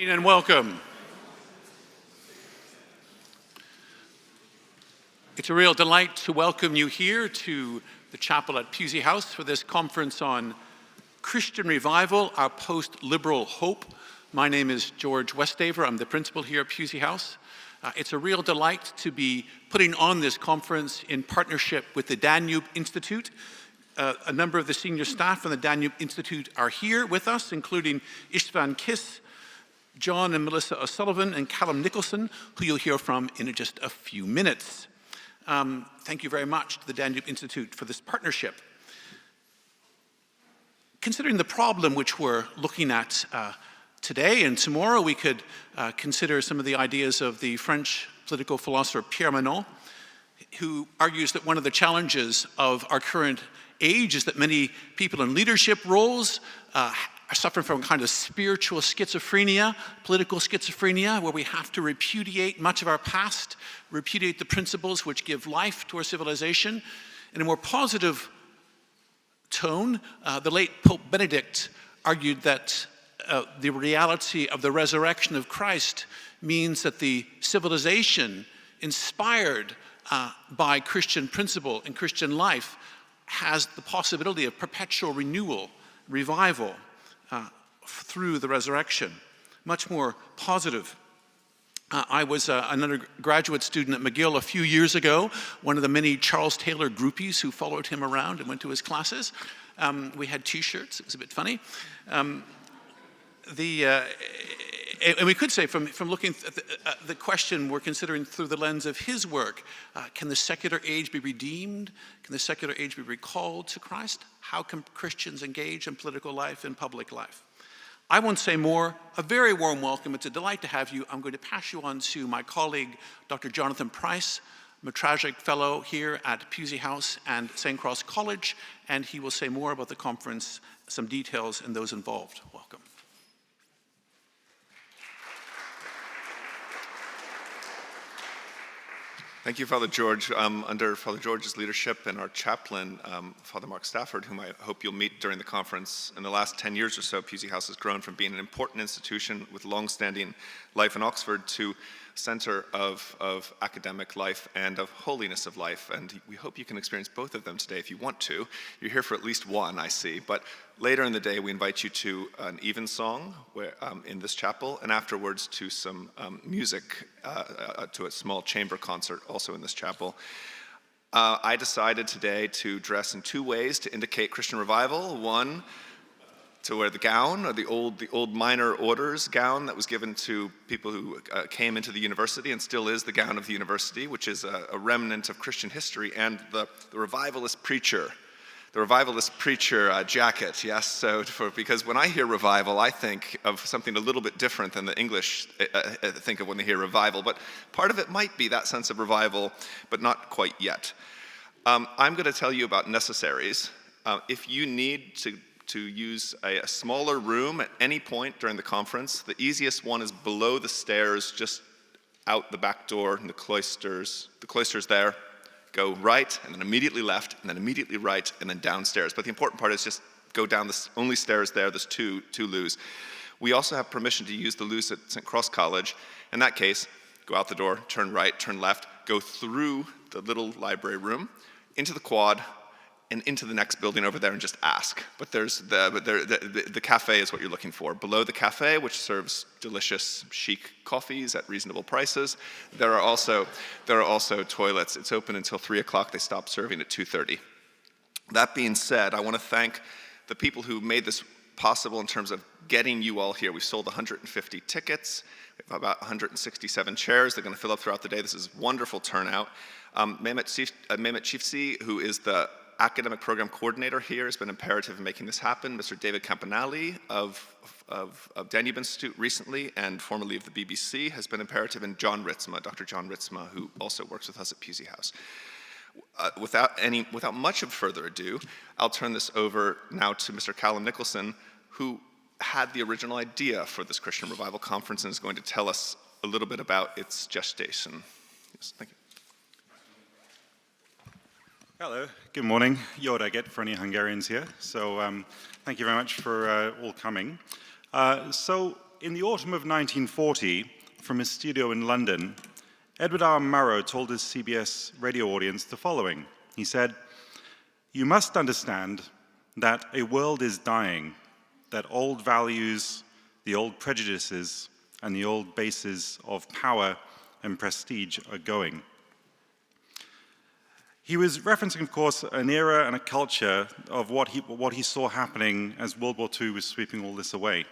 And welcome. It's a real delight to welcome you here to the chapel at Pusey House for this conference on Christian Revival, our post-liberal hope. My name is George Westaver. I'm the principal here at Pusey House. It's a real delight to be putting on this conference in partnership with the Danube Institute. A number of the senior staff from the Danube Institute are here with us, including Istvan Kiss, John and Melissa O'Sullivan, and Callum Nicholson, who you'll hear from in just a few minutes. Thank you very much to the Danube Institute for this partnership. Considering the problem which we're looking at today and tomorrow, we could consider some of the ideas of the French political philosopher Pierre Manon, who argues that one of the challenges of our current age is that many people in leadership roles are suffering from a kind of spiritual schizophrenia, political schizophrenia, where we have to repudiate much of our past, repudiate the principles which give life to our civilization. In a more positive tone, the late Pope Benedict argued that the reality of the resurrection of Christ means that the civilization inspired by Christian principle and Christian life has the possibility of perpetual renewal, revival, through the resurrection. Much more positive. I was an undergraduate student at McGill a few years ago, one of the many Charles Taylor groupies who followed him around and went to his classes. We had t-shirts, it was a bit funny. And we could say, from looking at the question we're considering through the lens of his work, can the secular age be redeemed? Can the secular age be recalled to Christ? How can Christians engage in political life and public life? I won't say more. A very warm welcome. It's a delight to have you. I'm going to pass you on to my colleague, Dr. Jonathan Price, Matragic Fellow here at Pusey House and St. Cross College, and he will say more about the conference, some details, and those involved. Welcome. Thank you, Father George. Under Father George's leadership and our chaplain, Father Mark Stafford, whom I hope you'll meet during the conference, in the last 10 years or so, Pusey House has grown from being an important institution with long-standing life in Oxford to center of academic life and of holiness of life. And we hope you can experience both of them today if you want to. You're here for at least one, I see. But later in the day, we invite you to an evensong in this chapel, and afterwards to some music, to a small chamber concert also in this chapel. I decided today to dress in two ways to indicate Christian revival. One, to wear the gown, or the old minor orders gown that was given to people who came into the university and still is the gown of the university, which is a remnant of Christian history, and the revivalist preacher. The revivalist preacher jacket, yes. So, because when I hear revival, I think of something a little bit different than the English think of when they hear revival. But part of it might be that sense of revival, but not quite yet. I'm going to tell you about necessaries. If you need to use a smaller room at any point during the conference, the easiest one is below the stairs, just out the back door in the cloisters. The cloisters there. Go right, and then immediately left, and then immediately right, and then downstairs. But the important part is just go down the only stairs there. There's two loos. We also have permission to use the loos at St. Cross College. In that case, go out the door, turn right, turn left, go through the little library room, into the quad, and into the next building over there and just ask. But the cafe is what you're looking for. Below the cafe, which serves delicious, chic coffees at reasonable prices, there are also toilets. It's open until 3 o'clock. They stop serving at 2:30. That being said, I want to thank the people who made this possible in terms of getting you all here. We've sold 150 tickets. We have about 167 chairs. They're going to fill up throughout the day. This is wonderful turnout. Mehmet Chifsi, who is the academic program coordinator here, has been imperative in making this happen. Mr. David Campanelli of Danube Institute recently and formerly of the BBC has been imperative, and Dr. John Ritzma, who also works with us at Pusey House. Without much of further ado, I'll turn this over now to Mr. Callum Nicholson, who had the original idea for this Christian Revival Conference and is going to tell us a little bit about its gestation. Yes, thank you. Hello, good morning. Jordaget for any Hungarians here. So thank you very much for all coming. So in the autumn of 1940, from his studio in London, Edward R. Murrow told his CBS radio audience the following. He said, "You must understand that a world is dying, that old values, the old prejudices, and the old bases of power and prestige are going." He was referencing, of course, an era and a culture of what he saw happening as World War II was sweeping all this away.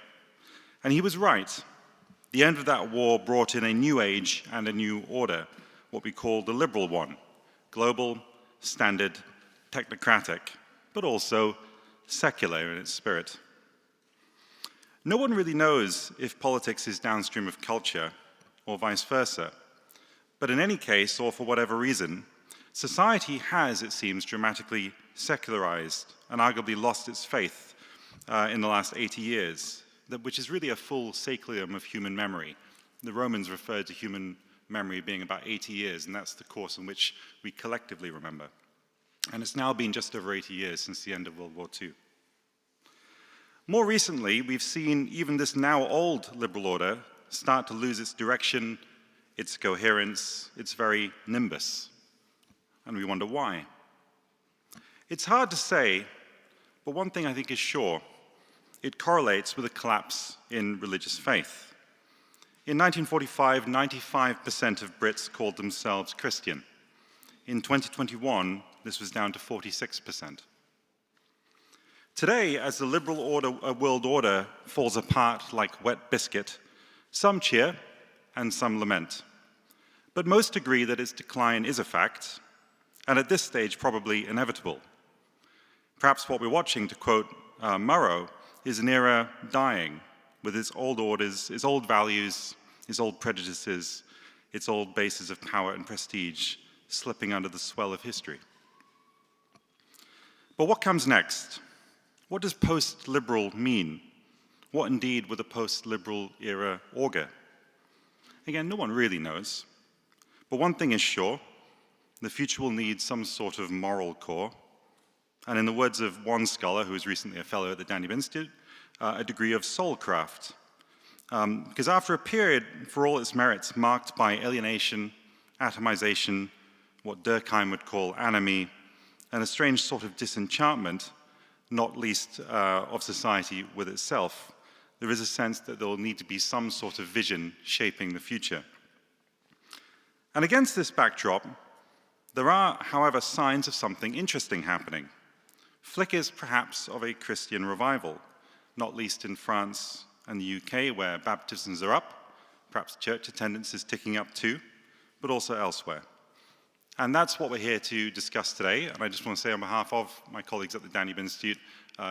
And he was right. The end of that war brought in a new age and a new order, what we call the liberal one, global, standard, technocratic, but also secular in its spirit. No one really knows if politics is downstream of culture or vice versa. But in any case, or for whatever reason, society has, it seems, dramatically secularized and arguably lost its faith in the last 80 years, which is really a full saecularum of human memory. The Romans referred to human memory being about 80 years, and that's the course in which we collectively remember. And it's now been just over 80 years since the end of World War II. More recently, we've seen even this now old liberal order start to lose its direction, its coherence, its very nimbus. And we wonder why. It's hard to say, but one thing I think is sure. It correlates with a collapse in religious faith. In 1945, 95% of Brits called themselves Christian. In 2021, this was down to 46%. Today, as the liberal world order falls apart like wet biscuit, some cheer and some lament. But most agree that its decline is a fact, and at this stage probably inevitable. Perhaps what we're watching, to quote Murrow, is an era dying with its old orders, its old values, its old prejudices, its old bases of power and prestige slipping under the swell of history. But what comes next? What does post-liberal mean? What indeed would the post-liberal era augur? Again, no one really knows. But one thing is sure, the future will need some sort of moral core, and in the words of one scholar who was recently a fellow at the Danube Institute, a degree of soulcraft. Because after a period, for all its merits, marked by alienation, atomization, what Durkheim would call anomie, and a strange sort of disenchantment, not least of society with itself, there is a sense that there will need to be some sort of vision shaping the future. And against this backdrop, there are, however, signs of something interesting happening. Flickers, perhaps, of a Christian revival, not least in France and the UK, where baptisms are up, perhaps church attendance is ticking up too, but also elsewhere. And that's what we're here to discuss today. And I just want to say on behalf of my colleagues at the Danube Institute,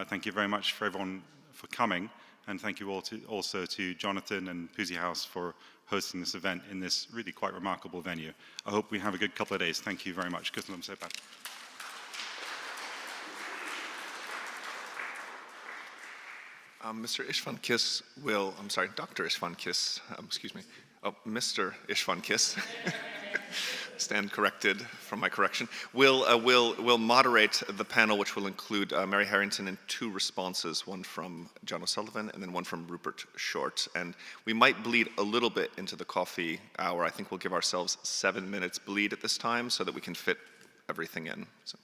thank you very much for everyone for coming, and thank you also to Jonathan and Pusey House for hosting this event in this really quite remarkable venue. I hope we have a good couple of days. Thank you very much. Mr. Ishvan-Kiss will, Dr. Ishvan-Kiss, Mr. Ishvan-Kiss, stand corrected from my correction, will moderate the panel, which will include Mary Harrington and 2 responses, one from John O'Sullivan and then one from Rupert Short. And we might bleed a little bit into the coffee hour. I think we'll give ourselves 7 minutes bleed at this time so that we can fit everything in. So.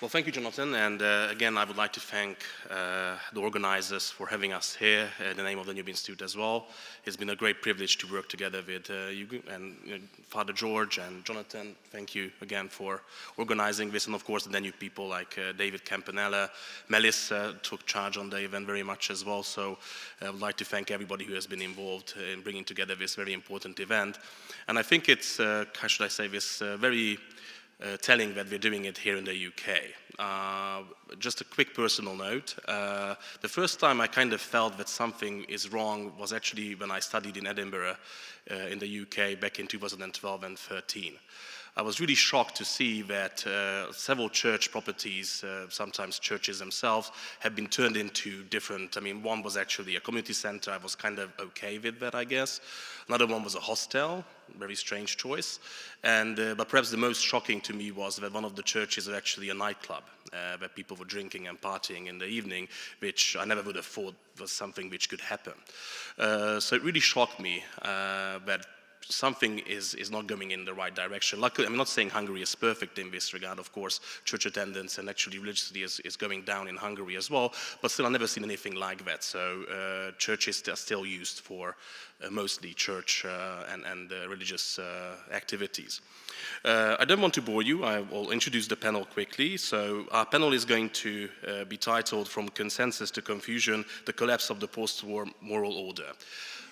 Well, thank you, Jonathan, and again, I would like to thank the organizers for having us here in the name of the Danube Institute as well. It's been a great privilege to work together with you and Father George and Jonathan. Thank you again for organizing this, and of course the Danube people like David Campanella. Melissa took charge on the event very much as well, so I would like to thank everybody who has been involved in bringing together this very important event. And I think it's, how should I say this, very telling that we're doing it here in the UK. Just a quick personal note. The first time I kind of felt that something is wrong was actually when I studied in Edinburgh in the UK back in 2012 and 13. I was really shocked to see that several church properties, sometimes churches themselves, have been turned into different, I mean, one was actually a community center. I was kind of okay with that, I guess. Another one was a hostel, very strange choice. And, but perhaps the most shocking to me was that one of the churches was actually a nightclub, where people were drinking and partying in the evening, which I never would have thought was something which could happen. So it really shocked me that something is not going in the right direction. Luckily, I'm not saying Hungary is perfect in this regard. Of course, church attendance and actually religiosity is going down in Hungary as well, but still I've never seen anything like that. So churches are still used for mostly church and religious activities. I don't want to bore you. I will introduce the panel quickly. So our panel is going to be titled From Consensus to Confusion, the Collapse of the Post-War Moral Order.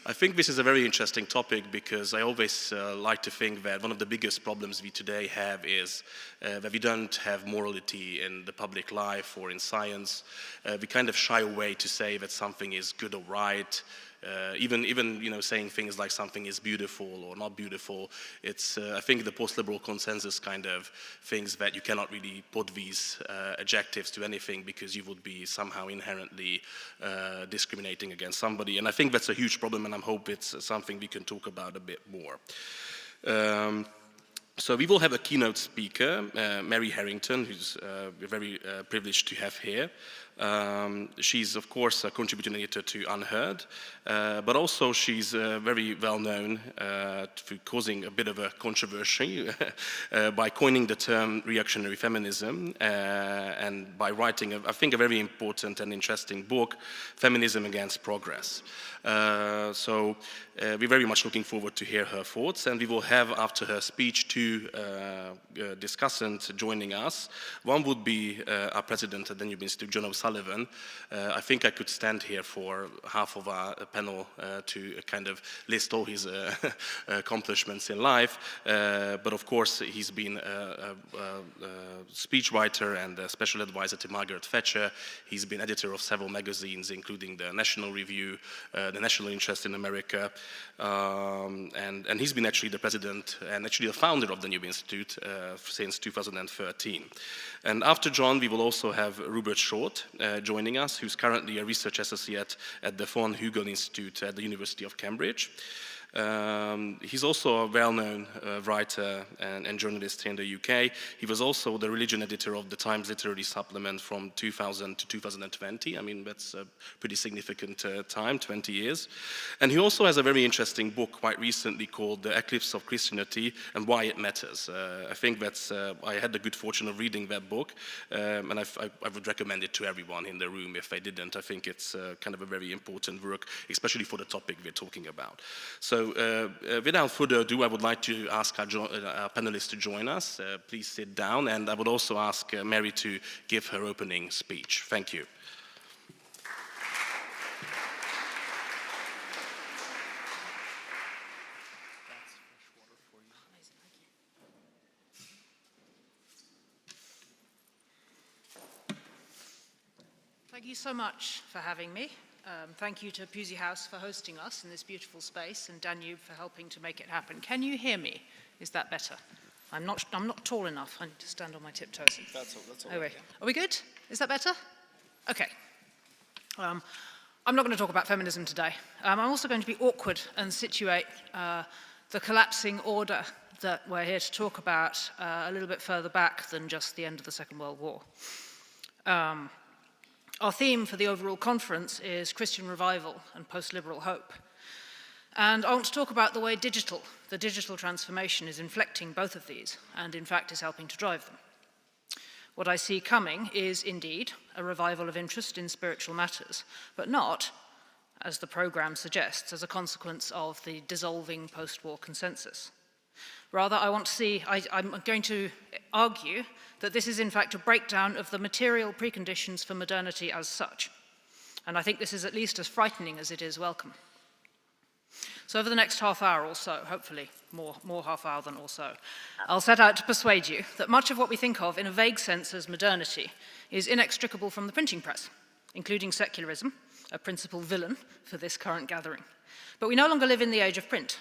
I think this is a very interesting topic because I always like to think that one of the biggest problems we today have is that we don't have morality in the public life or in science. We kind of shy away to say that something is good or right. Even you know, saying things like something is beautiful or not beautiful, it's I think the post-liberal consensus kind of thinks that you cannot really put these adjectives to anything because you would be somehow inherently discriminating against somebody, and I think that's a huge problem, and I hope it's something we can talk about a bit more. So we will have a keynote speaker, Mary Harrington, who's we're very privileged to have here. She's, of course, a contributing editor to Unheard, but also she's very well known for causing a bit of a controversy by coining the term reactionary feminism and by writing, I think, a very important and interesting book, Feminism Against Progress. So we're very much looking forward to hear her thoughts, and we will have, after her speech, two discussants joining us. One would be our president at the Danube Institute, John O'Sullivan. I think I could stand here for half of our panel to kind of list all his accomplishments in life, but of course he's been a speechwriter and a special advisor to Margaret Thatcher. He's been editor of several magazines, including the National Review, the National Interest in America, and he's been actually the president and actually the founder of the Danube Institute since 2013. And after John, we will also have Rupert Short joining us, who's currently a research associate at the Von Hugel Institute at the University of Cambridge. He's also a well-known writer and journalist here in the UK. He was also the religion editor of the Times Literary Supplement from 2000 to 2020. I mean, that's a pretty significant time, 20 years. And he also has a very interesting book quite recently called The Eclipse of Christianity and Why It Matters. I think that's, I had the good fortune of reading that book, and I would recommend it to everyone in the room if they didn't. I think it's kind of a very important work, especially for the topic we're talking about. So without further ado, I would like to ask our panelists to join us. Please sit down, and I would also ask Mary to give her opening speech. Thank you. Thank you so much for having me. Thank you to Pusey House for hosting us in this beautiful space, and Danube for helping to make it happen. Can you hear me? Is that better? I'm not tall enough. I need to stand on my tiptoes. That's all. Right. Are we good? Is that better? Okay. I'm not going to talk about feminism today. I'm also going to be awkward and situate the collapsing order that we're here to talk about a little bit further back than just the end of the Second World War. Our theme for the overall conference is Christian revival and post-liberal hope. And I want to talk about the way the digital transformation is inflecting both of these, and in fact is helping to drive them. What I see coming is indeed a revival of interest in spiritual matters, but not, as the program suggests, as a consequence of the dissolving post-war consensus. Rather, I'm going to argue that this is in fact a breakdown of the material preconditions for modernity as such. And I think this is at least as frightening as it is welcome. So over the next half hour or so, hopefully more half hour than or so, I'll set out to persuade you that much of what we think of in a vague sense as modernity is inextricable from the printing press, including secularism, a principal villain for this current gathering. But we no longer live in the age of print.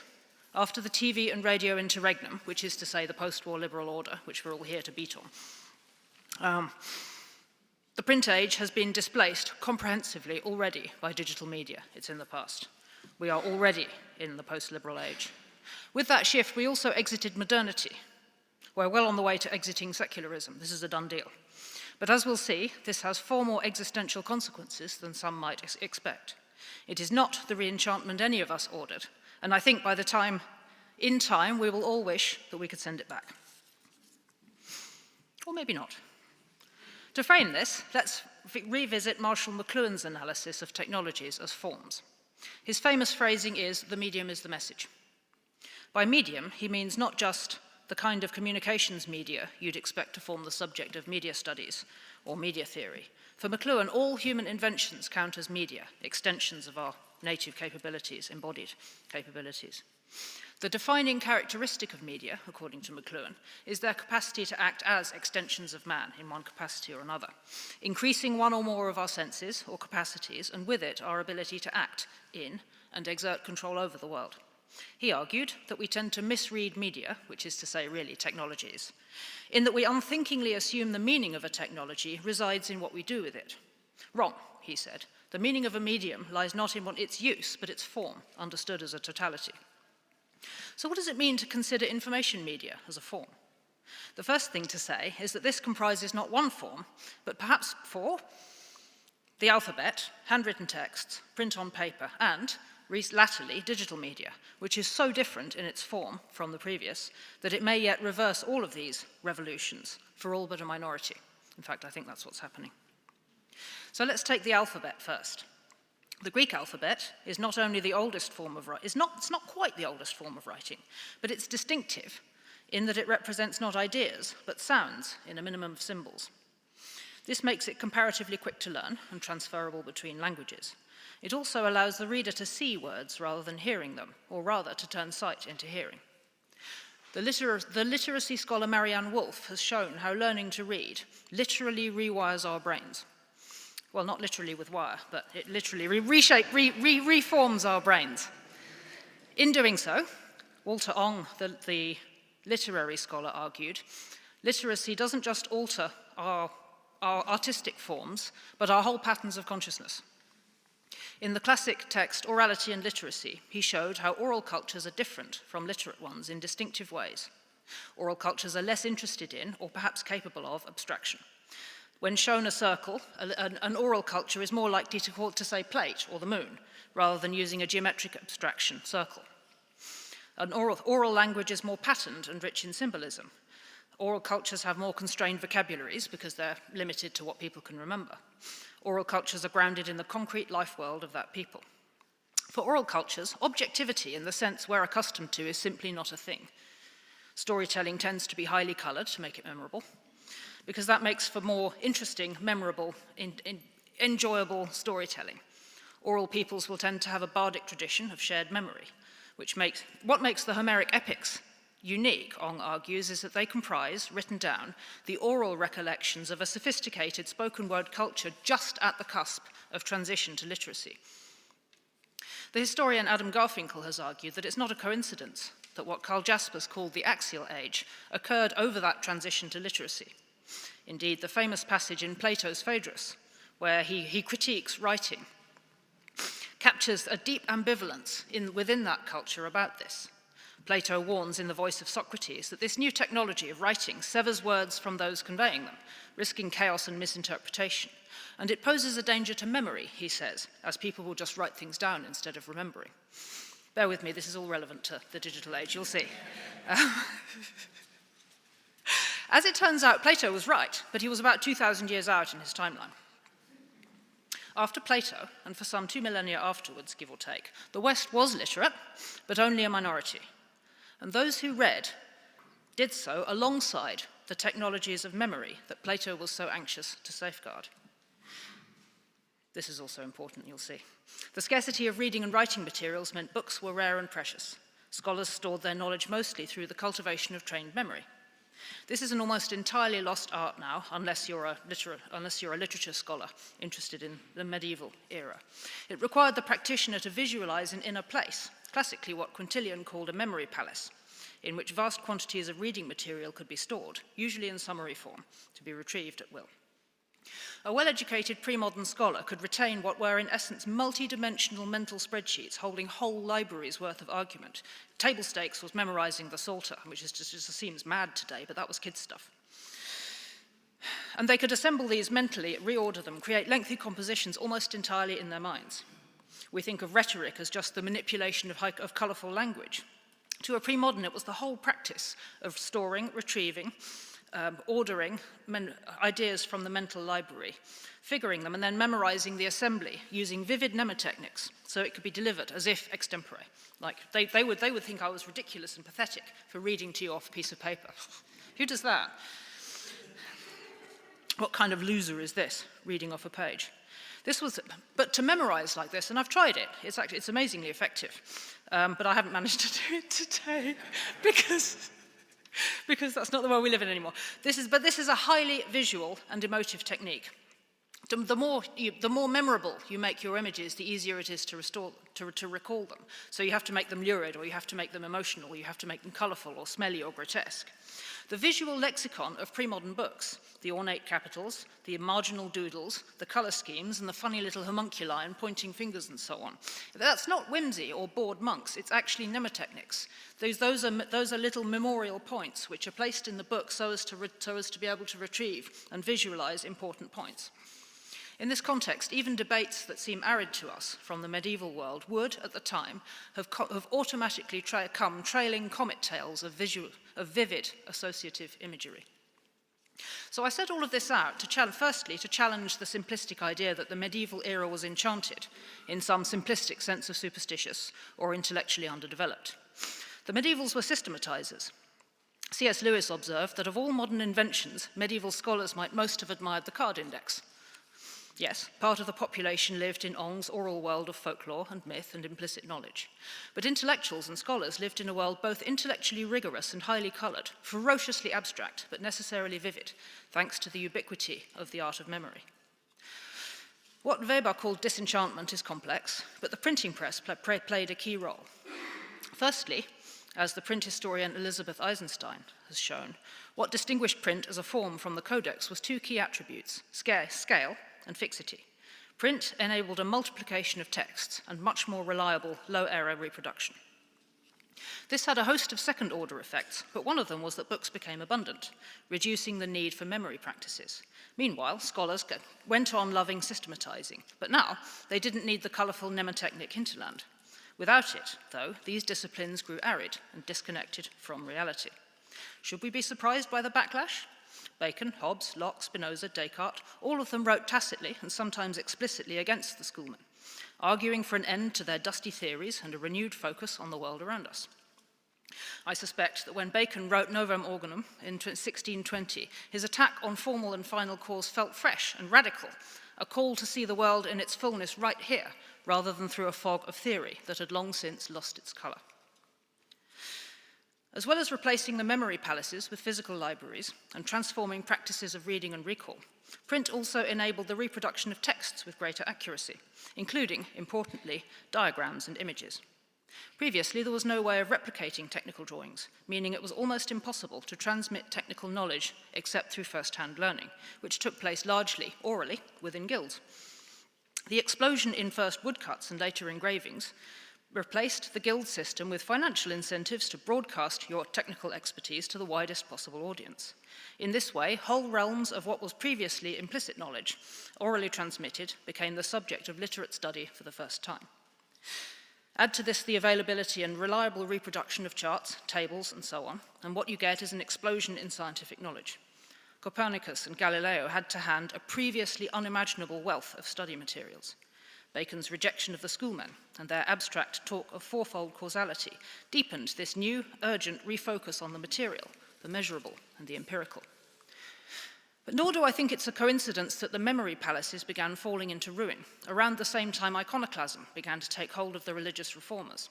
After the TV and radio interregnum, which is to say the post-war liberal order, which we're all here to beat on, the print age has been displaced comprehensively already by digital media. It's in the past. We are already in the post-liberal age. With that shift, we also exited modernity. We're well on the way to exiting secularism. This is a done deal. But as we'll see, this has far more existential consequences than some might expect. It is not the re-enchantment any of us ordered, and I think by the time, in time, we will all wish that we could send it back. Or maybe not. To frame this, let's revisit Marshall McLuhan's analysis of technologies as forms. His famous phrasing is, "The medium is the message." By medium, he means not just the kind of communications media you'd expect to form the subject of media studies or media theory. For McLuhan, all human inventions count as media, extensions of our native capabilities, embodied capabilities. The defining characteristic of media, according to McLuhan, is their capacity to act as extensions of man in one capacity or another, increasing one or more of our senses or capacities, and with it our ability to act in and exert control over the world. He argued that we tend to misread media, which is to say really technologies, in that we unthinkingly assume the meaning of a technology resides in what we do with it. Wrong, he said. The meaning of a medium lies not in its use, but its form, understood as a totality. So what does it mean to consider information media as a form? The first thing to say is that this comprises not one form, but perhaps four: the alphabet, handwritten texts, print on paper, and, latterly, digital media, which is so different in its form from the previous that it may yet reverse all of these revolutions for all but a minority. In fact, I think that's what's happening. So let's take the alphabet first. The Greek alphabet is not only the oldest form of writing, it's not quite the oldest form of writing, but it's distinctive in that it represents not ideas, but sounds in a minimum of symbols. This makes it comparatively quick to learn and transferable between languages. It also allows the reader to see words rather than hearing them, or rather to turn sight into hearing. The literacy scholar Marianne Wolf has shown how learning to read literally rewires our brains. Well, not literally with wire, but it literally reforms our brains. In doing so, Walter Ong, the literary scholar, argued, literacy doesn't just alter our artistic forms, but our whole patterns of consciousness. In the classic text, Orality and Literacy, he showed how oral cultures are different from literate ones in distinctive ways. Oral cultures are less interested in, or perhaps capable of, abstraction. When shown a circle, an oral culture is more likely to say plate or the moon, rather than using a geometric abstraction, circle. An oral language is more patterned and rich in symbolism. Oral cultures have more constrained vocabularies because they're limited to what people can remember. Oral cultures are grounded in the concrete life world of that people. For oral cultures, objectivity in the sense we're accustomed to is simply not a thing. Storytelling tends to be highly coloured to make it memorable, because that makes for more interesting, memorable, enjoyable storytelling. Oral peoples will tend to have a bardic tradition of shared memory, what makes the Homeric epics unique, Ong argues, is that they comprise, written down, the oral recollections of a sophisticated spoken word culture just at the cusp of transition to literacy. The historian Adam Garfinkel has argued that it's not a coincidence that what Karl Jaspers called the axial age occurred over that transition to literacy. Indeed, the famous passage in Plato's Phaedrus, where he critiques writing, captures a deep ambivalence within that culture about this. Plato warns in the voice of Socrates that this new technology of writing severs words from those conveying them, risking chaos and misinterpretation. And it poses a danger to memory, he says, as people will just write things down instead of remembering. Bear with me, this is all relevant to the digital age, you'll see. As it turns out, Plato was right, but he was about 2,000 years out in his timeline. After Plato, and for some 2 millennia afterwards, give or take, the West was literate, but only a minority. And those who read did so alongside the technologies of memory that Plato was so anxious to safeguard. This is also important, you'll see. The scarcity of reading and writing materials meant books were rare and precious. Scholars stored their knowledge mostly through the cultivation of trained memory. This is an almost entirely lost art now, unless you're a literature scholar interested in the medieval era. It required the practitioner to visualize an inner place, classically what Quintilian called a memory palace, in which vast quantities of reading material could be stored, usually in summary form, to be retrieved at will. A well-educated pre-modern scholar could retain what were in essence multi-dimensional mental spreadsheets holding whole libraries worth of argument. Table stakes was memorizing the Psalter, which just seems mad today, but that was kids' stuff. And they could assemble these mentally, reorder them, create lengthy compositions almost entirely in their minds. We think of rhetoric as just the manipulation of colourful language. To a pre-modern, it was the whole practice of storing, retrieving, ordering ideas from the mental library, figuring them, and then memorizing the assembly using vivid mnemotechnics so it could be delivered as if extempore. Like they would think I was ridiculous and pathetic for reading to you off a piece of paper. Who does that? What kind of loser is this, reading off a page? But to memorize like this, and I've tried it, it's amazingly effective, but I haven't managed to do it today because that's not the world we live in anymore. This is a highly visual and emotive technique. The more memorable you make your images, the easier it is to recall them. So you have to make them lurid, or you have to make them emotional, or you have to make them colourful, or smelly, or grotesque. The visual lexicon of pre-modern books, the ornate capitals, the marginal doodles, the colour schemes, and the funny little homunculi and pointing fingers and so on. That's not whimsy or bored monks, it's actually mnemotechnics. Those are little memorial points which are placed in the book so as to be able to retrieve and visualise important points. In this context, even debates that seem arid to us from the medieval world would, at the time, have automatically come trailing comet tails of vivid associative imagery. So I set all of this out firstly to challenge the simplistic idea that the medieval era was enchanted, in some simplistic sense of superstitious or intellectually underdeveloped. The medievals were systematizers. C.S. Lewis observed that of all modern inventions, medieval scholars might most have admired the card index. Yes, part of the population lived in Ong's oral world of folklore and myth and implicit knowledge. But intellectuals and scholars lived in a world both intellectually rigorous and highly coloured, ferociously abstract, but necessarily vivid, thanks to the ubiquity of the art of memory. What Weber called disenchantment is complex, but the printing press played a key role. Firstly, as the print historian Elizabeth Eisenstein has shown, what distinguished print as a form from the codex was two key attributes, scale and fixity. Print enabled a multiplication of texts and much more reliable, low-error reproduction. This had a host of second-order effects, but one of them was that books became abundant, reducing the need for memory practices. Meanwhile, scholars went on loving systematizing, but now they didn't need the colourful mnemotechnic hinterland. Without it, though, these disciplines grew arid and disconnected from reality. Should we be surprised by the backlash? Bacon, Hobbes, Locke, Spinoza, Descartes, all of them wrote tacitly and sometimes explicitly against the schoolmen, arguing for an end to their dusty theories and a renewed focus on the world around us. I suspect that when Bacon wrote Novum Organum in 1620, his attack on formal and final cause felt fresh and radical, a call to see the world in its fullness right here, rather than through a fog of theory that had long since lost its colour. As well as replacing the memory palaces with physical libraries and transforming practices of reading and recall, print also enabled the reproduction of texts with greater accuracy, including, importantly, diagrams and images. Previously, there was no way of replicating technical drawings, meaning it was almost impossible to transmit technical knowledge except through first-hand learning, which took place largely orally within guilds. The explosion in first woodcuts and later engravings replaced the guild system with financial incentives to broadcast your technical expertise to the widest possible audience. In this way, whole realms of what was previously implicit knowledge, orally transmitted, became the subject of literate study for the first time. Add to this the availability and reliable reproduction of charts, tables, and so on, and what you get is an explosion in scientific knowledge. Copernicus and Galileo had to hand a previously unimaginable wealth of study materials. Bacon's rejection of the schoolmen and their abstract talk of fourfold causality deepened this new, urgent refocus on the material, the measurable, and the empirical. But nor do I think it's a coincidence that the memory palaces began falling into ruin around the same time iconoclasm began to take hold of the religious reformers.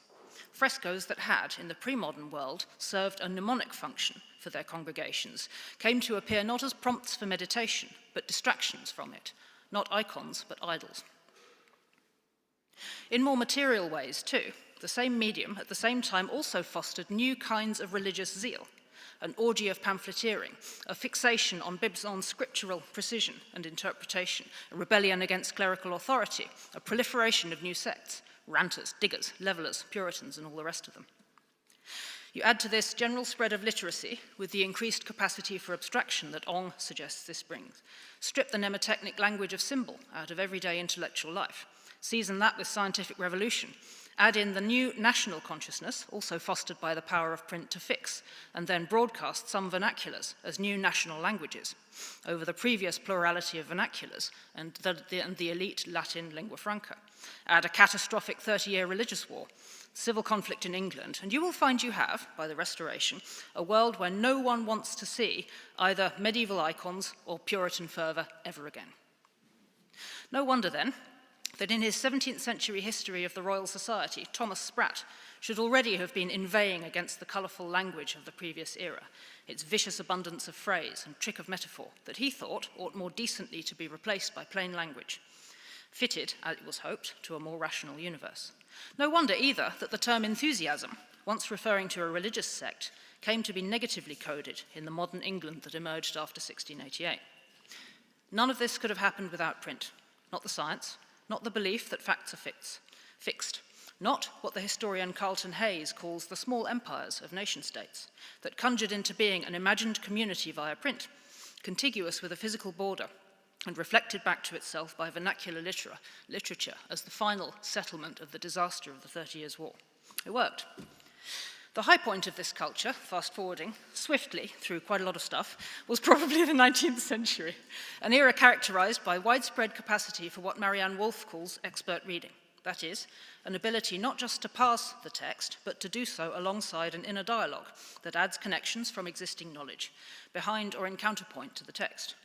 Frescoes that had, in the pre-modern world, served a mnemonic function for their congregations came to appear not as prompts for meditation, but distractions from it, not icons, but idols. In more material ways, too, the same medium at the same time also fostered new kinds of religious zeal, an orgy of pamphleteering, a fixation on scriptural precision and interpretation, a rebellion against clerical authority, a proliferation of new sects, ranters, diggers, levellers, Puritans, and all the rest of them. You add to this general spread of literacy with the increased capacity for abstraction that Ong suggests this brings. Strip the mnemotechnic language of symbol out of everyday intellectual life. Season that with scientific revolution. Add in the new national consciousness, also fostered by the power of print to fix, and then broadcast some vernaculars as new national languages over the previous plurality of vernaculars and the elite Latin lingua franca. Add a catastrophic 30-year religious war, civil conflict in England, and you will find you have, by the Restoration, a world where no one wants to see either medieval icons or Puritan fervour ever again. No wonder then that in his 17th century history of the Royal Society, Thomas Sprat should already have been inveighing against the colourful language of the previous era, its vicious abundance of phrase and trick of metaphor that he thought ought more decently to be replaced by plain language, fitted, as it was hoped, to a more rational universe. No wonder either that the term enthusiasm, once referring to a religious sect, came to be negatively coded in the modern England that emerged after 1688. None of this could have happened without print, not the science, not the belief that facts are fixed, not what the historian Carlton Hayes calls the small empires of nation-states, that conjured into being an imagined community via print, contiguous with a physical border, and reflected back to itself by vernacular literature as the final settlement of the disaster of the 30 Years' War. It worked. The high point of this culture, fast-forwarding swiftly through quite a lot of stuff, was probably the 19th century, an era characterized by widespread capacity for what Marianne Wolfe calls expert reading. That is, an ability not just to parse the text, but to do so alongside an inner dialogue that adds connections from existing knowledge, behind or in counterpoint to the text.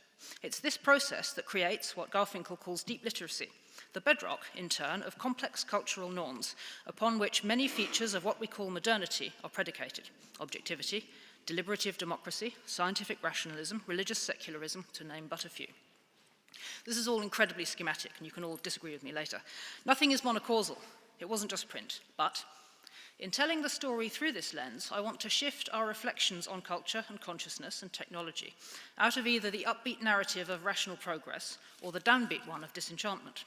It's this process that creates what Garfinkel calls deep literacy, the bedrock, in turn, of complex cultural norms upon which many features of what we call modernity are predicated: objectivity, deliberative democracy, scientific rationalism, religious secularism, to name but a few. This is all incredibly schematic, and you can all disagree with me later. Nothing is monocausal. It wasn't just print, but in telling the story through this lens, I want to shift our reflections on culture and consciousness and technology out of either the upbeat narrative of rational progress or the downbeat one of disenchantment.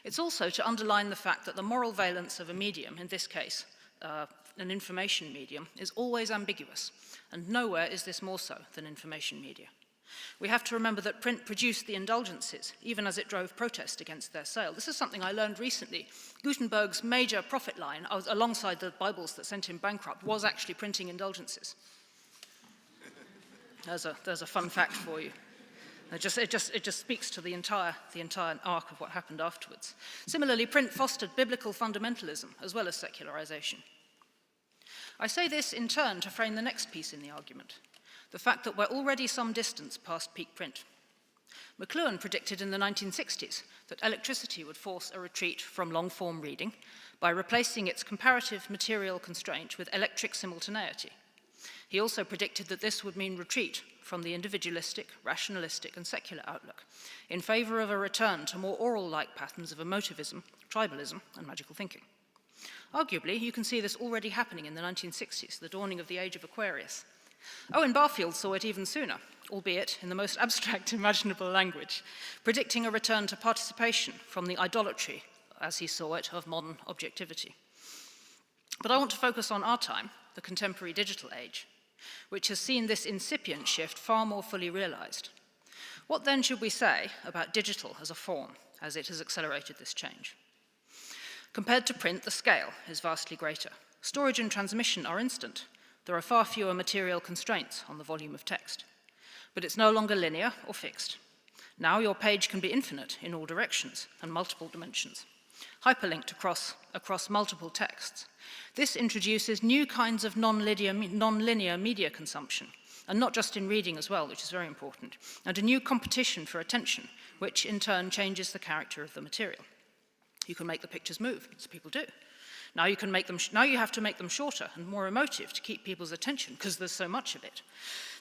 It's also to underline the fact that the moral valence of a medium, in this case, an information medium, is always ambiguous, and nowhere is this more so than information media. We have to remember that print produced the indulgences, even as it drove protest against their sale. This is something I learned recently. Gutenberg's major profit line, alongside the Bibles that sent him bankrupt, was actually printing indulgences. There's a fun fact for you. It just speaks to the entire arc of what happened afterwards. Similarly, print fostered biblical fundamentalism as well as secularization. I say this in turn to frame the next piece in the argument, the fact that we're already some distance past peak print. McLuhan predicted in the 1960s that electricity would force a retreat from long-form reading by replacing its comparative material constraint with electric simultaneity. He also predicted that this would mean retreat from the individualistic, rationalistic, and secular outlook in favor of a return to more oral-like patterns of emotivism, tribalism, and magical thinking. Arguably, you can see this already happening in the 1960s, the dawning of the age of Aquarius. Owen Barfield saw it even sooner, albeit in the most abstract imaginable language, predicting a return to participation from the idolatry, as he saw it, of modern objectivity. But I want to focus on our time, the contemporary digital age, which has seen this incipient shift far more fully realized. What then should we say about digital as a form, as it has accelerated this change? Compared to print, the scale is vastly greater. Storage and transmission are instant. There are far fewer material constraints on the volume of text. But it's no longer linear or fixed. Now your page can be infinite in all directions and multiple dimensions, hyperlinked across multiple texts. This introduces new kinds of non-linear media consumption, and not just in reading as well, which is very important, and a new competition for attention, which in turn changes the character of the material. You can make the pictures move, as people do. Now you have to make them shorter and more emotive to keep people's attention, because there's so much of it.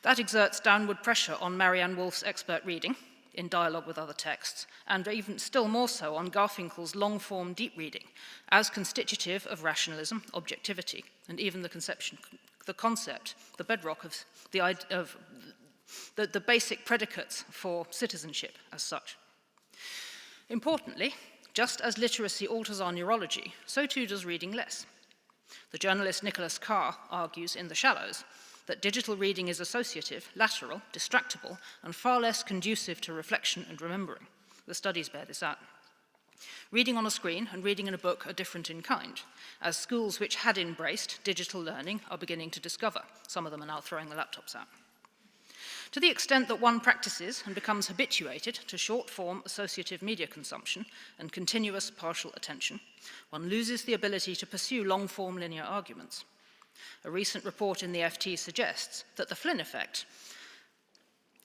That exerts downward pressure on Marianne Wolfe's expert reading, in dialogue with other texts, and even still more so on Garfinkel's long-form deep reading as constitutive of rationalism, objectivity, and even the concept, the bedrock of the basic predicates for citizenship as such. Importantly, just as literacy alters our neurology, so too does reading less. The journalist Nicholas Carr argues in The Shallows that digital reading is associative, lateral, distractible, and far less conducive to reflection and remembering. The studies bear this out. Reading on a screen and reading in a book are different in kind, as schools which had embraced digital learning are beginning to discover. Some of them are now throwing the laptops out. To the extent that one practices and becomes habituated to short-form associative media consumption and continuous partial attention, one loses the ability to pursue long-form linear arguments. A recent report in the FT suggests that the Flynn effect,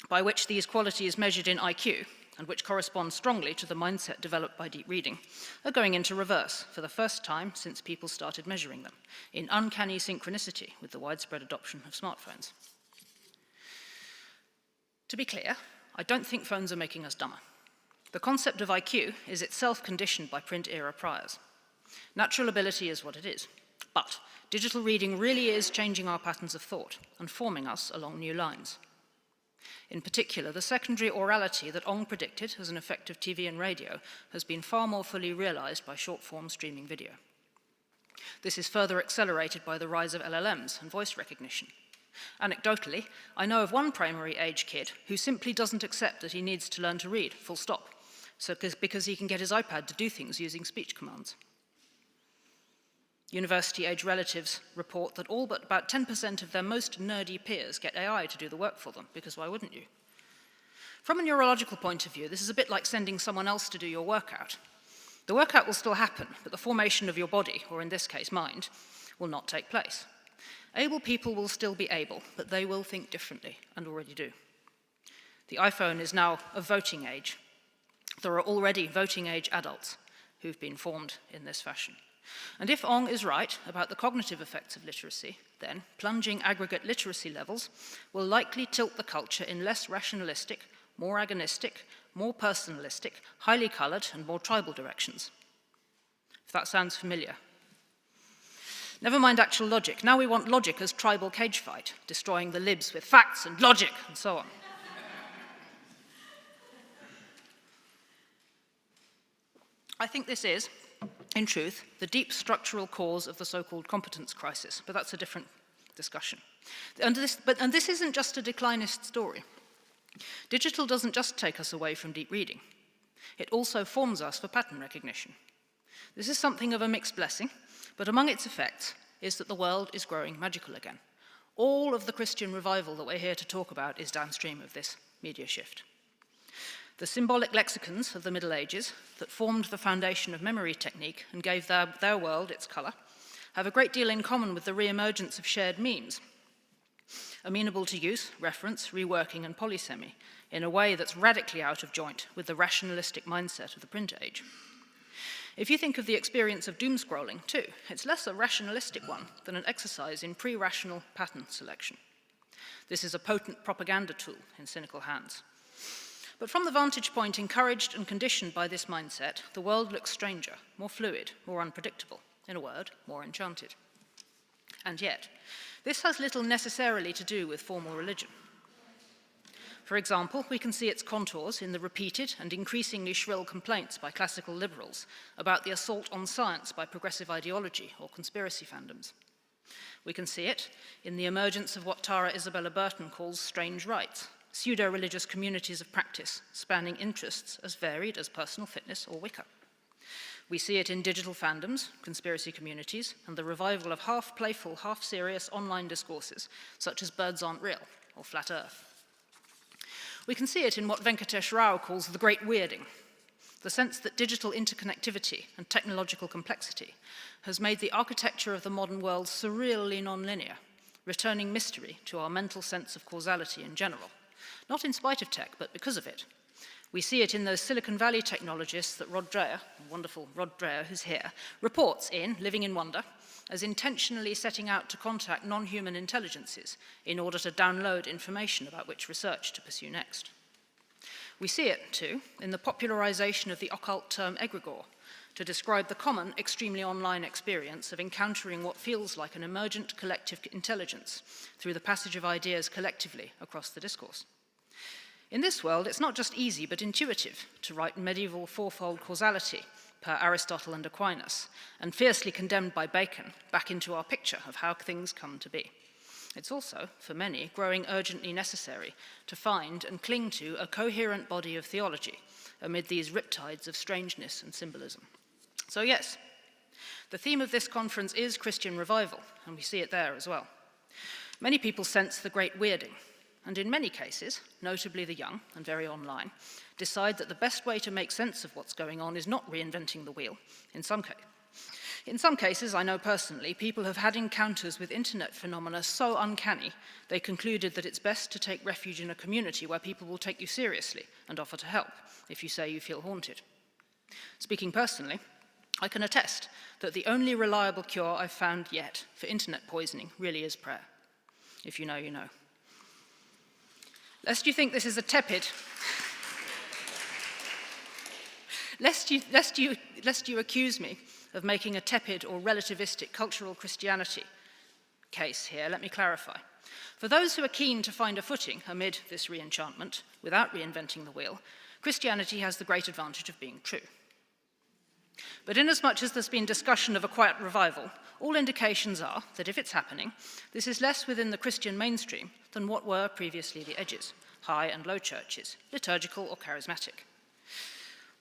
by which these qualities measured in IQ, and which correspond strongly to the mindset developed by deep reading, are going into reverse for the first time since people started measuring them, in uncanny synchronicity with the widespread adoption of smartphones. To be clear, I don't think phones are making us dumber. The concept of IQ is itself conditioned by print-era priors. Natural ability is what it is, but digital reading really is changing our patterns of thought and forming us along new lines. In particular, the secondary orality that Ong predicted as an effect of TV and radio has been far more fully realized by short-form streaming video. This is further accelerated by the rise of LLMs and voice recognition. Anecdotally, I know of one primary-age kid who simply doesn't accept that he needs to learn to read, full stop, because he can get his iPad to do things using speech commands. University-age relatives report that all but about 10% of their most nerdy peers get AI to do the work for them, because why wouldn't you? From a neurological point of view, this is a bit like sending someone else to do your workout. The workout will still happen, but the formation of your body, or in this case, mind, will not take place. Able people will still be able, but they will think differently, and already do. The iPhone is now of voting age. There are already voting age adults who've been formed in this fashion. And if Ong is right about the cognitive effects of literacy, then plunging aggregate literacy levels will likely tilt the culture in less rationalistic, more agonistic, more personalistic, highly coloured, and more tribal directions. If that sounds familiar. Never mind actual logic. Now we want logic as tribal cage fight, destroying the libs with facts and logic and so on. I think this is, in truth, the deep structural cause of the so-called competence crisis, but that's a different discussion. And this isn't just a declinist story. Digital doesn't just take us away from deep reading. It also forms us for pattern recognition. This is something of a mixed blessing, but among its effects is that the world is growing magical again. All of the Christian revival that we're here to talk about is downstream of this media shift. The symbolic lexicons of the Middle Ages that formed the foundation of memory technique and gave their world its colour have a great deal in common with the re-emergence of shared memes, amenable to use, reference, reworking, and polysemy in a way that's radically out of joint with the rationalistic mindset of the print age. If you think of the experience of doom scrolling too, it's less a rationalistic one than an exercise in pre-rational pattern selection. This is a potent propaganda tool in cynical hands. But from the vantage point encouraged and conditioned by this mindset, the world looks stranger, more fluid, more unpredictable, in a word, more enchanted. And yet, this has little necessarily to do with formal religion. For example, we can see its contours in the repeated and increasingly shrill complaints by classical liberals about the assault on science by progressive ideology or conspiracy fandoms. We can see it in the emergence of what Tara Isabella Burton calls strange rights, pseudo-religious communities of practice spanning interests as varied as personal fitness or Wicca. We see it in digital fandoms, conspiracy communities, and the revival of half-playful, half-serious online discourses such as birds aren't real or flat earth. We can see it in what Venkatesh Rao calls the great weirding, the sense that digital interconnectivity and technological complexity has made the architecture of the modern world surreally non-linear, returning mystery to our mental sense of causality in general, not in spite of tech, but because of it. We see it in those Silicon Valley technologists that Rod Dreher, wonderful Rod Dreher who's here, reports in Living in Wonder as intentionally setting out to contact non-human intelligences in order to download information about which research to pursue next. We see it, too, in the popularization of the occult term egregore, to describe the common, extremely online experience of encountering what feels like an emergent collective intelligence through the passage of ideas collectively across the discourse. In this world, it's not just easy but intuitive to write medieval fourfold causality per Aristotle and Aquinas, and fiercely condemned by Bacon back into our picture of how things come to be. It's also, for many, growing urgently necessary to find and cling to a coherent body of theology amid these riptides of strangeness and symbolism. So yes, the theme of this conference is Christian revival, and we see it there as well. Many people sense the great weirding, and in many cases, notably the young and very online, decide that the best way to make sense of what's going on is not reinventing the wheel. In some cases, I know personally, people have had encounters with internet phenomena so uncanny, they concluded that it's best to take refuge in a community where people will take you seriously and offer to help if you say you feel haunted. Speaking personally, I can attest that the only reliable cure I've found yet for internet poisoning really is prayer. If you know, you know. Lest you think this is a tepid... lest you accuse me of making a tepid or relativistic cultural Christianity case here, let me clarify. For those who are keen to find a footing amid this re-enchantment, without reinventing the wheel, Christianity has the great advantage of being true. But inasmuch as there's been discussion of a quiet revival, all indications are that if it's happening, this is less within the Christian mainstream than what were previously the edges, high and low churches, liturgical or charismatic.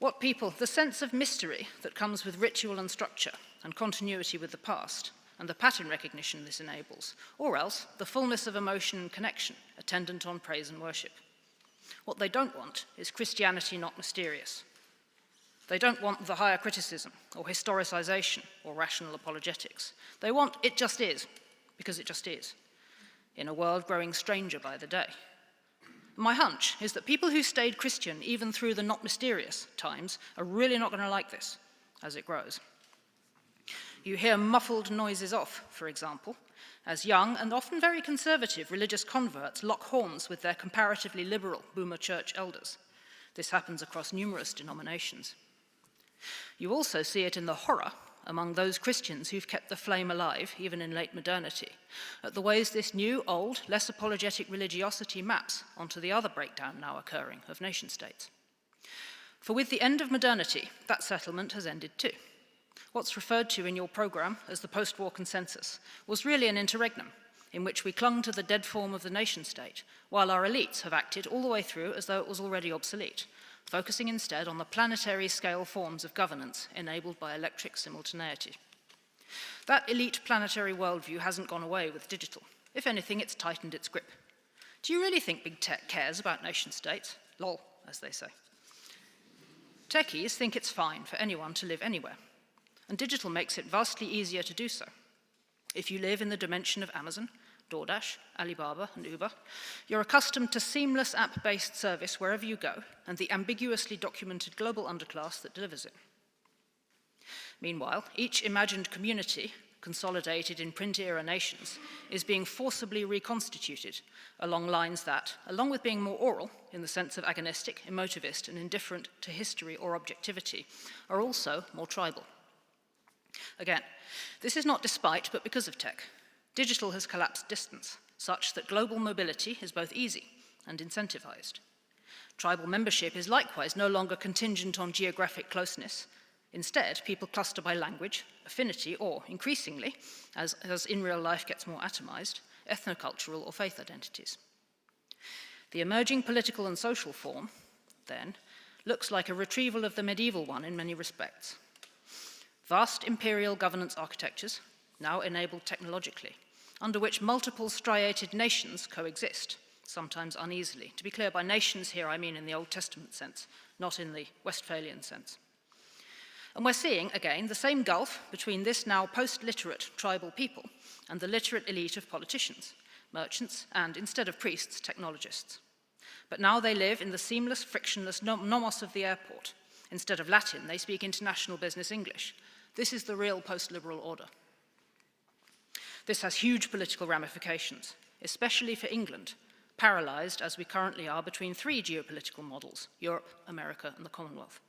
The sense of mystery that comes with ritual and structure and continuity with the past, and the pattern recognition this enables, or else the fullness of emotion and connection attendant on praise and worship. What they don't want is Christianity not mysterious. They don't want the higher criticism or historicization or rational apologetics. They want it just is, because it just is, in a world growing stranger by the day. My hunch is that people who stayed Christian even through the not mysterious times are really not going to like this as it grows. You hear muffled noises off, for example, as young and often very conservative religious converts lock horns with their comparatively liberal boomer church elders. This happens across numerous denominations. You also see it in the horror among those Christians who've kept the flame alive, even in late modernity, at the ways this new, old, less apologetic religiosity maps onto the other breakdown now occurring of nation-states. For with the end of modernity, that settlement has ended too. What's referred to in your programme as the post-war consensus was really an interregnum, in which we clung to the dead form of the nation-state, while our elites have acted all the way through as though it was already obsolete, focusing instead on the planetary scale forms of governance enabled by electric simultaneity. That elite planetary worldview hasn't gone away with digital. If anything, it's tightened its grip. Do you really think big tech cares about nation-states? Lol, as they say. Techies think it's fine for anyone to live anywhere, and digital makes it vastly easier to do so. If you live in the dimension of Amazon, DoorDash, Alibaba, and Uber, you're accustomed to seamless app-based service wherever you go, and the ambiguously documented global underclass that delivers it. Meanwhile, each imagined community, consolidated in print-era nations, is being forcibly reconstituted along lines that, along with being more oral, in the sense of agonistic, emotivist, and indifferent to history or objectivity, are also more tribal. Again, this is not despite, but because of tech. Digital has collapsed distance, such that global mobility is both easy and incentivized. Tribal membership is likewise no longer contingent on geographic closeness. Instead, people cluster by language, affinity, or, increasingly, as in real life gets more atomized, ethnocultural or faith identities. The emerging political and social form, then, looks like a retrieval of the medieval one in many respects. Vast imperial governance architectures, now enabled technologically, under which multiple striated nations coexist, sometimes uneasily. To be clear, by nations here I mean in the Old Testament sense, not in the Westphalian sense. And we're seeing, again, the same gulf between this now post-literate tribal people and the literate elite of politicians, merchants, and, instead of priests, technologists. But now they live in the seamless, frictionless nomos of the airport. Instead of Latin, they speak international business English. This is the real post-liberal order. This has huge political ramifications, especially for England, paralysed as we currently are between three geopolitical models, Europe, America, and the Commonwealth.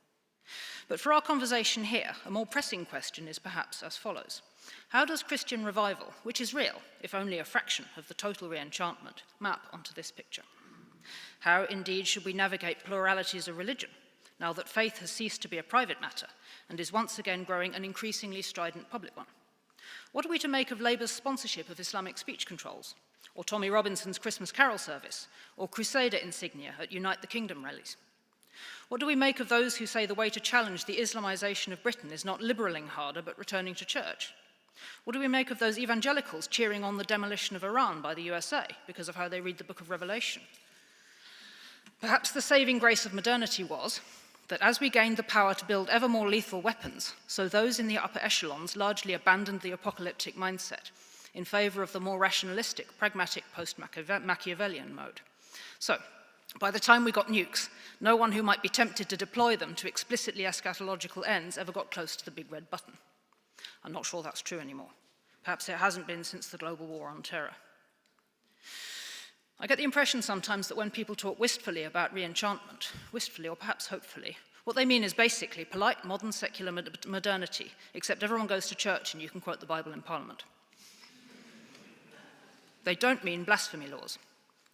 But for our conversation here, a more pressing question is perhaps as follows. How does Christian revival, which is real, if only a fraction of the total re-enchantment, map onto this picture? How, indeed, should we navigate pluralities of religion, now that faith has ceased to be a private matter and is once again growing an increasingly strident public one? What are we to make of Labour's sponsorship of Islamic speech controls, or Tommy Robinson's Christmas Carol service, or Crusader insignia at Unite the Kingdom rallies? What do we make of those who say the way to challenge the Islamisation of Britain is not liberaling harder but returning to church? What do we make of those evangelicals cheering on the demolition of Iran by the USA because of how they read the book of Revelation? Perhaps the saving grace of modernity was that as we gained the power to build ever more lethal weapons, so those in the upper echelons largely abandoned the apocalyptic mindset in favour of the more rationalistic, pragmatic post-Machiavellian mode. So, by the time we got nukes, no one who might be tempted to deploy them to explicitly eschatological ends ever got close to the big red button. I'm not sure that's true anymore. Perhaps it hasn't been since the global war on terror. I get the impression sometimes that when people talk wistfully about re-enchantment, wistfully or perhaps hopefully, what they mean is basically polite modern secular modernity, except everyone goes to church and you can quote the Bible in Parliament. They don't mean blasphemy laws.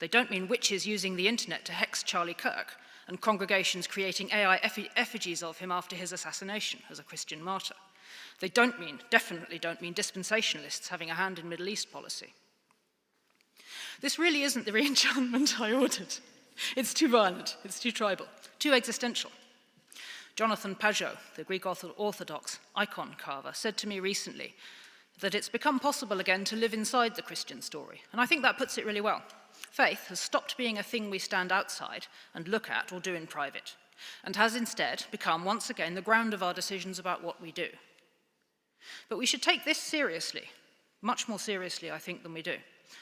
They don't mean witches using the internet to hex Charlie Kirk and congregations creating AI effigies of him after his assassination as a Christian martyr. They definitely don't mean dispensationalists having a hand in Middle East policy. This really isn't the re-enchantment I ordered. It's too violent, it's too tribal, too existential. Jonathan Pajot, the Greek Orthodox icon carver, said to me recently that it's become possible again to live inside the Christian story, and I think that puts it really well. Faith has stopped being a thing we stand outside and look at or do in private, and has instead become once again the ground of our decisions about what we do. But we should take this seriously, much more seriously, I think, than we do.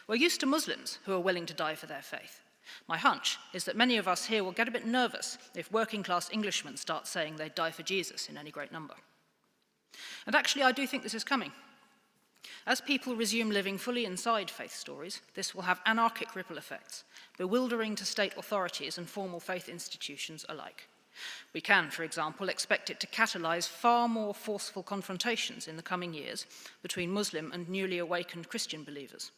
We're used to Muslims who are willing to die for their faith. My hunch is that many of us here will get a bit nervous if working-class Englishmen start saying they'd die for Jesus in any great number. And actually, I do think this is coming. As people resume living fully inside faith stories, this will have anarchic ripple effects, bewildering to state authorities and formal faith institutions alike. We can, for example, expect it to catalyse far more forceful confrontations in the coming years between Muslim and newly awakened Christian believers.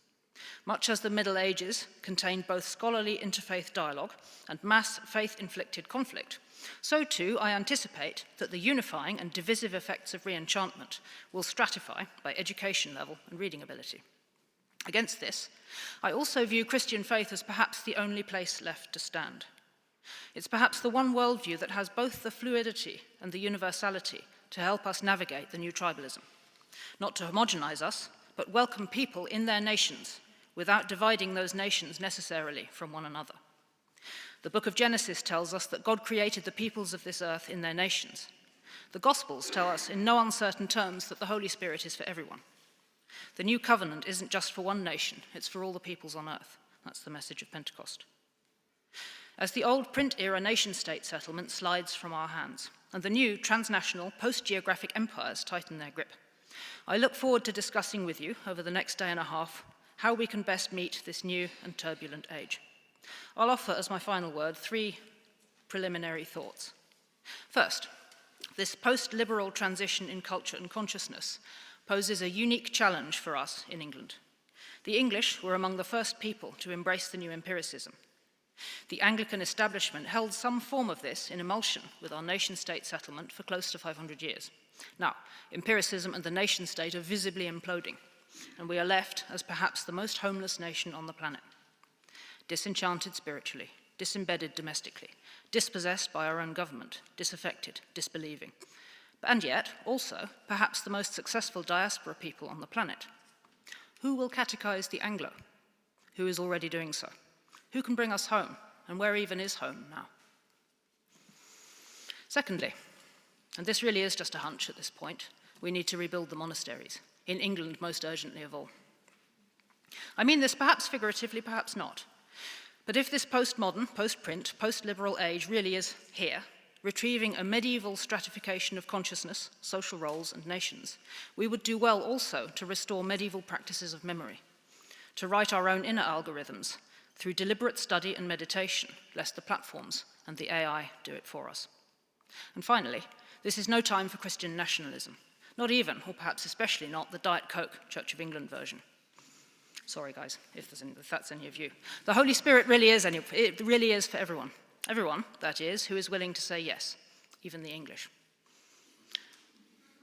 Much as the Middle Ages contained both scholarly interfaith dialogue and mass faith-inflicted conflict, so too I anticipate that the unifying and divisive effects of re-enchantment will stratify by education level and reading ability. Against this, I also view Christian faith as perhaps the only place left to stand. It's perhaps the one worldview that has both the fluidity and the universality to help us navigate the new tribalism, not to homogenize us, but welcome people in their nations without dividing those nations necessarily from one another. The book of Genesis tells us that God created the peoples of this earth in their nations. The Gospels tell us in no uncertain terms that the Holy Spirit is for everyone. The new covenant isn't just for one nation, it's for all the peoples on earth. That's the message of Pentecost. As the old print-era nation-state settlement slides from our hands, and the new transnational post-geographic empires tighten their grip, I look forward to discussing with you over the next day and a half how we can best meet this new and turbulent age. I'll offer as my final word 3 preliminary thoughts. First, this post-liberal transition in culture and consciousness poses a unique challenge for us in England. The English were among the first people to embrace the new empiricism. The Anglican establishment held some form of this in emulsion with our nation-state settlement for close to 500 years. Now, empiricism and the nation-state are visibly imploding, and we are left as perhaps the most homeless nation on the planet. Disenchanted spiritually, disembedded domestically, dispossessed by our own government, disaffected, disbelieving, and yet also perhaps the most successful diaspora people on the planet. Who will catechize the Anglo? Who is already doing so? Who can bring us home, and where even is home now? Secondly, and this really is just a hunch at this point, we need to rebuild the monasteries, in England most urgently of all. I mean this perhaps figuratively, perhaps not. But if this postmodern, post-print, post-liberal age really is here, retrieving a medieval stratification of consciousness, social roles, and nations, we would do well also to restore medieval practices of memory, to write our own inner algorithms, through deliberate study and meditation, lest the platforms and the AI do it for us. And finally, this is no time for Christian nationalism, not even, or perhaps especially not, the Diet Coke Church of England version. Sorry, guys, if that's any of you. The Holy Spirit really is for everyone. Everyone, that is, who is willing to say yes, even the English.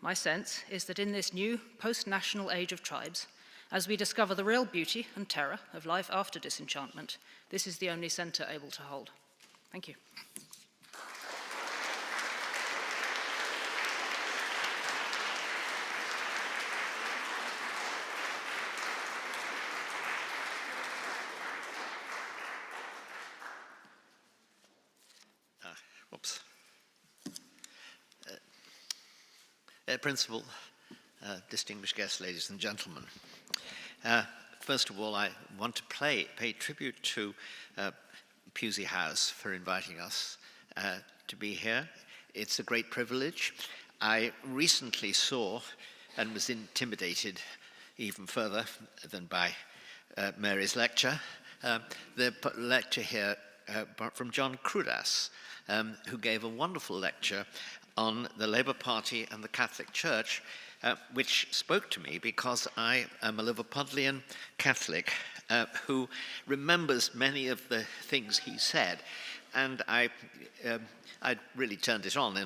My sense is that in this new post-national age of tribes, as we discover the real beauty and terror of life after disenchantment, this is the only centre able to hold. Thank you. Principal, distinguished guests, ladies and gentlemen. First of all, I want to pay tribute to Pusey House for inviting us to be here. It's a great privilege. I recently saw and was intimidated even further than by Mary's lecture, the lecture here from John Crudas, who gave a wonderful lecture on the Labour Party and the Catholic Church, which spoke to me because I am a Liverpudlian Catholic who remembers many of the things he said. And I really turned it on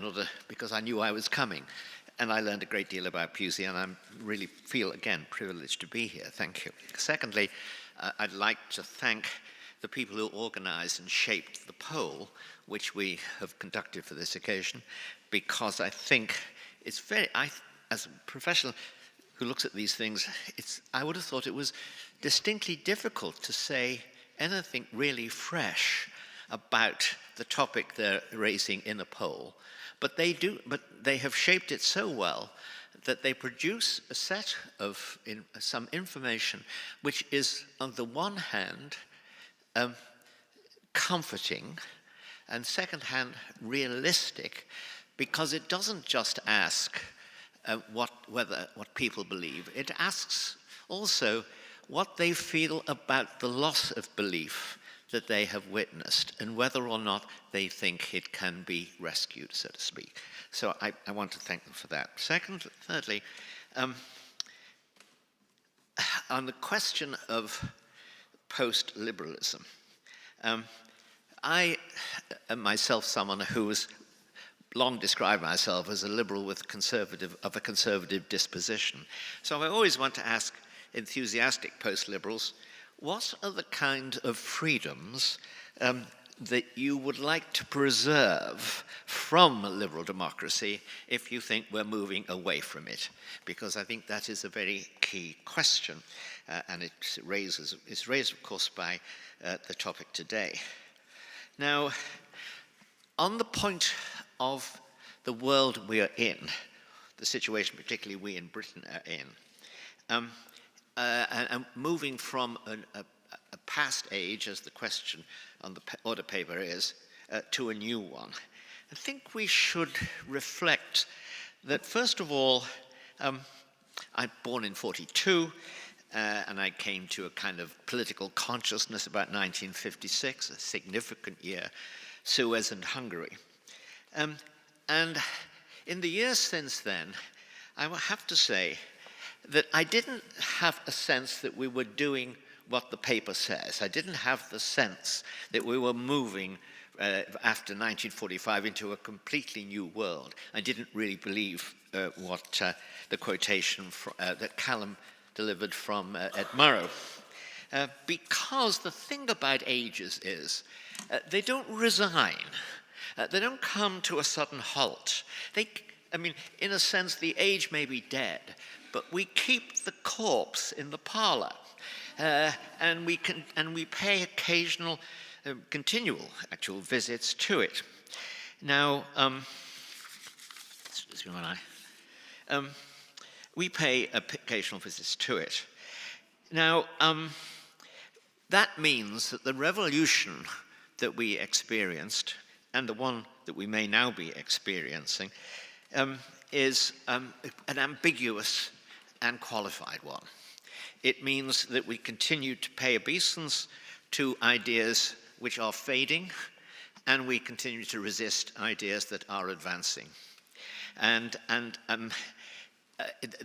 because I knew I was coming. And I learned a great deal about Pusey, and I really feel, again, privileged to be here. Thank you. Secondly, I'd like to thank the people who organized and shaped the poll, which we have conducted for this occasion, because I think it's as a professional who looks at these things, I would have thought it was distinctly difficult to say anything really fresh about the topic they're raising in a poll. But they have shaped it so well that they produce a set of some information which is, on the one hand, comforting, and second hand, realistic, because it doesn't just ask what people believe. It asks also what they feel about the loss of belief that they have witnessed and whether or not they think it can be rescued, so to speak. So I want to thank them for that. Thirdly, on the question of post-liberalism, I am myself someone who has long described myself as a liberal with a conservative disposition. So I always want to ask enthusiastic post-liberals, what are the kind of freedoms that you would like to preserve from liberal democracy if you think we're moving away from it? Because I think that is a very key question, and it's raised, of course, by the topic today. Now, on the point of the world we are in, the situation particularly we in Britain are in, and moving from a past age, as the question on the order paper is, to a new one, I think we should reflect that, first of all, I'm born in 42, and I came to a kind of political consciousness about 1956, a significant year, Suez and Hungary. And in the years since then, I will have to say that I didn't have a sense that we were doing what the paper says. I didn't have the sense that we were moving after 1945 into a completely new world. I didn't really believe what the quotation that Callum delivered from Ed Murrow. Because the thing about ages is they don't resign. They don't come to a sudden halt. In a sense, the age may be dead, but we keep the corpse in the parlor, and we pay occasional, continual, actual visits to it. Now, excuse me when we pay occasional visits to it. Now, that means that the revolution that we experienced, and the one that we may now be experiencing, is an ambiguous and qualified one. It means that we continue to pay obeisance to ideas which are fading, and we continue to resist ideas that are advancing. And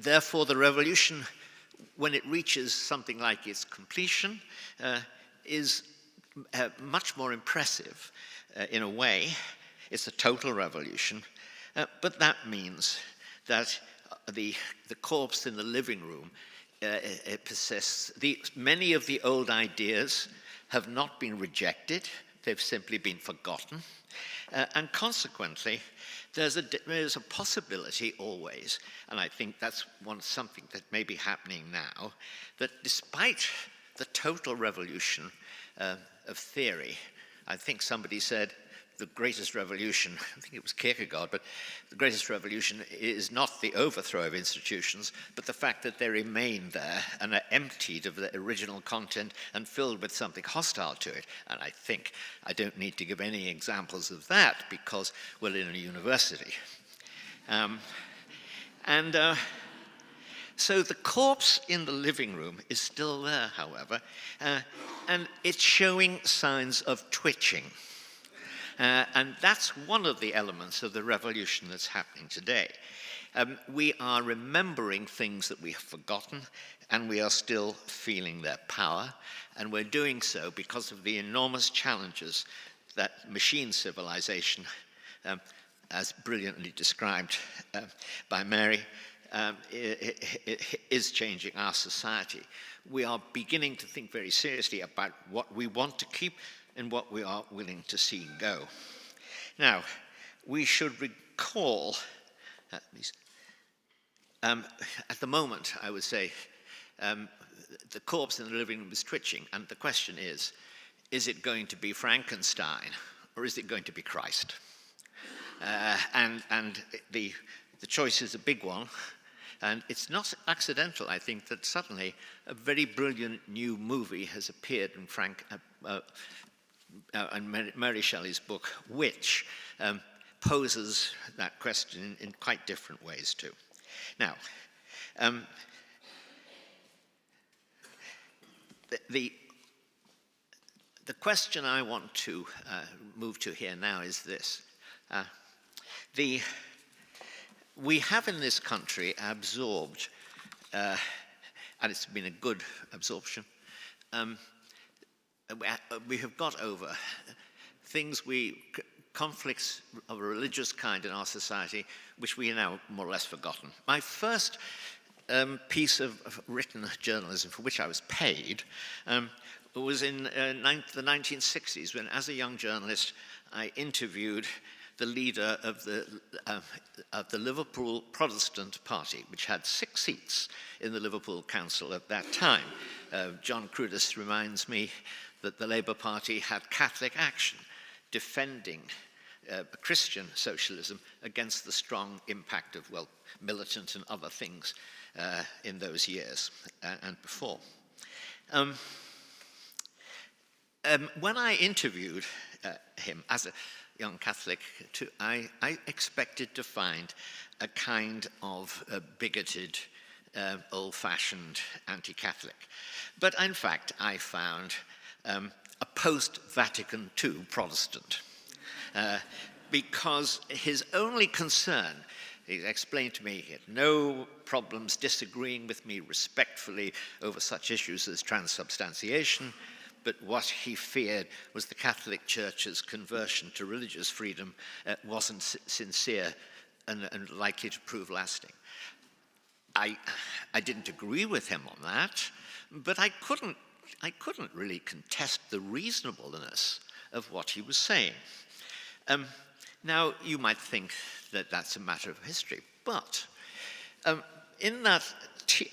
therefore, the revolution, when it reaches something like its completion, is much more impressive in a way. It's a total revolution, but that means that the corpse in the living room it persists. Many of the old ideas have not been rejected, they've simply been forgotten, and consequently, there's a possibility always, and I think that's something that may be happening now, that despite the total revolution of theory, I think somebody said the greatest revolution, I think it was Kierkegaard, but the greatest revolution is not the overthrow of institutions, but the fact that they remain there and are emptied of their original content and filled with something hostile to it. And I think I don't need to give any examples of that because we're in a university. So the corpse in the living room is still there, however, and it's showing signs of twitching. And that's one of the elements of the revolution that's happening today. We are remembering things that we have forgotten, and we are still feeling their power, and we're doing so because of the enormous challenges that machine civilization, as brilliantly described by Mary, is changing our society. We are beginning to think very seriously about what we want to keep and what we are willing to see go. Now, we should recall, at the moment, I would say, the corpse in the living room is twitching, and the question is it going to be Frankenstein, or is it going to be Christ? And the choice is a big one, and it's not accidental, I think, that suddenly a very brilliant new movie has appeared in Mary Shelley's book, which poses that question in quite different ways too. Now, the question I want to move to here now is this. We have in this country absorbed, and it's been a good absorption, we have got over conflicts of a religious kind in our society, which we are now more or less forgotten. My first piece of written journalism for which I was paid was in the 1960s, when, as a young journalist, I interviewed the leader of the Liverpool Protestant Party, which had 6 seats in the Liverpool Council at that time. John Cruddas reminds me that the Labour Party had Catholic Action, defending Christian socialism against the strong impact of, well, militant and other things in those years and before. When I interviewed him as a young Catholic, I expected to find a kind of bigoted, old-fashioned anti-Catholic. But in fact, I found a post-Vatican II Protestant, because his only concern, he explained to me, he had no problems disagreeing with me respectfully over such issues as transubstantiation, but what he feared was the Catholic Church's conversion to religious freedom wasn't sincere and likely to prove lasting. I didn't agree with him on that, but I couldn't really contest the reasonableness of what he was saying. Now, you might think that that's a matter of history, but in that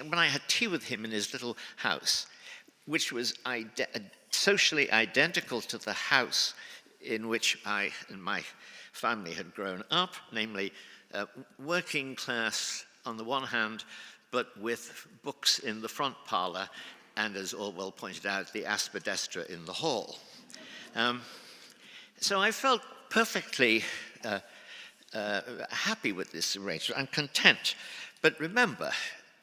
when I had tea with him in his little house, which was socially identical to the house in which I and my family had grown up, namely working class on the one hand, but with books in the front parlour, and as Orwell pointed out, the aspidestra in the hall. So I felt perfectly happy with this arrangement and content. But remember,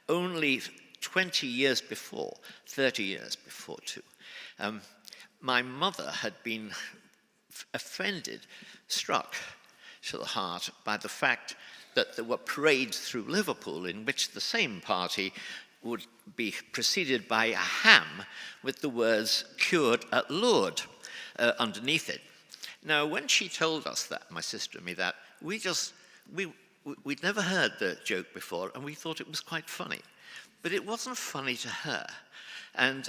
only 20 years before, 30 years before too, my mother had been offended, struck to the heart by the fact that there were parades through Liverpool in which the same party would be preceded by a ham with the words "cured at Lourdes" underneath it. Now, when she told us that, my sister and me, that, we'd never heard the joke before, and we thought it was quite funny. But it wasn't funny to her. And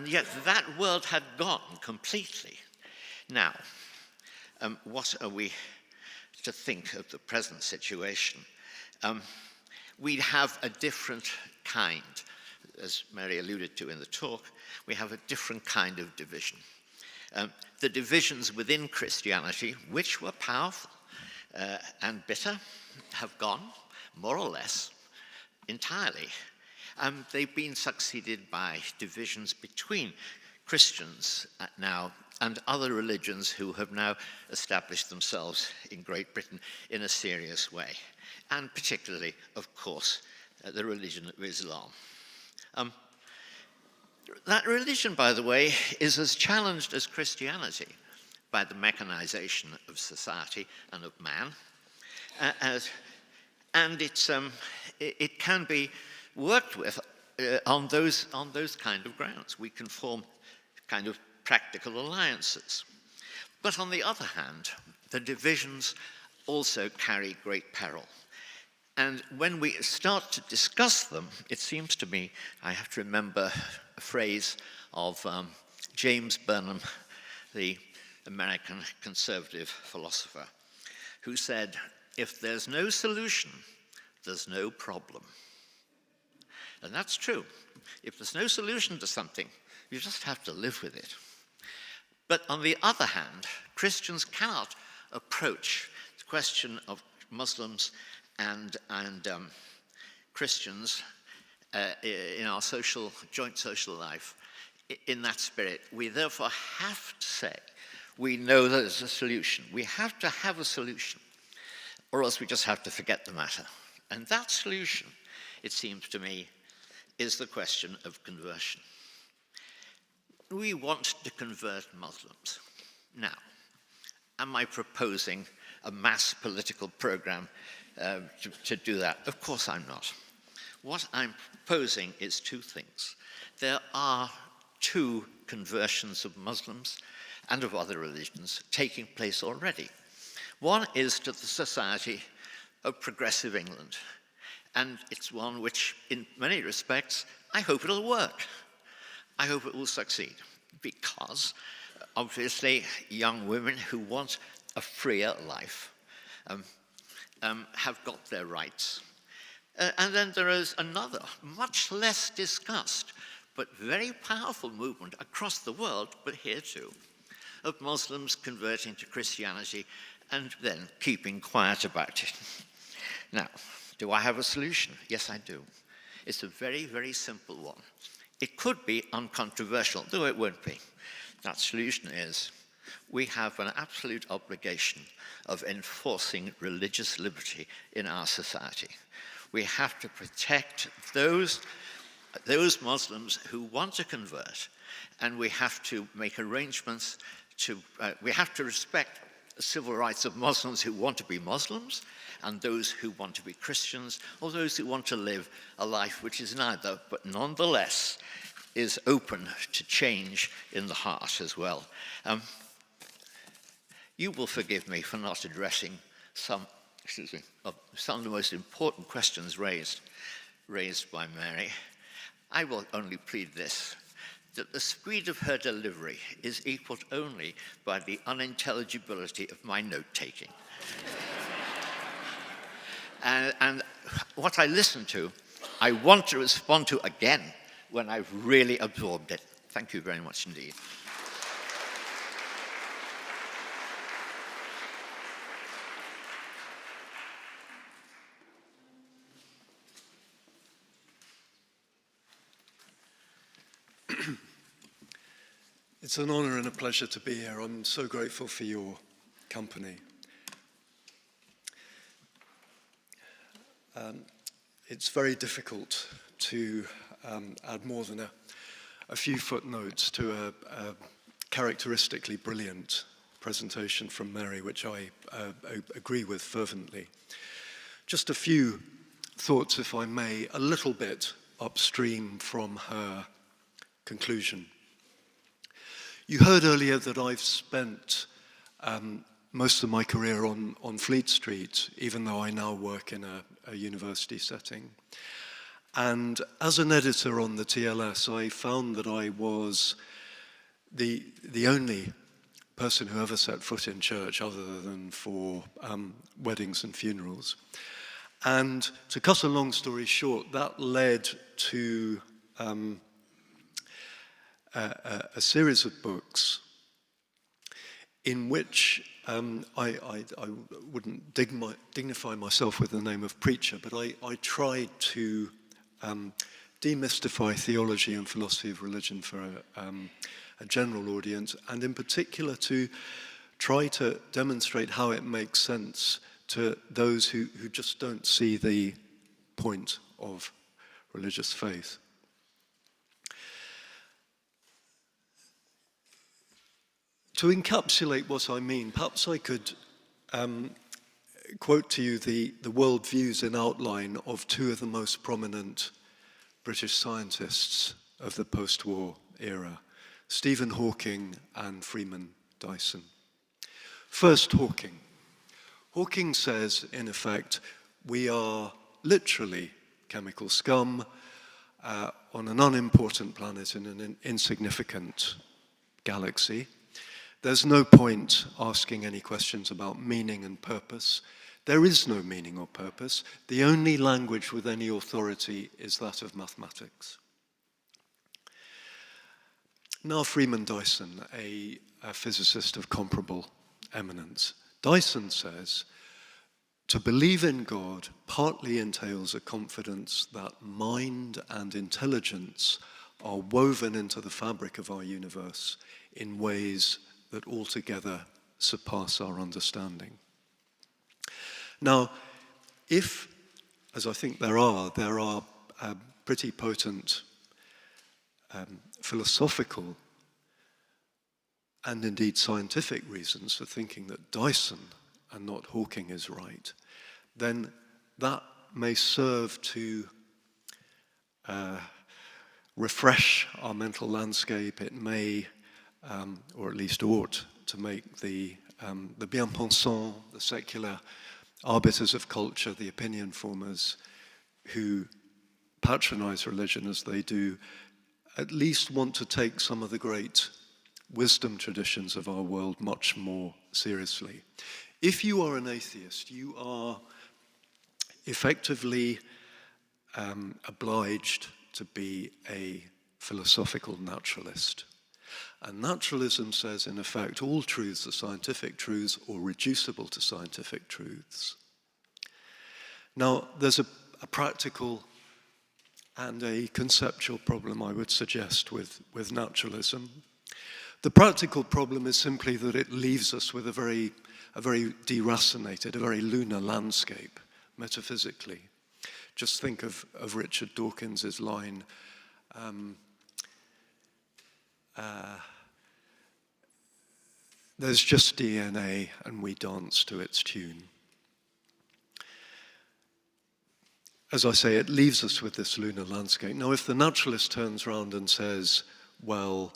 yet that world had gone completely. Now, what are we to think of the present situation? We have a different kind, as Mary alluded to in the talk, we have a different kind of division. The divisions within Christianity, which were powerful and bitter, have gone, more or less, entirely. They've been succeeded by divisions between Christians now and other religions who have now established themselves in Great Britain in a serious way, and particularly, of course, the religion of Islam. That religion, by the way, is as challenged as Christianity by the mechanization of society and of man, and it can be worked with on those kind of grounds. We can form kind of practical alliances. But on the other hand, the divisions also carry great peril. And when we start to discuss them, it seems to me, I have to remember a phrase of James Burnham, the American conservative philosopher, who said, "If there's no solution, there's no problem." And that's true. If there's no solution to something, you just have to live with it. But on the other hand, Christians cannot approach the question of Muslims and Christians in our joint social life in that spirit. We therefore have to say, we know that there's a solution. We have to have a solution, or else we just have to forget the matter. And that solution, it seems to me, is the question of conversion. We want to convert Muslims. Now, am I proposing a mass political program to do that? Of course I'm not. What I'm proposing is two things. There are two conversions of Muslims and of other religions taking place already. One is to the society of progressive England, and it's one which, in many respects, I hope it'll work. I hope it will succeed, because obviously young women who want a freer life have got their rights. And then there is another, much less discussed, but very powerful movement across the world, but here too, of Muslims converting to Christianity and then keeping quiet about it. Now, do I have a solution? Yes, I do. It's a very, very simple one. It could be uncontroversial, though it won't be. That solution is we have an absolute obligation of enforcing religious liberty in our society. We have to protect those Muslims who want to convert, and we have to make arrangements we have to respect the civil rights of Muslims who want to be Muslims, and those who want to be Christians, or those who want to live a life which is neither, but nonetheless is open to change in the heart as well. You will forgive me for not addressing some of the most important questions raised by Mary. I will only plead this, that the speed of her delivery is equaled only by the unintelligibility of my note-taking. and what I listen to, I want to respond to again when I've really absorbed it. Thank you very much indeed. It's an honor and a pleasure to be here. I'm so grateful for your company. It's very difficult to add more than a few footnotes to characteristically brilliant presentation from Mary, which I agree with fervently. Just a few thoughts, if I may, a little bit upstream from her conclusion. You heard earlier that I've spent most of my career on Fleet Street, even though I now work in a university setting. And as an editor on the TLS, I found that I was the only person who ever set foot in church other than for weddings and funerals. And to cut a long story short, that led to a series of books in which I wouldn't dignify myself with the name of preacher, but I tried to demystify theology and philosophy of religion for a general audience, and in particular to try to demonstrate how it makes sense to those who just don't see the point of religious faith. To encapsulate what I mean, perhaps I could quote to you the worldviews in outline of two of the most prominent British scientists of the post-war era, Stephen Hawking and Freeman Dyson. First, Hawking. Hawking says, in effect, we are literally chemical scum on an unimportant planet in an insignificant galaxy. There's no point asking any questions about meaning and purpose. There is no meaning or purpose. The only language with any authority is that of mathematics. Now Freeman Dyson, a physicist of comparable eminence. Dyson says, to believe in God partly entails a confidence that mind and intelligence are woven into the fabric of our universe in ways that altogether surpass our understanding. Now, if, as I think there are pretty potent philosophical and indeed scientific reasons for thinking that Dyson and not Hawking is right, then that may serve to refresh our mental landscape. It may, or at least ought, to make the bien-pensants, the secular arbiters of culture, the opinion formers who patronize religion as they do, at least want to take some of the great wisdom traditions of our world much more seriously. If you are an atheist, you are effectively obliged to be a philosophical naturalist. And naturalism says, in effect, all truths are scientific truths or reducible to scientific truths. Now, there's a practical and a conceptual problem, I would suggest, with naturalism. The practical problem is simply that it leaves us with a very deracinated, a very lunar landscape, metaphysically. Just think of Richard Dawkins's line, there's just DNA and we dance to its tune. As I say, it leaves us with this lunar landscape. Now, if the naturalist turns around and says, well,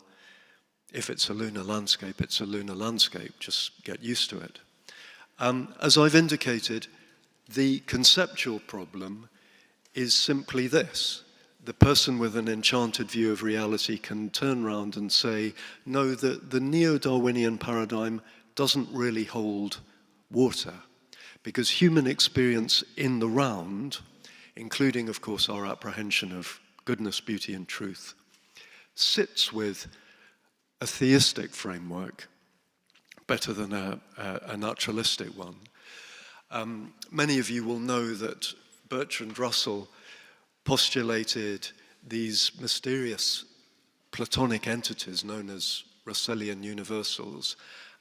if it's a lunar landscape, it's a lunar landscape, just get used to it. As I've indicated, the conceptual problem is simply this. The person with an enchanted view of reality can turn around and say, no, the neo-Darwinian paradigm doesn't really hold water, because human experience in the round, including, of course, our apprehension of goodness, beauty, and truth, sits with a theistic framework better than a naturalistic one. Many of you will know that Bertrand Russell postulated these mysterious Platonic entities known as Russellian universals,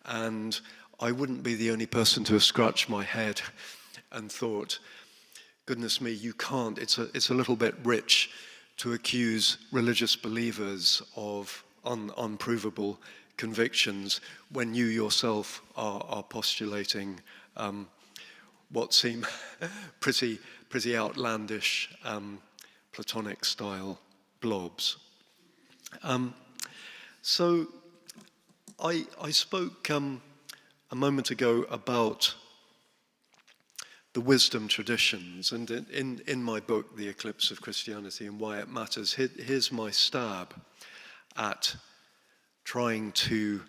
and I wouldn't be the only person to have scratched my head and thought, goodness me, you can't, it's a little bit rich to accuse religious believers of unprovable convictions when you yourself are postulating what seem pretty outlandish Platonic style blobs. So I spoke a moment ago about the wisdom traditions, and in my book, The Eclipse of Christianity and Why It Matters, here's my stab at trying to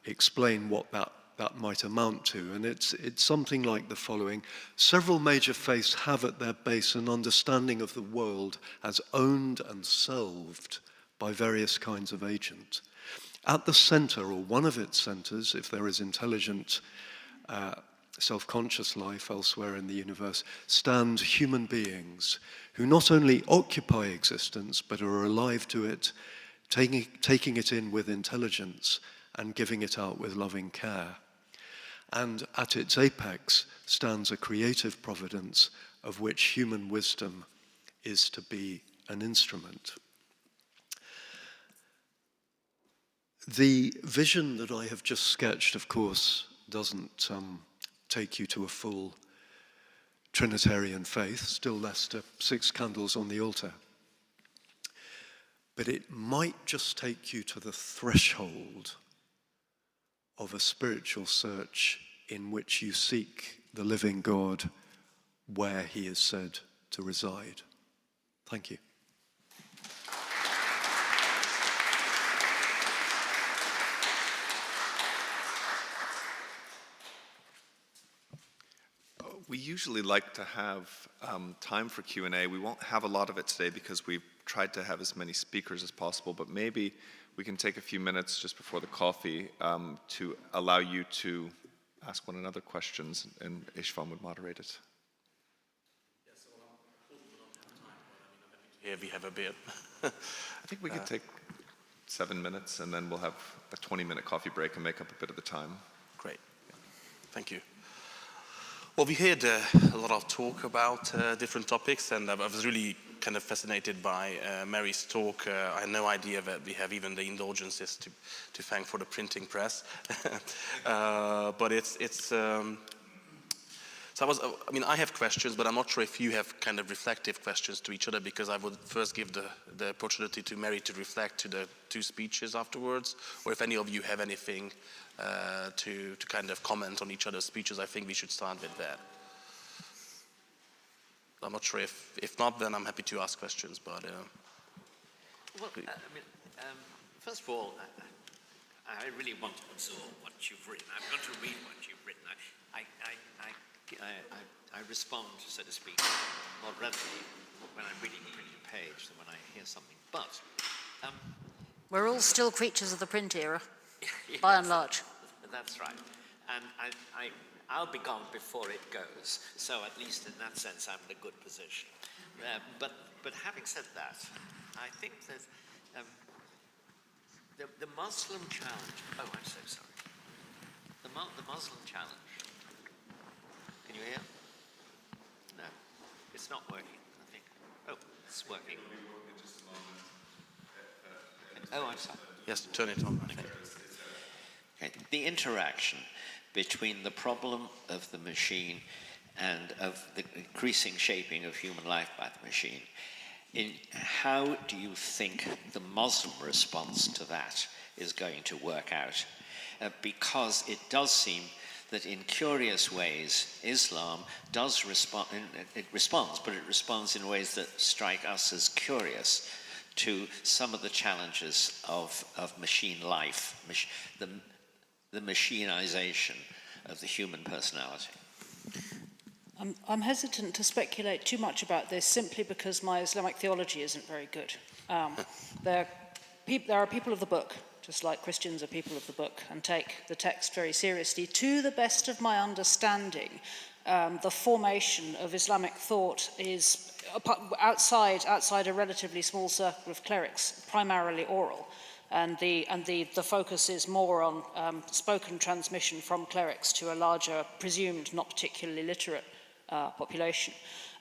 explain what that might amount to. And it's something like the following. Several major faiths have at their base an understanding of the world as owned and solved by various kinds of agent. At the center, or one of its centers, if there is intelligent self-conscious life elsewhere in the universe, stand human beings who not only occupy existence, but are alive to it, taking it in with intelligence and giving it out with loving care. And at its apex stands a creative providence of which human wisdom is to be an instrument. The vision that I have just sketched, of course, doesn't take you to a full Trinitarian faith, still less to 6 candles on the altar. But it might just take you to the threshold of a spiritual search in which you seek the living God where he is said to reside. Thank you. We usually like to have time for Q&A. We won't have a lot of it today because we've tried to have as many speakers as possible, but maybe we can take a few minutes just before the coffee to allow you to ask one another questions, and Ishvan would moderate it. Yes, yeah, we have a bit. I think we could take 7 minutes, and then we'll have a 20-minute coffee break and make up a bit of the time. Great. Thank you. Well, we heard a lot of talk about different topics, and I was really kind of fascinated by Mary's talk. I had no idea that we have even the indulgences to thank for the printing press. But so I have questions, but I'm not sure if you have kind of reflective questions to each other, because I would first give the opportunity to Mary to reflect to the 2 speeches afterwards, or if any of you have anything to kind of comment on each other's speeches. I think we should start with that. I'm not sure if not, then I'm happy to ask questions, but... Well, first of all, I really want to absorb what you've written. I'm going to read what you've written. I respond, so to speak, more readily when I'm reading a printed page than when I hear something. But... we're all still creatures of the print era, yes, by and large. That's right. And I'll be gone before it goes, so at least in that sense I'm in a good position. But having said that, I think that the Muslim challenge... Oh, I'm so sorry. The Muslim challenge... Can you hear? No, it's not working, I think. Oh, it's working. Oh, I'm sorry. Yes, turn it on. Okay. The interaction between the problem of the machine and of the increasing shaping of human life by the machine. How do you think the Muslim response to that is going to work out? Because it does seem that in curious ways, Islam does respond, it responds in ways that strike us as curious to some of the challenges of machine life, the machinization of the human personality. I'm hesitant to speculate too much about this simply because my Islamic theology isn't very good. There are people of the book, just like Christians are people of the book, and take the text very seriously. To the best of my understanding, the formation of Islamic thought is outside a relatively small circle of clerics, primarily oral. And the focus is more on spoken transmission from clerics to a larger, presumed not particularly literate population.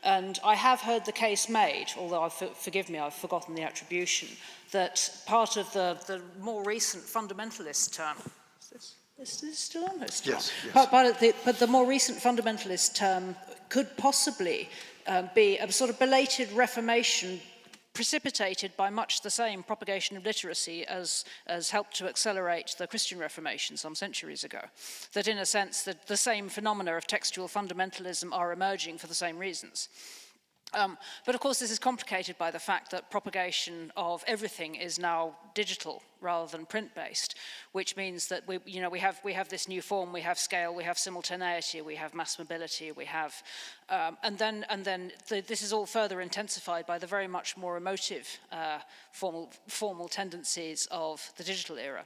And I have heard the case made, although, forgive me, I've forgotten the attribution, that part of the more recent fundamentalist term, is this still on? It's still Yes, on. yes. But the more recent fundamentalist term could possibly be a sort of belated reformation precipitated by much the same propagation of literacy as helped to accelerate the Christian Reformation some centuries ago. That in a sense, the same phenomena of textual fundamentalism are emerging for the same reasons. But of course, this is complicated by the fact that propagation of everything is now digital rather than print-based, which means that we have this new form, we have scale, we have simultaneity, we have mass mobility, we have, and then this is all further intensified by the very much more emotive formal tendencies of the digital era.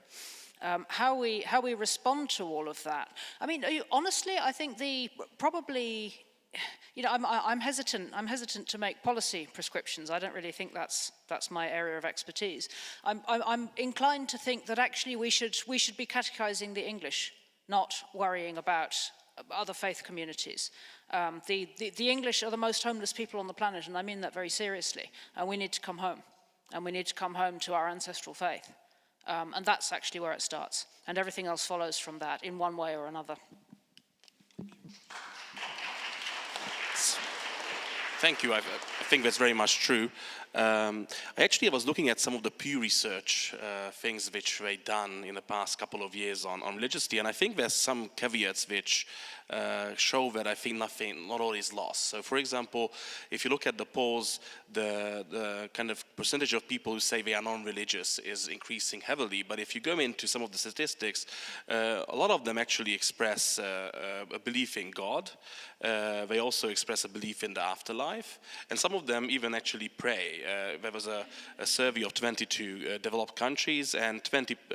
How we respond to all of that? I mean, honestly, I think I'm hesitant to make policy prescriptions. I don't really think that's my area of expertise. I'm inclined to think that actually we should be catechizing the English, not worrying about other faith communities. The English are the most homeless people on the planet, and I mean that very seriously. And we need to come home, and we need to come home to our ancestral faith. And that's actually where it starts, and everything else follows from that in one way or another. Thank you. I think that's very much true. I was looking at some of the Pew Research things which were done in the past couple of years on religiosity, and I think there's some caveats which show that I think not all is lost. So, for example, if you look at the polls, the kind of percentage of people who say they are non-religious is increasing heavily. But if you go into some of the statistics, a lot of them actually express a belief in God. They also express a belief in the afterlife, and some of them even actually pray. There was a survey of 22 developed countries, and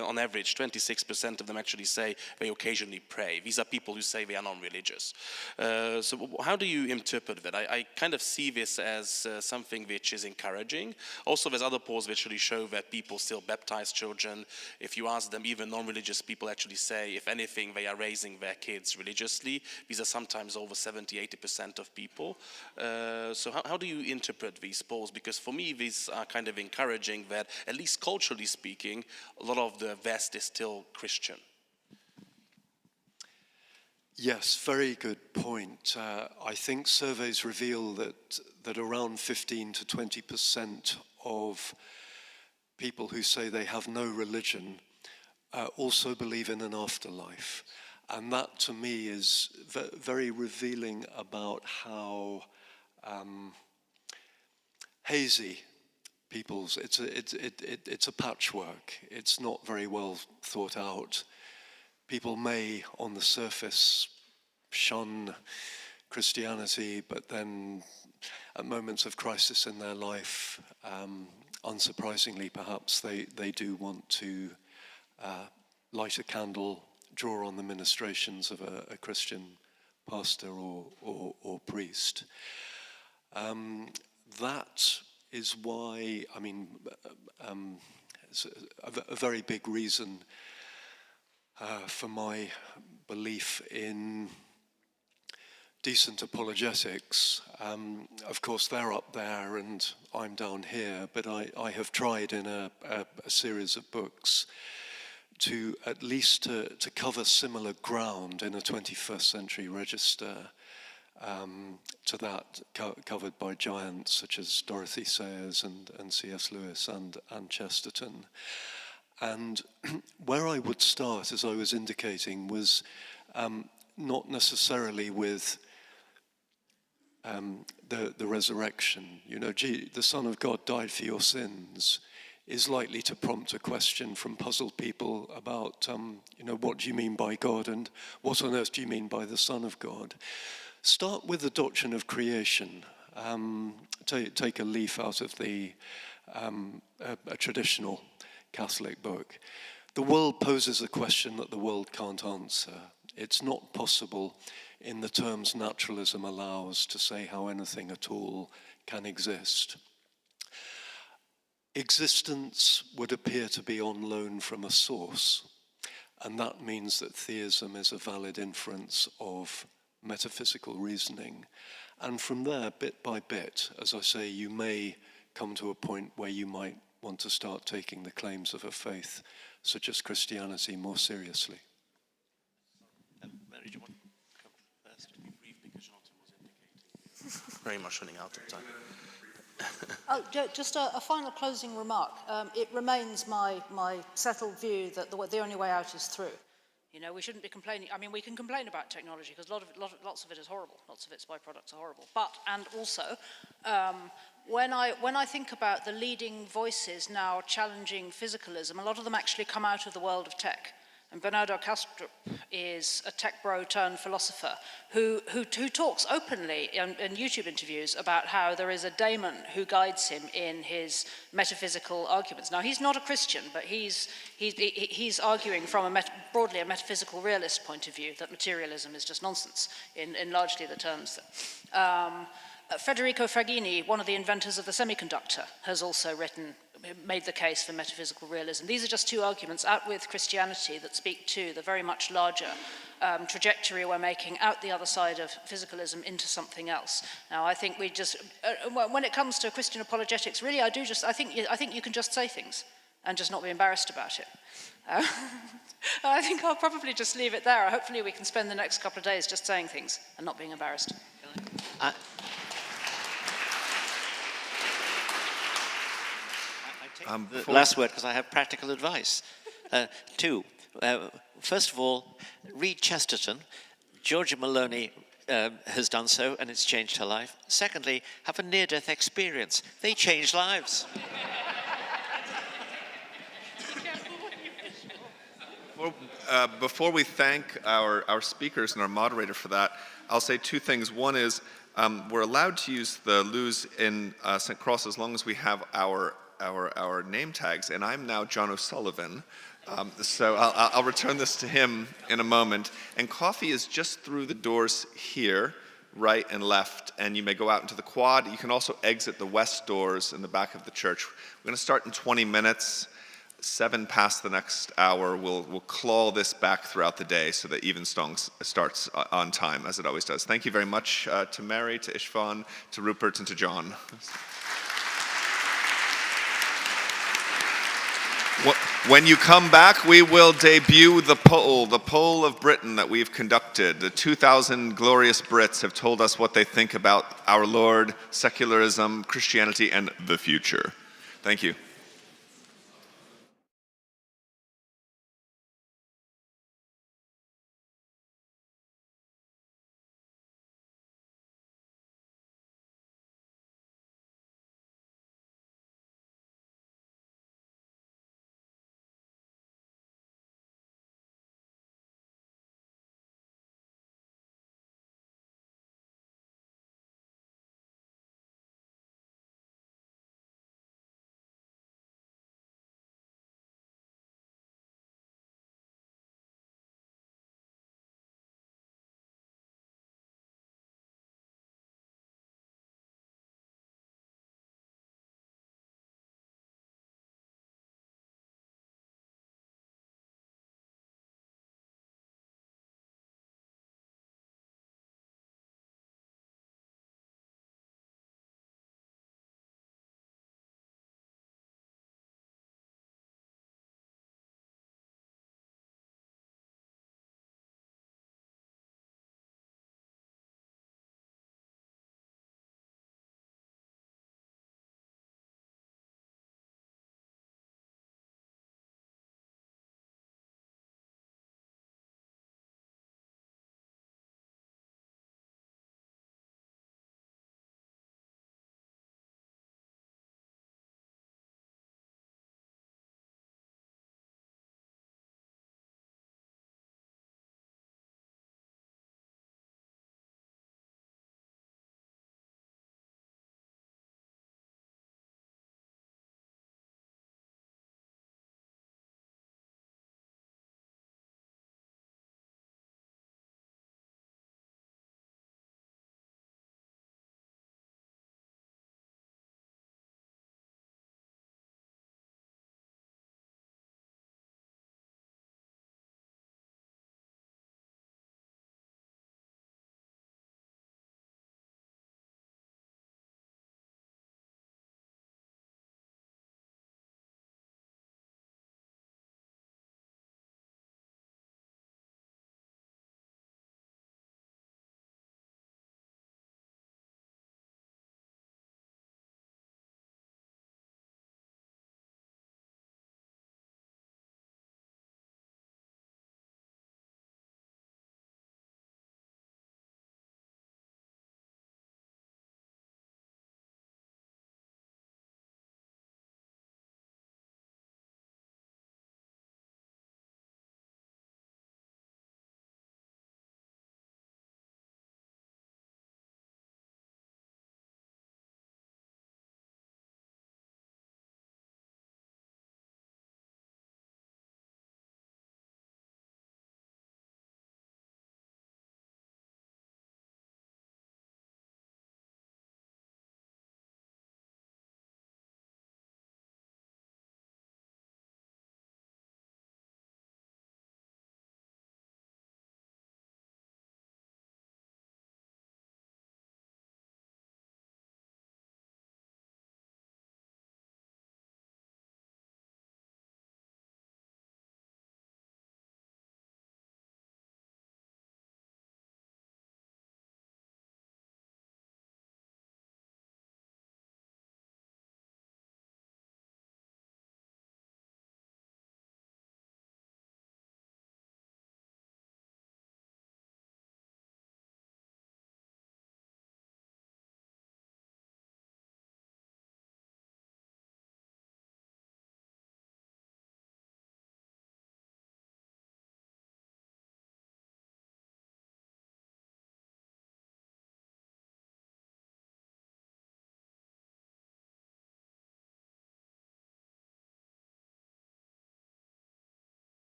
on average, 26% of them actually say they occasionally pray. These are people who say they are non-religious. So how do you interpret that? I kind of see this as something which is encouraging. Also, there's other polls which actually show that people still baptize children. If you ask them, even non-religious people actually say, if anything, they are raising their kids religiously. These are sometimes over 70-80% of people. So how do you interpret these polls? Because for me, these are kind of encouraging that, at least culturally speaking, a lot of the West is still Christian. Yes, very good point. I think surveys reveal that around 15 to 20% of people who say they have no religion also believe in an afterlife. And that, to me, is very revealing about how hazy people's. It's a patchwork. It's not very well thought out. People may, on the surface, shun Christianity, but then at moments of crisis in their life, unsurprisingly perhaps, they do want to light a candle, draw on the ministrations of a Christian pastor or priest. That is why, I mean, it's a very big reason for my belief in decent apologetics. Of course, they're up there and I'm down here, but I have tried in a series of books to at least to cover similar ground in a 21st century register to that covered by giants such as Dorothy Sayers and C.S. Lewis and Chesterton. And where I would start, as I was indicating, was not necessarily with the resurrection. You know, the Son of God died for your sins is likely to prompt a question from puzzled people about, what do you mean by God and what on earth do you mean by the Son of God? Start with the doctrine of creation. Take a leaf out of a traditional Catholic book. The world poses a question that the world can't answer. It's not possible in the terms naturalism allows to say how anything at all can exist. Existence would appear to be on loan from a source, and that means that theism is a valid inference of metaphysical reasoning. And from there, bit by bit, as I say, you may come to a point where you might want to start taking the claims of a faith such as Christianity more seriously. Mary, do you want to come first? Very much running out of time. Just a final closing remark. It remains my settled view that the only way out is through. You know, we shouldn't be complaining. I mean, we can complain about technology because lots of it is horrible. Lots of its byproducts are horrible. But, and also, when I think about the leading voices now challenging physicalism, a lot of them actually come out of the world of tech. And Bernardo Kastrup is a tech bro turned philosopher who talks openly in YouTube interviews about how there is a daemon who guides him in his metaphysical arguments. Now, he's not a Christian, but he's arguing from broadly a metaphysical realist point of view that materialism is just nonsense in largely the terms that... Federico Fraghini, one of the inventors of the semiconductor, has also made the case for metaphysical realism. These are just two arguments out with Christianity that speak to the very much larger trajectory we're making out the other side of physicalism into something else. Now, I think we just, when it comes to Christian apologetics, really, I think you can just say things and just not be embarrassed about it. I think I'll probably just leave it there. Hopefully we can spend the next couple of days just saying things and not being embarrassed. The last word, because I have practical advice. First of all, read Chesterton. Georgia Maloney has done so, and it's changed her life. Secondly, have a near-death experience. They change lives. Before we thank our speakers and our moderator for that, I'll say two things. One is we're allowed to use the Luz in St. Cross as long as we have our name tags, and I'm now John O'Sullivan, so I'll return this to him in a moment. And coffee is just through the doors here, right and left, and you may go out into the quad. You can also exit the west doors in the back of the church. We're going to start in 20 minutes. 7 past the next hour. We'll claw this back throughout the day so that Evensong starts on time, as it always does. Thank you very much to Mary, to Ishvan, to Rupert, and to John. When you come back, we will debut the poll of Britain that we've conducted. The 2,000 glorious Brits have told us what they think about our Lord, secularism, Christianity, and the future. Thank you.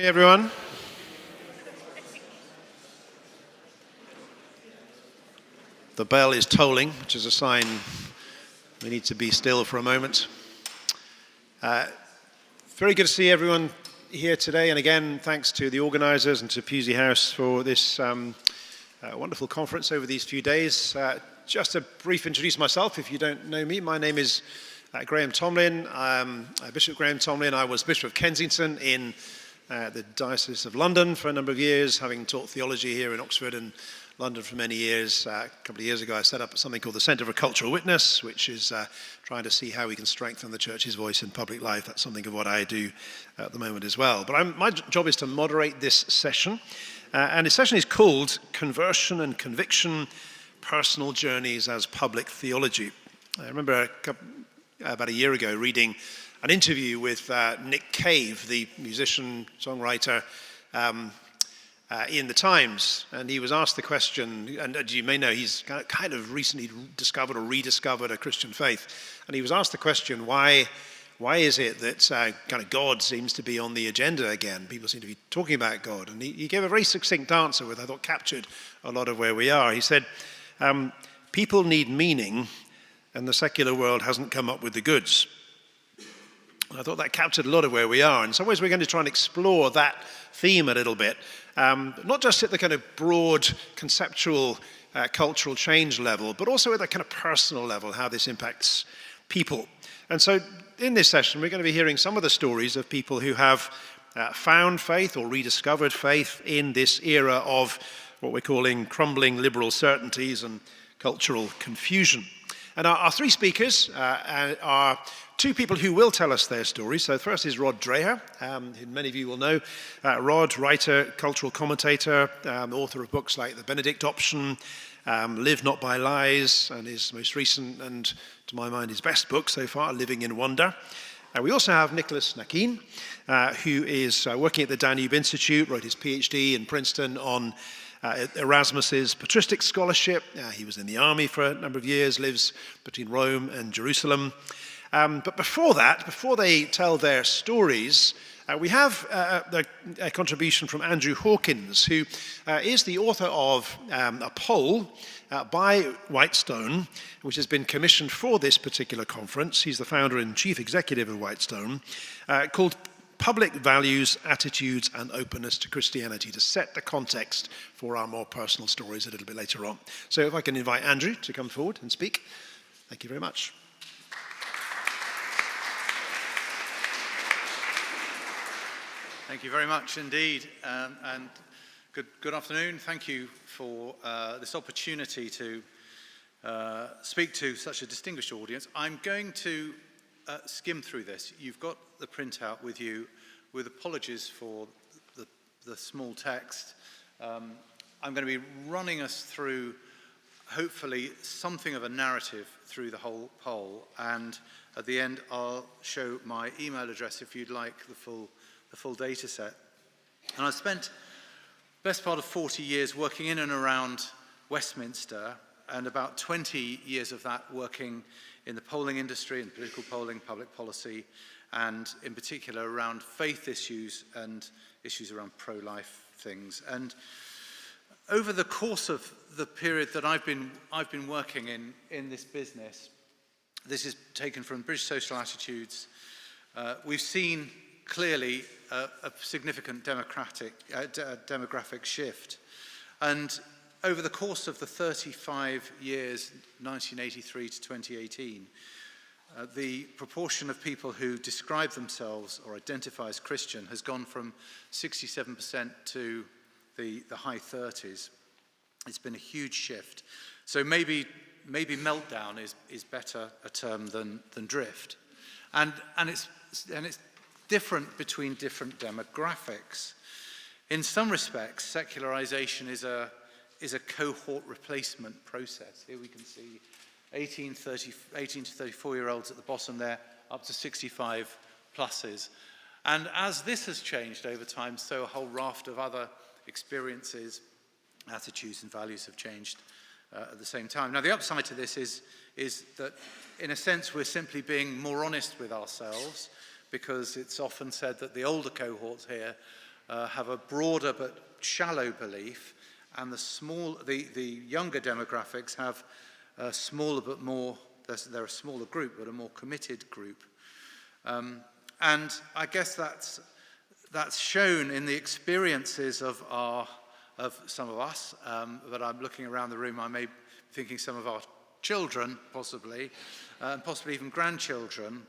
Hey everyone. The bell is tolling, which is a sign we need to be still for a moment. Very good to see everyone here today, and again, thanks to the organizers and to Pusey House for this wonderful conference over these few days. Just a brief introduce myself, if you don't know me. My name is Graham Tomlin. I'm Bishop Graham Tomlin. I was Bishop of Kensington in the Diocese of London for a number of years, having taught theology here in Oxford and London for many years. A couple of years ago, I set up something called the Centre for Cultural Witness, which is trying to see how we can strengthen the church's voice in public life. That's something of what I do at the moment as well. But my job is to moderate this session. And this session is called Conversion and Conviction, Personal Journeys as Public Theology. I remember about a year ago reading an interview with Nick Cave, the musician, songwriter, in the Times, and he was asked the question, and as you may know, he's kind of recently discovered or rediscovered a Christian faith, and he was asked the question, why is it that kind of God seems to be on the agenda again? People seem to be talking about God, and he gave a very succinct answer, which I thought captured a lot of where we are. He said, people need meaning, and the secular world hasn't come up with the goods. I thought that captured a lot of where we are. In some ways, we're going to try and explore that theme a little bit, not just at the kind of broad conceptual cultural change level, but also at the kind of personal level, how this impacts people. And so in this session, we're going to be hearing some of the stories of people who have found faith or rediscovered faith in this era of what we're calling crumbling liberal certainties and cultural confusion. And our three speakers are two people who will tell us their stories. So first is Rod Dreher, who many of you will know. Rod, writer, cultural commentator, author of books like The Benedict Option, Live Not by Lies, and his most recent and, to my mind, his best book so far, Living in Wonder. We also have Nicholas Nakin, who is working at the Danube Institute, wrote his PhD in Princeton on Erasmus's patristic scholarship. He was in the army for a number of years, lives between Rome and Jerusalem. But before that, before they tell their stories, we have a contribution from Andrew Hawkins, who is the author of a poll by Whitestone, which has been commissioned for this particular conference. He's the founder and chief executive of Whitestone, called Public Values, Attitudes and Openness to Christianity, to set the context for our more personal stories a little bit later on. So if I can invite Andrew to come forward and speak. Thank you very much. Thank you very much indeed, and good afternoon. Thank you for this opportunity to speak to such a distinguished audience. I'm going to skim through this. You've got the printout with you, with apologies for the small text. I'm going to be running us through, hopefully, something of a narrative through the whole poll, and at the end I'll show my email address if you'd like the full data set. And I've spent the best part of 40 years working in and around Westminster, and about 20 years of that working in the polling industry, in political polling, public policy, and in particular around faith issues and issues around pro-life things. And over the course of the period that I've been working in this business, this is taken from British Social Attitudes, we've seen clearly a significant demographic shift. And over the course of the 35 years, 1983 to 2018, the proportion of people who describe themselves or identify as Christian has gone from 67% to the high 30s. It's been a huge shift. So maybe meltdown is better a term than drift. And it's different between different demographics. In some respects, secularization is a cohort replacement process. Here we can see 18 to 34-year-olds at the bottom there, up to 65 pluses. And as this has changed over time, so a whole raft of other experiences, attitudes and values have changed at the same time. Now, the upside to this is that, in a sense, we're simply being more honest with ourselves, because it's often said that the older cohorts here have a broader but shallow belief, and the younger demographics have a smaller but more, they're a smaller group, but a more committed group. And I guess that's shown in the experiences of some of us, but I'm looking around the room, I may be thinking some of our children, possibly, and possibly even grandchildren,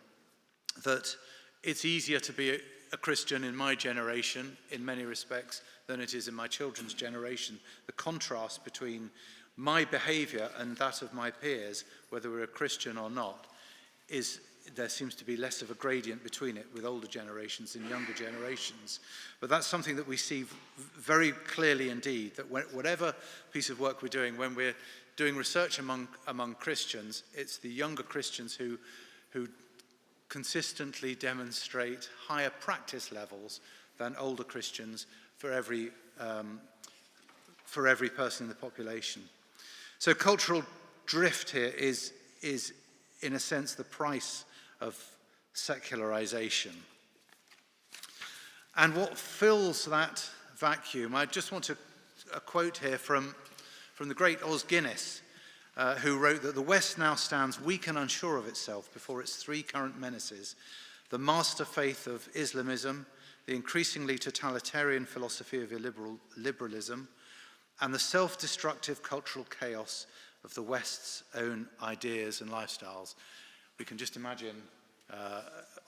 that it's easier to be a Christian in my generation, in many respects, than it is in my children's generation. The contrast between my behavior and that of my peers, whether we're a Christian or not, there seems to be less of a gradient between it with older generations and younger generations. But that's something that we see very clearly indeed, that whatever piece of work we're doing, when we're doing research among Christians, it's the younger Christians who consistently demonstrate higher practice levels than older Christians for every person in the population. So cultural drift here is in a sense the price of secularization. And what fills that vacuum, I just want a quote here from the great Os Guinness, who wrote that the West now stands weak and unsure of itself before its three current menaces: the master faith of Islamism, the increasingly totalitarian philosophy of illiberalism, and the self-destructive cultural chaos of the West's own ideas and lifestyles. We can just imagine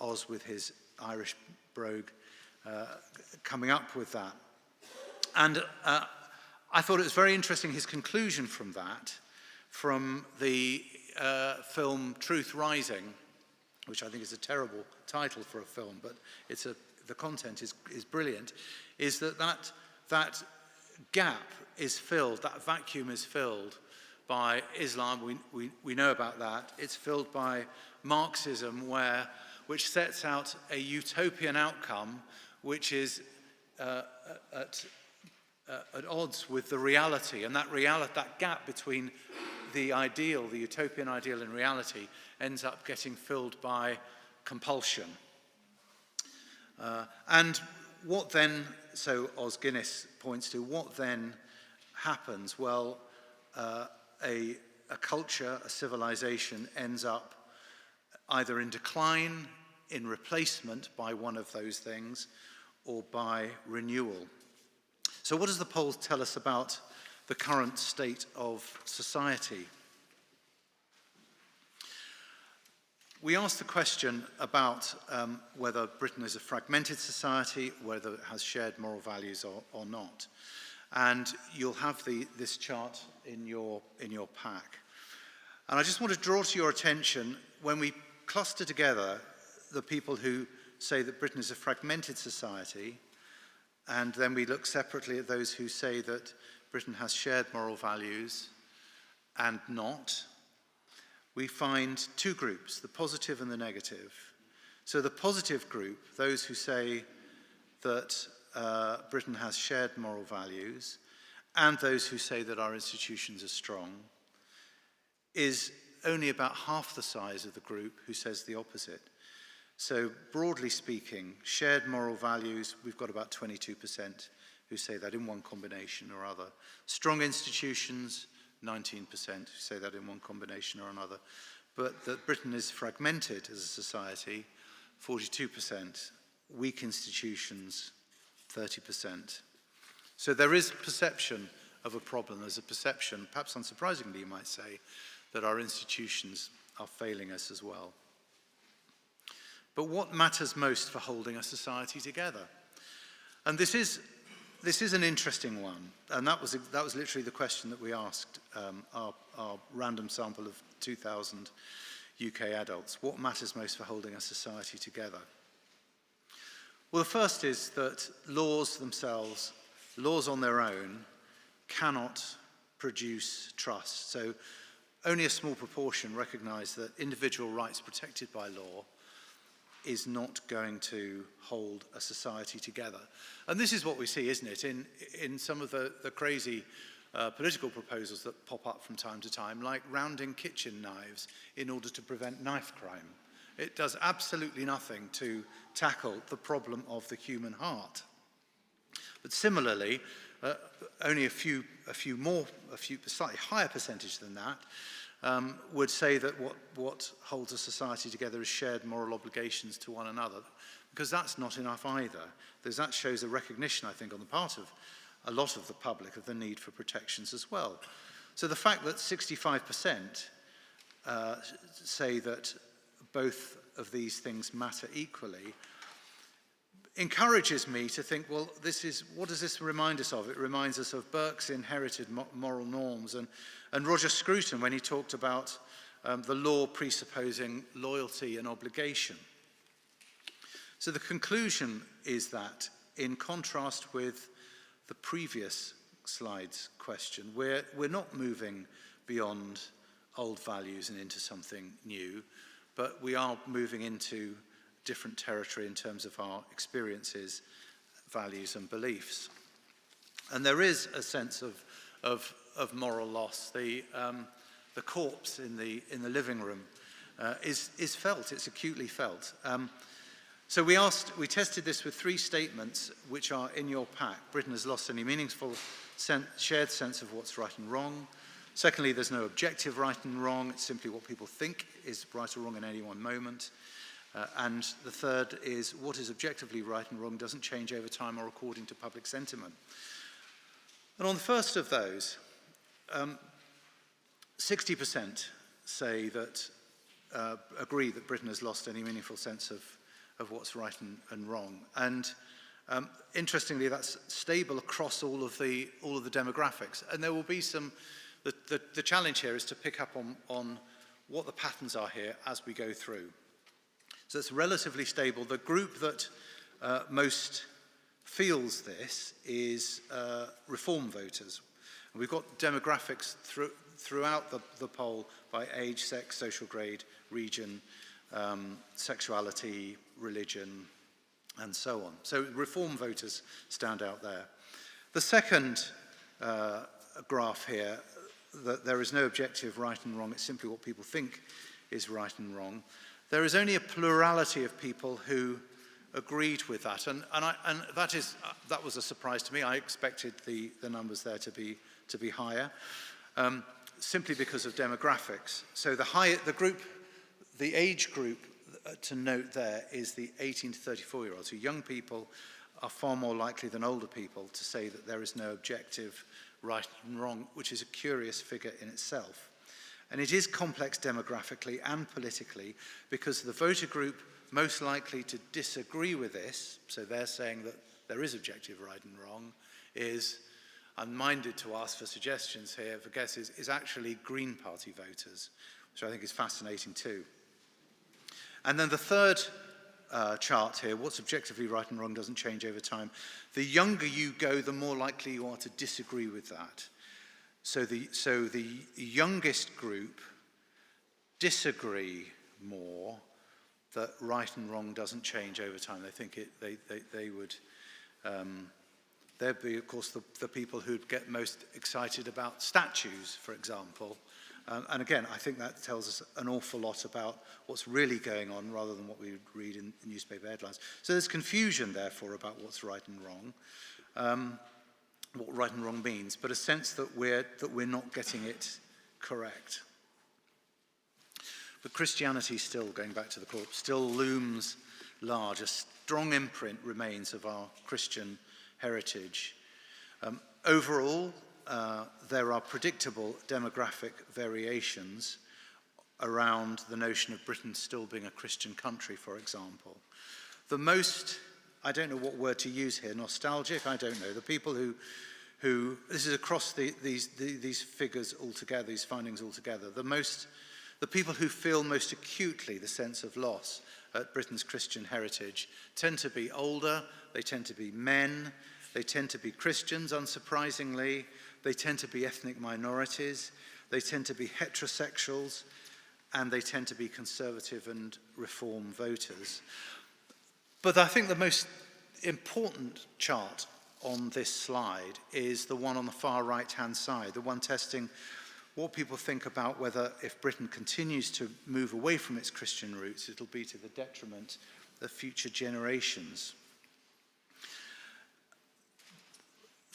Oz with his Irish brogue coming up with that. And I thought it was very interesting, his conclusion from that, from the film Truth Rising, which I think is a terrible title for a film, but the content is brilliant, is that gap is filled, that vacuum is filled by Islam. We know about that. It's filled by Marxism, which sets out a utopian outcome which is at odds with the reality, and that gap between the ideal, the utopian ideal, and reality ends up getting filled by compulsion. And what then, so Os Guinness points to, what then happens? Well, a culture, a civilization ends up either in decline, in replacement by one of those things, or by renewal. So what does the poll tell us about the current state of society? We asked the question about whether Britain is a fragmented society, whether it has shared moral values or not. And you'll have this chart in your pack. And I just want to draw to your attention, when we cluster together the people who say that Britain is a fragmented society, and then we look separately at those who say that Britain has shared moral values and not, we find two groups, the positive and the negative. So the positive group, those who say that Britain has shared moral values, and those who say that our institutions are strong, is only about half the size of the group who says the opposite. So broadly speaking, shared moral values, we've got about 22% who say that in one combination or other. Strong institutions, 19% who say that in one combination or another. But that Britain is fragmented as a society, 42%. Weak institutions, 30%. So there is perception of a problem. There's a perception, perhaps unsurprisingly you might say, that our institutions are failing us as well. But what matters most for holding a society together? And this is an interesting one, and that was literally the question that we asked our random sample of 2,000 UK adults. What matters most for holding a society together? Well, the first is that laws themselves, laws on their own, cannot produce trust. So only a small proportion recognise that individual rights protected by law is not going to hold a society together. And this is what we see, isn't it, in some of the crazy political proposals that pop up from time to time, like rounding kitchen knives in order to prevent knife crime. It does absolutely nothing to tackle the problem of the human heart. But similarly, only a slightly higher percentage than that would say that what holds a society together is shared moral obligations to one another, because that's not enough either. That shows a recognition, I think, on the part of a lot of the public of the need for protections as well. So the fact that 65% say that both of these things matter equally encourages me to think, well, what does this remind us of? It reminds us of Burke's inherited moral norms and Roger Scruton when he talked about the law presupposing loyalty and obligation. So the conclusion is that, in contrast with the previous slide's question, we're not moving beyond old values and into something new, but we are moving into different territory in terms of our experiences, values and beliefs. And there is a sense of moral loss. The corpse in the living room is felt, it's acutely felt. So we tested this with 3 statements which are in your pack. Britain has lost any meaningful shared sense of what's right and wrong. Secondly, there's no objective right and wrong. It's simply what people think is right or wrong in any one moment. And the third is what is objectively right and wrong doesn't change over time or according to public sentiment. And on the first of those, 60% say that, agree that Britain has lost any meaningful sense of what's right and wrong. And interestingly, that's stable across all of the demographics. And there will be the challenge here is to pick up on what the patterns are here as we go through. So it's relatively stable. The group that most feels this is reform voters. And we've got demographics throughout the poll by age, sex, social grade, region, sexuality, religion, and so on. So reform voters stand out there. The second graph here, that there is no objective right and wrong, it's simply what people think is right and wrong. There is only a plurality of people who agreed with that, and that was a surprise to me. I expected the numbers there to be higher, simply because of demographics. So the age group to note there is the 18 to 34-year-olds. So young people are far more likely than older people to say that there is no objective right and wrong, which is a curious figure in itself. And it is complex demographically and politically because the voter group most likely to disagree with this, so they're saying that there is objective right and wrong, is unminded to ask for suggestions here, for guesses, is actually Green Party voters, which I think is fascinating too. And then the third chart here, what's objectively right and wrong doesn't change over time. The younger you go, the more likely you are to disagree with that. So the youngest group disagree more that right and wrong doesn't change over time. They think they would, there'd be, of course, the people who'd get most excited about statues, for example. And again, I think that tells us an awful lot about what's really going on rather than what we would read in newspaper headlines. So there's confusion, therefore, about what's right and wrong, what right and wrong means, but a sense that we're not getting it correct. But Christianity still, going back to the corpse, still looms large. A strong imprint remains of our Christian heritage. Overall, there are predictable demographic variations around the notion of Britain still being a Christian country, for example. The most, I don't know what word to use here, nostalgic, I don't know. The people who this is across these figures altogether, these findings altogether, the people who feel most acutely the sense of loss at Britain's Christian heritage tend to be older, they tend to be men, they tend to be Christians, unsurprisingly, they tend to be ethnic minorities, they tend to be heterosexuals, and they tend to be conservative and reform voters. But I think the most important chart on this slide is the one on the far right-hand side, the one testing what people think about whether if Britain continues to move away from its Christian roots, it'll be to the detriment of future generations.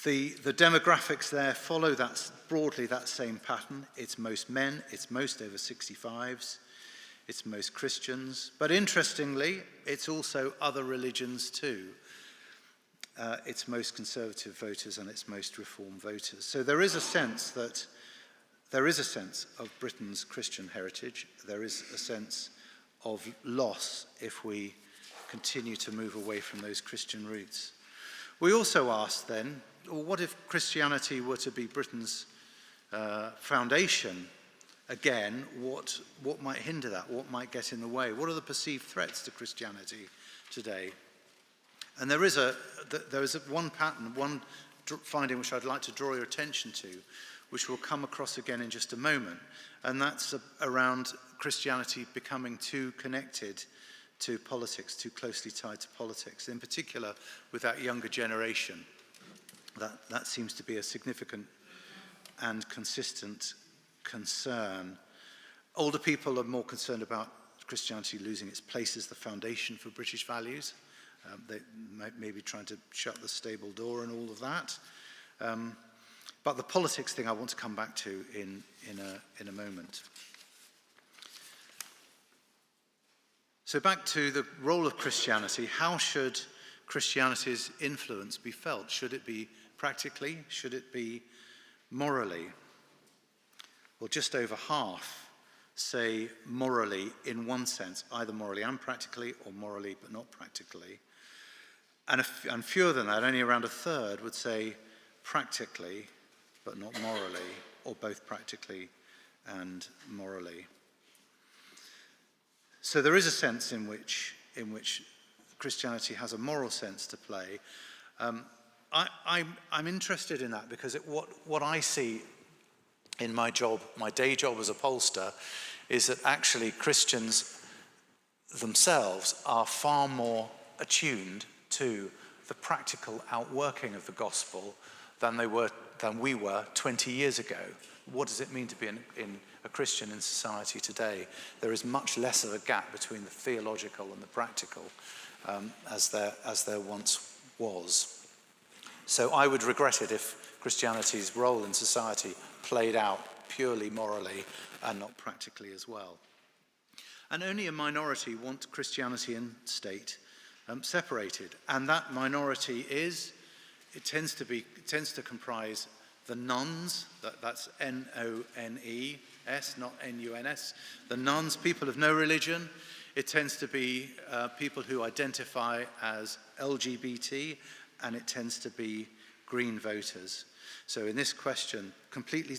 The demographics there follow broadly that same pattern. It's most men, it's most over 65s, it's most Christians. But interestingly, it's also other religions too. It's most conservative voters and it's most reform voters. So there is a sense of Britain's Christian heritage. There is a sense of loss if we continue to move away from those Christian roots. We also asked then, well, what if Christianity were to be Britain's foundation? Again, what might hinder that? What might get in the way? What are the perceived threats to Christianity today? And there is one pattern, one finding which I'd like to draw your attention to, which we'll come across again in just a moment, and that's around Christianity becoming too connected to politics, too closely tied to politics, in particular with that younger generation. That seems to be a significant and consistent concern. Older people are more concerned about Christianity losing its place as the foundation for British values. They may be trying to shut the stable door and all of that. But the politics thing I want to come back to in a moment. So back to the role of Christianity. How should Christianity's influence be felt? Should it be practically? Should it be morally? Well, just over half say morally in one sense, either morally and practically, or morally but not practically. And fewer than that, only around a third would say practically but not morally, or both practically and morally. So there is a sense in which Christianity has a moral sense to play. I'm interested in that because what I see in my job, my day job as a pollster, is that actually Christians themselves are far more attuned to the practical outworking of the gospel than we were 20 years ago. What does it mean to be a Christian in society today? There is much less of a gap between the theological and the practical as there once was. So I would regret it if Christianity's role in society played out purely morally and not practically as well. And only a minority want Christianity and state separated. And that minority tends to comprise the nuns, that's N-O-N-E-S, not N-U-N-S, the nuns, people of no religion. It tends to be people who identify as LGBT, and it tends to be Green voters. So in this question,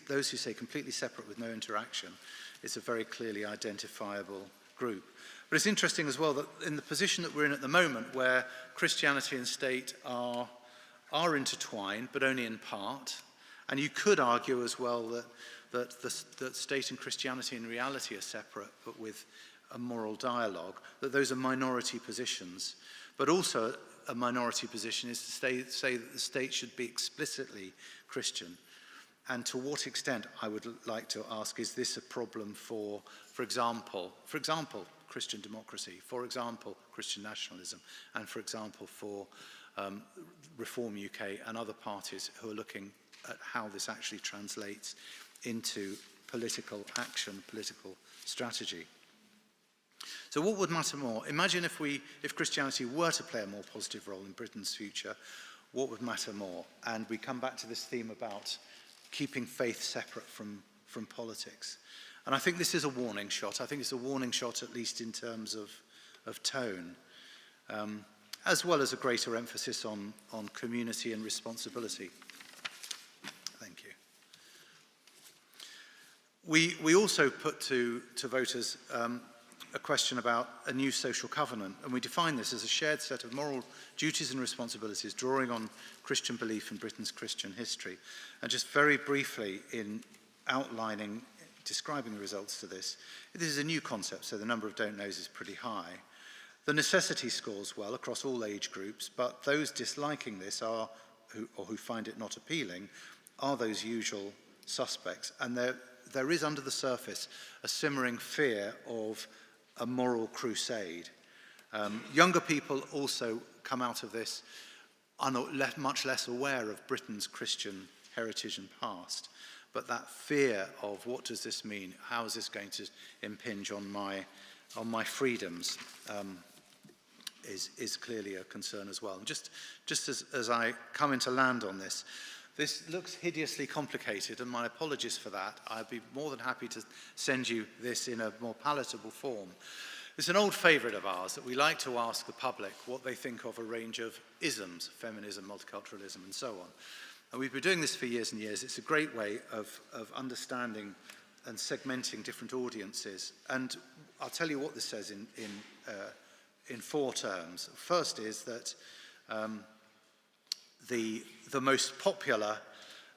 those who say completely separate with no interaction, it's a very clearly identifiable group. But it's interesting as well that in the position that we're in at the moment, where Christianity and state are intertwined, but only in part, and you could argue as well that state and Christianity in reality are separate, but with a moral dialogue, that those are minority positions. But also a minority position is to say that the state should be explicitly Christian. And to what extent, I would like to ask, is this a problem for example, Christian democracy, for example, Christian nationalism, and for example, for Reform UK and other parties who are looking at how this actually translates into political action, political strategy. So what would matter more? Imagine if Christianity were to play a more positive role in Britain's future, what would matter more? And we come back to this theme about keeping faith separate from politics. And I think this is a warning shot. I think it's a warning shot at least in terms of tone, as well as a greater emphasis on community and responsibility. Thank you. We also put to voters a question about a new social covenant, and we define this as a shared set of moral duties and responsibilities drawing on Christian belief in Britain's Christian history. And just very briefly in describing the results to this is a new concept, so the number of don't knows is pretty high. The necessity scores well across all age groups, but those disliking this or who find it not appealing are those usual suspects. And there is under the surface a simmering fear of a moral crusade. Younger people also come out of this much less aware of Britain's Christian heritage and past. But that fear of what does this mean? How is this going to impinge on my freedoms is clearly a concern as well. And just as I come into land on this looks hideously complicated, and my apologies for that. I'd be more than happy to send you this in a more palatable form. It's an old favourite of ours that we like to ask the public what they think of a range of isms, feminism, multiculturalism, and so on. And we've been doing this for years and years. It's a great way of understanding and segmenting different audiences. And I'll tell you what this says in 4 terms. First is that the most popular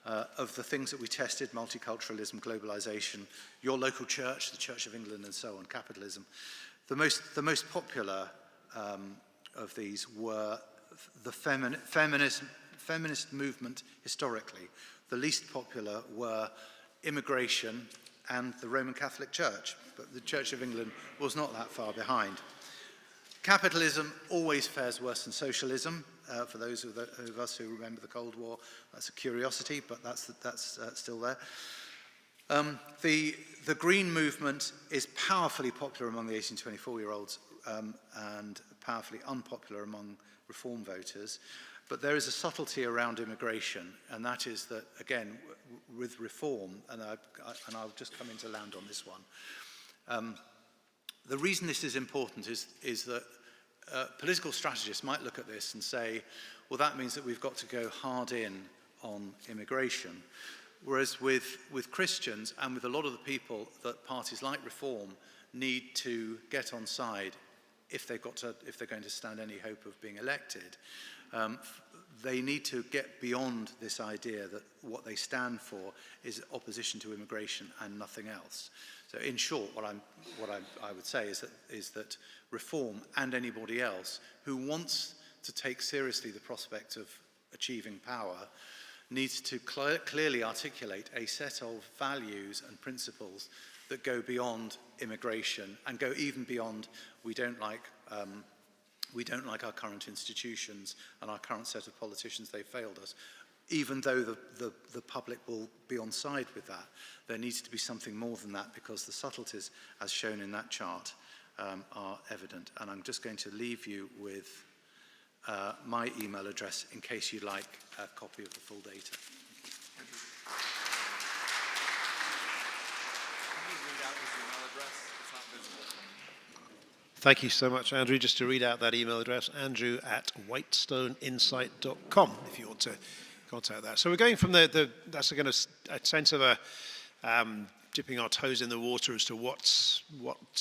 of the things that we tested, multiculturalism, globalization, your local church, the Church of England, and so on, capitalism, the most popular of these were the feminist movement historically. The least popular were immigration and the Roman Catholic Church, but the Church of England was not that far behind. Capitalism always fares worse than socialism. For those of us who remember the Cold War, that's a curiosity, but that's still there. The Green movement is powerfully popular among the 18 to 24-year-olds and powerfully unpopular among Reform voters. But there is a subtlety around immigration, and that is that, again, with Reform, and I'll just come into land on this one, the reason this is important is that political strategists might look at this and say, well, that means that we've got to go hard in on immigration. Whereas with Christians and with a lot of the people that parties like Reform need to get on side if they're going to stand any hope of being elected, they need to get beyond this idea that what they stand for is opposition to immigration and nothing else. So in short, what I would say is that Reform and anybody else who wants to take seriously the prospect of achieving power needs to clearly articulate a set of values and principles that go beyond immigration and go even beyond we don't like our current institutions and our current set of politicians, they failed us. Even though the public will be on side with that, there needs to be something more than that because the subtleties, as shown in that chart, are evident. And I'm just going to leave you with my email address in case you'd like a copy of the full data. Thank you so much, Andrew. Just to read out that email address, andrew@whitestoneinsight.com, if you want to contact that. So we're going from that's a sense of dipping our toes in the water as to what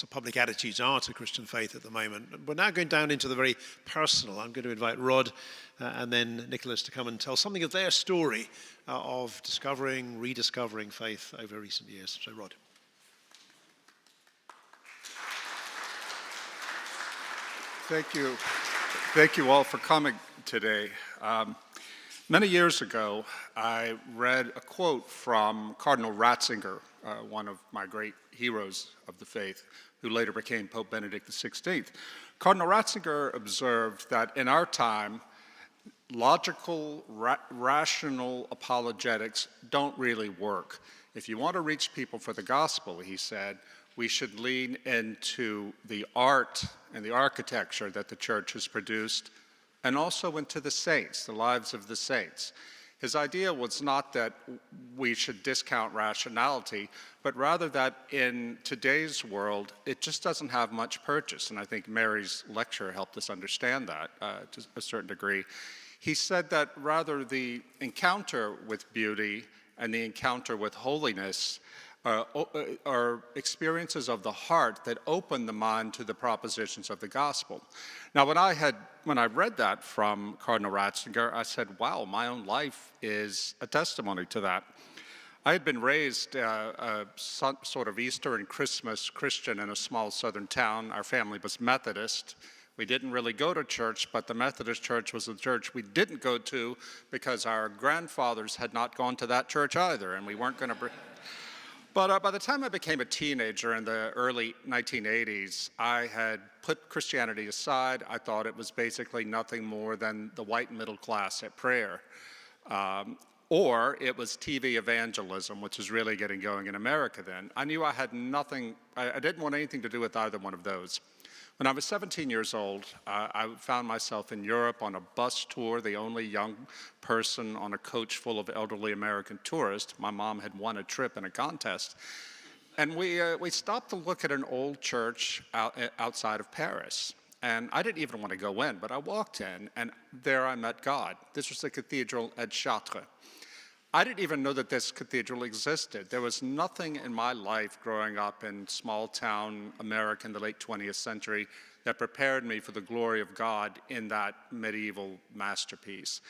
public attitudes are to Christian faith at the moment. We're now going down into the very personal. I'm going to invite Rod and then Nicholas to come and tell something of their story of discovering, rediscovering faith over recent years. So Rod. Thank you. Thank you all for coming today. Many years ago, I read a quote from Cardinal Ratzinger, one of my great heroes of the faith, who later became Pope Benedict XVI. Cardinal Ratzinger observed that in our time, logical, rational apologetics don't really work. If you want to reach people for the gospel, he said, we should lean into the art and the architecture that the church has produced, and also into the saints, the lives of the saints. His idea was not that we should discount rationality, but rather that in today's world, it just doesn't have much purchase. And I think Mary's lecture helped us understand that to a certain degree. He said that rather the encounter with beauty and the encounter with holiness are experiences of the heart that open the mind to the propositions of the gospel. Now, when I read that from Cardinal Ratzinger, I said, wow, my own life is a testimony to that. I had been raised a sort of Easter and Christmas Christian in a small southern town. Our family was Methodist. We didn't really go to church, but the Methodist church was the church we didn't go to because our grandfathers had not gone to that church either, and we weren't going to But by the time I became a teenager in the early 1980s, I had put Christianity aside. I thought it was basically nothing more than the white middle class at prayer. Or it was TV evangelism, which was really getting going in America then. I knew I had nothing, I didn't want anything to do with either one of those. When I was 17 years old, I found myself in Europe on a bus tour, the only young person on a coach full of elderly American tourists. My mom had won a trip in a contest. And we stopped to look at an old church outside of Paris. And I didn't even want to go in, but I walked in, and there I met God. This was the cathedral at Chartres. I didn't even know that this cathedral existed. There was nothing in my life growing up in small town America in the late 20th century that prepared me for the glory of God in that medieval masterpiece.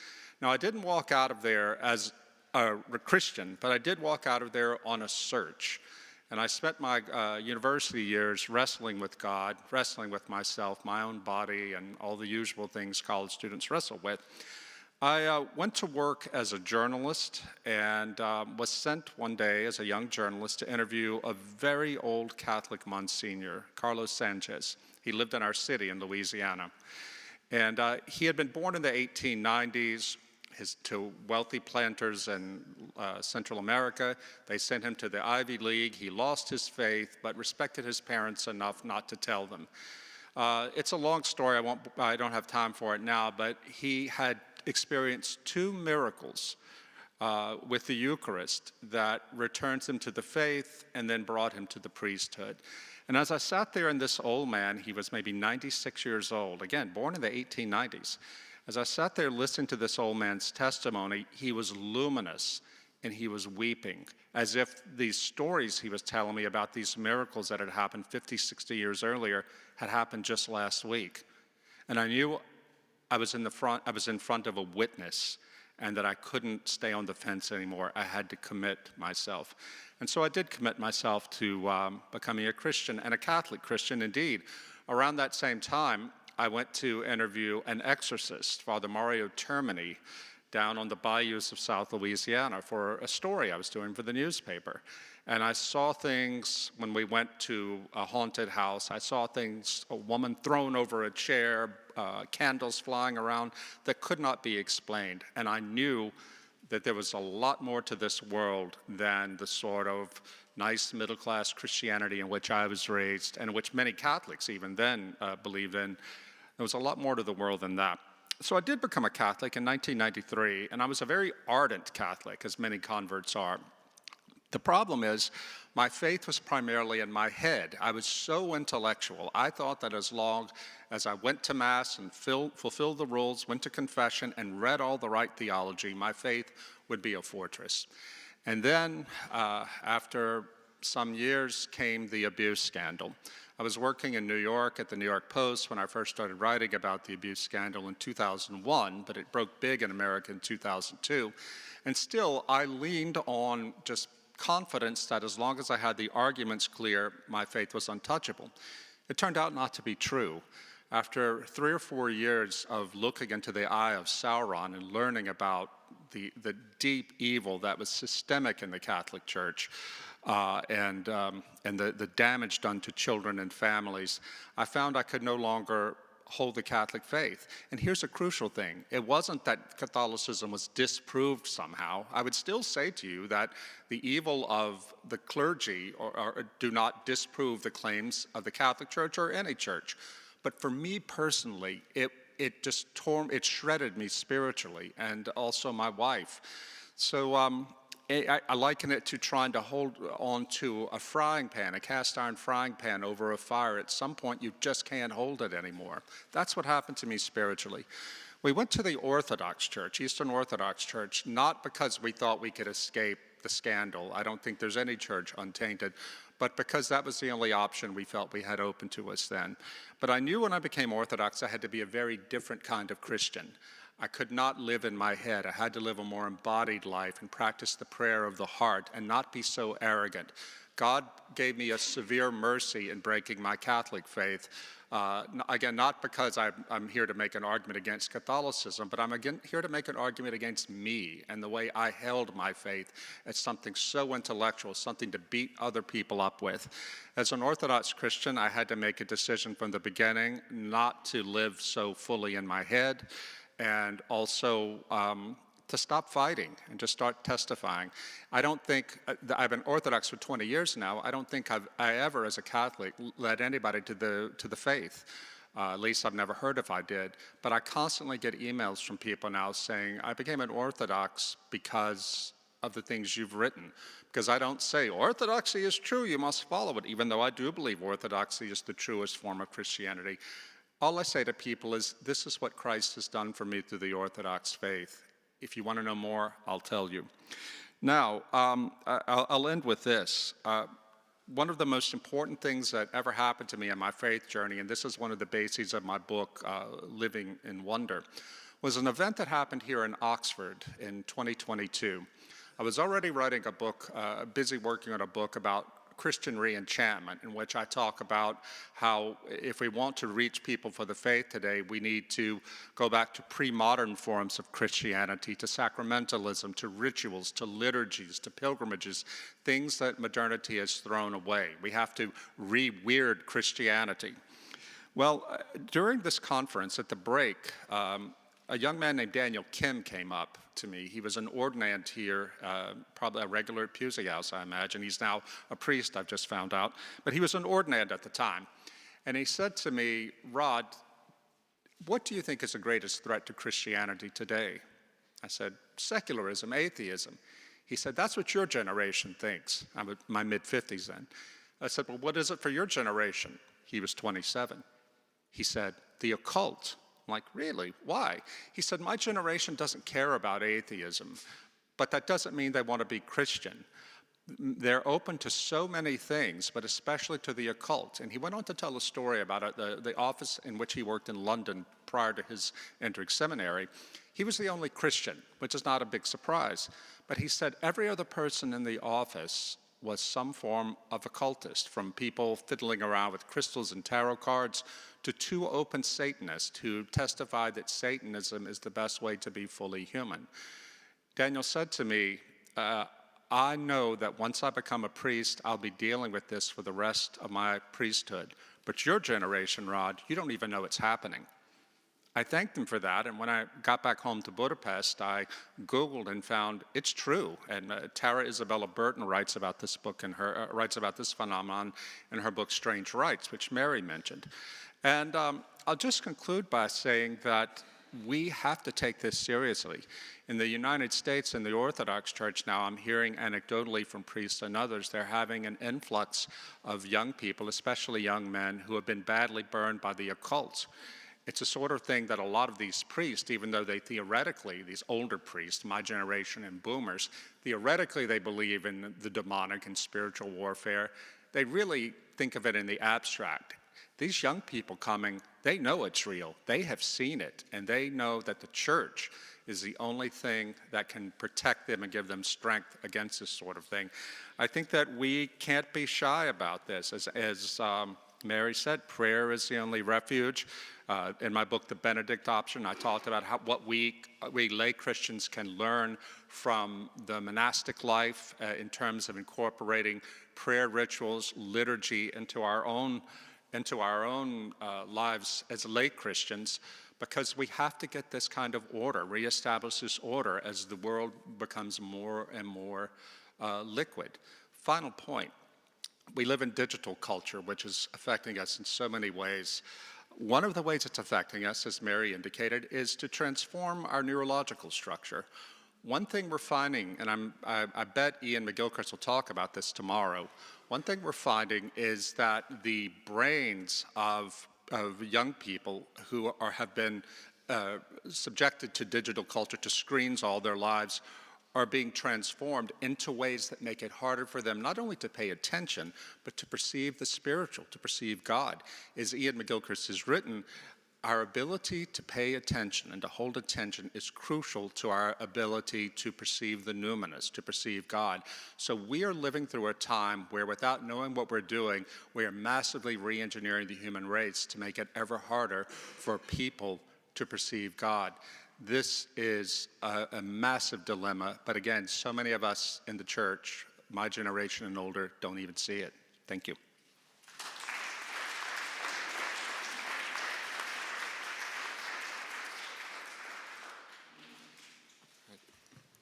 Now, I didn't walk out of there as a Christian, but I did walk out of there on a search. And I spent my university years wrestling with God, wrestling with myself, my own body, and all the usual things college students wrestle with. I went to work as a journalist and was sent one day as a young journalist to interview a very old Catholic Monsignor, Carlos Sanchez. He lived in our city in Louisiana. And he had been born in the 1890s to wealthy planters in Central America. They sent him to the Ivy League. He lost his faith, but respected his parents enough not to tell them. It's a long story. I don't have time for it now, but he had experienced 2 miracles with the Eucharist that returned him to the faith and then brought him to the priesthood. And as I sat there in this old man, he was maybe 96 years old, again, born in the 1890s. As I sat there listening to this old man's testimony, he was luminous and he was weeping, as if these stories he was telling me about these miracles that had happened 50, 60 years earlier had happened just last week. And I knew I was in front of a witness, and that I couldn't stay on the fence anymore. I had to commit myself. And so I did commit myself to becoming a Christian, and a Catholic Christian indeed. Around that same time, I went to interview an exorcist, Father Mario Termini, down on the bayous of South Louisiana for a story I was doing for the newspaper. And I saw things when we went to a haunted house. I saw things, a woman thrown over a chair, candles flying around that could not be explained. And I knew that there was a lot more to this world than the sort of nice middle-class Christianity in which I was raised and which many Catholics even then believed in. There was a lot more to the world than that. So I did become a Catholic in 1993, and I was a very ardent Catholic, as many converts are. The problem is, my faith was primarily in my head. I was so intellectual. I thought that as long as I went to Mass and fulfilled the rules, went to confession, and read all the right theology, my faith would be a fortress. And then, after some years, came the abuse scandal. I was working in New York at the New York Post when I first started writing about the abuse scandal in 2001, but it broke big in America in 2002. And still, I leaned on just confidence that as long as I had the arguments clear, my faith was untouchable. It turned out not to be true. After 3 or 4 years of looking into the eye of Sauron and learning about the deep evil that was systemic in the Catholic Church, and the damage done to children and families, I found I could no longer hold the Catholic faith. And here's a crucial thing. It wasn't that Catholicism was disproved somehow. I would still say to you that the evil of the clergy or do not disprove the claims of the Catholic Church or any church. But for me personally, it shredded me spiritually, and also my wife. So I liken it to trying to hold on to a frying pan, a cast iron frying pan over a fire. At some point, you just can't hold it anymore. That's what happened to me spiritually. We went to the Orthodox Church, Eastern Orthodox Church, not because we thought we could escape the scandal. I don't think there's any church untainted, but because that was the only option we felt we had open to us then. But I knew when I became Orthodox, I had to be a very different kind of Christian. I could not live in my head. I had to live a more embodied life and practice the prayer of the heart and not be so arrogant. God gave me a severe mercy in breaking my Catholic faith. Again, not because I'm here to make an argument against Catholicism, but I'm again here to make an argument against me and the way I held my faith as something so intellectual, something to beat other people up with. As an Orthodox Christian, I had to make a decision from the beginning not to live so fully in my head, and also to stop fighting and just start testifying. I don't think, I've been Orthodox for 20 years now, I don't think I ever, as a Catholic, led anybody to the faith. At least I've never heard if I did. But I constantly get emails from people now saying, I became an Orthodox because of the things you've written. Because I don't say, Orthodoxy is true, you must follow it, even though I do believe Orthodoxy is the truest form of Christianity. All I say to people is, this is what Christ has done for me through the Orthodox faith. If you want to know more, I'll tell you. Now, I'll end with this. One of the most important things that ever happened to me in my faith journey, and this is one of the bases of my book, Living in Wonder, was an event that happened here in Oxford in 2022. I was already writing a book, busy working on a book about Christian re-enchantment, in which I talk about how if we want to reach people for the faith today, we need to go back to pre-modern forms of Christianity, to sacramentalism, to rituals, to liturgies, to pilgrimages, things that modernity has thrown away. We have to re-weird Christianity. Well, during this conference, at the break, a young man named Daniel Kim came up to me. He was an ordinand here, probably a regular at Pusey House, I imagine. He's now a priest, I've just found out. But he was an ordinand at the time. And he said to me, Rod, what do you think is the greatest threat to Christianity today? I said, secularism, atheism. He said, that's what your generation thinks. I'm in my mid-50s then. I said, well, what is it for your generation? He was 27. He said, the occult. I'm like, really? Why? He said, my generation doesn't care about atheism, but that doesn't mean they want to be Christian. They're open to so many things, but especially to the occult. And he went on to tell a story about the office in which he worked in London prior to his entering seminary. He was the only Christian, which is not a big surprise. But he said every other person in the office was some form of occultist, from people fiddling around with crystals and tarot cards to two open Satanists who testified that Satanism is the best way to be fully human. Daniel said to me, I know that once I become a priest, I'll be dealing with this for the rest of my priesthood. But your generation, Rod, you don't even know it's happening. I thanked him for that, and when I got back home to Budapest, I Googled and found it's true. And Tara Isabella Burton writes about this book and writes about this phenomenon in her book Strange Rites, which Mary mentioned. And I'll just conclude by saying that we have to take this seriously. In the United States, in the Orthodox Church now, I'm hearing anecdotally from priests and others, they're having an influx of young people, especially young men, who have been badly burned by the occult. It's a sort of thing that a lot of these priests, even though they theoretically, these older priests, my generation and boomers, theoretically they believe in the demonic and spiritual warfare, they really think of it in the abstract. These young people coming, they know it's real. They have seen it, and they know that the church is the only thing that can protect them and give them strength against this sort of thing. I think that we can't be shy about this. As Mary said, prayer is the only refuge. In my book, The Benedict Option, I talked about what we lay Christians can learn from the monastic life in terms of incorporating prayer rituals, liturgy into our own lives as lay Christians, because we have to get this kind of order, reestablish this order as the world becomes more and more liquid. Final point. We live in digital culture, which is affecting us in so many ways. One of the ways it's affecting us, as Mary indicated, is to transform our neurological structure. One thing we're finding, and I bet Ian McGilchrist will talk about this tomorrow, one thing we're finding is that the brains of young people who have been subjected to digital culture, to screens all their lives, are being transformed into ways that make it harder for them not only to pay attention, but to perceive the spiritual, to perceive God. As Ian McGilchrist has written, our ability to pay attention and to hold attention is crucial to our ability to perceive the numinous, to perceive God. So we are living through a time where, without knowing what we're doing, we are massively re-engineering the human race to make it ever harder for people to perceive God. This is a massive dilemma, but again, so many of us in the church, my generation and older, don't even see it. Thank you.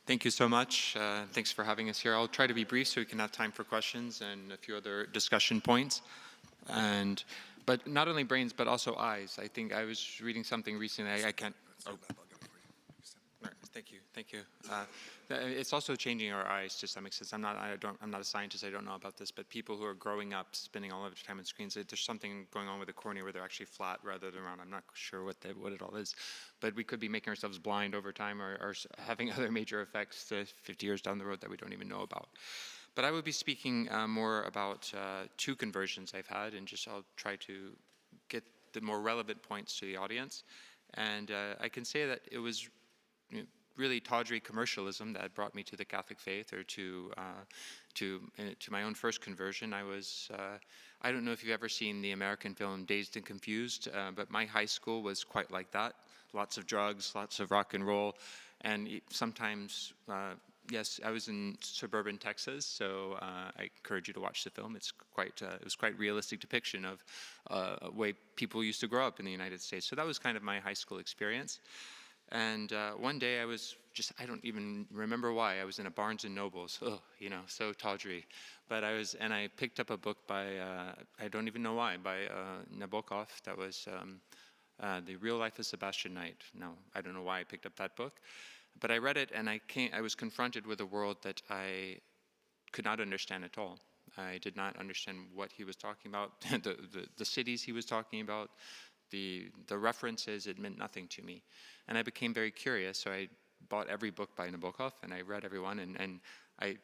Thank you so much. Thanks for having us here. I'll try to be brief so we can have time for questions and a few other discussion points. But not only brains, but also eyes. I think I was reading something recently. I can't. Oh. Thank you. It's also changing our eyes to some extent. I'm not a scientist. I don't know about this, but people who are growing up, spending all of their time on screens, there's something going on with the cornea where they're actually flat rather than round. I'm not sure what it all is, but we could be making ourselves blind over time, or having other major effects 50 years down the road that we don't even know about. But I would be speaking more about two conversions I've had, and I'll try to get the more relevant points to the audience. And I can say that it was really tawdry commercialism that brought me to the Catholic faith, or to my own first conversion. I don't know if you've ever seen the American film Dazed and Confused, but my high school was quite like that. Lots of drugs, lots of rock and roll, and sometimes, yes, I was in suburban Texas, so I encourage you to watch the film. It was quite realistic depiction of a way people used to grow up in the United States. So that was kind of my high school experience. And one day I don't even remember why, I was in a Barnes & Noble's, so tawdry. But I picked up a book by, I don't even know why, by Nabokov, that was The Real Life of Sebastian Knight. Now, I don't know why I picked up that book, but I read it, and I was confronted with a world that I could not understand at all. I did not understand what he was talking about, the cities he was talking about, the references. It meant nothing to me. And I became very curious, so I bought every book by Nabokov, and I read every one, and I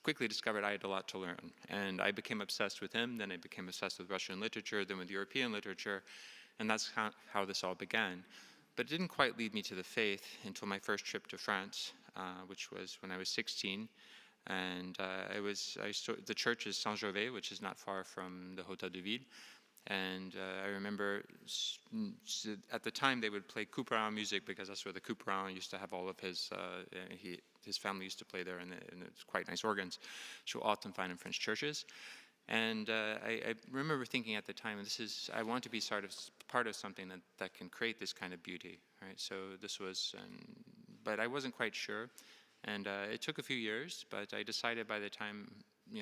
quickly discovered I had a lot to learn. And I became obsessed with him, then I became obsessed with Russian literature, then with European literature, and that's how this all began. But it didn't quite lead me to the faith until my first trip to France, which was when I was 16. And the church is Saint-Gervais, which is not far from the Hôtel de Ville. And I remember at the time they would play Couperin music, because that's where the Couperin used to have all of his family used to play there, and it's quite nice organs, which you'll often find in French churches. And I remember thinking at the time, I want to be sort of part of something that can create this kind of beauty, right? So this was, but I wasn't quite sure. And it took a few years, but I decided by the time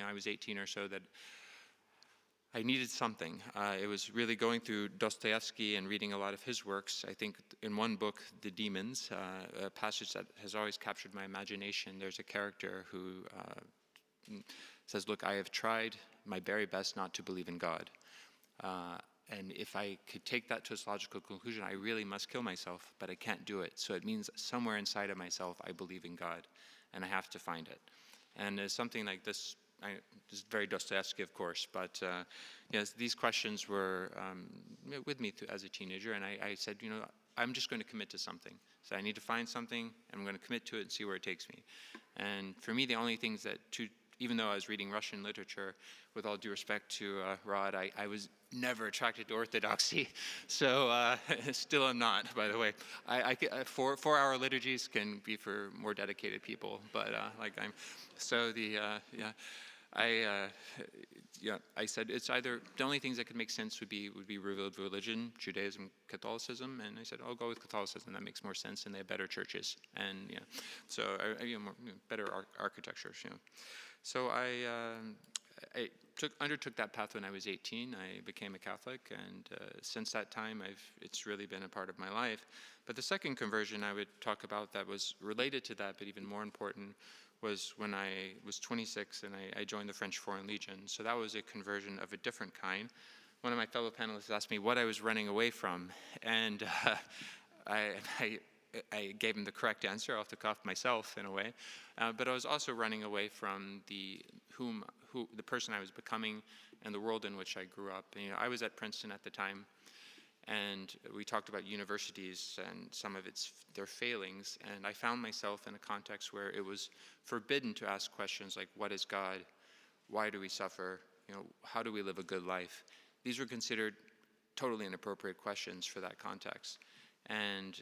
I was 18 or so that I needed something. It was really going through Dostoevsky and reading a lot of his works. I think in one book, The Demons, a passage that has always captured my imagination, there's a character who says, look, I have tried my very best not to believe in God. And if I could take that to its logical conclusion, I really must kill myself, but I can't do it. So it means somewhere inside of myself, I believe in God, and I have to find it. And there's something like this. This is very Dostoevsky, of course, but yes, these questions were with me as a teenager, and I said, I'm just going to commit to something. So I need to find something, and I'm going to commit to it and see where it takes me. And for me, the only things even though I was reading Russian literature, with all due respect to Rod, I was never attracted to orthodoxy, so still am not, by the way. 4-hour liturgies can be for more dedicated people, but I said it's either, the only things that could make sense would be revealed religion, Judaism, Catholicism, and I said I'll go with Catholicism. That makes more sense, and they have better churches, and better architecture. So I undertook that path when I was 18. I became a Catholic, and since that time, it's really been a part of my life. But the second conversion I would talk about that was related to that, but even more important, was when I was 26 and I joined the French Foreign Legion. So that was a conversion of a different kind. One of my fellow panelists asked me what I was running away from, and I gave him the correct answer off the cuff myself, in a way. But I was also running away from the person I was becoming and the world in which I grew up. I was at Princeton at the time, And we talked about universities and some of their failings, and I found myself in a context where it was forbidden to ask questions like, what is God? Why do we suffer? How do we live a good life? These were considered totally inappropriate questions for that context. And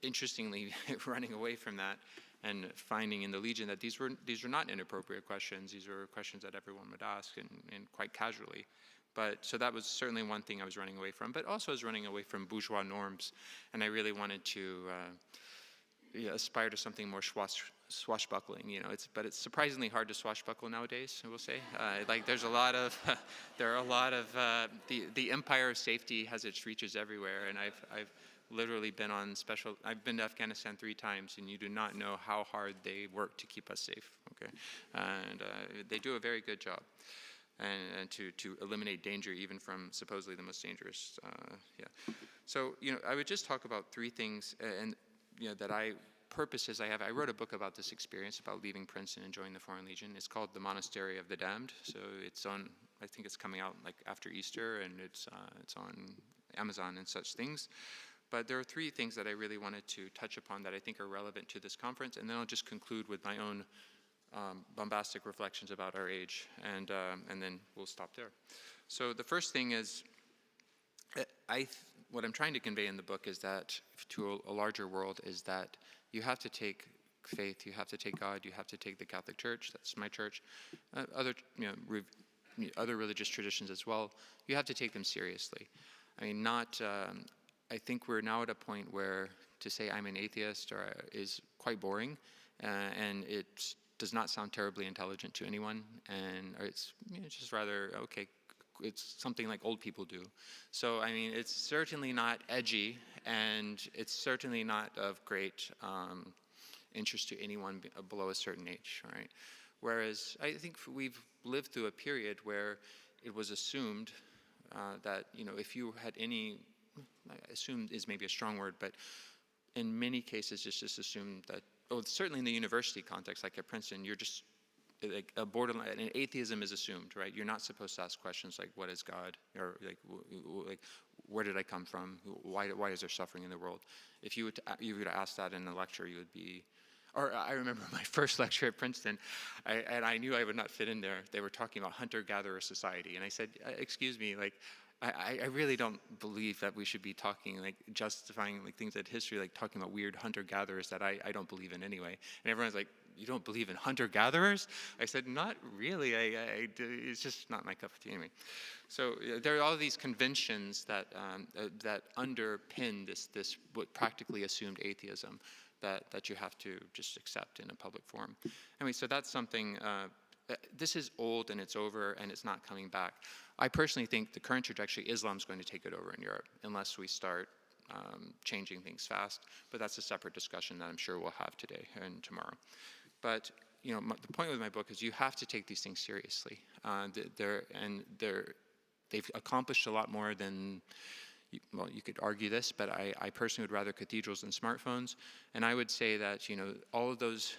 interestingly, running away from that and finding in the Legion that these were not inappropriate questions. These were questions that everyone would ask and quite casually. So that was certainly one thing I was running away from. But also I was running away from bourgeois norms, and I really wanted to aspire to something more swashbuckling. But it's surprisingly hard to swashbuckle nowadays, I will say. There's a lot of the empire of safety has its reaches everywhere, and I've literally been on I've been to Afghanistan 3 times, and you do not know how hard they work to keep us safe. Okay, and they do a very good job. And to eliminate danger even from supposedly the most dangerous. So I would just talk about 3 things purposes I have. I wrote a book about this experience, about leaving Princeton and joining the Foreign Legion. It's called The Monastery of the Damned. So it's on, I think it's coming out like after Easter, and it's on Amazon and such things. But there are 3 things that I really wanted to touch upon that I think are relevant to this conference, and then I'll just conclude with my own bombastic reflections about our age, and then we'll stop there. So the first thing is, what I'm trying to convey in the book is that to a larger world is that you have to take faith, you have to take God, you have to take the Catholic Church, that's my church, other religious traditions as well. You have to take them seriously. I mean, I think we're now at a point where to say I'm an atheist is quite boring, and it does not sound terribly intelligent to anyone, and it's just rather, okay, it's something like old people do. So, I mean, it's certainly not edgy, and it's certainly not of great interest to anyone below a certain age, right? Whereas I think we've lived through a period where it was assumed that, if you had any, assumed is maybe a strong word, but in many cases it's just assumed that, certainly in the university context, like at Princeton, you're just like a borderline, and atheism is assumed, right? You're not supposed to ask questions like, what is God? Or like where did I come from? Why is there suffering in the world? If you were to ask that in a lecture, you would be, or I remember my first lecture at Princeton, and I knew I would not fit in there. They were talking about hunter-gatherer society, and I said, excuse me, like, I really don't believe that we should be talking, like, justifying like things at history, like talking about weird hunter-gatherers that I don't believe in anyway. And everyone's like, you don't believe in hunter-gatherers? I said, not really. It's just not my cup of tea anyway. So there are all these conventions that underpin this what practically assumed atheism that you have to just accept in a public forum. Anyway, so that's something. This is old and it's over and it's not coming back. I personally think the current trajectory, Islam's going to take it over in Europe unless we start changing things fast. But that's a separate discussion that I'm sure we'll have today and tomorrow. But the point with my book is you have to take these things seriously. They've accomplished a lot more than. Well, you could argue this, but I personally would rather cathedrals than smartphones. And I would say that, all of those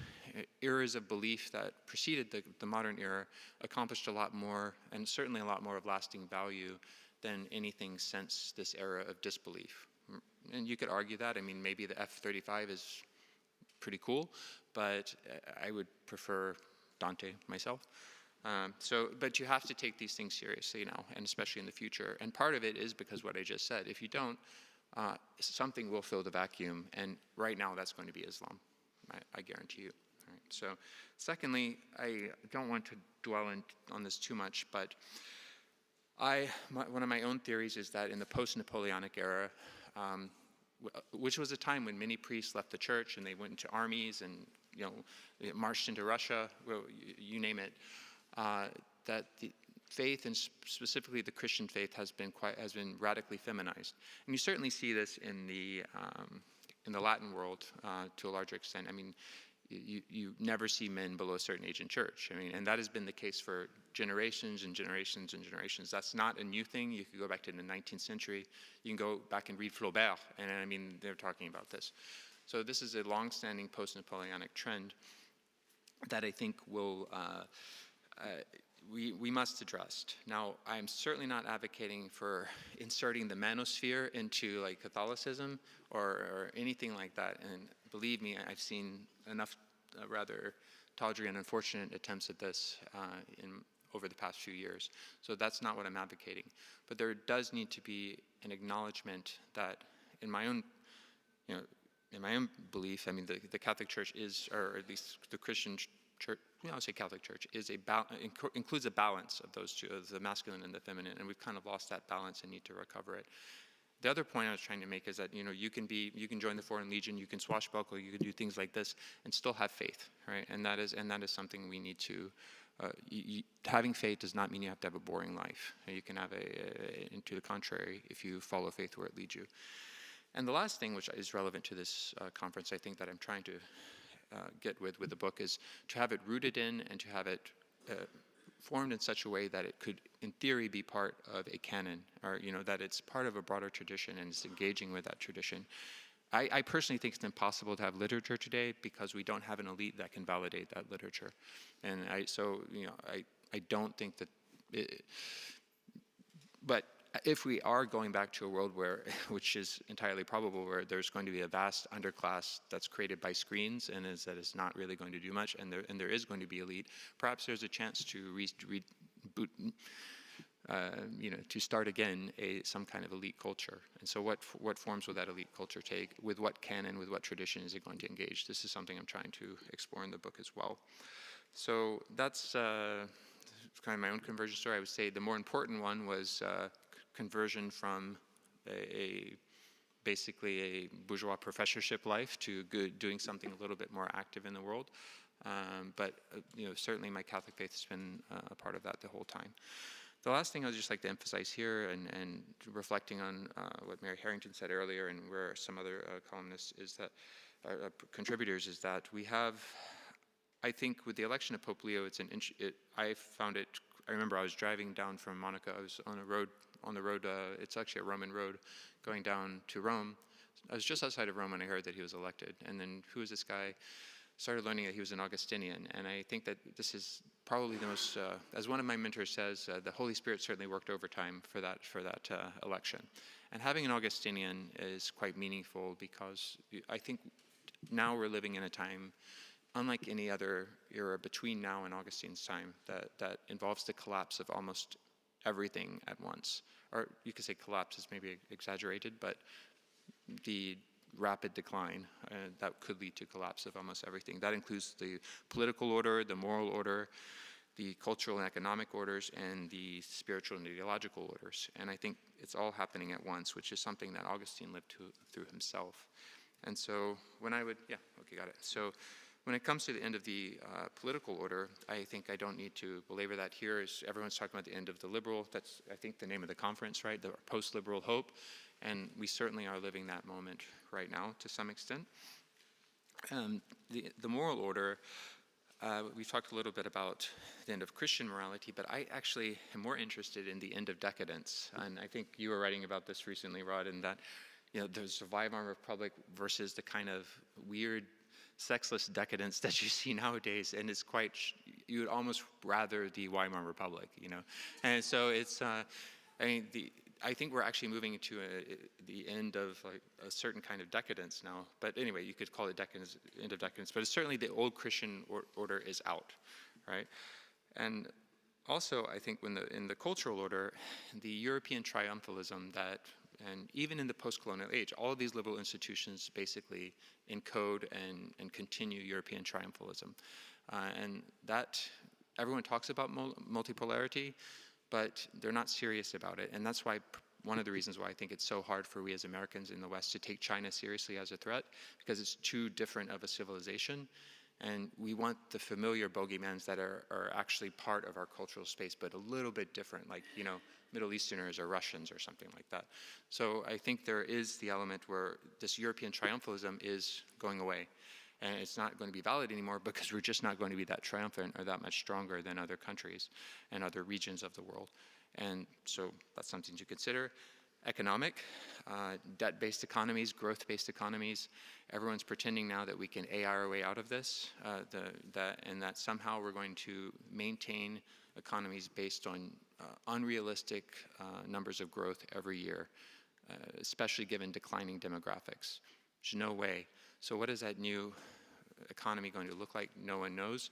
eras of belief that preceded the modern era accomplished a lot more, and certainly a lot more of lasting value than anything since this era of disbelief. And you could argue that. I mean, maybe the F-35 is pretty cool, but I would prefer Dante myself. But you have to take these things seriously now, and especially in the future. And part of it is because what I just said. If you don't, something will fill the vacuum, and right now that's going to be Islam. I guarantee you. All right. So, secondly, I don't want to dwell on this too much, but one of my own theories is that in the post-Napoleonic era, which was a time when many priests left the church and they went into armies and marched into Russia, you name it. That the faith, and specifically the Christian faith, has been radically feminized, and you certainly see this in the Latin world to a larger extent. I mean, you never see men below a certain age in church. I mean, and that has been the case for generations and generations and generations. That's not a new thing. You could go back to the 19th century. You can go back and read Flaubert, and I mean, they're talking about this. So this is a long-standing post-Napoleonic trend that I think will. we must address. Now, I'm certainly not advocating for inserting the manosphere into like Catholicism or anything like that. And believe me, I've seen enough rather tawdry and unfortunate attempts at this over the past few years. So that's not what I'm advocating. But there does need to be an acknowledgement that in my own, in my own belief, I mean, the Catholic Church is, or at least the Christian Church, I would say Catholic Church, is includes a balance of those two, of the masculine and the feminine, and we've kind of lost that balance and need to recover it. The other point I was trying to make is that you can join the Foreign Legion, you can swashbuckle, you can do things like this, and still have faith, right? And that is something we need to. Having faith does not mean you have to have a boring life. You can have to the contrary, if you follow faith where it leads you. And the last thing, which is relevant to this conference, I think that I'm trying to get with the book, is to have it rooted in and to have it formed in such a way that it could, in theory, be part of a canon, or that it's part of a broader tradition and is engaging with that tradition. I personally think it's impossible to have literature today because we don't have an elite that can validate that literature, and I don't think that. But if we are going back to a world where, which is entirely probable, where there's going to be a vast underclass that's created by screens and that is not really going to do much, and there is going to be elite, perhaps there's a chance to reboot, to start again some kind of elite culture. And so what forms will that elite culture take? With what canon, with what tradition is it going to engage? This is something I'm trying to explore in the book as well. So that's kind of my own conversion story. I would say the more important one was conversion from basically a bourgeois professorship life to doing something a little bit more active in the world. But certainly my Catholic faith has been a part of that the whole time. The last thing I would just like to emphasize here, and reflecting on what Mary Harrington said earlier, and where some other columnists is that, contributors, is that we have, I think, with the election of Pope Leo, I found it. I remember I was driving down from Monaco. I was on the road. It's actually a Roman road, going down to Rome. I was just outside of Rome when I heard that he was elected. And then, who is this guy? Started learning that he was an Augustinian. And I think that this is probably the most, as one of my mentors says, the Holy Spirit certainly worked overtime for that election. And having an Augustinian is quite meaningful because I think now we're living in a time, unlike any other era between now and Augustine's time, that involves the collapse of almost everything at once. Or you could say collapse is maybe exaggerated, but the rapid decline that could lead to collapse of almost everything. That includes the political order, the moral order, the cultural and economic orders, and the spiritual and ideological orders. And I think it's all happening at once, which is something that Augustine lived through himself. And so So when it comes to the end of the political order, I think I don't need to belabor that here. Everyone's talking about the end of the liberal. That's, I think, the name of the conference, right? The post-liberal hope. And we certainly are living that moment right now to some extent. The moral order, we've talked a little bit about the end of Christian morality, but I actually am more interested in the end of decadence. And I think you were writing about this recently, Rod, in that there's the Weimar Republic versus the kind of weird, sexless decadence that you see nowadays, and it's quite, you would almost rather the Weimar Republic, And so it's, I think we're actually moving into the end of like a certain kind of decadence now. But anyway, you could call it end of decadence, but it's certainly the old Christian order is out, right? And also, I think in the cultural order, the European triumphalism and even in the post-colonial age, all of these liberal institutions basically encode and continue European triumphalism. And that, everyone talks about multipolarity, but they're not serious about it. And that's why, one of the reasons why I think it's so hard for we as Americans in the West to take China seriously as a threat, because it's too different of a civilization. And we want the familiar bogeymans that are actually part of our cultural space, but a little bit different, like, Middle Easterners or Russians or something like that. So I think there is the element where this European triumphalism is going away. And it's not going to be valid anymore because we're just not going to be that triumphant or that much stronger than other countries and other regions of the world. And so that's something to consider. economic, debt-based economies, growth-based economies. Everyone's pretending now that we can AI our way out of this, and that somehow we're going to maintain economies based on unrealistic numbers of growth every year, especially given declining demographics. There's no way. So what is that new economy going to look like? No one knows,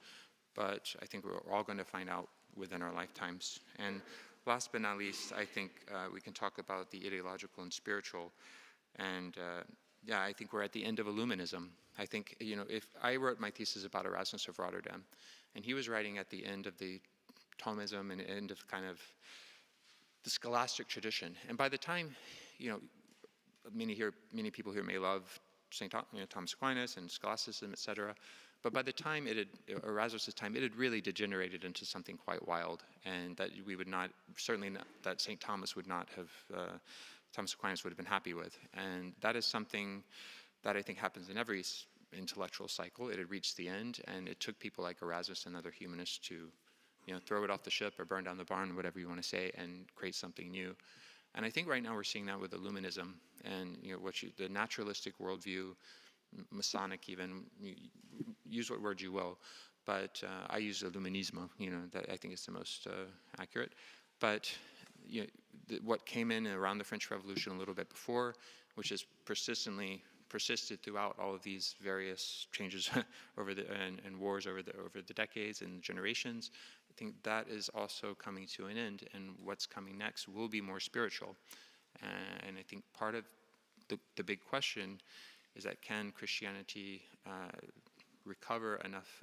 but I think we're all going to find out within our lifetimes. And last but not least, I think we can talk about the ideological and spiritual. And yeah, I think we're at the end of Illuminism. I think, you know, if I wrote my thesis about Erasmus of Rotterdam, and he was writing at the end of the Thomism and end of kind of the scholastic tradition. And by the time, you know, many people here may love Thomas Aquinas and scholasticism, etc. But by the time Erasmus's time, it had really degenerated into something quite wild, and that we would not, certainly not, that St. Thomas would not have, Thomas Aquinas would have been happy with. And that is something that I think happens in every intellectual cycle. It had reached the end, and it took people like Erasmus and other humanists to, you know, throw it off the ship or burn down the barn, whatever you want to say, and create something new. And I think right now we're seeing that with Illuminism and, you know, the naturalistic worldview, Masonic even, use what word you will, but I use Illuminismo, you know, that I think is the most accurate. But you know, what came in around the French Revolution a little bit before, which has persisted throughout all of these various changes over and wars over the decades and generations, I think that is also coming to an end, and what's coming next will be more spiritual. And I think part of the big question is that can Christianity recover enough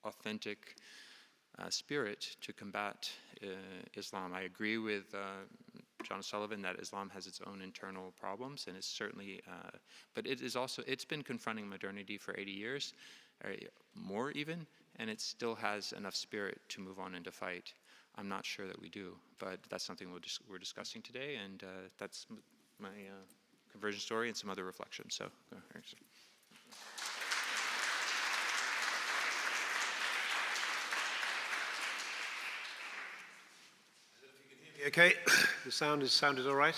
authentic spirit to combat Islam? I agree with John Sullivan that Islam has its own internal problems, and it's certainly, but it is also, it's been confronting modernity for 80 years, or more even, and it still has enough spirit to move on and to fight. I'm not sure that we do, but that's something we're discussing today, and that's my conversion story and some other reflections. So, thanks. Okay, the sound is sounded all right?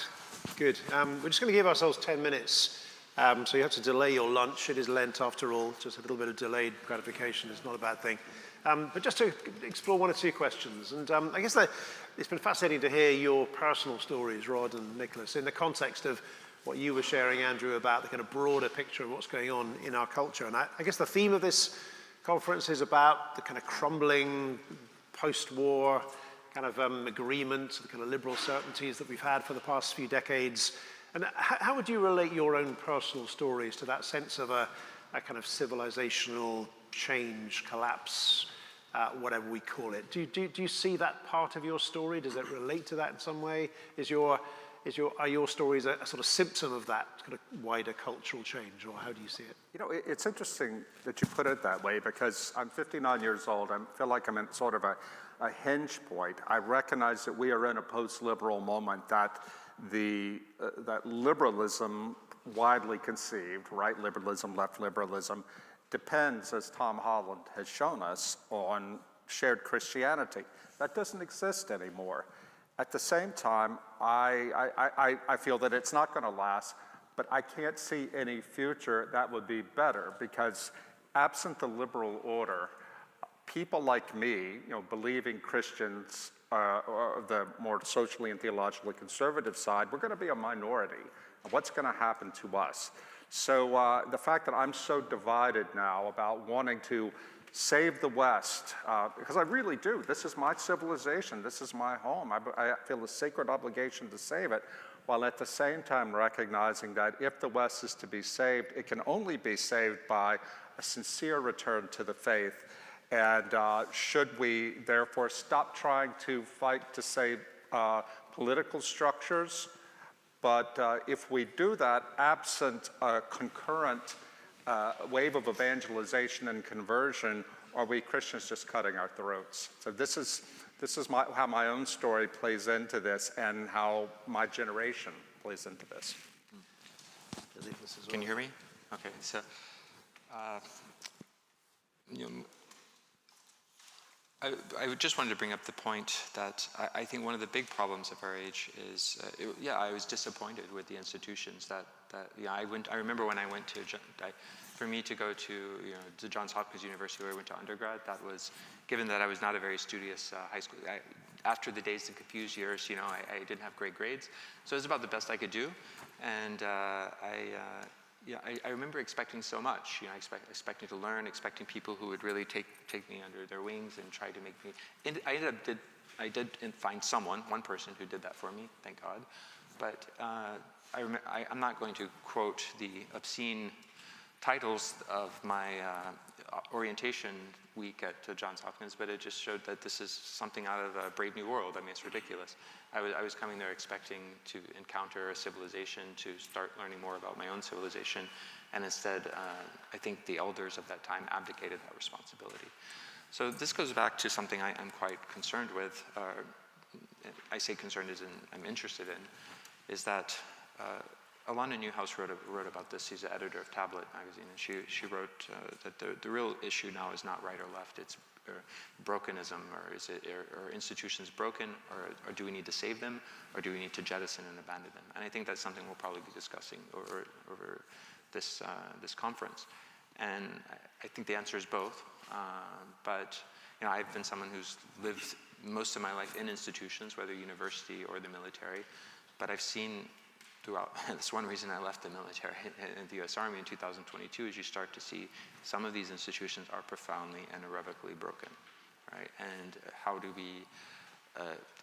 Good. We're just going to give ourselves 10 minutes. So you have to delay your lunch. It is Lent after all. Just a little bit of delayed gratification is not a bad thing. But just to explore one or two questions. And I guess that it's been fascinating to hear your personal stories, Rod and Nicholas, in the context of what you were sharing, Andrew, about the kind of broader picture of what's going on in our culture. And I guess the theme of this conference is about the kind of crumbling post-war kind of agreement, the kind of liberal certainties that we've had for the past few decades. And how would you relate your own personal stories to that sense of a kind of civilizational change, collapse, whatever we call it? Do you see that part of your story? Does it relate to that in some way? Are your stories a sort of symptom of that kind of wider cultural change, or how do you see it? You know, it's interesting that you put it that way, because I'm 59 years old. I feel like I'm at sort of a hinge point. I recognize that we are in a post-liberal moment, that that liberalism, widely conceived, right liberalism, left liberalism, depends, as Tom Holland has shown us, on shared Christianity. That doesn't exist anymore. At the same time, I feel that it's not going to last, but I can't see any future that would be better, because absent the liberal order, people like me, you know, believing Christians, or the more socially and theologically conservative side, we're going to be a minority. What's going to happen to us? So the fact that I'm so divided now about wanting to save the West, because I really do. This is my civilization. This is my home. I feel a sacred obligation to save it, while at the same time recognizing that if the West is to be saved, it can only be saved by a sincere return to the faith. And should we therefore stop trying to fight to save political structures? But if we do that, absent a concurrent wave of evangelization and conversion, are we Christians just cutting our throats? So this is how my own story plays into this, and how my generation plays into this. Can you hear me? Okay, so you know, I just wanted to bring up the point that I think one of the big problems of our age is, I was disappointed with the institutions that I remember when I went to, for me to go to Johns Hopkins University where I went to undergrad, that was, given that I was not a very studious high school, after the dazed and confused years, I didn't have great grades, so it was about the best I could do, and I remember expecting so much, expecting to learn, expecting people who would really take me under their wings and try to make me, and I did find one person who did that for me, thank God, but I'm not going to quote the obscene titles of my orientation week at Johns Hopkins, but it just showed that this is something out of a Brave New World. I mean, it's ridiculous. I was coming there expecting to encounter a civilization, to start learning more about my own civilization, and instead, I think the elders of that time abdicated that responsibility. So this goes back to something I'm quite concerned with. I say concerned as in I'm interested in, is that Alana Newhouse wrote about this. She's the editor of Tablet magazine, and she wrote that the real issue now is not right or left, it's brokenism, or is it, are institutions broken, or do we need to save them, or do we need to jettison and abandon them? And I think that's something we'll probably be discussing over this conference. And I think the answer is both. But I've been someone who's lived most of my life in institutions, whether university or the military, but I've seen throughout, that's one reason I left the military and the US Army in 2022, is you start to see some of these institutions are profoundly and irrevocably broken, right? And how do we,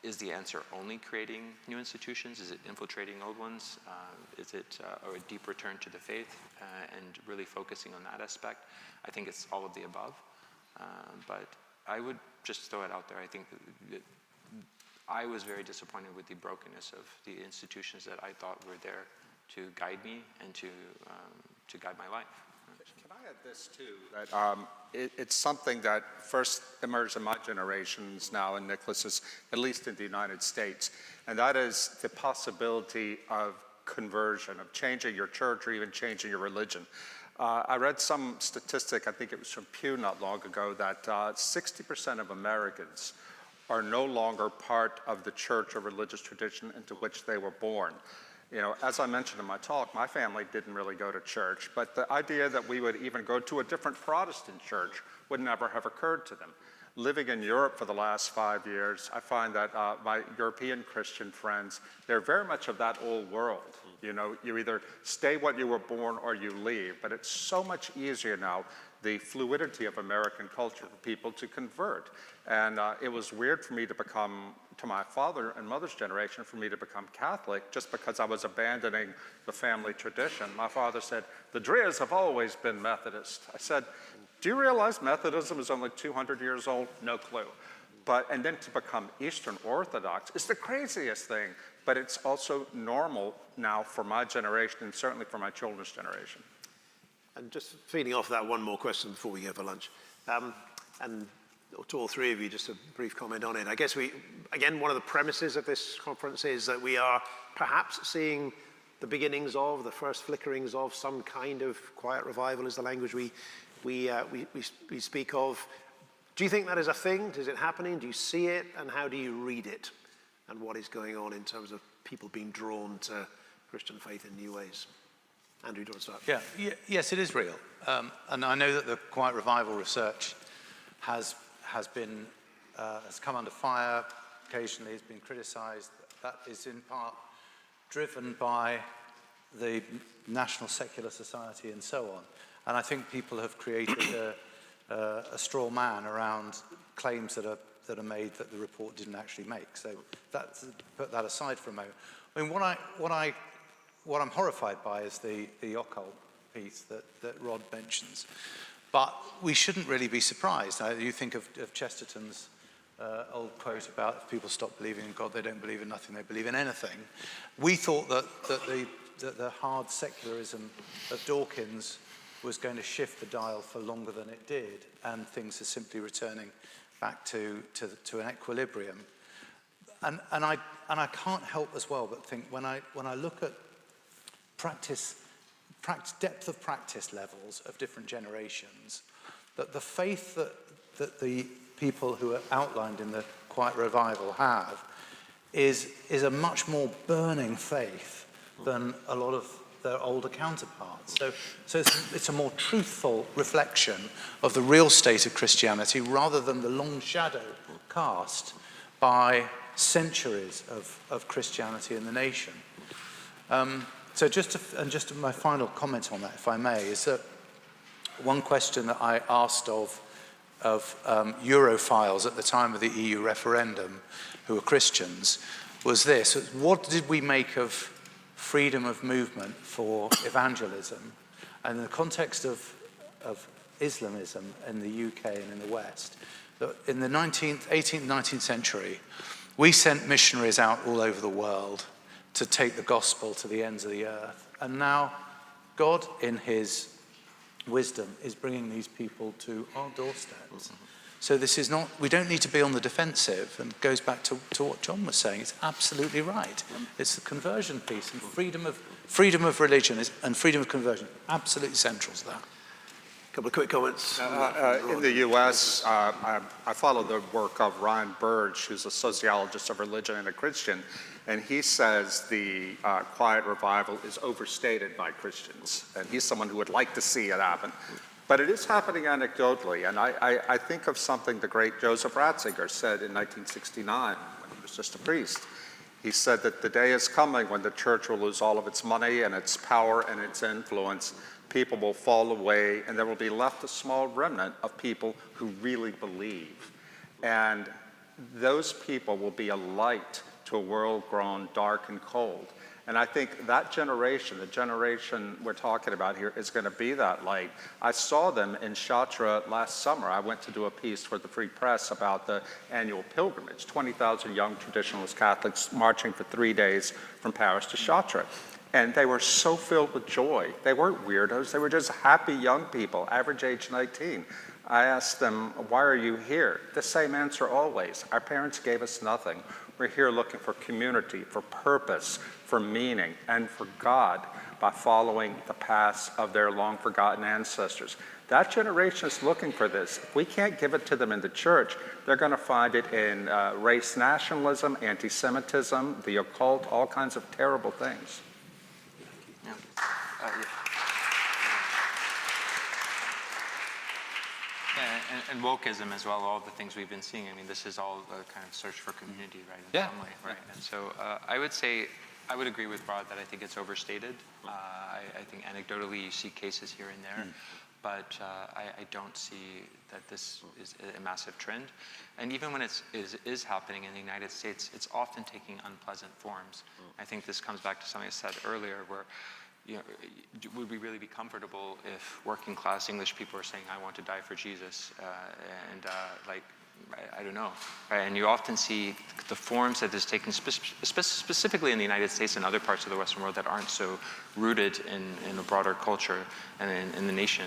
is the answer only creating new institutions? Is it infiltrating old ones? Is it a deep return to the faith and really focusing on that aspect? I think it's all of the above, but I would just throw it out there. I think that I was very disappointed with the brokenness of the institutions that I thought were there to guide me and to guide my life. Can I add this too? That it's something that first emerged in my generations now, and Nicholas's, at least in the United States, and that is the possibility of conversion, of changing your church or even changing your religion. I read some statistic, I think it was from Pew not long ago, that 60% of Americans are no longer part of the church or religious tradition into which they were born. As I mentioned in my talk, my family didn't really go to church, but the idea that we would even go to a different Protestant church would never have occurred to them. Living in Europe for the last 5 years, I find that my European Christian friends, they're very much of that old world. You either stay what you were born or you leave, but it's so much easier now, the fluidity of American culture, for people to convert. And it was weird for me to become, to my father and mother's generation, for me to become Catholic just because I was abandoning the family tradition. My father said, the Dreers have always been Methodist. I said, do you realize Methodism is only 200 years old? No clue. And then to become Eastern Orthodox is the craziest thing, but it's also normal now for my generation and certainly for my children's generation. And just feeding off that, one more question before we go for lunch. And to all three of you, just a brief comment on it. I guess again, one of the premises of this conference is that we are perhaps seeing the beginnings of, the first flickerings of some kind of quiet revival is the language we speak of. Do you think that is a thing? Is it happening? Do you see it? And how do you read it? And what is going on in terms of people being drawn to Christian faith in new ways? Andrew, do you want to start? Yes, it is real. And I know that the quiet revival research has come under fire occasionally, has been criticized. That is in part driven by the National Secular Society and so on. And I think people have created a straw man around claims that are made that the report didn't actually make. So put that aside for a moment. I mean, what I'm horrified by is the occult piece that Rod mentions. But we shouldn't really be surprised. You think of Chesterton's old quote about if people stop believing in God, they don't believe in nothing, they believe in anything. We thought that the hard secularism of Dawkins was going to shift the dial for longer than it did, and things are simply returning back to an equilibrium. And I can't help as well but think when I look at depth of practice levels of different generations, that the faith that the people who are outlined in the Quiet Revival have is a much more burning faith than a lot of their older counterparts. So it's a more truthful reflection of the real state of Christianity rather than the long shadow cast by centuries of Christianity in the nation. So just my final comment on that, if I may, is that one question that I asked of Europhiles at the time of the EU referendum, who were Christians, was this: what did we make of freedom of movement for evangelism? And in the context of Islamism in the UK and in the West, that in the 18th, 19th century, we sent missionaries out all over the world to take the gospel to the ends of the earth. And now God, in his wisdom, is bringing these people to our doorsteps. So this is not, we don't need to be on the defensive, and it goes back to what John was saying. It's absolutely right. It's the conversion piece, and freedom of religion and freedom of conversion, absolutely central to that. A couple of quick comments. In the U.S., I follow the work of Ryan Burge, who's a sociologist of religion and a Christian, and he says the Quiet Revival is overstated by Christians, and he's someone who would like to see it happen. But it is happening anecdotally, and I think of something the great Joseph Ratzinger said in 1969 when he was just a priest. He said that the day is coming when the church will lose all of its money and its power and its influence. People will fall away, and there will be left a small remnant of people who really believe. And those people will be a light to a world grown dark and cold. And I think that generation, the generation we're talking about here, is going to be that light. I saw them in Chartres last summer. I went to do a piece for the Free Press about the annual pilgrimage, 20,000 young traditionalist Catholics marching for 3 days from Paris to Chartres. And they were so filled with joy. They weren't weirdos. They were just happy young people, average age 19. I asked them, why are you here? The same answer always. Our parents gave us nothing. We're here looking for community, for purpose, for meaning, and for God by following the paths of their long-forgotten ancestors. That generation is looking for this. If we can't give it to them in the church, they're going to find it in race nationalism, anti-Semitism, the occult, all kinds of terrible things. And wokeism as well, all the things we've been seeing. I mean, this is all a kind of search for community, right? In some way, right? And so I would say, I would agree with Rod that I think it's overstated. I think anecdotally you see cases here and there, but I don't see that this is a massive trend. And even when it is happening in the United States, it's often taking unpleasant forms. I think this comes back to something I said earlier, where would we really be comfortable if working class English people are saying, I want to die for Jesus? I don't know. Right? And you often see the forms that is taken specifically in the United States and other parts of the Western world that aren't so rooted in a broader culture and in the nation,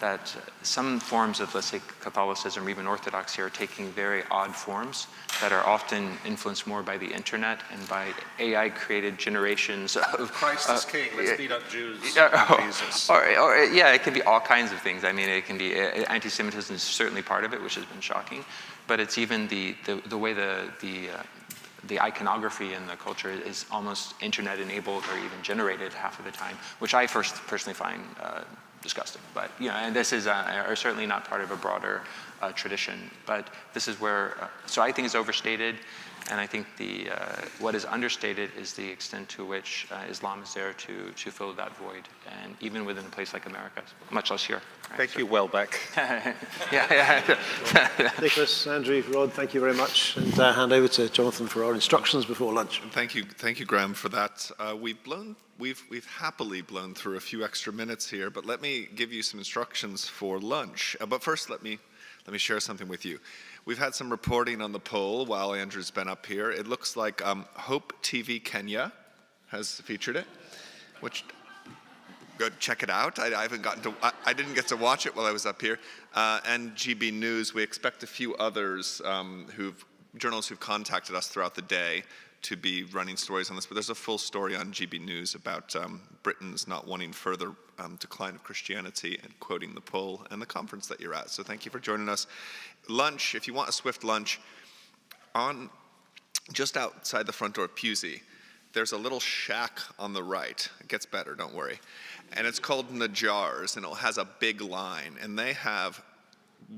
that some forms of, let's say, Catholicism or even Orthodoxy are taking very odd forms that are often influenced more by the internet and by AI-created generations of... Christ is king, let's beat up Jews, Jesus. It can be all kinds of things. I mean, it can be, anti-Semitism is certainly part of it, which has been shocking, but it's even the way the iconography in the culture is almost internet-enabled or even generated half of the time, which I personally find disgusting. But and this is are certainly not part of a broader tradition. But this is where, so I think it's overstated, and I think what is understated is the extent to which Islam is there to fill that void, and even within a place like America, much less here. Right? Thank you, Welbeck. Nicholas, Andrew, Rod, thank you very much, and hand over to Jonathan for our instructions before lunch. Thank you, Graham, for that. We've happily blown through a few extra minutes here, but let me give you some instructions for lunch. But first, let me share something with you. We've had some reporting on the poll while Andrew's been up here. It looks like Hope TV Kenya has featured it, which go check it out. I didn't get to watch it while I was up here. And GB News. We expect a few others journalists who've contacted us throughout the day to be running stories on this, but there's a full story on GB News about Britain's not wanting further decline of Christianity, and quoting the poll and the conference that you're at. So thank you for joining us. Lunch, if you want a swift lunch, just outside the front door of Pusey, there's a little shack on the right. It gets better, don't worry. And it's called Najars, and it has a big line. And they have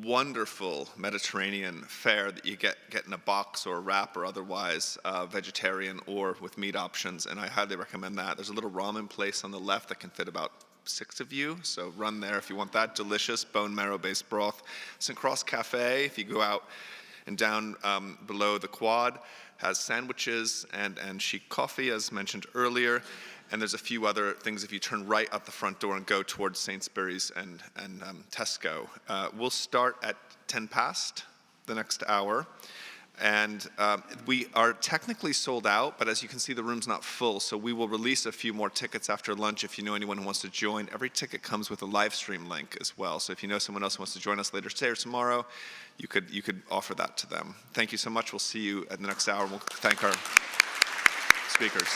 wonderful Mediterranean fare that you get in a box or a wrap or otherwise, vegetarian or with meat options. And I highly recommend that. There's a little ramen place on the left that can fit about 6 of you, so run there if you want that delicious bone marrow-based broth. St. Cross Cafe, if you go out and down below the quad, has sandwiches and chic coffee, as mentioned earlier. And there's a few other things if you turn right out the front door and go towards Sainsbury's and Tesco. We'll start at 10 past the next hour. And we are technically sold out, but as you can see, the room's not full, so we will release a few more tickets after lunch if you know anyone who wants to join. Every ticket comes with a live stream link as well, so if you know someone else who wants to join us later today or tomorrow, you could offer that to them. Thank you so much. We'll see you at the next hour. We'll thank our speakers.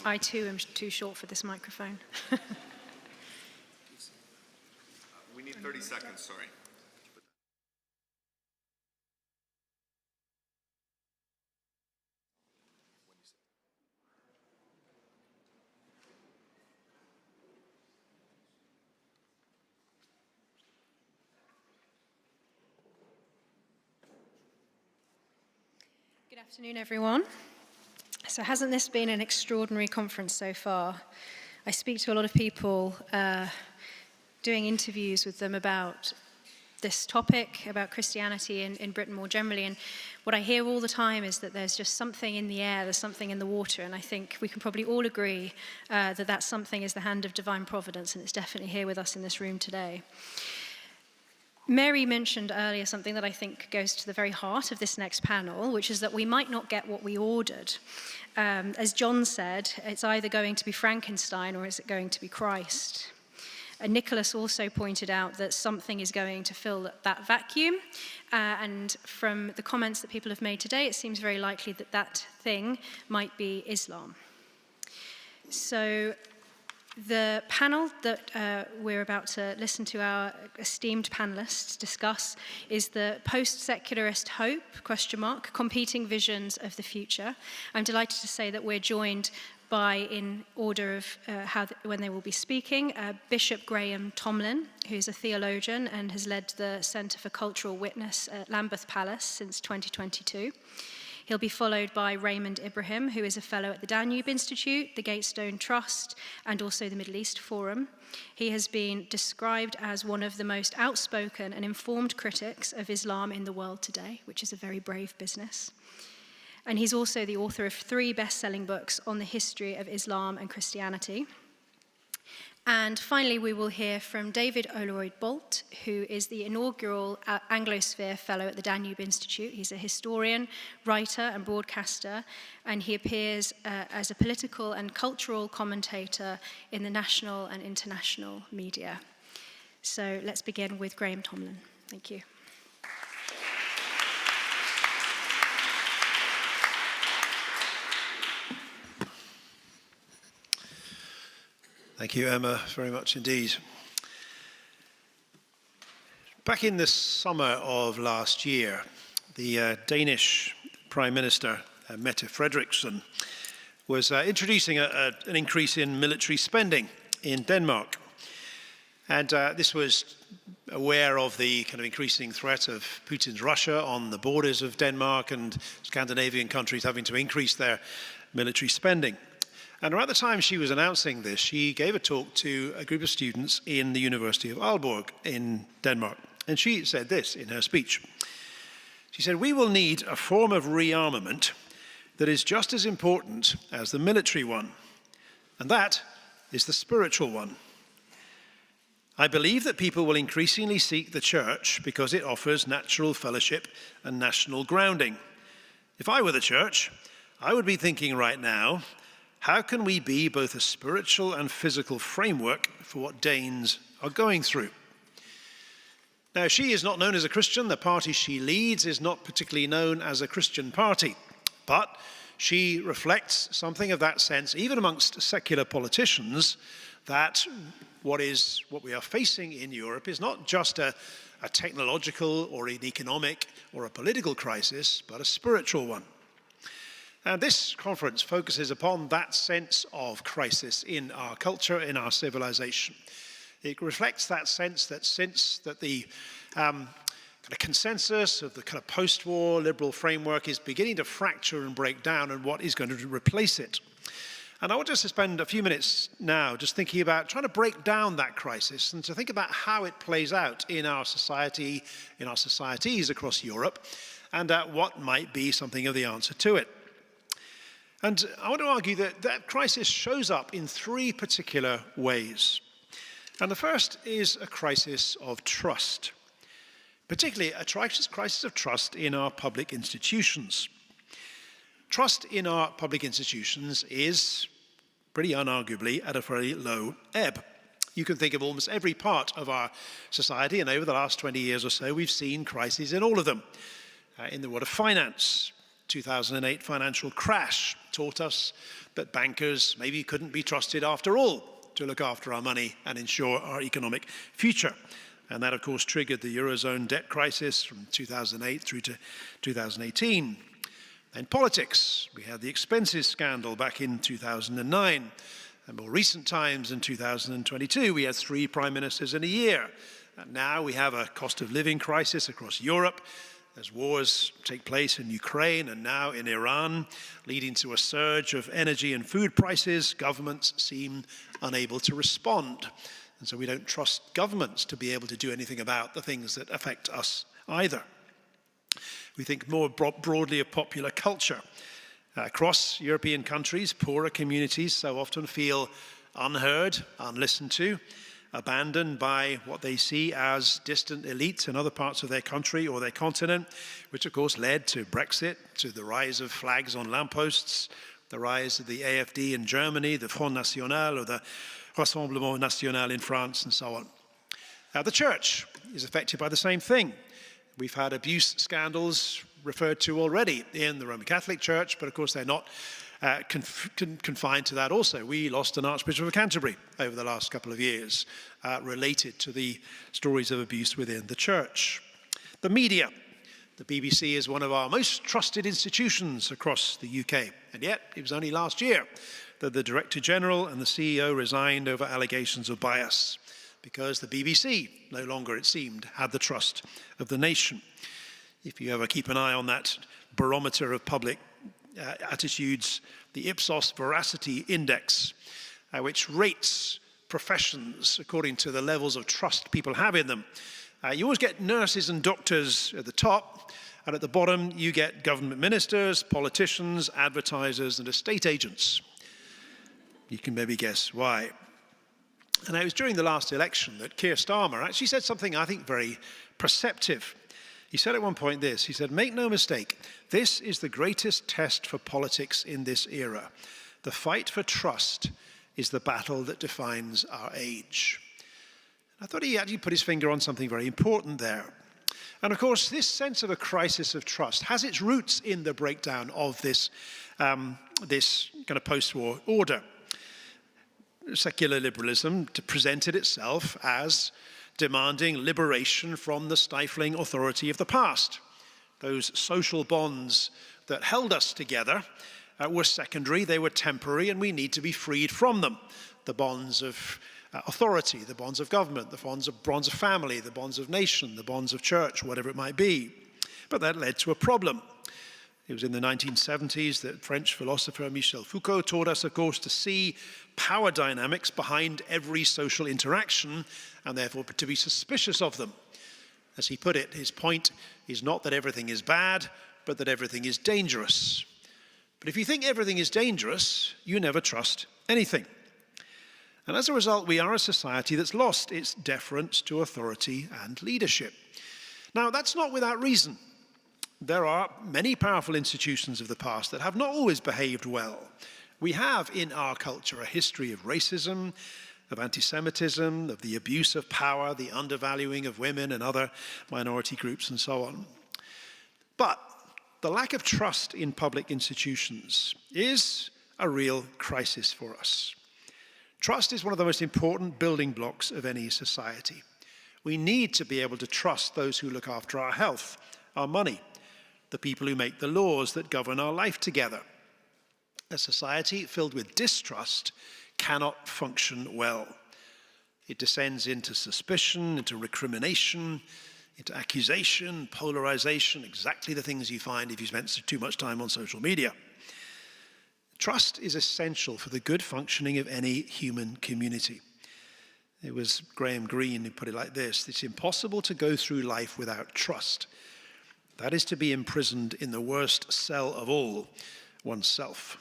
I too am too short for this microphone. We need 30 seconds, sorry. Good afternoon, everyone. So hasn't this been an extraordinary conference so far? I speak to a lot of people, doing interviews with them about this topic, about Christianity in Britain more generally, and what I hear all the time is that there's just something in the air, there's something in the water, and I think we can probably all agree that that something is the hand of divine providence, and it's definitely here with us in this room today. Mary mentioned earlier something that I think goes to the very heart of this next panel, which is that we might not get what we ordered. As John said, it's either going to be Frankenstein or is it going to be Christ? Nicholas also pointed out that something is going to fill that vacuum, and from the comments that people have made today, it seems very likely that that thing might be Islam. So the panel that we're about to listen to our esteemed panelists discuss is the post-secularist hope, competing visions of the future. I'm delighted to say that we're joined by, in order of when they will be speaking, Bishop Graham Tomlin, who's a theologian and has led the Centre for Cultural Witness at Lambeth Palace since 2022. He'll be followed by Raymond Ibrahim, who is a fellow at the Danube Institute, the Gatestone Trust, and also the Middle East Forum. He has been described as one of the most outspoken and informed critics of Islam in the world today, which is a very brave business. And he's also the author of 3 best-selling books on the history of Islam and Christianity. And finally, we will hear from David Olerud-Bolt, who is the inaugural Anglosphere Fellow at the Danube Institute. He's a historian, writer, and broadcaster, and he appears as a political and cultural commentator in the national and international media. So let's begin with Graham Tomlin. Thank you. Thank you, Emma, very much indeed. Back in the summer of last year, the Danish Prime Minister, Mette Frederiksen, was introducing an increase in military spending in Denmark. And this was aware of the kind of increasing threat of Putin's Russia on the borders of Denmark and Scandinavian countries having to increase their military spending. And around the time she was announcing this, she gave a talk to a group of students in the University of Aalborg in Denmark. And she said this in her speech. She said, "We will need a form of rearmament that is just as important as the military one, and that is the spiritual one. I believe that people will increasingly seek the church because it offers natural fellowship and national grounding. If I were the church, I would be thinking right now, how can we be both a spiritual and physical framework for what Danes are going through?" Now, she is not known as a Christian. The party she leads is not particularly known as a Christian party. But she reflects something of that sense, even amongst secular politicians, that what we are facing in Europe is not just a technological or an economic or a political crisis, but a spiritual one. And this conference focuses upon that sense of crisis in our culture, in our civilization. It reflects that sense that the kind of consensus of the kind of post-war liberal framework is beginning to fracture and break down, and what is going to replace it. And I want us to spend a few minutes now just thinking about trying to break down that crisis and to think about how it plays out in our society, in our societies across Europe, and what might be something of the answer to it. And I want to argue that that crisis shows up in 3 particular ways. And the first is a crisis of trust, particularly a crisis of trust in our public institutions. Trust in our public institutions is pretty unarguably at a very low ebb. You can think of almost every part of our society, and over the last 20 years or so, we've seen crises in all of them. In the world of finance, 2008 financial crash, taught us that bankers maybe couldn't be trusted after all to look after our money and ensure our economic future. And that, of course, triggered the Eurozone debt crisis from 2008 through to 2018. Then politics. We had the expenses scandal back in 2009. And more recent times, in 2022, we had 3 prime ministers in a year. And now we have a cost of living crisis across Europe as wars take place in Ukraine and now in Iran, leading to a surge of energy and food prices. Governments seem unable to respond. And so we don't trust governments to be able to do anything about the things that affect us either. We think more broadly of popular culture. Across European countries, poorer communities so often feel unheard, unlistened to, abandoned by what they see as distant elites in other parts of their country or their continent, which of course led to Brexit, to the rise of flags on lampposts, the rise of the AfD in Germany, the Front National or the Rassemblement National in France, and so on. Now, the church is affected by the same thing. We've had abuse scandals referred to already in the Roman Catholic Church, but of course they're not confined to that also. We lost an Archbishop of Canterbury over the last couple of years related to the stories of abuse within the church. The media. The BBC is one of our most trusted institutions across the UK, and yet it was only last year that the Director General and the CEO resigned over allegations of bias, because the BBC no longer, it seemed, had the trust of the nation. If you ever keep an eye on that barometer of public attitudes, the Ipsos Veracity Index, which rates professions according to the levels of trust people have in them, you always get nurses and doctors at the top, and at the bottom you get government ministers, politicians, advertisers, and estate agents. You can maybe guess why. And it was during the last election that Keir Starmer actually said something I think very perceptive. He said at one point this, he said, "Make no mistake, this is the greatest test for politics in this era. The fight for trust is the battle that defines our age." I thought he actually put his finger on something very important there. And of course, this sense of a crisis of trust has its roots in the breakdown of this kind of post-war order. Secular liberalism presented itself as demanding liberation from the stifling authority of the past. Those social bonds that held us together were secondary, they were temporary, and we need to be freed from them. The bonds of authority, the bonds of government, the bonds of family, the bonds of nation, the bonds of church, whatever it might be. But that led to a problem. It was in the 1970s that French philosopher Michel Foucault taught us, of course, to see power dynamics behind every social interaction and therefore to be suspicious of them. As he put it, his point is not that everything is bad, but that everything is dangerous. But if you think everything is dangerous, you never trust anything. And as a result, we are a society that's lost its deference to authority and leadership. Now, that's not without reason. There are many powerful institutions of the past that have not always behaved well. We have in our culture a history of racism, of anti-Semitism, of the abuse of power, the undervaluing of women and other minority groups, and so on. But the lack of trust in public institutions is a real crisis for us. Trust is one of the most important building blocks of any society. We need to be able to trust those who look after our health, our money, the people who make the laws that govern our life together. A society filled with distrust cannot function well. It descends into suspicion, into recrimination, into accusation, polarization, exactly the things you find if you spend too much time on social media. Trust is essential for the good functioning of any human community. It was Graham Greene who put it like this: "It's impossible to go through life without trust. That is to be imprisoned in the worst cell of all, oneself."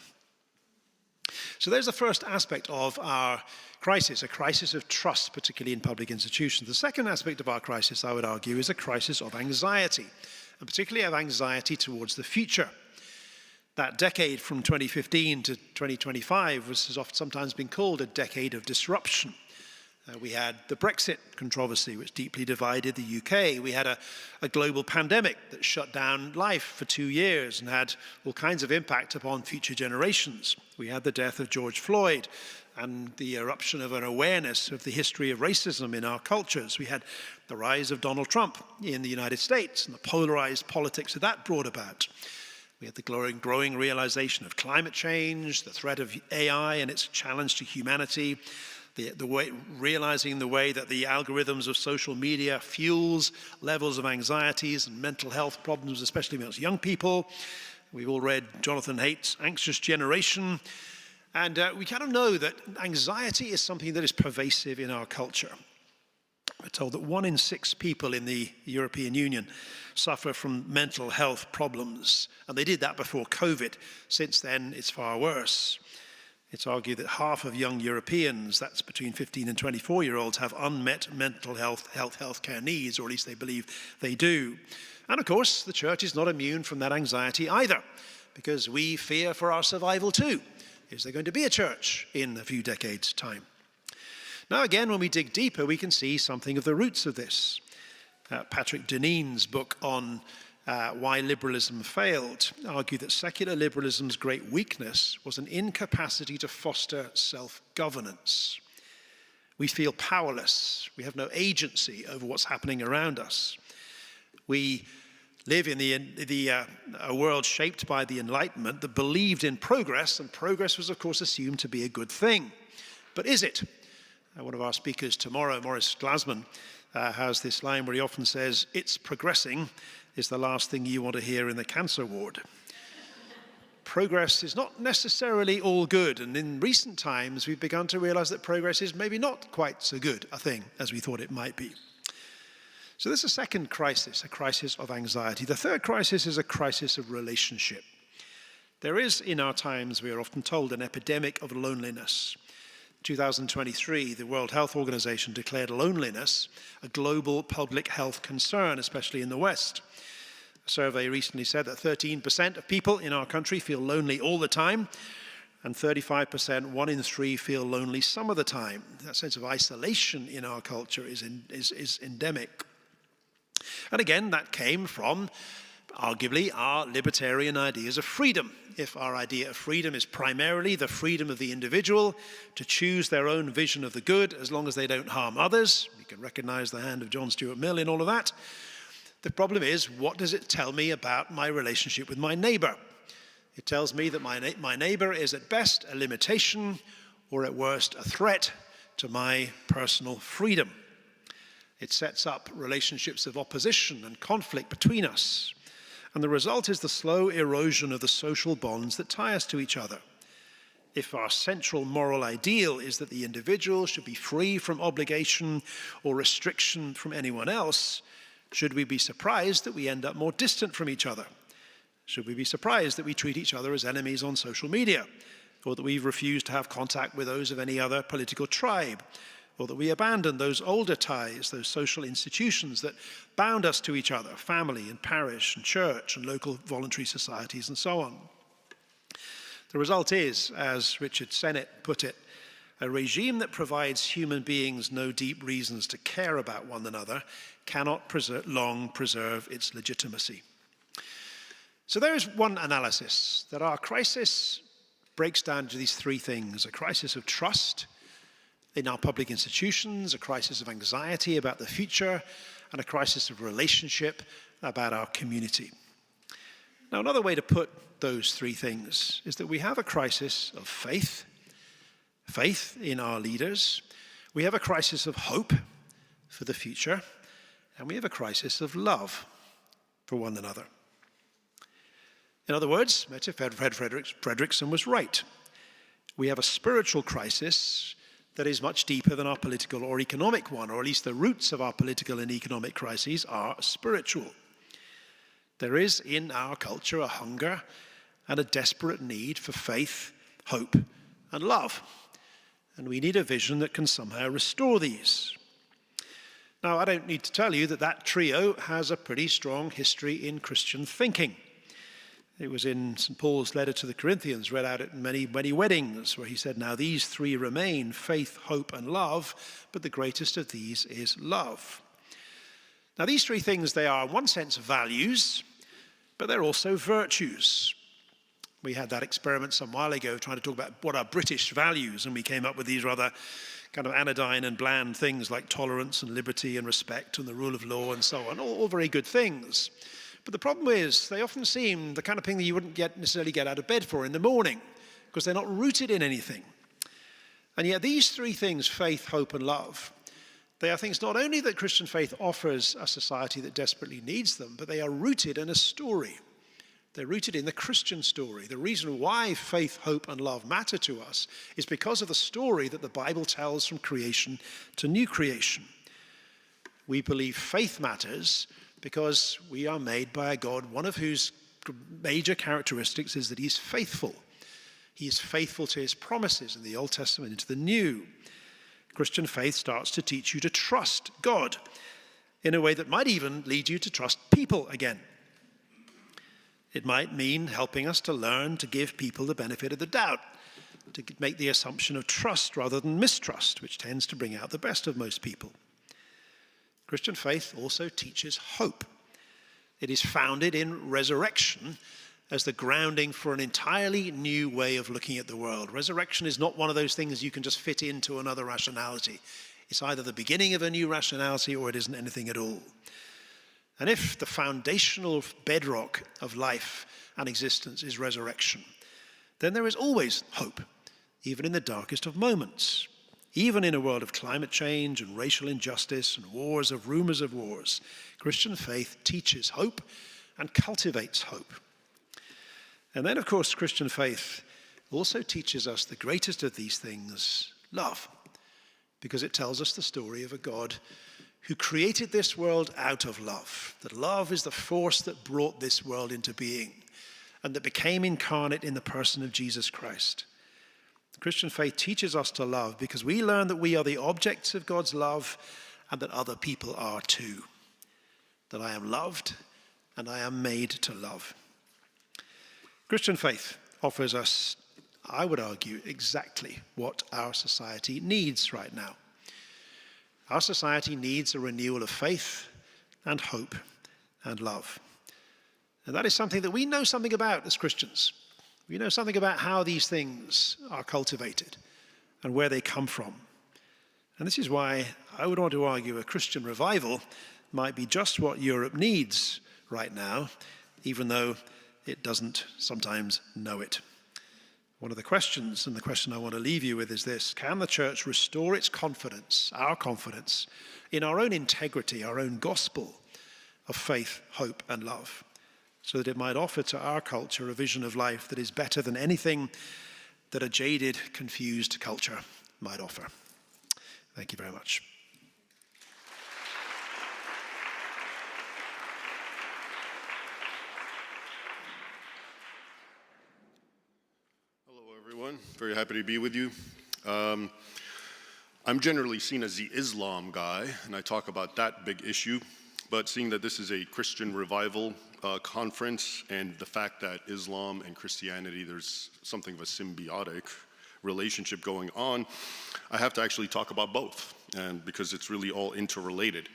So there's the first aspect of our crisis, a crisis of trust, particularly in public institutions. The second aspect of our crisis, I would argue, is a crisis of anxiety, and particularly of anxiety towards the future. That decade from 2015 to 2025 has sometimes been called a decade of disruption. We had the Brexit controversy, which deeply divided the UK. We had a global pandemic that shut down life for 2 years and had all kinds of impact upon future generations. We had the death of George Floyd and the eruption of an awareness of the history of racism in our cultures. We had the rise of Donald Trump in the United States and the polarized politics that brought about. We had the growing realization of climate change, the threat of AI and its challenge to humanity, realizing the way that the algorithms of social media fuels levels of anxieties and mental health problems, especially amongst young people. We've all read Jonathan Haidt's Anxious Generation. And we kind of know that anxiety is something that is pervasive in our culture. We're told that 1 in 6 people in the European Union suffer from mental health problems. And they did that before COVID. Since then, it's far worse. It's argued that half of young Europeans, that's between 15 and 24-year-olds, have unmet mental health care needs, or at least they believe they do. And of course, the church is not immune from that anxiety either, because we fear for our survival too. Is there going to be a church in a few decades' time? Now again, when we dig deeper, we can see something of the roots of this. Patrick Deneen's book on why liberalism failed argued that secular liberalism's great weakness was an incapacity to foster self-governance. We feel powerless. We have no agency over what's happening around us. We live in a world shaped by the Enlightenment that believed in progress, and progress was, of course, assumed to be a good thing. But is it? One of our speakers tomorrow, Maurice Glasman, has this line where he often says, "It's progressing is the last thing you want to hear in the cancer ward." Progress is not necessarily all good, and in recent times we've begun to realize that progress is maybe not quite so good a thing as we thought it might be. So there's a second crisis, a crisis of anxiety. The third crisis is a crisis of relationship. There is, in our times, we are often told, an epidemic of loneliness. 2023, the World Health Organization declared loneliness a global public health concern, especially in the West. A survey recently said that 13% of people in our country feel lonely all the time, and 35%, 1 in 3, feel lonely some of the time. That sense of isolation in our culture is endemic. And again, that came from, arguably, our libertarian ideas of freedom. If our idea of freedom is primarily the freedom of the individual to choose their own vision of the good as long as they don't harm others, we can recognize the hand of John Stuart Mill in all of that. The problem is, what does it tell me about my relationship with my neighbor? It tells me that my neighbor is at best a limitation, or at worst a threat to my personal freedom. It sets up relationships of opposition and conflict between us. And the result is the slow erosion of the social bonds that tie us to each other. If our central moral ideal is that the individual should be free from obligation or restriction from anyone else, should we be surprised that we end up more distant from each other? Should we be surprised that we treat each other as enemies on social media, or that we refuse to have contact with those of any other political tribe, or that we abandon those older ties, those social institutions that bound us to each other, family and parish and church and local voluntary societies and so on? The result is, as Richard Sennett put it, a regime that provides human beings no deep reasons to care about one another cannot long preserve its legitimacy. So there is one analysis, that our crisis breaks down to these 3 things: a crisis of trust in our public institutions, a crisis of anxiety about the future, and a crisis of relationship about our community. Now, another way to put those 3 things is that we have a crisis of faith in our leaders, we have a crisis of hope for the future, and we have a crisis of love for one another. In other words, Fredrickson was right. We have a spiritual crisis that is much deeper than our political or economic one, or at least the roots of our political and economic crises are spiritual. There is in our culture a hunger and a desperate need for faith, hope, and love. And we need a vision that can somehow restore these. Now, I don't need to tell you that that trio has a pretty strong history in Christian thinking. It was in St. Paul's letter to the Corinthians, read out at many, many weddings, where he said, now these three remain, faith, hope, and love, but the greatest of these is love. Now these three things, they are in one sense values, but they're also virtues. We had that experiment some while ago trying to talk about what are British values, and we came up with these rather kind of anodyne and bland things like tolerance and liberty and respect and the rule of law and so on, all very good things. But the problem is they often seem the kind of thing that you wouldn't necessarily get out of bed for in the morning because they're not rooted in anything. And yet these three things, faith, hope, and love, they are things not only that Christian faith offers a society that desperately needs them, but they are rooted in a story. They're rooted in the Christian story. The reason why faith, hope, and love matter to us is because of the story that the Bible tells from creation to new creation. We believe faith matters because we are made by a God, one of whose major characteristics is that he's faithful. He is faithful to his promises in the Old Testament and to the New. Christian faith starts to teach you to trust God in a way that might even lead you to trust people again. It might mean helping us to learn to give people the benefit of the doubt, to make the assumption of trust rather than mistrust, which tends to bring out the best of most people. Christian faith also teaches hope. It is founded in resurrection as the grounding for an entirely new way of looking at the world. Resurrection is not one of those things you can just fit into another rationality. It's either the beginning of a new rationality or it isn't anything at all. And if the foundational bedrock of life and existence is resurrection, then there is always hope, even in the darkest of moments. Even in a world of climate change and racial injustice and wars of rumors of wars, Christian faith teaches hope and cultivates hope. And then, of course, Christian faith also teaches us the greatest of these things, love, because it tells us the story of a God who created this world out of love, that love is the force that brought this world into being and that became incarnate in the person of Jesus Christ. Christian faith teaches us to love because we learn that we are the objects of God's love and that other people are too. That I am loved and I am made to love. Christian faith offers us, I would argue, exactly what our society needs right now. Our society needs a renewal of faith and hope and love. And that is something that we know something about as Christians. We know something about how these things are cultivated and where they come from. And this is why I would want to argue a Christian revival might be just what Europe needs right now, even though it doesn't sometimes know it. One of the questions, and the question I want to leave you with, is this: can the church restore its confidence, our confidence, in our own integrity, our own gospel of faith, hope, and love, so that it might offer to our culture a vision of life that is better than anything that a jaded, confused culture might offer? Thank you very much. Hello, everyone. Very happy to be with you. I'm generally seen as the Islam guy, and I talk about that big issue. But seeing that this is a Christian revival conference, and the fact that Islam and Christianity, there's something of a symbiotic relationship going on, I have to actually talk about both, and because it's really all interrelated.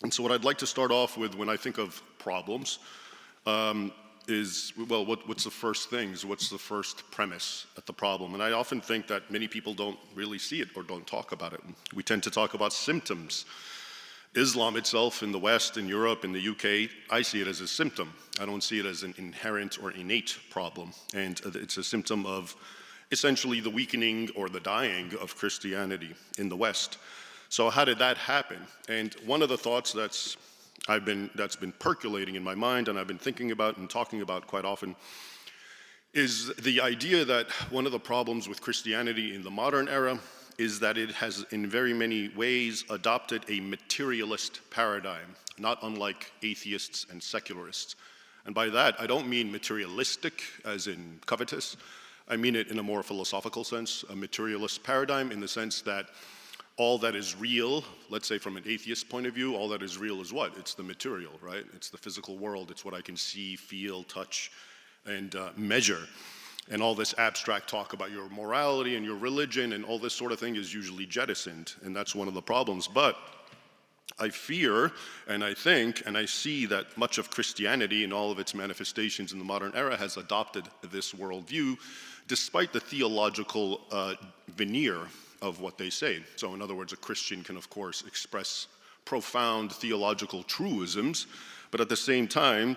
And so what I'd like to start off with when I think of problems is, well, what's the first things? What's the first premise at the problem? And I often think that many people don't really see it or don't talk about it. We tend to talk about symptoms. Islam itself in the West, in Europe, in the UK, I see it as a symptom. I don't see it as an inherent or innate problem. And it's a symptom of essentially the weakening or the dying of Christianity in the West. So how did that happen? And one of the thoughts that's been percolating in my mind and I've been thinking about and talking about quite often is the idea that one of the problems with Christianity in the modern era is that it has in very many ways adopted a materialist paradigm, not unlike atheists and secularists. And by that, I don't mean materialistic as in covetous. I mean it in a more philosophical sense, a materialist paradigm in the sense that all that is real, let's say from an atheist point of view, all that is real is what? It's the material, right? It's the physical world. It's what I can see, feel, touch, and measure. And all this abstract talk about your morality and your religion and all this sort of thing is usually jettisoned, and that's one of the problems. But I fear, and I think, and I see that much of Christianity and all of its manifestations in the modern era has adopted this worldview, despite the theological veneer of what they say. So in other words, a Christian can, of course, express profound theological truisms, but at the same time,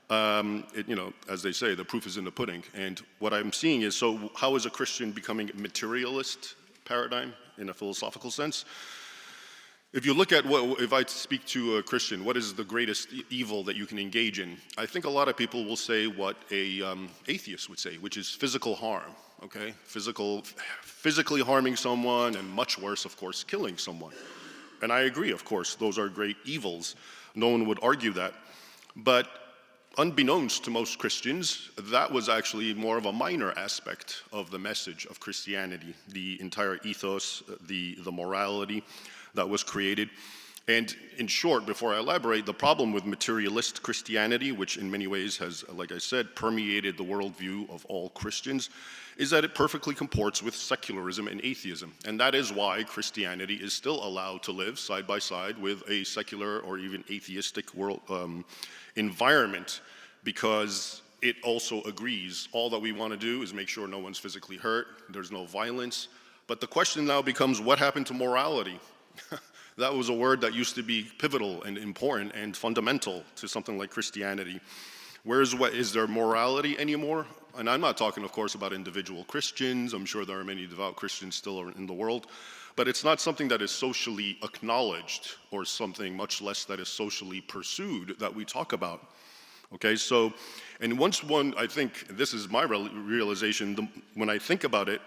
as they say, the proof is in the pudding. And what I'm seeing is, so how is a Christian becoming a materialist paradigm in a philosophical sense? If you look at if I speak to a Christian, what is the greatest evil that you can engage in? I think a lot of people will say what a atheist would say, which is physical harm, okay? Physically harming someone, and much worse, of course, killing someone. And I agree, of course, those are great evils. No one would argue that. But unbeknownst to most Christians, that was actually more of a minor aspect of the message of Christianity, the entire ethos, the morality that was created. And in short, before I elaborate, the problem with materialist Christianity, which in many ways has, like I said, permeated the worldview of all Christians, is that it perfectly comports with secularism and atheism. And that is why Christianity is still allowed to live side by side with a secular or even atheistic world environment, because it also agrees all that we want to do is make sure no one's physically hurt, there's no violence. But the question now becomes, what happened to morality? That was a word that used to be pivotal and important and fundamental to something like Christianity. Is there morality anymore? And I'm not talking, of course, about individual Christians. I'm sure there are many devout Christians still in the world. But it's not something that is socially acknowledged, or something much less that is socially pursued, that we talk about. Okay, so, and I think this is my realization, when I think about it,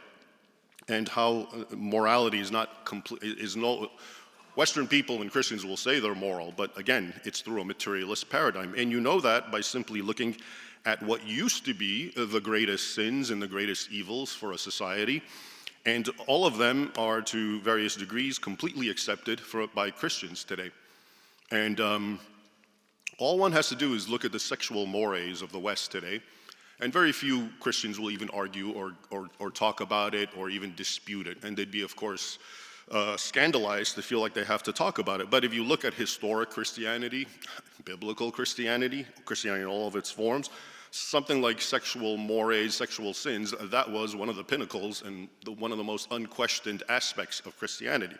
and how morality is not complete, Western people and Christians will say they're moral, but again, it's through a materialist paradigm. And you know that by simply looking at what used to be the greatest sins and the greatest evils for a society. And all of them are, to various degrees, completely accepted by Christians today. And all one has to do is look at the sexual mores of the West today. And very few Christians will even argue or talk about it or even dispute it. And they'd be, of course, scandalized to feel like they have to talk about it. But if you look at historic Christianity, biblical Christianity, Christianity in all of its forms, something like sexual mores, sexual sins, that was one of the pinnacles and one of the most unquestioned aspects of Christianity.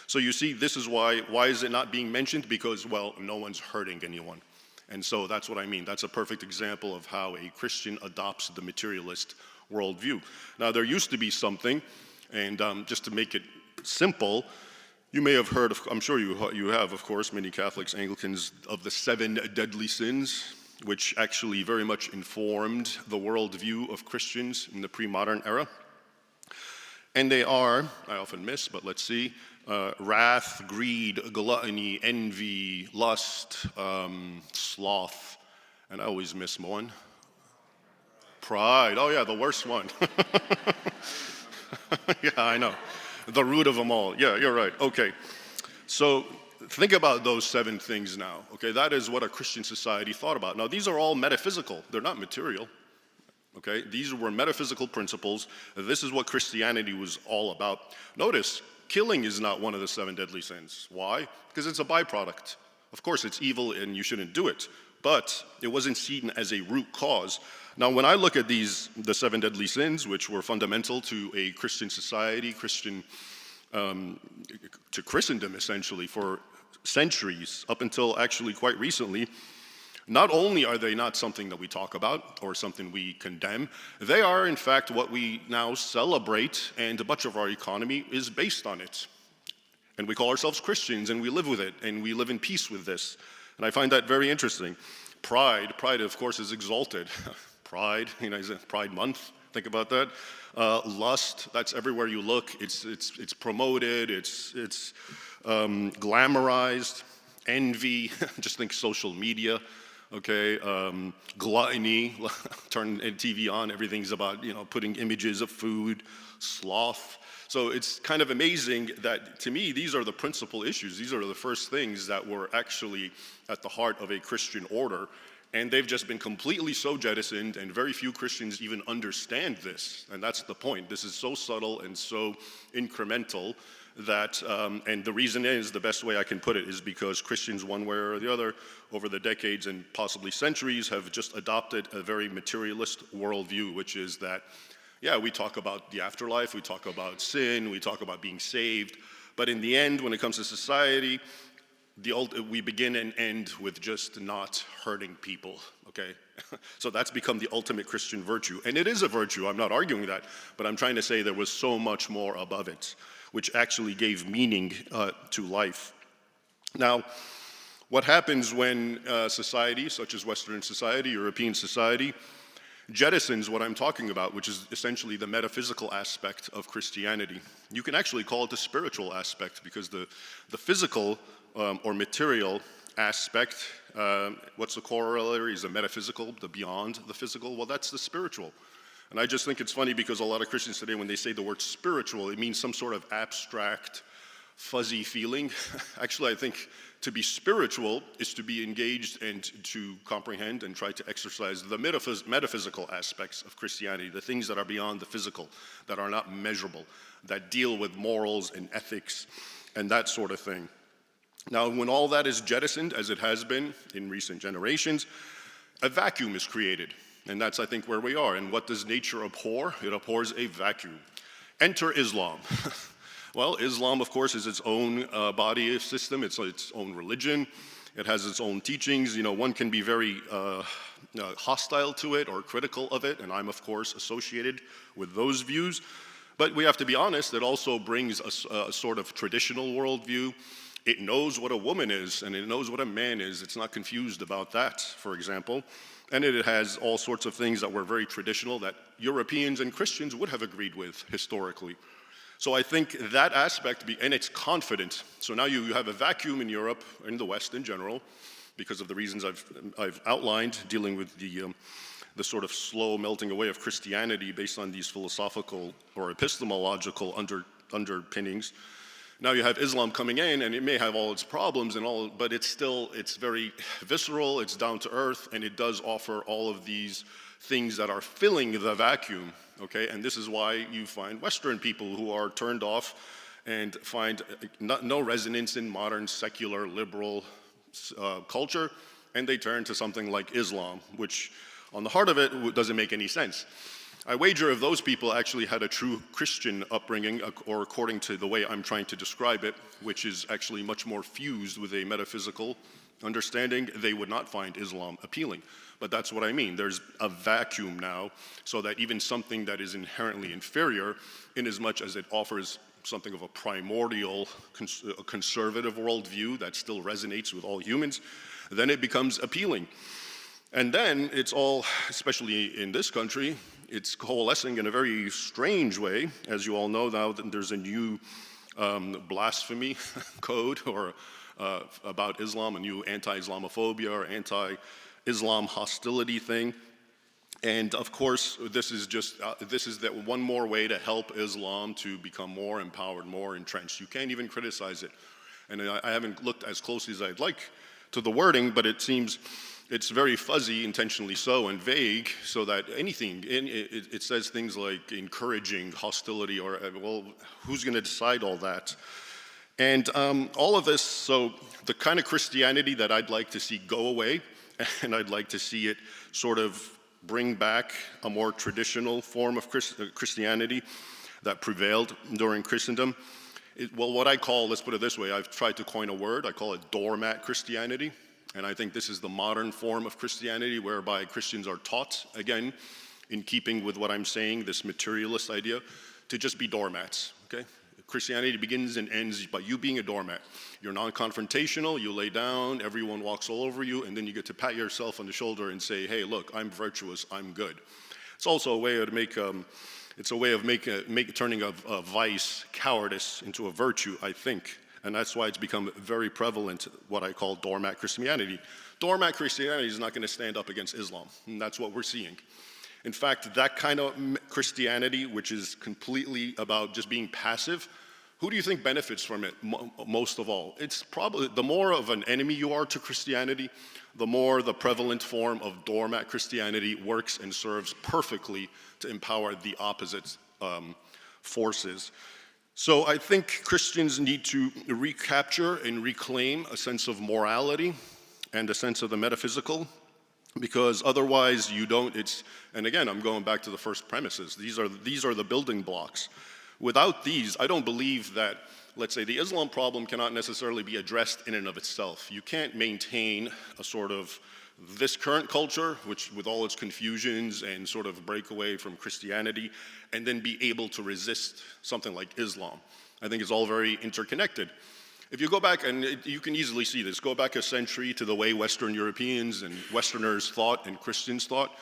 So you see, this is why is it not being mentioned? Because, well, no one's hurting anyone. And so that's what I mean. That's a perfect example of how a Christian adopts the materialist worldview. Now, there used to be something, and just to make it simple, you may have heard of, I'm sure you have, of course, many Catholics, Anglicans, of the 7 deadly sins, which actually very much informed the worldview of Christians in the pre-modern era. And they are, I often miss, but let's see, wrath, greed, gluttony, envy, lust, sloth, and I always miss one. Pride. Oh yeah, the worst one. Yeah, I know. The root of them all. Yeah, you're right. Okay. So think about those 7 things now. Okay, that is what a Christian society thought about. Now, these are all metaphysical. They're not material. Okay, these were metaphysical principles. This is what Christianity was all about. Notice, killing is not one of the 7 deadly sins. Why? Because it's a byproduct. Of course, it's evil and you shouldn't do it. But it wasn't seen as a root cause. Now, when I look at the 7 deadly sins, which were fundamental to a Christian society, to Christendom essentially for centuries, up until actually quite recently, not only are they not something that we talk about or something we condemn, they are in fact what we now celebrate, and much of our economy is based on it. And we call ourselves Christians, and we live with it, and we live in peace with this. And I find that very interesting. Pride, of course, is exalted. Pride, is it Pride Month? Think about that. Lust, that's everywhere you look. It's promoted. It's glamorized. Envy, just think social media. Okay, gluttony. Turn TV on. Everything's about putting images of food. Sloth. So it's kind of amazing that, to me, these are the principal issues. These are the first things that were actually at the heart of a Christian order. And they've just been completely so jettisoned, and very few Christians even understand this. And that's the point. This is so subtle and so incremental that, and the reason is, the best way I can put it is because Christians, one way or the other, over the decades and possibly centuries, have just adopted a very materialist worldview, which is that, yeah, we talk about the afterlife, we talk about sin, we talk about being saved, but in the end, when it comes to society, we begin and end with just not hurting people, okay? So that's become the ultimate Christian virtue. And it is a virtue, I'm not arguing that, but I'm trying to say there was so much more above it, which actually gave meaning to life. Now, what happens when society, such as Western society, European society, jettisons what I'm talking about, which is essentially the metaphysical aspect of Christianity? You can actually call it the spiritual aspect, because the physical or material aspect, what's the corollary? Is the metaphysical, the beyond the physical? Well, that's the spiritual. And I just think it's funny because a lot of Christians today, when they say the word spiritual, it means some sort of abstract, fuzzy feeling. Actually, I think to be spiritual is to be engaged and to comprehend and try to exercise the metaphysical aspects of Christianity, the things that are beyond the physical, that are not measurable, that deal with morals and ethics and that sort of thing. Now, when all that is jettisoned, as it has been in recent generations, a vacuum is created. And that's, I think, where we are. And what does nature abhor? It abhors a vacuum. Enter Islam. Well, Islam, of course, is its own body system. It's its own religion. It has its own teachings. You know, one can be very hostile to it or critical of it. And I'm, of course, associated with those views. But we have to be honest, it also brings a sort of traditional worldview. It knows what a woman is, and it knows what a man is. It's not confused about that, for example. And it has all sorts of things that were very traditional that Europeans and Christians would have agreed with historically. So I think that aspect, and it's confident. So now you have a vacuum in Europe, in the West in general, because of the reasons I've outlined, dealing with the sort of slow melting away of Christianity based on these philosophical or epistemological underpinnings. Now you have Islam coming in, and it may have all its problems and all, but it's very visceral, it's down to earth, and it does offer all of these things that are filling the vacuum, okay? And this is why you find Western people who are turned off and find no resonance in modern secular liberal culture, and they turn to something like Islam, which on the heart of it doesn't make any sense. I wager if those people actually had a true Christian upbringing, or according to the way I'm trying to describe it, which is actually much more fused with a metaphysical understanding, they would not find Islam appealing. But that's what I mean. There's a vacuum now, so that even something that is inherently inferior, in as much as it offers something of a primordial, conservative worldview that still resonates with all humans, then it becomes appealing. And then it's all, especially in this country, it's coalescing in a very strange way. As you all know now, that there's a new blasphemy code or about Islam, a new anti-Islamophobia or anti-Islam hostility thing. And of course, this is that one more way to help Islam to become more empowered, more entrenched. You can't even criticize it. And I haven't looked as closely as I'd like to the wording, but it seems it's very fuzzy, intentionally so, and vague, so that anything, it says things like encouraging hostility, or, well, who's going to decide all that? And all of this, so the kind of Christianity that I'd like to see go away, and I'd like to see it sort of bring back a more traditional form of Christianity that prevailed during Christendom. Well, what I call, let's put it this way, I've tried to coin a word, I call it doormat Christianity. And I think this is the modern form of Christianity, whereby Christians are taught, again, in keeping with what I'm saying, this materialist idea, to just be doormats, okay? Christianity begins and ends by you being a doormat. You're non-confrontational, you lay down, everyone walks all over you, and then you get to pat yourself on the shoulder and say, hey, look, I'm virtuous, I'm good. It's also a way to make, turning a vice, cowardice, into a virtue, I think. And that's why it's become very prevalent, what I call doormat Christianity. Doormat Christianity is not going to stand up against Islam, and that's what we're seeing. In fact, that kind of Christianity, which is completely about just being passive, Who do you think benefits from it most of all? It's probably the more of an enemy you are to Christianity, the more the prevalent form of doormat Christianity works and serves perfectly to empower the opposite forces. So I think Christians need to recapture and reclaim a sense of morality and a sense of the metaphysical, because otherwise you don't, and again, I'm going back to the first premises. These are the building blocks. Without these, I don't believe that, let's say, the Islam problem cannot necessarily be addressed in and of itself. You can't maintain a sort of this current culture, which with all its confusions and sort of break away from Christianity, and then be able to resist something like Islam. I think it's all very interconnected. If you go back, and you can easily see this, go back a century to the way Western Europeans and Westerners thought and Christians thought,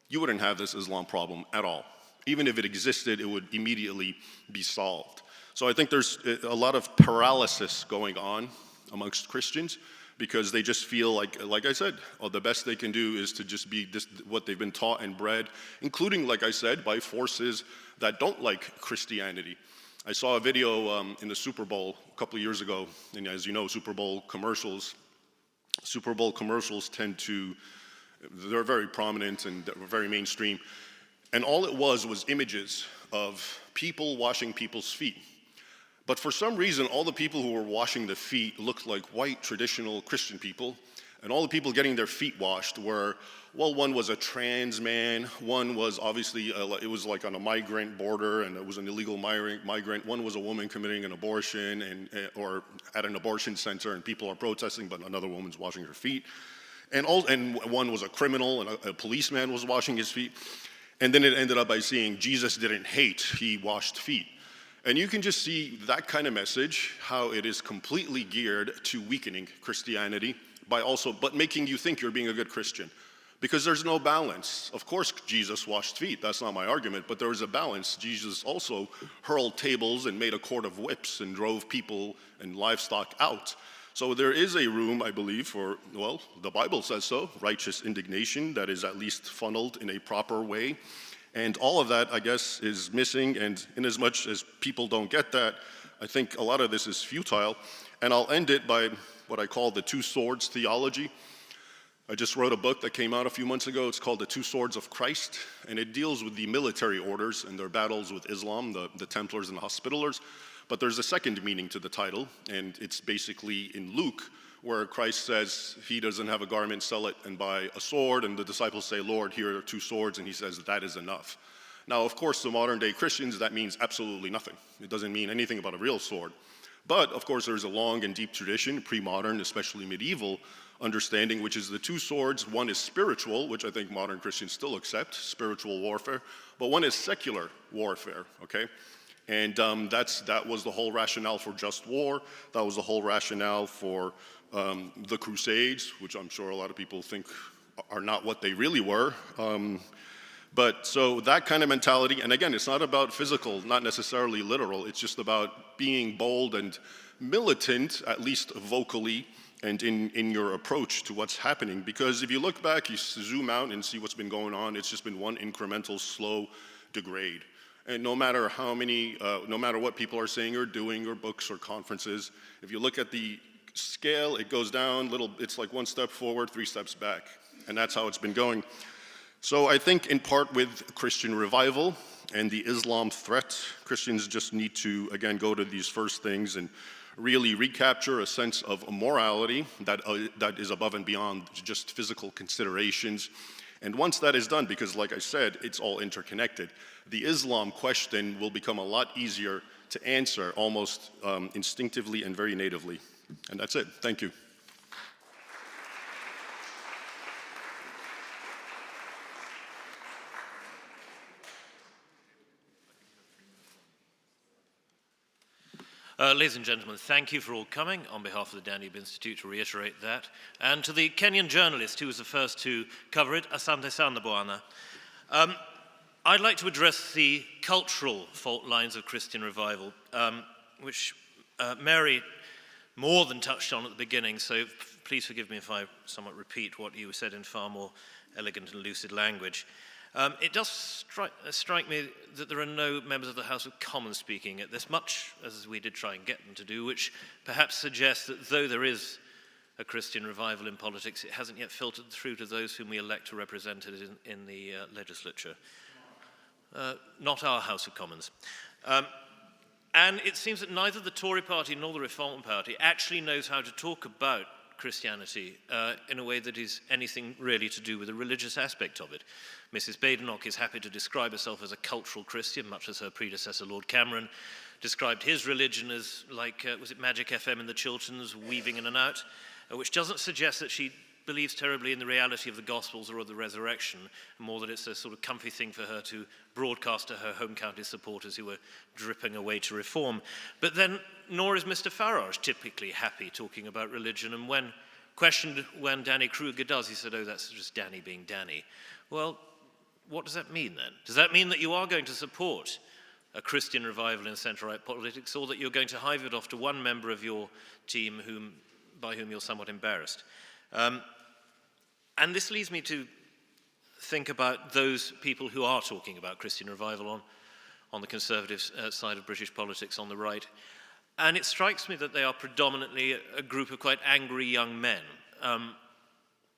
you wouldn't have this Islam problem at all. Even if it existed, it would immediately be solved. So I think there's a lot of paralysis going on amongst Christians because they just feel like I said, the best they can do is to just be what they've been taught and bred, including, like I said, by forces that don't like Christianity. I saw a video in the Super Bowl a couple of years ago, and as you know, Super Bowl commercials they're very prominent and very mainstream. And all it was images of people washing people's feet. But for some reason, all the people who were washing the feet looked like white, traditional Christian people. And all the people getting their feet washed were, well, one was a trans man, one was obviously, it was like on a migrant border, and it was an illegal migrant. One was a woman committing an abortion, or at an abortion center, and people are protesting, but another woman's washing her feet. And one was a criminal, and a policeman was washing his feet. And then it ended up by saying Jesus didn't hate, he washed feet. And you can just see that kind of message, how it is completely geared to weakening Christianity but making you think you're being a good Christian. Because there's no balance. Of course Jesus washed feet, that's not my argument, but there was a balance. Jesus also hurled tables and made a cord of whips and drove people and livestock out. So there is a room, I believe, for, well, the Bible says so, righteous indignation that is at least funneled in a proper way. And all of that, I guess, is missing. And in as much as people don't get that, I think a lot of this is futile. And I'll end it by what I call the two swords theology. I just wrote a book that came out a few months ago. It's called The Two Swords of Christ. And it deals with the military orders and their battles with Islam, the Templars and the Hospitallers. But there's a second meaning to the title, and it's basically in Luke, where Christ says he doesn't have a garment, sell it and buy a sword, and the disciples say, Lord, here are two swords, and he says that is enough. Now, of course, to modern day Christians, that means absolutely nothing. It doesn't mean anything about a real sword. But, of course, there's a long and deep tradition, pre-modern, especially medieval, understanding, which is the two swords. One is spiritual, which I think modern Christians still accept, spiritual warfare, but one is secular warfare, okay? And that was the whole rationale for just war. That was the whole rationale for the Crusades, which I'm sure a lot of people think are not what they really were. But so that kind of mentality, and again, it's not about physical, not necessarily literal. It's just about being bold and militant, at least vocally, and in your approach to what's happening. Because if you look back, you zoom out and see what's been going on, it's just been one incremental, slow degrade. And no matter no matter what people are saying or doing, or books or conferences, if you look at the scale, it goes down it's like one step forward, 3 steps back. And that's how it's been going. So I think in part with Christian revival and the Islam threat, Christians just need to, again, go to these first things and really recapture a sense of morality that is above and beyond just physical considerations. And once that is done, because like I said, it's all interconnected, the Islam question will become a lot easier to answer almost instinctively and very natively. And that's it. Thank you. Ladies and gentlemen, thank you for all coming on behalf of the Danube Institute, to reiterate that. And to the Kenyan journalist who was the first to cover it, Asante Sana Bwana. I'd like to address the cultural fault lines of Christian revival, which Mary more than touched on at the beginning, so please forgive me if I somewhat repeat what you said in far more elegant and lucid language. It does strike me that there are no members of the House of Commons speaking at this, much as we did try and get them to do, which perhaps suggests that though there is a Christian revival in politics, it hasn't yet filtered through to those whom we elect to represent it in the legislature. Not our House of Commons. And it seems that neither the Tory party nor the Reform party actually knows how to talk about Christianity in a way that is anything really to do with the religious aspect of it. Mrs. Badenoch is happy to describe herself as a cultural Christian, much as her predecessor, Lord Cameron, described his religion as like, was it Magic FM in the Chilterns, weaving in and out, which doesn't suggest that she believes terribly in the reality of the Gospels or of the resurrection, more that it's a sort of comfy thing for her to broadcast to her home county supporters who were dripping away to reform. But then, nor is Mr. Farage typically happy talking about religion, and when questioned when Danny Kruger does, he said, oh, that's just Danny being Danny. Well, what does that mean then? Does that mean that you are going to support a Christian revival in centre-right politics, or that you're going to hive it off to one member of your team by whom you're somewhat embarrassed? And this leads me to think about those people who are talking about Christian revival on the Conservative side of British politics on the right. And it strikes me that they are predominantly a group of quite angry young men,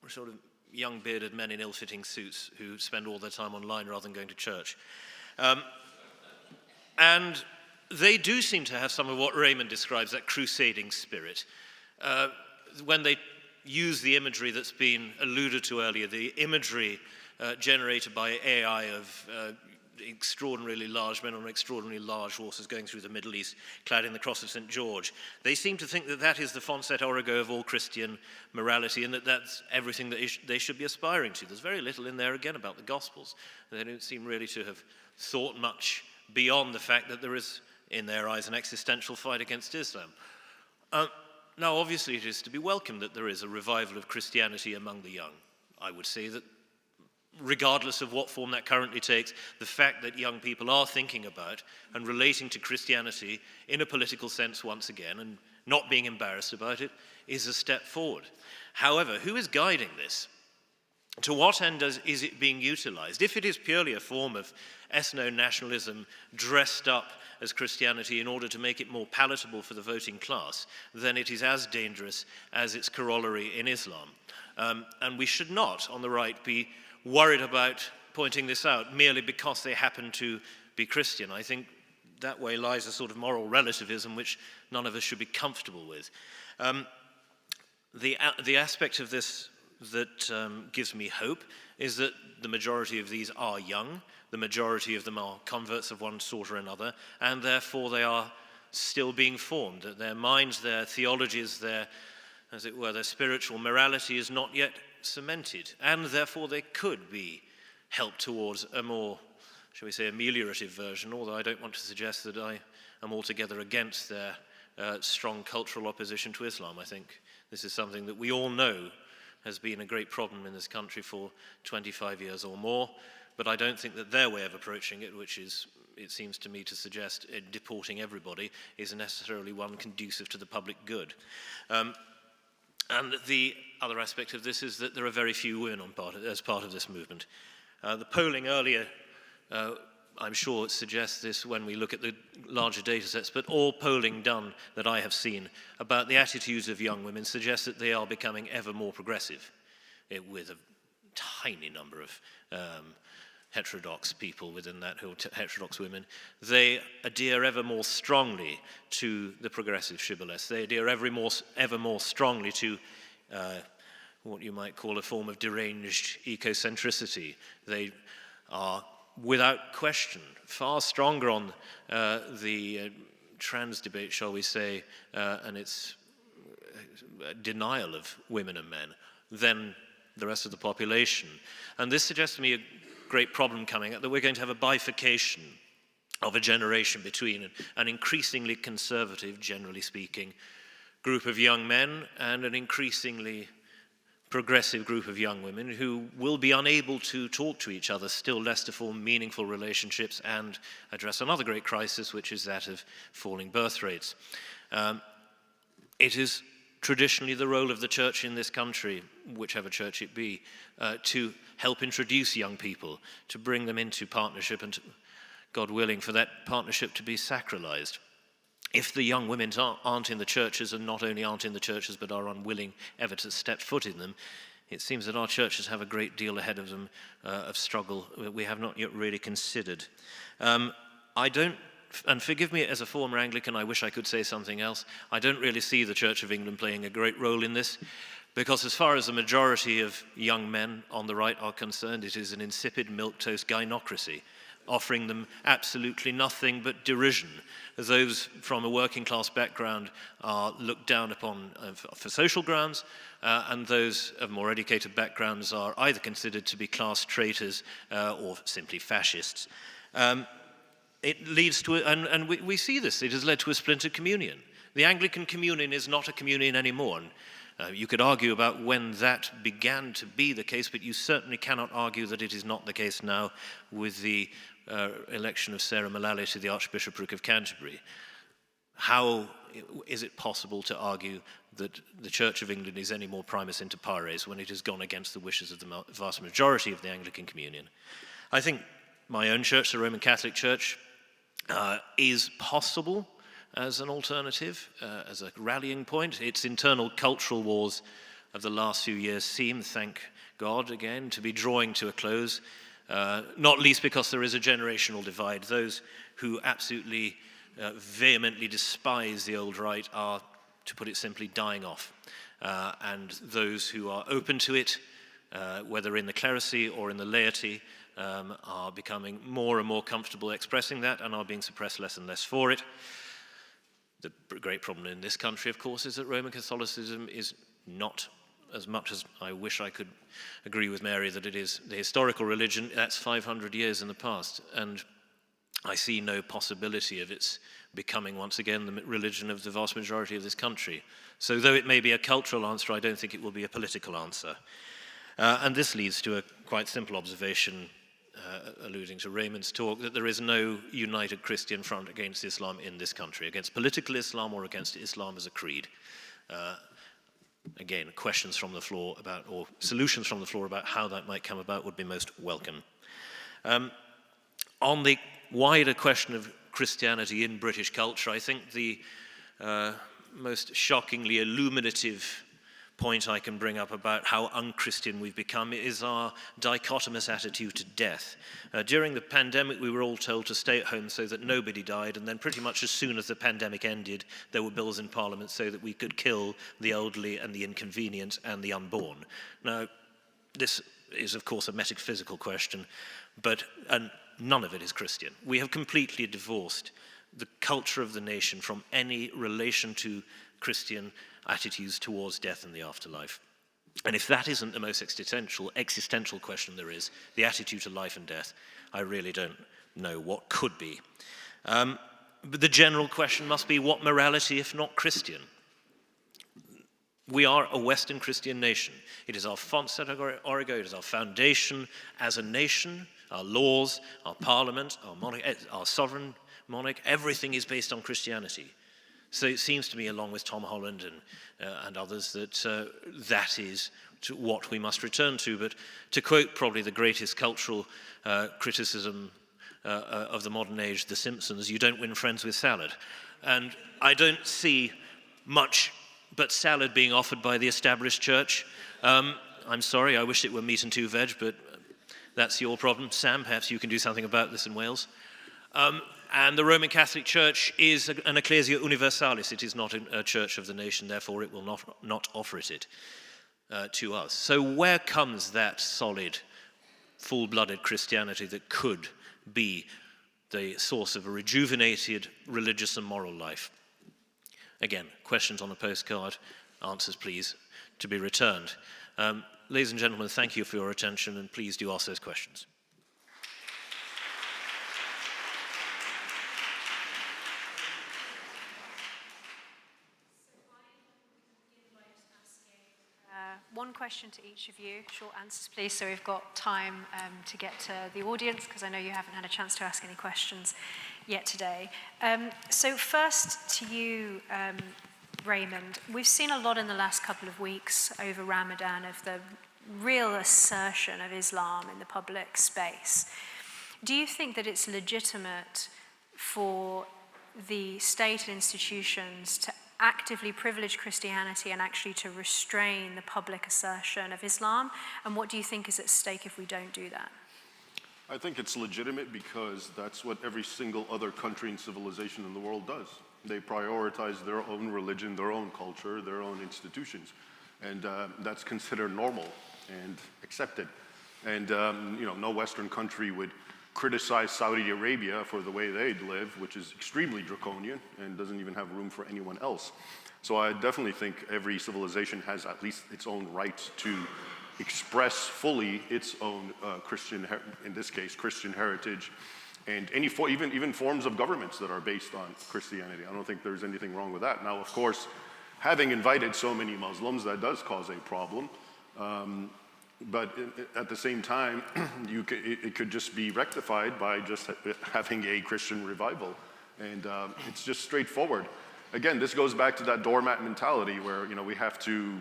sort of young bearded men in ill-fitting suits who spend all their time online rather than going to church. And they do seem to have some of what Raymond describes, that crusading spirit. When they use the imagery that's been alluded to earlier, the imagery generated by AI of extraordinarily large men on extraordinarily large horses going through the Middle East, clad in the cross of St. George. They seem to think that that is the Foncet Origo of all Christian morality, and that that's everything that they should be aspiring to. There's very little in there, again, about the Gospels. They don't seem really to have thought much beyond the fact that there is, in their eyes, an existential fight against Islam. Now, obviously, it is to be welcomed that there is a revival of Christianity among the young. I would say that regardless of what form that currently takes, the fact that young people are thinking about and relating to Christianity in a political sense once again and not being embarrassed about it is a step forward. However, who is guiding this? To what end is it being utilized? If it is purely a form of ethno-nationalism dressed up as Christianity in order to make it more palatable for the voting class, then it is as dangerous as its corollary in Islam. And we should not, on the right, be worried about pointing this out merely because they happen to be Christian. I think that way lies a sort of moral relativism which none of us should be comfortable with. The aspect of this that gives me hope is that the majority of these are young, the majority of them are converts of one sort or another, and therefore they are still being formed. Their minds, their theologies, their, as it were, their spiritual morality is not yet cemented, and therefore they could be helped towards a more, shall we say, ameliorative version, although I don't want to suggest that I am altogether against their strong cultural opposition to Islam. I think this is something that we all know has been a great problem in this country for 25 years or more, but I don't think that their way of approaching it, which is, it seems to me to suggest, deporting everybody, is necessarily one conducive to the public good. And the other aspect of this is that there are very few women as part of this movement. The polling earlier, I'm sure, suggests this when we look at the larger data sets, but all polling done that I have seen about the attitudes of young women suggests that they are becoming ever more progressive, with a tiny number of heterodox people within that, who are heterodox women. They adhere ever more strongly to the progressive shibboleth. They adhere ever more strongly to what you might call a form of deranged ecocentricity. They are, without question, far stronger on the trans debate, shall we say, and its denial of women and men than the rest of the population. And this suggests to me a great problem coming up, that we're going to have a bifurcation of a generation between an increasingly conservative, generally speaking, group of young men and an increasingly progressive group of young women who will be unable to talk to each other, still less to form meaningful relationships and address another great crisis, which is that of falling birth rates. It is traditionally the role of the church in this country, whichever church it be, to help introduce young people, to bring them into partnership and, God willing, for that partnership to be sacralized. If the young women aren't in the churches, and not only aren't in the churches but are unwilling ever to step foot in them, it seems that our churches have a great deal ahead of them of struggle that we have not yet really considered. I don't, and forgive me as a former Anglican, I wish I could say something else, I don't really see the Church of England playing a great role in this, because as far as the majority of young men on the right are concerned, it is an insipid milquetoast gynocracy, offering them absolutely nothing but derision. Those from a working class background are looked down upon for social grounds, and those of more educated backgrounds are either considered to be class traitors or simply fascists. It leads to, and we see this, it has led to a splintered communion. The Anglican communion is not a communion anymore. And, you could argue about when that began to be the case, but you certainly cannot argue that it is not the case now with the election of Sarah Mullally to the Archbishopric of Canterbury. How is it possible to argue that the Church of England is any more primus inter pares when it has gone against the wishes of the vast majority of the Anglican communion? I think my own church, the Roman Catholic Church, is possible as an alternative, as a rallying point. Its internal cultural wars of the last few years seem, thank God again, to be drawing to a close, not least because there is a generational divide. Those who absolutely vehemently despise the old right are, to put it simply, dying off. And those who are open to it, whether in the clerisy or in the laity, are becoming more and more comfortable expressing that and are being suppressed less and less for it. The great problem in this country, of course, is that Roman Catholicism is not, as much as I wish I could agree with Mary that it is the historical religion, that's 500 years in the past. And I see no possibility of its becoming once again the religion of the vast majority of this country. So though it may be a cultural answer, I don't think it will be a political answer. And this leads to a quite simple observation, alluding to Raymond's talk, that there is no united Christian front against Islam in this country, against political Islam or against Islam as a creed. Again, questions from the floor about, or solutions from the floor about how that might come about would be most welcome. On the wider question of Christianity in British culture, I think the most shockingly illuminative point I can bring up about how unchristian we've become is our dichotomous attitude to death. During the pandemic, we were all told to stay at home so that nobody died, and then pretty much as soon as the pandemic ended, there were bills in Parliament so that we could kill the elderly and the inconvenient and the unborn. Now, this is, of course, a metaphysical question, and none of it is Christian. We have completely divorced the culture of the nation from any relation to Christian attitudes towards death and the afterlife. And if that isn't the most existential question there is, the attitude to life and death, I really don't know what could be. But the general question must be, what morality if not Christian? We are a Western Christian nation. It is our font et origo, it is our foundation as a nation, our laws, our parliament, our monarch, our sovereign monarch, everything is based on Christianity. So it seems to me, along with Tom Holland and others, that that is what we must return to. But to quote probably the greatest cultural criticism of the modern age, The Simpsons, you don't win friends with salad. And I don't see much but salad being offered by the established church. I'm sorry, I wish it were meat and two veg, but that's your problem. Sam, perhaps you can do something about this in Wales. And the Roman Catholic Church is an ecclesia universalis. It is not a church of the nation, therefore it will not offer it to us. So where comes that solid, full-blooded Christianity that could be the source of a rejuvenated religious and moral life? Again, questions on a postcard, answers please to be returned. Ladies and gentlemen, thank you for your attention, and please do ask those questions. One question to each of you, short answers please, so we've got time to get to the audience, because I know you haven't had a chance to ask any questions yet today. So first to you, Raymond, we've seen a lot in the last couple of weeks over Ramadan of the real assertion of Islam in the public space. Do you think that it's legitimate for the state and institutions to actively privilege Christianity and actually to restrain the public assertion of Islam? And what do you think is at stake if we don't do that? I think it's legitimate because that's what every single other country and civilization in the world does. They prioritize their own religion, their own culture, their own institutions. And that's considered normal and accepted. And no Western country would criticize Saudi Arabia for the way they live, which is extremely draconian and doesn't even have room for anyone else. So I definitely think every civilization has at least its own right to express fully its own Christian, in this case, Christian heritage, and even forms of governments that are based on Christianity. I don't think there's anything wrong with that. Now, of course, having invited so many Muslims, that does cause a problem. But at the same time, it could just be rectified by just having a Christian revival. And it's just straightforward. Again, this goes back to that doormat mentality where we have to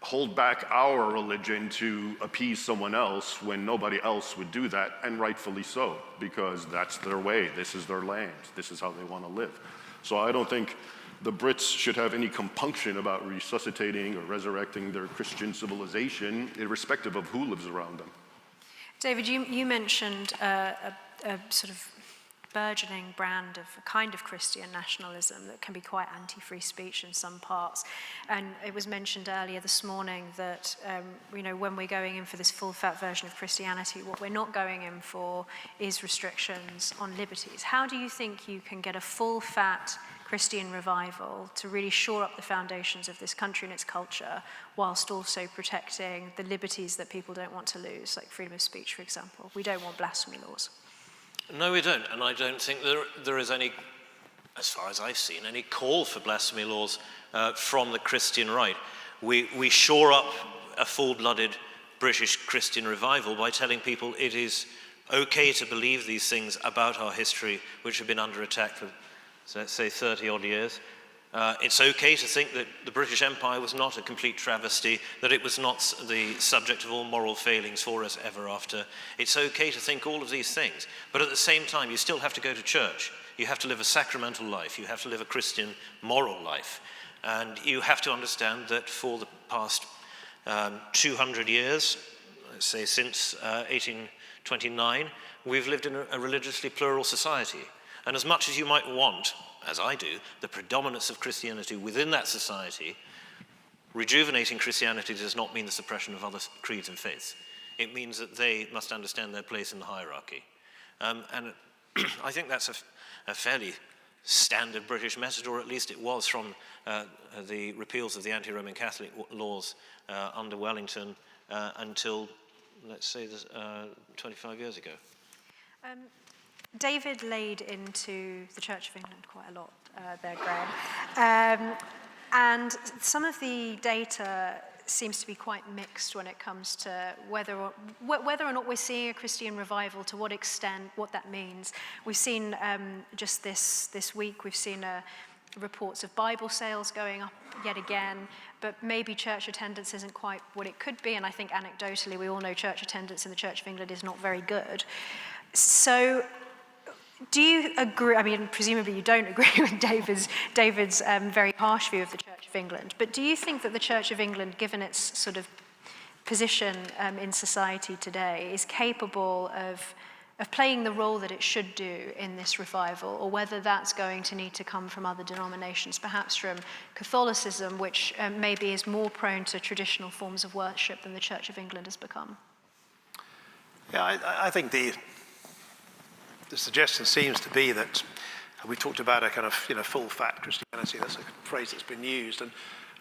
hold back our religion to appease someone else when nobody else would do that, and rightfully so, because that's their way, this is their land, this is how they want to live. So I don't think the Brits should have any compunction about resuscitating or resurrecting their Christian civilization, irrespective of who lives around them. David, you mentioned a sort of burgeoning brand of a kind of Christian nationalism that can be quite anti-free speech in some parts. And it was mentioned earlier this morning that when we're going in for this full-fat version of Christianity, what we're not going in for is restrictions on liberties. How do you think you can get a full-fat Christian revival to really shore up the foundations of this country and its culture, whilst also protecting the liberties that people don't want to lose, like freedom of speech, for example? We don't want blasphemy laws. No, we don't, and I don't think there is any, as far as I've seen, any call for blasphemy laws from the Christian right. We shore up a full-blooded British Christian revival by telling people it is okay to believe these things about our history, which have been under attack for, let's say, 30-odd years. It's okay to think that the British Empire was not a complete travesty, that it was not the subject of all moral failings for us ever after. It's okay to think all of these things, but at the same time, you still have to go to church. You have to live a sacramental life. You have to live a Christian moral life. And you have to understand that for the past 200 years, let's say since 1829, we've lived in a religiously plural society. And as much as you might want, as I do, the predominance of Christianity within that society, rejuvenating Christianity does not mean the suppression of other creeds and faiths. It means that they must understand their place in the hierarchy. And I think that's a fairly standard British message, or at least it was from the repeals of the anti-Roman Catholic laws under Wellington until, let's say, 25 years ago. David laid into the Church of England quite a lot there, Graham. And some of the data seems to be quite mixed when it comes to whether or not we're seeing a Christian revival, to what extent, what that means. We've seen just this week, we've seen reports of Bible sales going up yet again, but maybe church attendance isn't quite what it could be, and I think anecdotally we all know church attendance in the Church of England is not very good. So do you agree, I mean, presumably you don't agree with David's very harsh view of the Church of England, but do you think that the Church of England, given its sort of position in society today, is capable of playing the role that it should do in this revival, or whether that's going to need to come from other denominations, perhaps from Catholicism, which maybe is more prone to traditional forms of worship than the Church of England has become? Yeah, I think the suggestion seems to be that we talked about a kind of full-fat Christianity. That's a phrase that's been used, and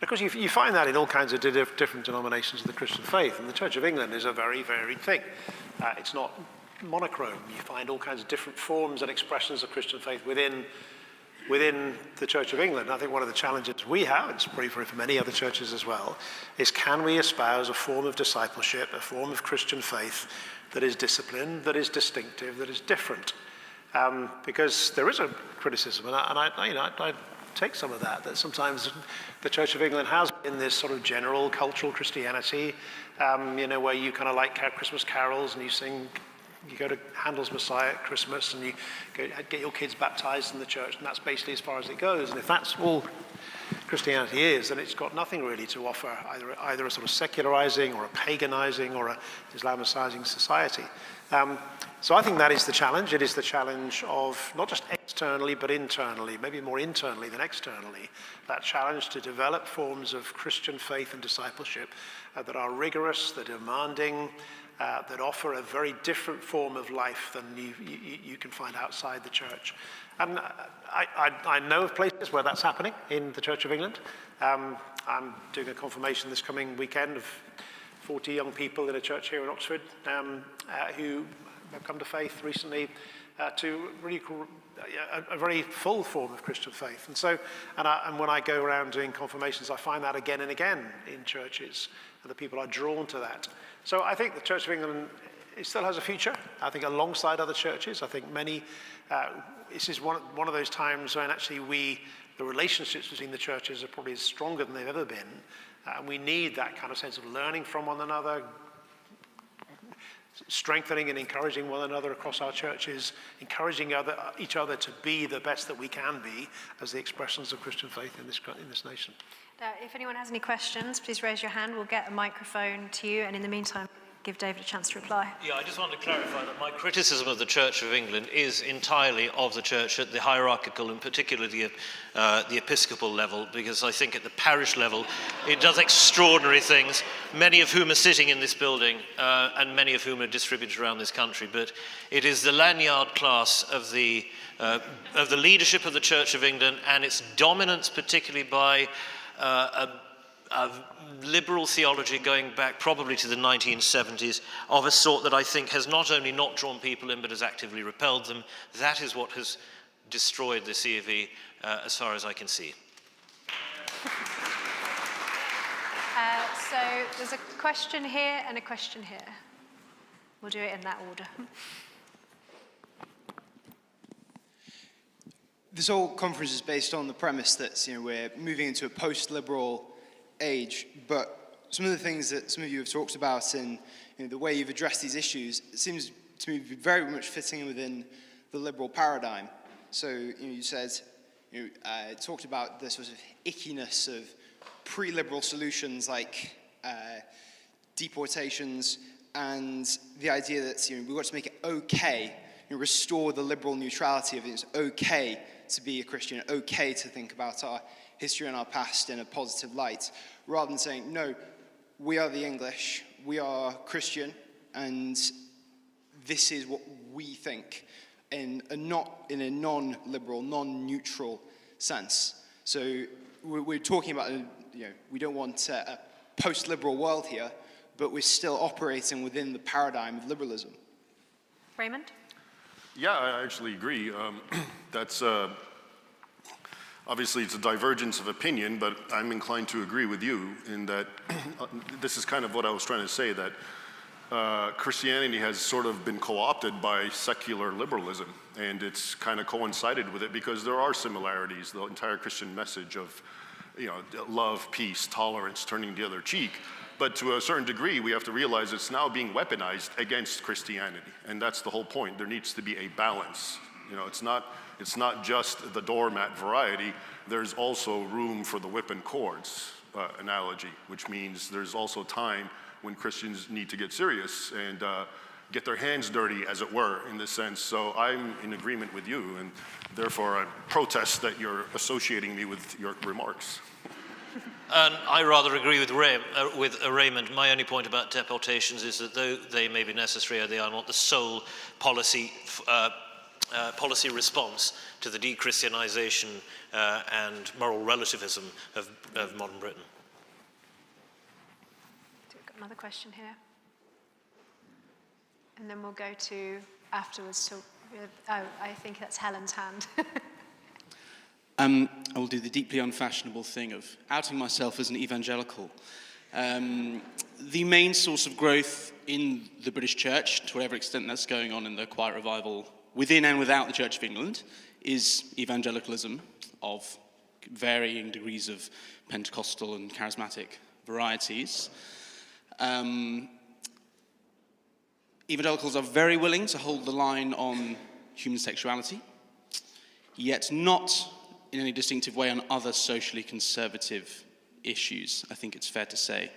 of course you find that in all kinds of different denominations of the Christian faith. And the Church of England is a very varied thing. It's not monochrome. You find all kinds of different forms and expressions of Christian faith within the Church of England. And I think one of the challenges we have, and it's probably for many other churches as well, is can we espouse a form of discipleship, a form of Christian faith that is disciplined, that is distinctive, that is different? Because there is a criticism, and I take some of that, that sometimes the Church of England has in this sort of general cultural Christianity, where you kind of like Christmas carols and you sing, you go to Handel's Messiah at Christmas and you get your kids baptized in the church, and that's basically as far as it goes. And if that's all Christianity is, then it's got nothing really to offer, either a sort of secularizing or a paganizing or a Islamicizing society. So I think that is the challenge. It is the challenge of not just externally, but internally, maybe more internally than externally, that challenge to develop forms of Christian faith and discipleship that are rigorous, that are demanding, that offer a very different form of life than you can find outside the church. And I know of places where that's happening in the Church of England. I'm doing a confirmation this coming weekend of 40 young people in a church here in Oxford who have come to faith recently to really a very full form of Christian faith. And so, and when I go around doing confirmations, I find that again and again in churches, and the people are drawn to that. So I think the Church of England, it still has a future. I think alongside other churches, I think many, this is one of those times when actually the relationships between the churches are probably stronger than they've ever been. And we need that kind of sense of learning from one another, strengthening and encouraging one another across our churches, encouraging each other to be the best that we can be as the expressions of Christian faith in this nation. If anyone has any questions, please raise your hand. We'll get a microphone to you, and in the meantime, give David a chance to reply. Yeah, I just want to clarify that my criticism of the Church of England is entirely of the church at the hierarchical and particularly the episcopal level, because I think at the parish level it does extraordinary things, many of whom are sitting in this building and many of whom are distributed around this country. But it is the lanyard class of the leadership of the Church of England, and its dominance particularly by a liberal theology going back probably to the 1970s of a sort that I think has not only not drawn people in but has actively repelled them. That is what has destroyed the C of E as far as I can see. So there's a question here and a question here. We'll do it in that order. This whole conference is based on the premise that we're moving into a post-liberal age, but some of the things that some of you have talked about and the way you've addressed these issues, it seems to me to be very much fitting within the liberal paradigm. So you said, talked about the sort of ickiness of pre-liberal solutions like deportations, and the idea that we've got to make it okay, restore the liberal neutrality of it. It's okay to be a Christian, okay to think about our history and our past in a positive light, rather than saying, no, we are the English, we are Christian, and this is what we think, in a non-liberal, non-neutral sense. So we're talking about, we don't want a post-liberal world here, but we're still operating within the paradigm of liberalism. Raymond? Yeah, I actually agree. That's obviously it's a divergence of opinion, but I'm inclined to agree with you in that this is kind of what I was trying to say, that Christianity has sort of been co-opted by secular liberalism, and it's kind of coincided with it because there are similarities. The entire Christian message of love, peace, tolerance, turning the other cheek. But to a certain degree, we have to realize it's now being weaponized against Christianity. And that's the whole point. There needs to be a balance. It's not just the doormat variety. There's also room for the whip and cords analogy, which means there's also time when Christians need to get serious and get their hands dirty, as it were, in this sense. So I'm in agreement with you, and therefore I protest that you're associating me with your remarks. And I rather agree with Raymond. My only point about deportations is that though they may be necessary, they are not the sole policy response to the de-Christianization and moral relativism of modern Britain. We've got another question here. And then we'll go to afterwards. I think that's Helen's hand. I will do the deeply unfashionable thing of outing myself as an evangelical. The main source of growth in the British Church, to whatever extent that's going on in the Quiet Revival, within and without the Church of England, is evangelicalism of varying degrees of Pentecostal and charismatic varieties. Evangelicals are very willing to hold the line on human sexuality, yet not in any distinctive way on other socially conservative issues, I think it's fair to say.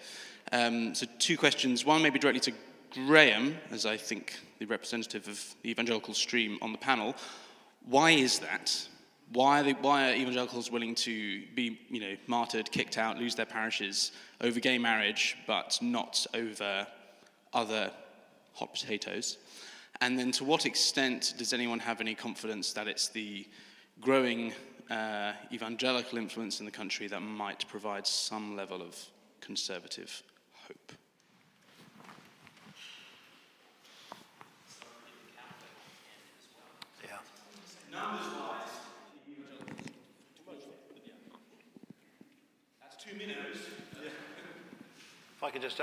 So two questions. One maybe directly to Graham, as I think the representative of the evangelical stream on the panel. Why is that? Why are evangelicals willing to be, martyred, kicked out, lose their parishes over gay marriage, but not over other hot potatoes? And then to what extent does anyone have any confidence that it's the growing evangelical influence in the country that might provide some level of conservative hope? Yeah. Numbers-wise, that's 2 minutes. If I could just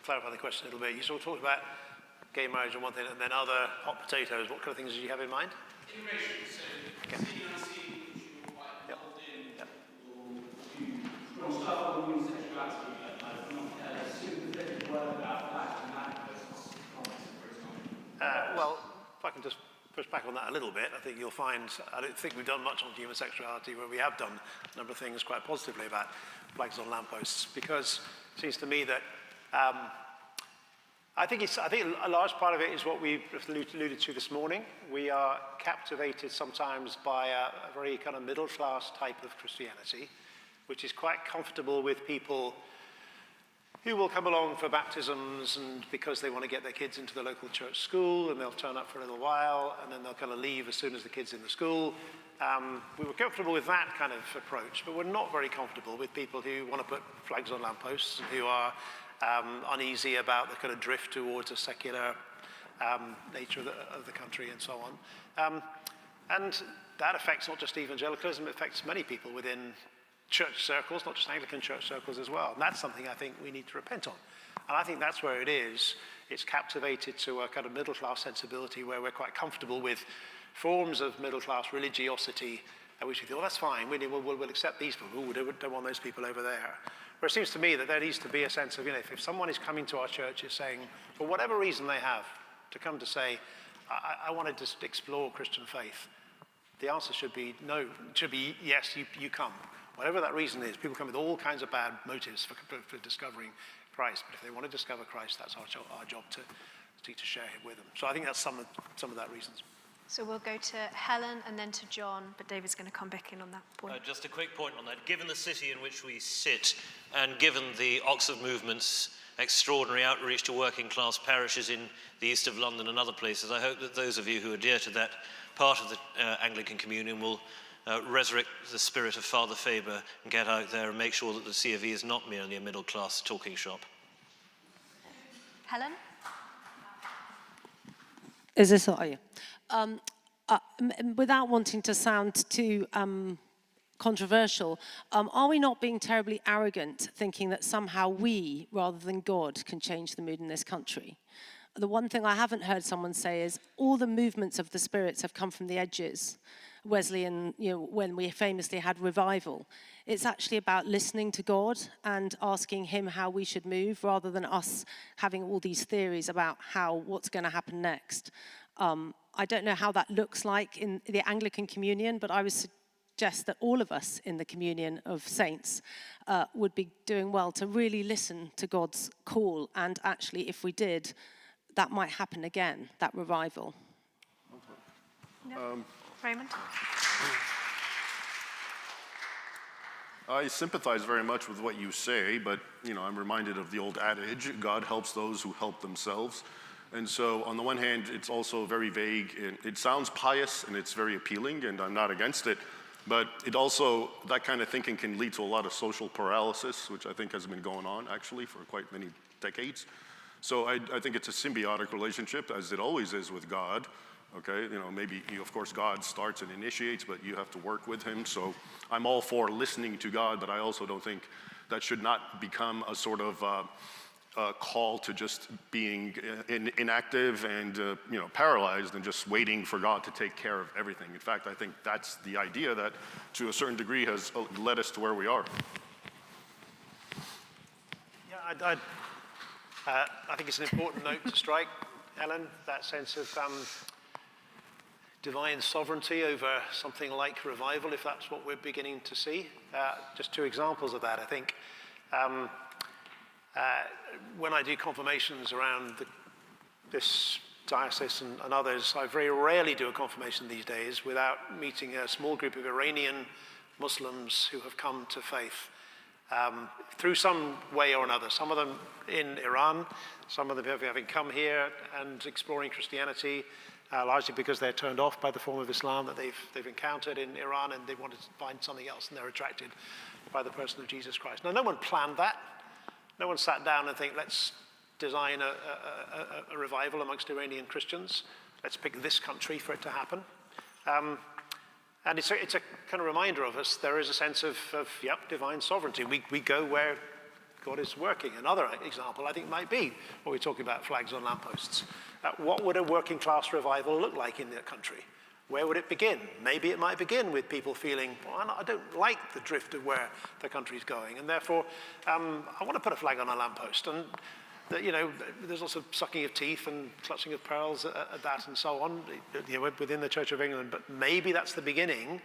clarify the question a little bit. You sort of talked about gay marriage and one thing, and then other hot potatoes. What kind of things did you have in mind? Immigration. So, Okay. Well, if I can just push back on that a little bit, I think you'll find, I don't think we've done much on human sexuality, where we have done a number of things quite positively about flags on lampposts, because it seems to me that I think a large part of it is what we've alluded to this morning. We are captivated sometimes by a very kind of middle-class type of Christianity, which is quite comfortable with people who will come along for baptisms and because they want to get their kids into the local church school, and they'll turn up for a little while and then they'll kind of leave as soon as the kid's in the school. We were comfortable with that kind of approach, but we're not very comfortable with people who want to put flags on lampposts and who are uneasy about the kind of drift towards a secular nature of the country and so on. And that affects not just evangelicalism, it affects many people within church circles, not just Anglican church circles as well. And that's something I think we need to repent on. And I think that's where it is. It's captivated to a kind of middle-class sensibility where we're quite comfortable with forms of middle-class religiosity, which we think, oh, that's fine, we'll accept these people. Ooh, we don't want those people over there. Where it seems to me that there needs to be a sense of, if someone is coming to our church is saying, for whatever reason they have, to come to say, I want to just explore Christian faith, the answer should be no, it should be yes, you come. Whatever that reason is, people come with all kinds of bad motives for discovering Christ. But if they want to discover Christ, that's our job to share Him with them. So I think that's some of that reasons. So we'll go to Helen and then to John, but David's going to come back in on that point. Just a quick point on that. Given the city in which we sit, and given the Oxford movement's extraordinary outreach to working class parishes in the east of London and other places, I hope that those of you who adhere to that part of the Anglican Communion will resurrect the spirit of Father Faber and get out there and make sure that the C of E is not merely a middle-class talking shop. Helen? Is this all? Without wanting to sound too controversial, are we not being terribly arrogant, thinking that somehow we, rather than God, can change the mood in this country? The one thing I haven't heard someone say is all the movements of the spirits have come from the edges. Wesleyan, when we famously had revival, it's actually about listening to God and asking Him how we should move, rather than us having all these theories about what's going to happen next. I don't know how that looks like in the Anglican Communion, but I would suggest that all of us in the Communion of Saints would be doing well to really listen to God's call, and actually, if we did, that might happen again, that revival. Raymond? I sympathize very much with what you say, but I'm reminded of the old adage, God helps those who help themselves. And so on the one hand, it's also very vague, and it sounds pious and it's very appealing, and I'm not against it, but it also, that kind of thinking can lead to a lot of social paralysis, which I think has been going on actually for quite many decades. So I think it's a symbiotic relationship, as it always is with God. Okay, maybe, of course, God starts and initiates, but you have to work with Him. So I'm all for listening to God, but I also don't think that should not become a sort of call to just being inactive and paralyzed and just waiting for God to take care of everything. In fact, I think that's the idea that, to a certain degree, has led us to where we are. Yeah, I think it's an important note to strike, Ellen, that sense of divine sovereignty over something like revival, if that's what we're beginning to see. Just two examples of that, I think. When I do confirmations around this diocese and others, I very rarely do a confirmation these days without meeting a small group of Iranian Muslims who have come to faith through some way or another. Some of them in Iran, some of them having come here and exploring Christianity, largely because they're turned off by the form of Islam that they've encountered in Iran, and they wanted to find something else, and they're attracted by the person of Jesus Christ. Now, no one planned that. No one sat down and think, let's design a revival amongst Iranian Christians. Let's pick this country for it to happen. And it's a kind of reminder of us, there is a sense of divine sovereignty. We go where God is working. Another example, I think, might be what we're talking about, flags on lampposts. What would a working class revival look like in their country? Where would it begin? Maybe it might begin with people feeling, well, I don't like the drift of where the country's going, and therefore I want to put a flag on a lamppost. And there's also sucking of teeth and clutching of pearls at that and so on, within the Church of England. But maybe that's the beginning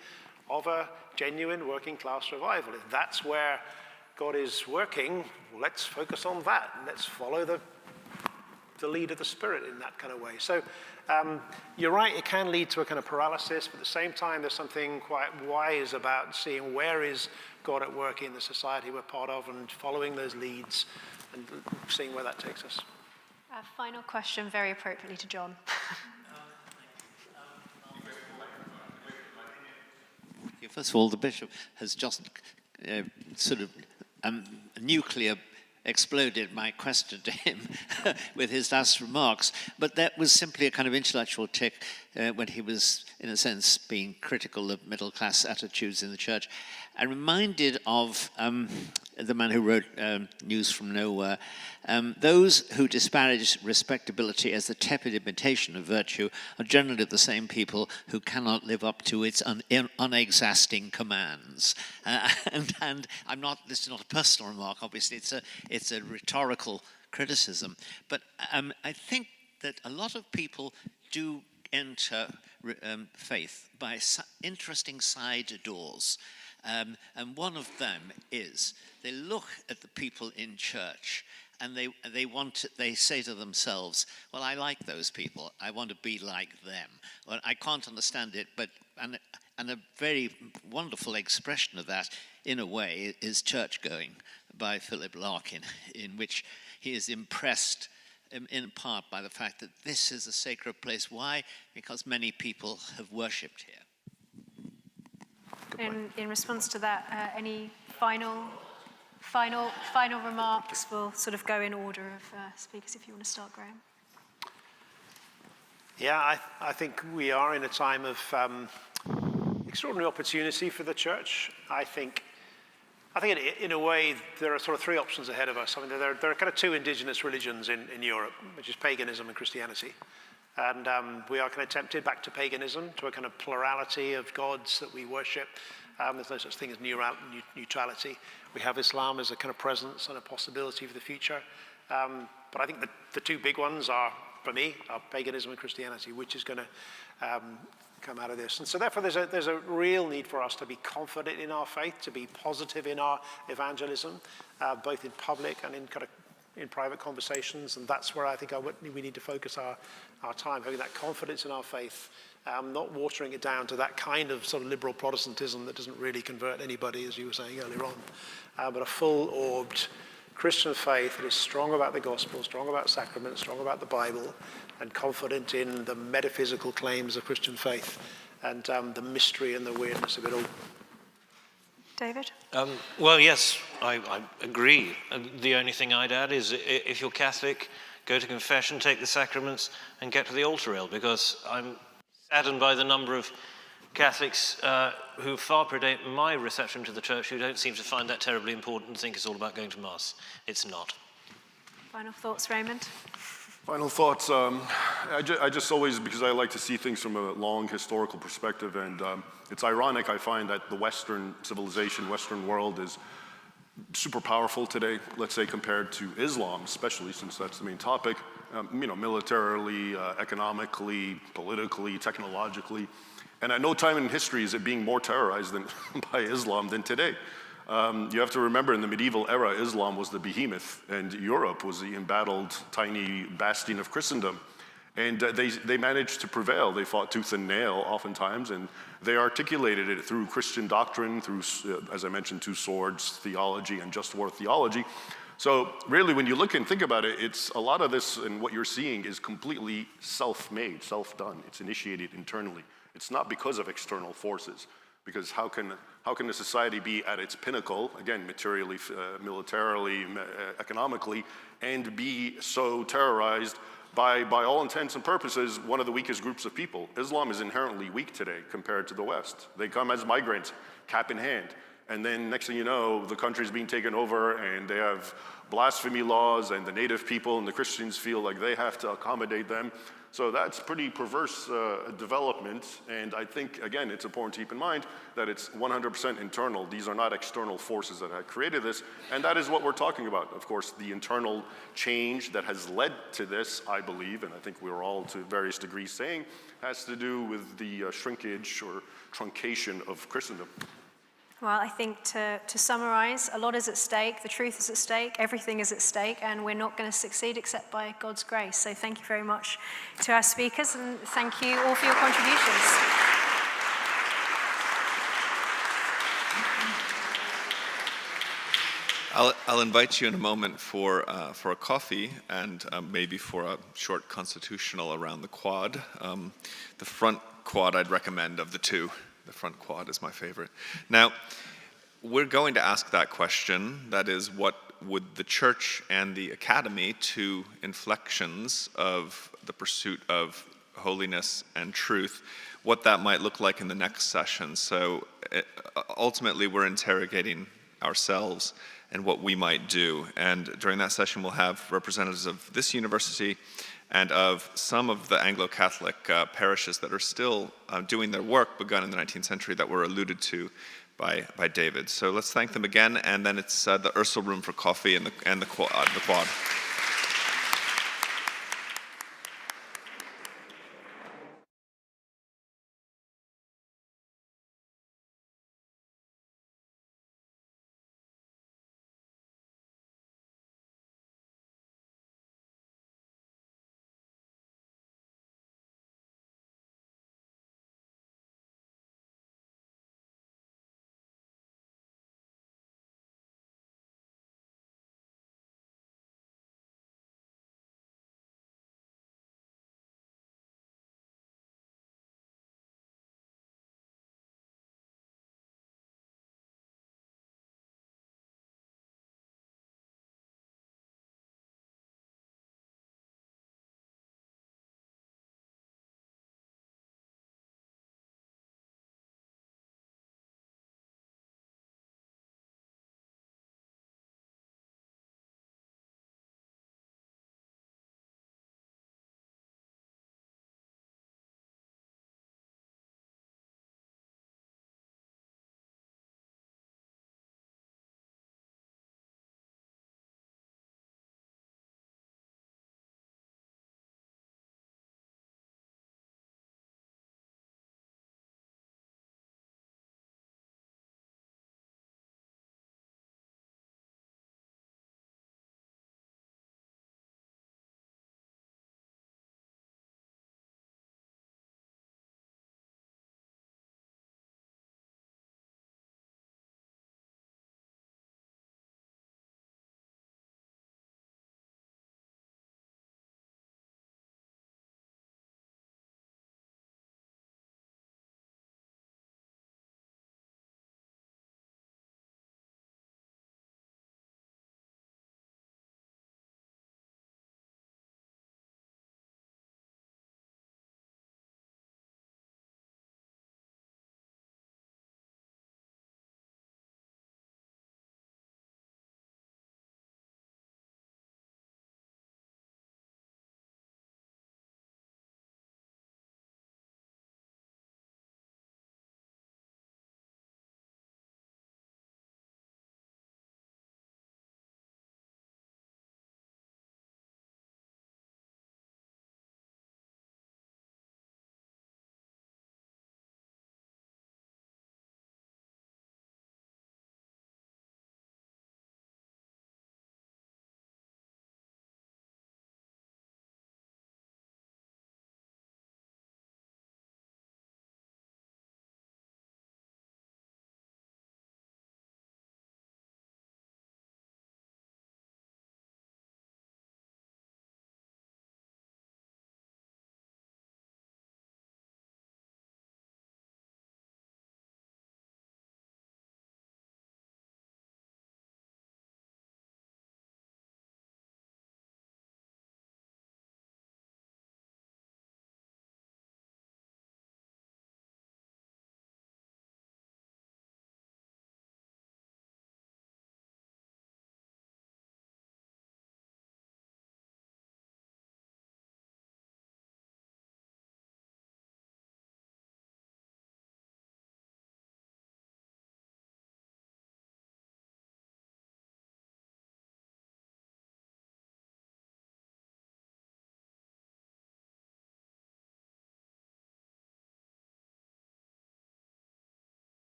of a genuine working class revival. If that's where God is working, let's focus on that. And let's follow the lead of the Spirit in that kind of way. So you're right, it can lead to a kind of paralysis, but at the same time there's something quite wise about seeing where is God at work in the society we're part of and following those leads and seeing where that takes us. Final question, very appropriately to John. First of all, the bishop has just sort of nuclear exploded my question to him with his last remarks. But that was simply a kind of intellectual tick when he was, in a sense, being critical of middle-class attitudes in the church. I'm reminded of the man who wrote News from Nowhere. Those who disparage respectability as the tepid imitation of virtue are generally the same people who cannot live up to its unexhausting commands. And I'm not. This is not a personal remark. Obviously, it's a rhetorical criticism. But I think that a lot of people do enter faith by interesting side doors. And one of them is they look at the people in church and they say to themselves, well, I like those people. I want to be like them. Well, I can't understand it, but and a very wonderful expression of that, in a way, is Church Going by Philip Larkin, in which he is impressed in part by the fact that this is a sacred place. Why? Because many people have worshipped here. In response to that, any final remarks? We'll sort of go in order of speakers if you want to start, Graham. Yeah, I think we are in a time of extraordinary opportunity for the church. I think in a way there are sort of three options ahead of us. I mean, there are kind of two indigenous religions in Europe, which is paganism and Christianity. And we are kind of tempted back to paganism, to a kind of plurality of gods that we worship. There's no such thing as neutrality. We have Islam as a kind of presence and a possibility for the future. But I think the two big ones are, for me, are paganism and Christianity, which is going to come out of this. And so therefore there's a real need for us to be confident in our faith, to be positive in our evangelism, both in public and in private conversations. And that's where I think we need to focus our time, having that confidence in our faith, not watering it down to that kind of sort of liberal Protestantism that doesn't really convert anybody, as you were saying earlier on, but a full-orbed Christian faith that is strong about the gospel, strong about sacraments, strong about the Bible, and confident in the metaphysical claims of Christian faith and the mystery and the weirdness of it all. David? Well, yes, I agree. The only thing I'd add is if you're Catholic, go to confession, take the sacraments, and get to the altar rail, because I'm saddened by the number of Catholics who far predate my reception to the church, who don't seem to find that terribly important and think it's all about going to Mass. It's not. Final thoughts, Raymond? Final thoughts. I just always, because I like to see things from a long historical perspective, and it's ironic, I find, that the Western civilization, Western world is super powerful today, let's say, compared to Islam, especially since that's the main topic, militarily, economically, politically, technologically. And at no time in history is it being more terrorized by Islam than today. You have to remember, in the medieval era, Islam was the behemoth, and Europe was the embattled, tiny bastion of Christendom. And they managed to prevail. They fought tooth and nail oftentimes, and they articulated it through Christian doctrine, through, as I mentioned, two swords theology and just war theology. So really, when you look and think about it, it's a lot of this, and what you're seeing is completely self-made, self-done. It's initiated internally. It's not because of external forces. Because how can a society be at its pinnacle, again, materially, militarily, economically, and be so terrorized by all intents and purposes, one of the weakest groups of people? Islam is inherently weak today compared to the West. They come as migrants, cap in hand. And then next thing you know, the country's being taken over and they have blasphemy laws, and the native people and the Christians feel like they have to accommodate them. So that's pretty perverse development, and I think, again, it's important to keep in mind that it's 100% internal. These are not external forces that have created this, and that is what we're talking about. Of course, the internal change that has led to this, I believe, and I think we're all to various degrees saying, has to do with the shrinkage or truncation of Christendom. Well, I think to summarize, a lot is at stake, the truth is at stake, everything is at stake, and we're not going to succeed except by God's grace. So thank you very much to our speakers, and thank you all for your contributions. I'll invite you in a moment for a coffee and maybe for a short constitutional around the quad. The front quad I'd recommend of the two. The front quad is my favorite. Now, we're going to ask that question, that is, what would the church and the academy, two inflections of the pursuit of holiness and truth, what that might look like in the next session. So ultimately, we're interrogating ourselves and what we might do. And during that session, we'll have representatives of this university and of some of the Anglo-Catholic parishes that are still doing their work begun in the 19th century that were alluded to by David. So let's thank them again, and then it's the Ursel room for coffee and the quad.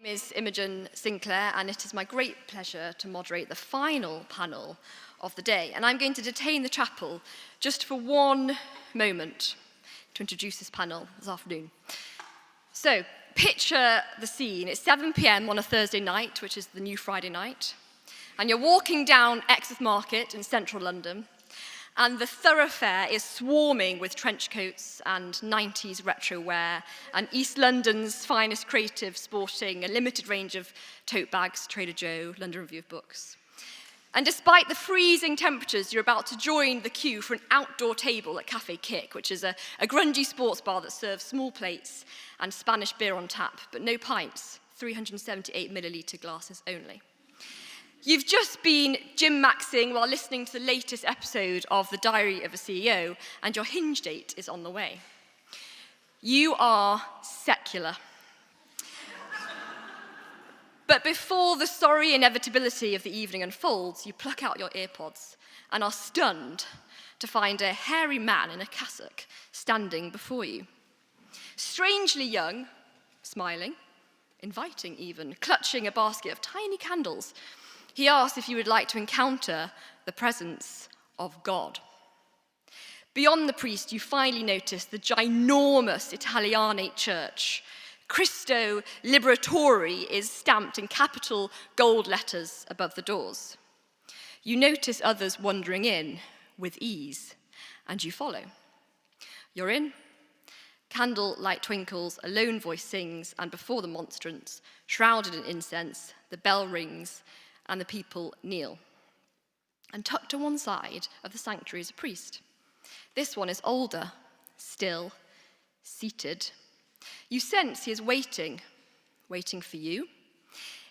My name is Imogen Sinclair, and it is my great pleasure to moderate the final panel of the day. And I'm going to detain the chapel just for one moment to introduce this panel this afternoon. So, picture the scene. It's 7 p.m. on a Thursday night, which is the new Friday night, and you're walking down Exmouth Market in central London, and the thoroughfare is swarming with trench coats and 90s retro wear, and East London's finest creatives sporting a limited range of tote bags, Trader Joe, London Review of Books. And despite the freezing temperatures, you're about to join the queue for an outdoor table at Cafe Kick, which is a grungy sports bar that serves small plates and Spanish beer on tap, but no pints, 378 milliliter glasses only. You've just been gym-maxing while listening to the latest episode of The Diary of a CEO, and your hinge date is on the way. You are secular. But before the sorry inevitability of the evening unfolds, you pluck out your earpods and are stunned to find a hairy man in a cassock standing before you. Strangely young, smiling, inviting even, clutching a basket of tiny candles, he asks if you would like to encounter the presence of God. Beyond the priest, you finally notice the ginormous Italianate church. Cristo Liberatore is stamped in capital gold letters above the doors. You notice others wandering in with ease, and you follow. You're in. Candle light twinkles, a lone voice sings, and before the monstrance, shrouded in incense, the bell rings, and the people kneel. And tucked to one side of the sanctuary is a priest. This one is older, still, seated. You sense he is waiting for you.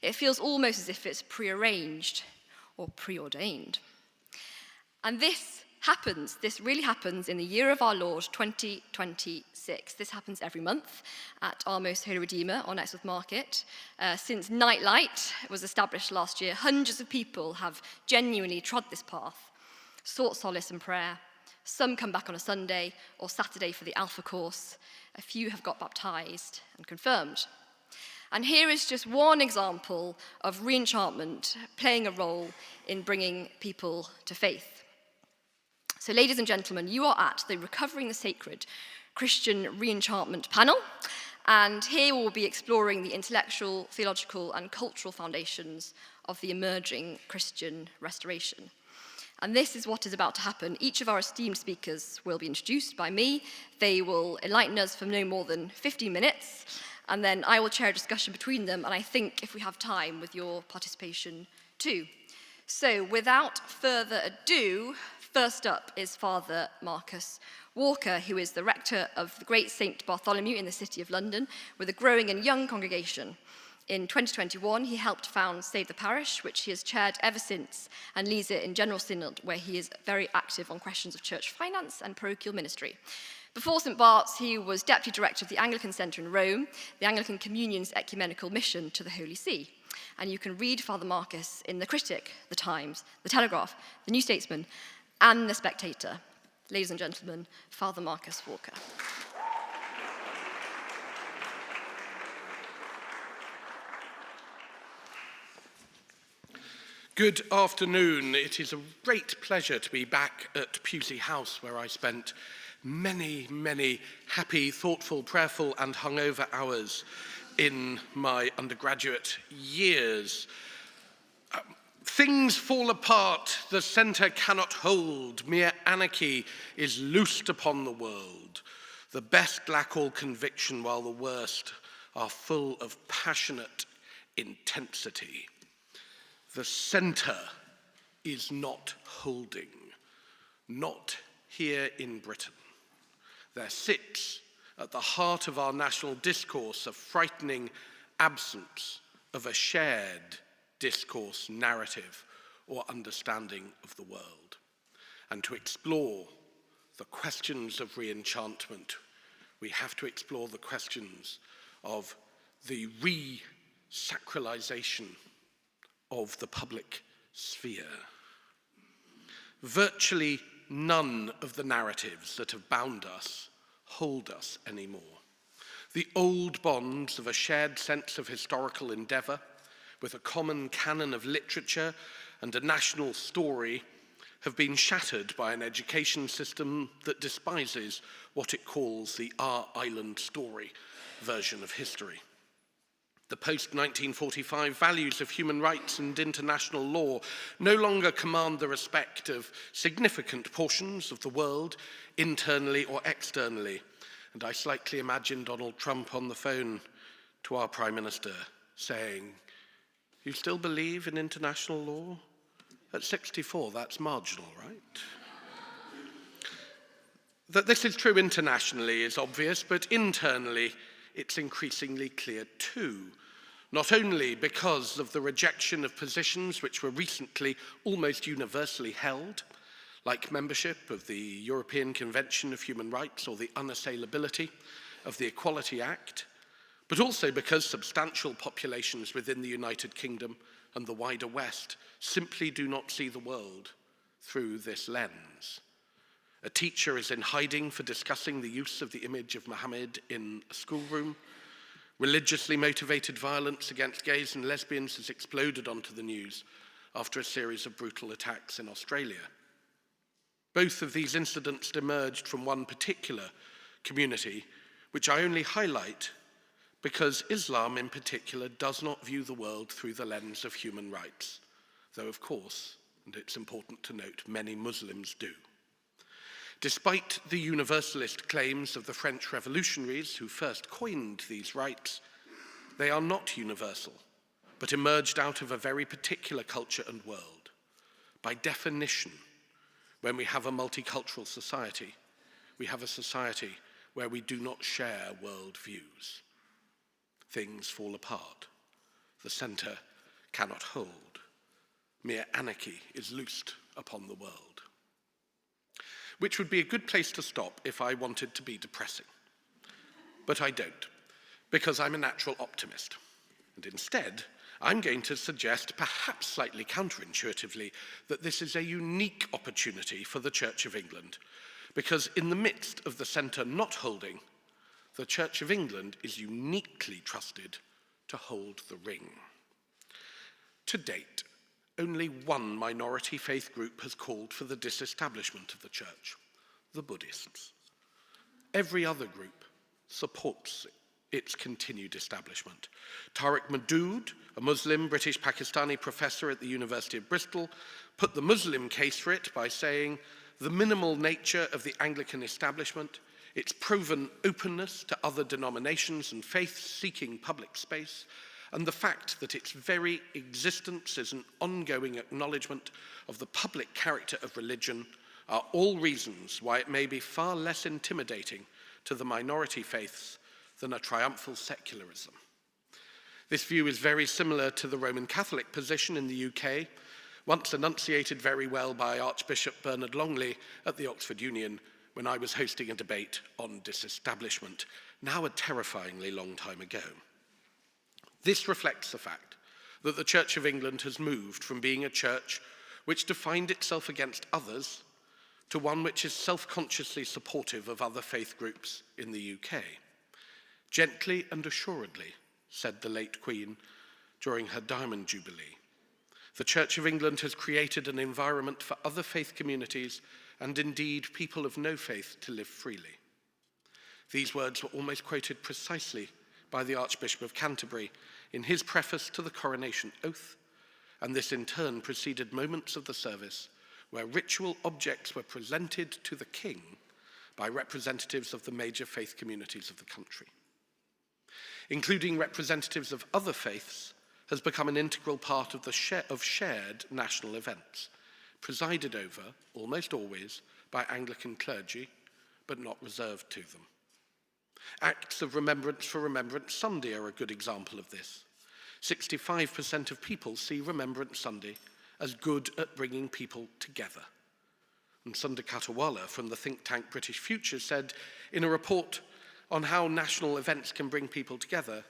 It feels almost as if it's prearranged or preordained. And this really happens in the year of our Lord, 2026. This happens every month at our Most Holy Redeemer on Exmouth Market. Since Nightlight was established last year, hundreds of people have genuinely trod this path, sought solace and prayer. Some come back on a Sunday or Saturday for the Alpha course. A few have got baptized and confirmed. And here is just one example of re-enchantment playing a role in bringing people to faith. So, ladies and gentlemen, you are at the Recovering the Sacred Christian Re-enchantment panel, and here we'll be exploring the intellectual, theological, and cultural foundations of the emerging Christian restoration. And this is what is about to happen. Each of our esteemed speakers will be introduced by me. They will enlighten us for no more than 15 minutes, and then I will chair a discussion between them, and I think if we have time, with your participation too. So, without further ado, first up is Father Marcus Walker, who is the rector of the Great St. Bartholomew in the City of London, with a growing and young congregation. In 2021, he helped found Save the Parish, which he has chaired ever since, and leads it in General Synod, where he is very active on questions of church finance and parochial ministry. Before St. Bart's, he was deputy director of the Anglican Centre in Rome, the Anglican Communion's ecumenical mission to the Holy See. And you can read Father Marcus in The Critic, The Times, The Telegraph, The New Statesman, and The Spectator. Ladies and gentlemen, Father Marcus Walker. Good afternoon. It is a great pleasure to be back at Pusey House, where I spent many, many happy, thoughtful, prayerful, and hungover hours in my undergraduate years. Things fall apart, the centre cannot hold, mere anarchy is loosed upon the world. The best lack all conviction, while the worst are full of passionate intensity. The centre is not holding, not here in Britain. There sits at the heart of our national discourse a frightening absence of a shared discourse, narrative, or understanding of the world. And to explore the questions of re-enchantment, we have to explore the questions of the re-sacralization of the public sphere. Virtually none of the narratives that have bound us hold us anymore. The old bonds of a shared sense of historical endeavour, with a common canon of literature and a national story, have been shattered by an education system that despises what it calls the Our Island Story version of history. The post-1945 values of human rights and international law no longer command the respect of significant portions of the world, internally or externally. And I slightly imagine Donald Trump on the phone to our Prime Minister saying, "You still believe in international law? At 64, that's marginal, right?" That this is true internationally is obvious, but internally it's increasingly clear too. Not only because of the rejection of positions which were recently almost universally held, like membership of the European Convention of Human Rights or the unassailability of the Equality Act, but also because substantial populations within the United Kingdom and the wider West simply do not see the world through this lens. A teacher is in hiding for discussing the use of the image of Muhammad in a schoolroom. Religiously motivated violence against gays and lesbians has exploded onto the news after a series of brutal attacks in Australia. Both of these incidents emerged from one particular community, which I only highlight because Islam in particular does not view the world through the lens of human rights, though of course, and it's important to note, many Muslims do. Despite the universalist claims of the French revolutionaries who first coined these rights, they are not universal, but emerged out of a very particular culture and world. By definition, when we have a multicultural society, we have a society where we do not share world views. Things fall apart. The centre cannot hold. Mere anarchy is loosed upon the world. Which would be a good place to stop if I wanted to be depressing. But I don't, because I'm a natural optimist. And instead, I'm going to suggest, perhaps slightly counterintuitively, that this is a unique opportunity for the Church of England, because in the midst of the centre not holding, the Church of England is uniquely trusted to hold the ring. To date, only one minority faith group has called for the disestablishment of the church, the Buddhists. Every other group supports its continued establishment. Tariq Madood, a Muslim British-Pakistani professor at the University of Bristol, put the Muslim case for it by saying, "The minimal nature of the Anglican establishment, its proven openness to other denominations and faiths seeking public space, and the fact that its very existence is an ongoing acknowledgement of the public character of religion are all reasons why it may be far less intimidating to the minority faiths than a triumphal secularism." This view is very similar to the Roman Catholic position in the UK, once enunciated very well by Archbishop Bernard Longley at the Oxford Union when I was hosting a debate on disestablishment, now a terrifyingly long time ago. This reflects the fact that the Church of England has moved from being a church which defined itself against others to one which is self-consciously supportive of other faith groups in the UK. Gently and assuredly, said the late Queen during her Diamond Jubilee, the Church of England has created an environment for other faith communities and indeed people of no faith to live freely. These words were almost quoted precisely by the Archbishop of Canterbury in his preface to the coronation oath, and this in turn preceded moments of the service where ritual objects were presented to the King by representatives of the major faith communities of the country. Including representatives of other faiths has become an integral part of shared national events, presided over, almost always, by Anglican clergy, but not reserved to them. Acts of remembrance for Remembrance Sunday are a good example of this. 65% of people see Remembrance Sunday as good at bringing people together. And Sundar Katawala from the think tank British Future said in a report on how national events can bring people together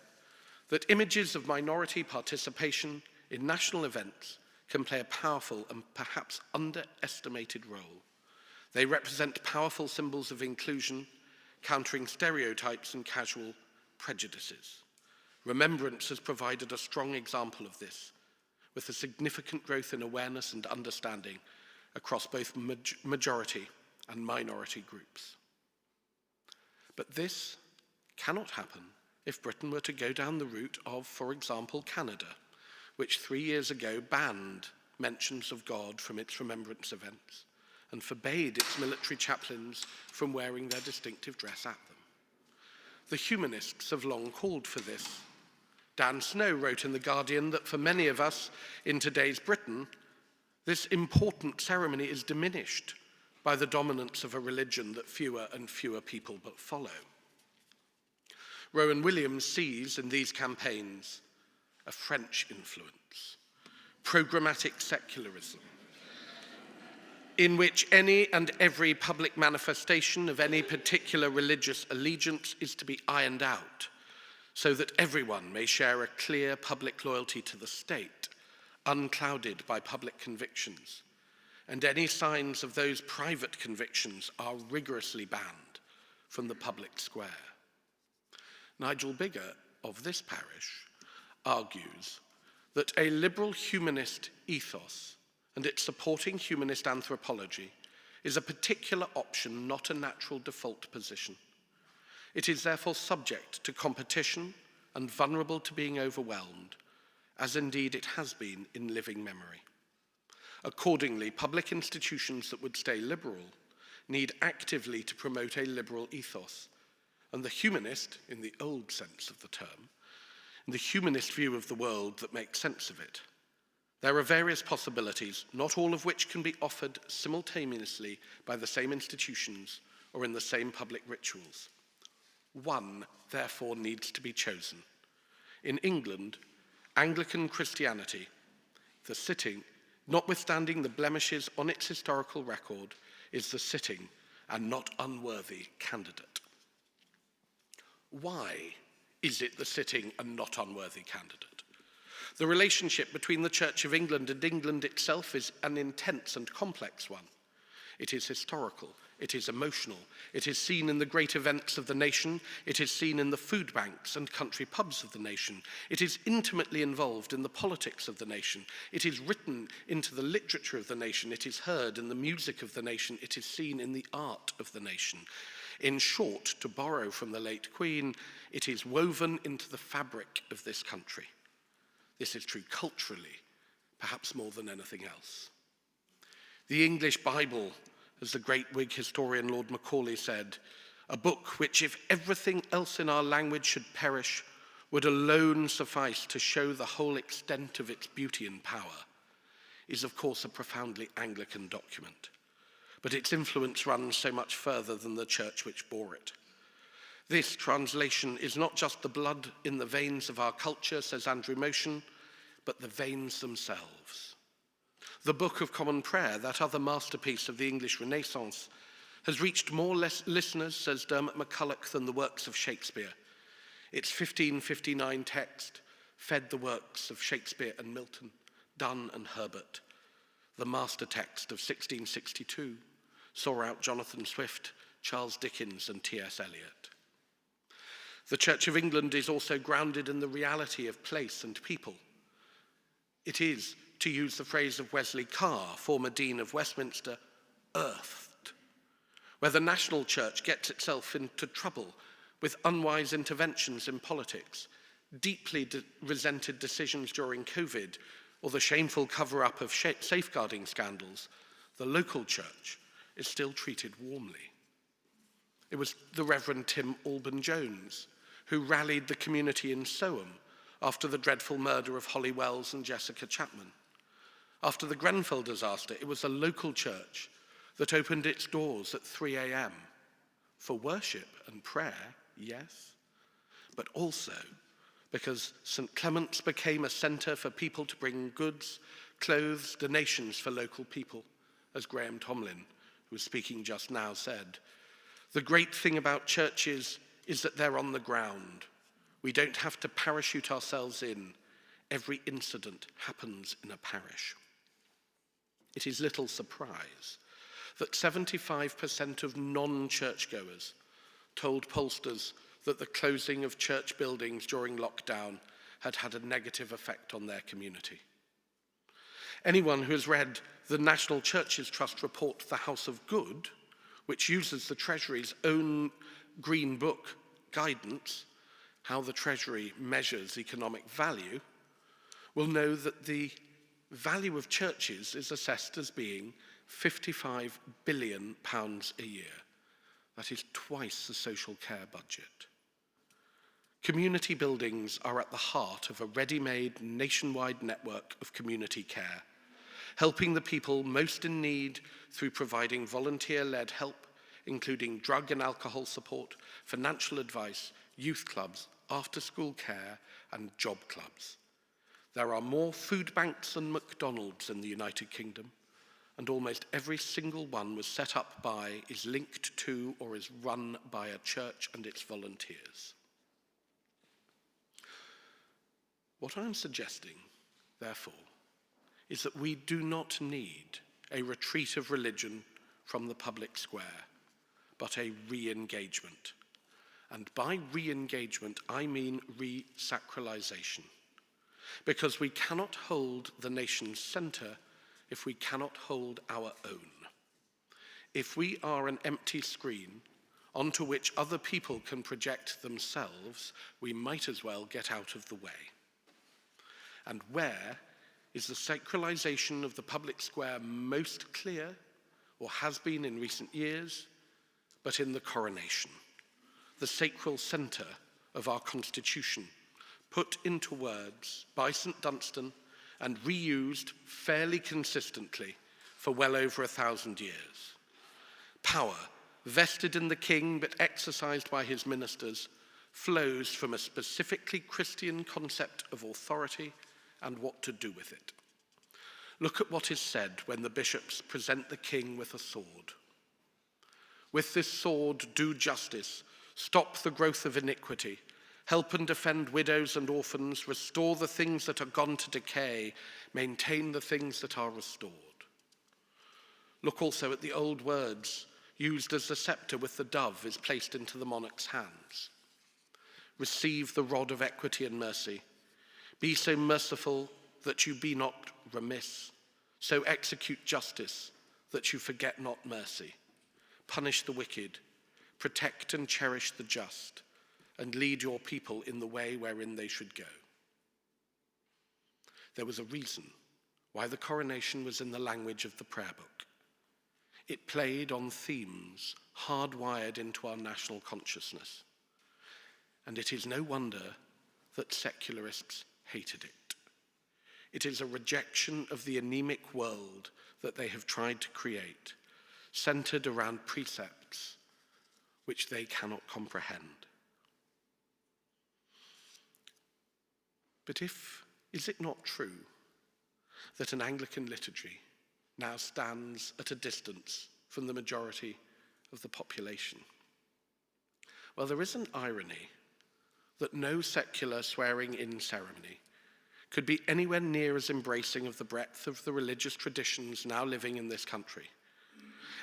that images of minority participation in national events can play a powerful and perhaps underestimated role. They represent powerful symbols of inclusion, countering stereotypes and casual prejudices. Remembrance has provided a strong example of this, with a significant growth in awareness and understanding across both majority and minority groups. But this cannot happen if Britain were to go down the route of, for example, Canada, which 3 years ago banned mentions of God from its remembrance events and forbade its military chaplains from wearing their distinctive dress at them. The humanists have long called for this. Dan Snow wrote in The Guardian that for many of us in today's Britain, this important ceremony is diminished by the dominance of a religion that fewer and fewer people but follow. Rowan Williams sees in these campaigns a French influence, programmatic secularism, in which any and every public manifestation of any particular religious allegiance is to be ironed out, so that everyone may share a clear public loyalty to the state, unclouded by public convictions, and any signs of those private convictions are rigorously banned from the public square. Nigel Biggar of this parish argues that a liberal humanist ethos and its supporting humanist anthropology is a particular option, not a natural default position. It is therefore subject to competition and vulnerable to being overwhelmed, as indeed it has been in living memory. Accordingly, public institutions that would stay liberal need actively to promote a liberal ethos, and the humanist, in the old sense of the term, in the humanist view of the world that makes sense of it. There are various possibilities, not all of which can be offered simultaneously by the same institutions or in the same public rituals. One, therefore, needs to be chosen. In England, Anglican Christianity, the sitting, notwithstanding the blemishes on its historical record, is the sitting and not unworthy candidate. Why is it the sitting and not unworthy candidate? The relationship between the Church of England and England itself is an intense and complex one. It is historical, it is emotional, it is seen in the great events of the nation, it is seen in the food banks and country pubs of the nation, it is intimately involved in the politics of the nation, it is written into the literature of the nation, it is heard in the music of the nation, it is seen in the art of the nation. In short, to borrow from the late Queen, it is woven into the fabric of this country. This is true culturally, perhaps more than anything else. The English Bible, as the great Whig historian Lord Macaulay said, a book which, if everything else in our language should perish, would alone suffice to show the whole extent of its beauty and power, is of course a profoundly Anglican document. But its influence runs so much further than the church which bore it. This translation is not just the blood in the veins of our culture, says Andrew Motion, but the veins themselves. The Book of Common Prayer, that other masterpiece of the English Renaissance, has reached more listeners, says Dermot McCulloch, than the works of Shakespeare. Its 1559 text fed the works of Shakespeare and Milton, Donne and Herbert. The master text of 1662 saw out Jonathan Swift, Charles Dickens and T.S. Eliot. The Church of England is also grounded in the reality of place and people. It is, to use the phrase of Wesley Carr, former Dean of Westminster, earthed. Where the national church gets itself into trouble with unwise interventions in politics, deeply resented decisions during COVID, or the shameful cover-up of safeguarding scandals, the local church is still treated warmly. It was the Reverend Tim Alban-Jones who rallied the community in Soham after the dreadful murder of Holly Wells and Jessica Chapman. After the Grenfell disaster, it was a local church that opened its doors at 3 a.m. for worship and prayer, yes, but also because St. Clement's became a centre for people to bring goods, clothes, donations for local people, as Graham Tomlin, who was speaking just now, said. The great thing about churches is that they're on the ground. We don't have to parachute ourselves in. Every incident happens in a parish. It is little surprise that 75% of non-churchgoers told pollsters that the closing of church buildings during lockdown had had a negative effect on their community. Anyone who has read the National Churches Trust report, The House of Good, which uses the Treasury's own Green Book guidance, how the Treasury measures economic value, will know that the value of churches is assessed as being £55 billion a year. That is twice the social care budget. Community buildings are at the heart of a ready-made nationwide network of community care, helping the people most in need through providing volunteer-led help, including drug and alcohol support, financial advice, youth clubs, after-school care, and job clubs. There are more food banks than McDonald's in the United Kingdom, and almost every single one was set up by, is linked to, or is run by a church and its volunteers. What I'm suggesting, therefore, is that we do not need a retreat of religion from the public square, but a re-engagement. And by re-engagement, I mean re-sacralization. Because we cannot hold the nation's centre if we cannot hold our own. If we are an empty screen onto which other people can project themselves, we might as well get out of the way. And where is the sacralization of the public square most clear, or has been in recent years, but in the coronation, the sacral centre of our Constitution, put into words by St. Dunstan and reused fairly consistently for well over 1,000 years. Power, vested in the king but exercised by his ministers, flows from a specifically Christian concept of authority and what to do with it. Look at what is said when the bishops present the king with a sword. With this sword, do justice, stop the growth of iniquity, help and defend widows and orphans, restore the things that are gone to decay, maintain the things that are restored. Look also at the old words used as the scepter with the dove is placed into the monarch's hands. Receive the rod of equity and mercy. Be so merciful that you be not remiss. So execute justice that you forget not mercy. Punish the wicked. Protect and cherish the just. And lead your people in the way wherein they should go. There was a reason why the coronation was in the language of the prayer book. It played on themes hardwired into our national consciousness. And it is no wonder that secularists hated it. It is a rejection of the anemic world that they have tried to create, centered around precepts which they cannot comprehend. But is it not true that an Anglican liturgy now stands at a distance from the majority of the population? Well, there is an irony that no secular swearing-in ceremony could be anywhere near as embracing of the breadth of the religious traditions now living in this country,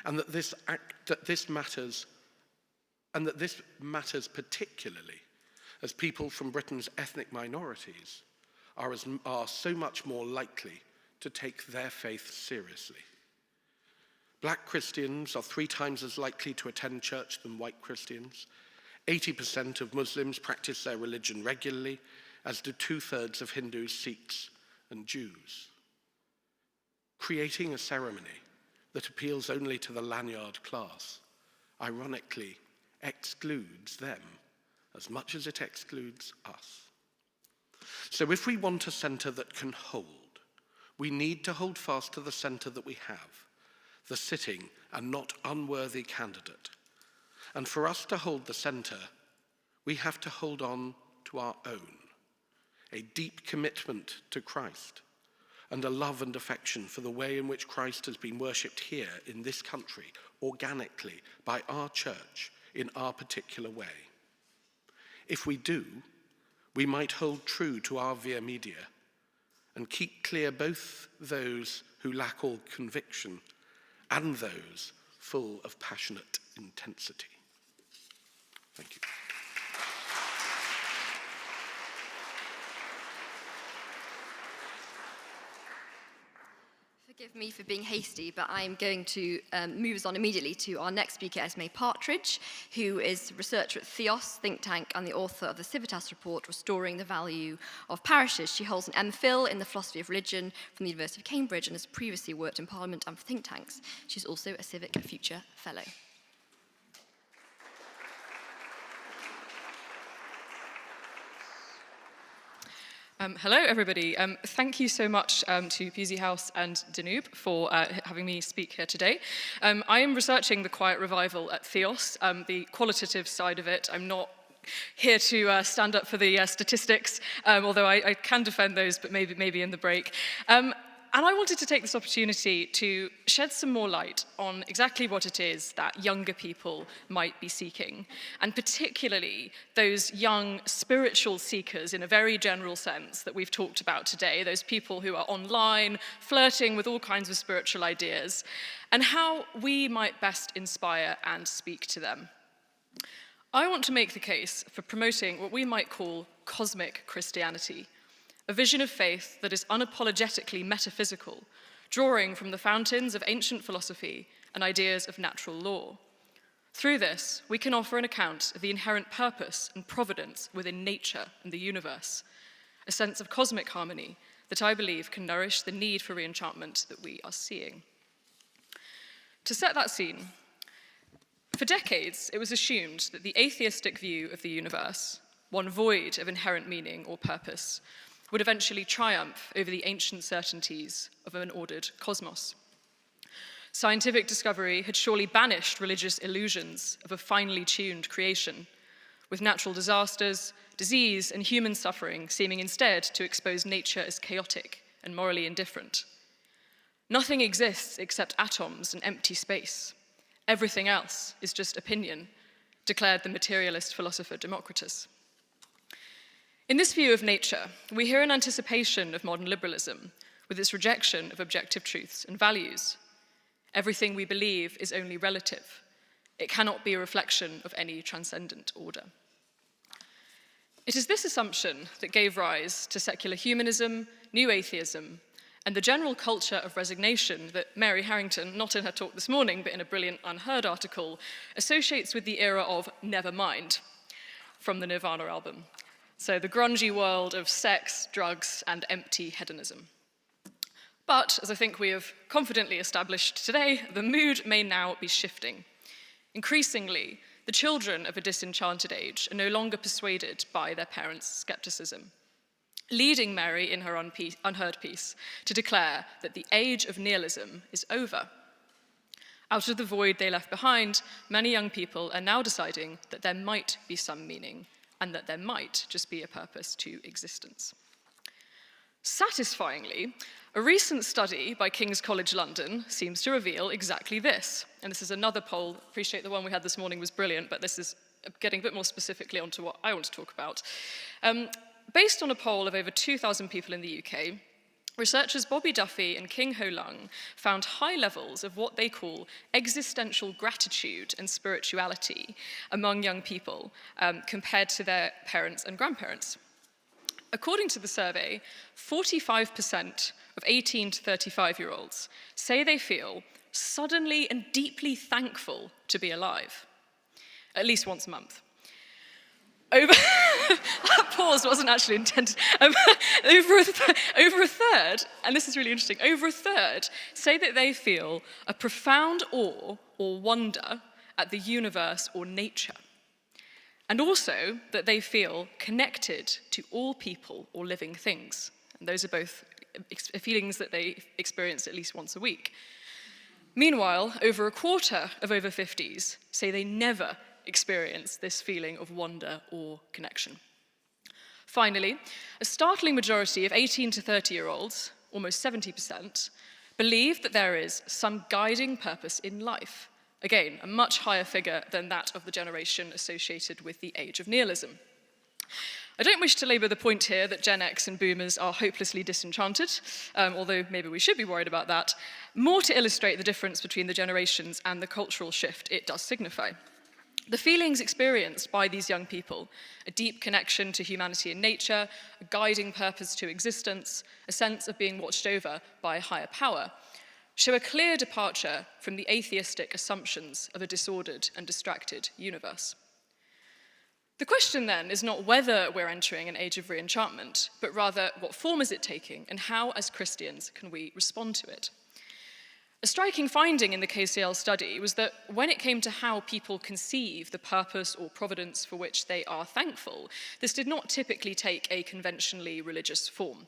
and that this matters particularly as people from Britain's ethnic minorities are so much more likely to take their faith seriously. Black Christians are 3 times as likely to attend church than white Christians. 80% of Muslims practice their religion regularly, as do 2/3 of Hindus, Sikhs, and Jews. Creating a ceremony that appeals only to the lanyard class, ironically, excludes them as much as it excludes us. So if we want a centre that can hold, we need to hold fast to the centre that we have, the sitting and not unworthy candidate. And for us to hold the centre, we have to hold on to our own, a deep commitment to Christ, and a love and affection for the way in which Christ has been worshipped here in this country, organically, by our church, in our particular way. If we do, we might hold true to our via media and keep clear both those who lack all conviction and those full of passionate intensity. Thank you. Forgive me for being hasty, but I'm going to move us on immediately to our next speaker, Esme Partridge, who is researcher at Theos think tank and the author of the Civitas report, Restoring the Value of Parishes. She holds an MPhil in the philosophy of religion from the University of Cambridge and has previously worked in Parliament and for think tanks. She's also a Civic Future Fellow. Hello, everybody. Thank you so much to Pusey House and Danube for having me speak here today. I am researching the Quiet Revival at Theos, the qualitative side of it. I'm not here to stand up for the statistics, although I can defend those, but maybe in the break. And I wanted to take this opportunity to shed some more light on exactly what it is that younger people might be seeking, and particularly those young spiritual seekers in a very general sense that we've talked about today, those people who are online, flirting with all kinds of spiritual ideas, and how we might best inspire and speak to them. I want to make the case for promoting what we might call cosmic Christianity, a vision of faith that is unapologetically metaphysical, drawing from the fountains of ancient philosophy and ideas of natural law. Through this, we can offer an account of the inherent purpose and providence within nature and the universe, a sense of cosmic harmony that I believe can nourish the need for re-enchantment that we are seeing. To set that scene, for decades, it was assumed that the atheistic view of the universe, one void of inherent meaning or purpose, would eventually triumph over the ancient certainties of an ordered cosmos. Scientific discovery had surely banished religious illusions of a finely tuned creation, with natural disasters, disease, and human suffering seeming instead to expose nature as chaotic and morally indifferent. Nothing exists except atoms and empty space. Everything else is just opinion, declared the materialist philosopher Democritus. In this view of nature, we hear an anticipation of modern liberalism with its rejection of objective truths and values. Everything we believe is only relative. It cannot be a reflection of any transcendent order. It is this assumption that gave rise to secular humanism, new atheism, and the general culture of resignation that Mary Harrington, not in her talk this morning, but in a brilliant Unheard article, associates with the era of Nevermind from the Nirvana album. So the grungy world of sex, drugs, and empty hedonism. But, as I think we have confidently established today, the mood may now be shifting. Increasingly, the children of a disenchanted age are no longer persuaded by their parents' skepticism, leading Mary in her Unheard piece to declare that the age of nihilism is over. Out of the void they left behind, many young people are now deciding that there might be some meaning, and that there might just be a purpose to existence. Satisfyingly, a recent study by King's College London seems to reveal exactly this. And this is another poll. Appreciate the one we had this morning was brilliant, but this is getting a bit more specifically onto what I want to talk about. Based on a poll of over 2,000 people in the UK, researchers Bobby Duffy and King Ho Lung found high levels of what they call existential gratitude and spirituality among young people compared to their parents and grandparents. According to the survey, 45% of 18 to 35-year-olds say they feel suddenly and deeply thankful to be alive, at least once a month. That pause wasn't actually intended. Over a third, and this is really interesting, over a third say that they feel a profound awe or wonder at the universe or nature. And also that they feel connected to all people or living things. And those are both feelings that they experience at least once a week. Meanwhile, over a quarter of over 50s say they never experience this feeling of wonder or connection. Finally, a startling majority of 18 to 30-year-olds, almost 70%, believe that there is some guiding purpose in life. Again, a much higher figure than that of the generation associated with the age of nihilism. I don't wish to labour the point here that Gen X and boomers are hopelessly disenchanted, although maybe we should be worried about that, more to illustrate the difference between the generations and the cultural shift it does signify. The feelings experienced by these young people, a deep connection to humanity and nature, a guiding purpose to existence, a sense of being watched over by a higher power, show a clear departure from the atheistic assumptions of a disordered and distracted universe. The question then is not whether we're entering an age of re-enchantment, but rather what form is it taking and how, as Christians, can we respond to it? A striking finding in the KCL study was that when it came to how people conceive the purpose or providence for which they are thankful, this did not typically take a conventionally religious form.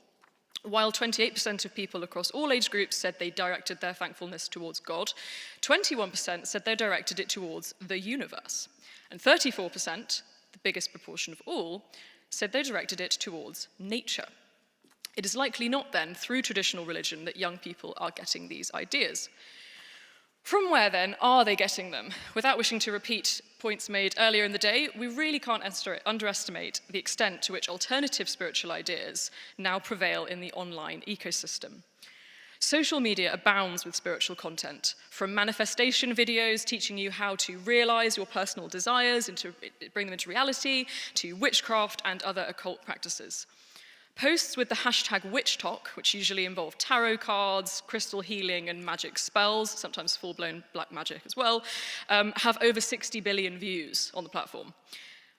While 28% of people across all age groups said they directed their thankfulness towards God, 21% said they directed it towards the universe, and 34%, the biggest proportion of all, said they directed it towards nature. It is likely not then through traditional religion that young people are getting these ideas. From where then are they getting them? Without wishing to repeat points made earlier in the day, we really can't underestimate the extent to which alternative spiritual ideas now prevail in the online ecosystem. Social media abounds with spiritual content, from manifestation videos teaching you how to realize your personal desires and to bring them into reality, to witchcraft and other occult practices. Posts with the hashtag witchtalk, which usually involve tarot cards, crystal healing, and magic spells, sometimes full-blown black magic as well, have over 60 billion views on the platform.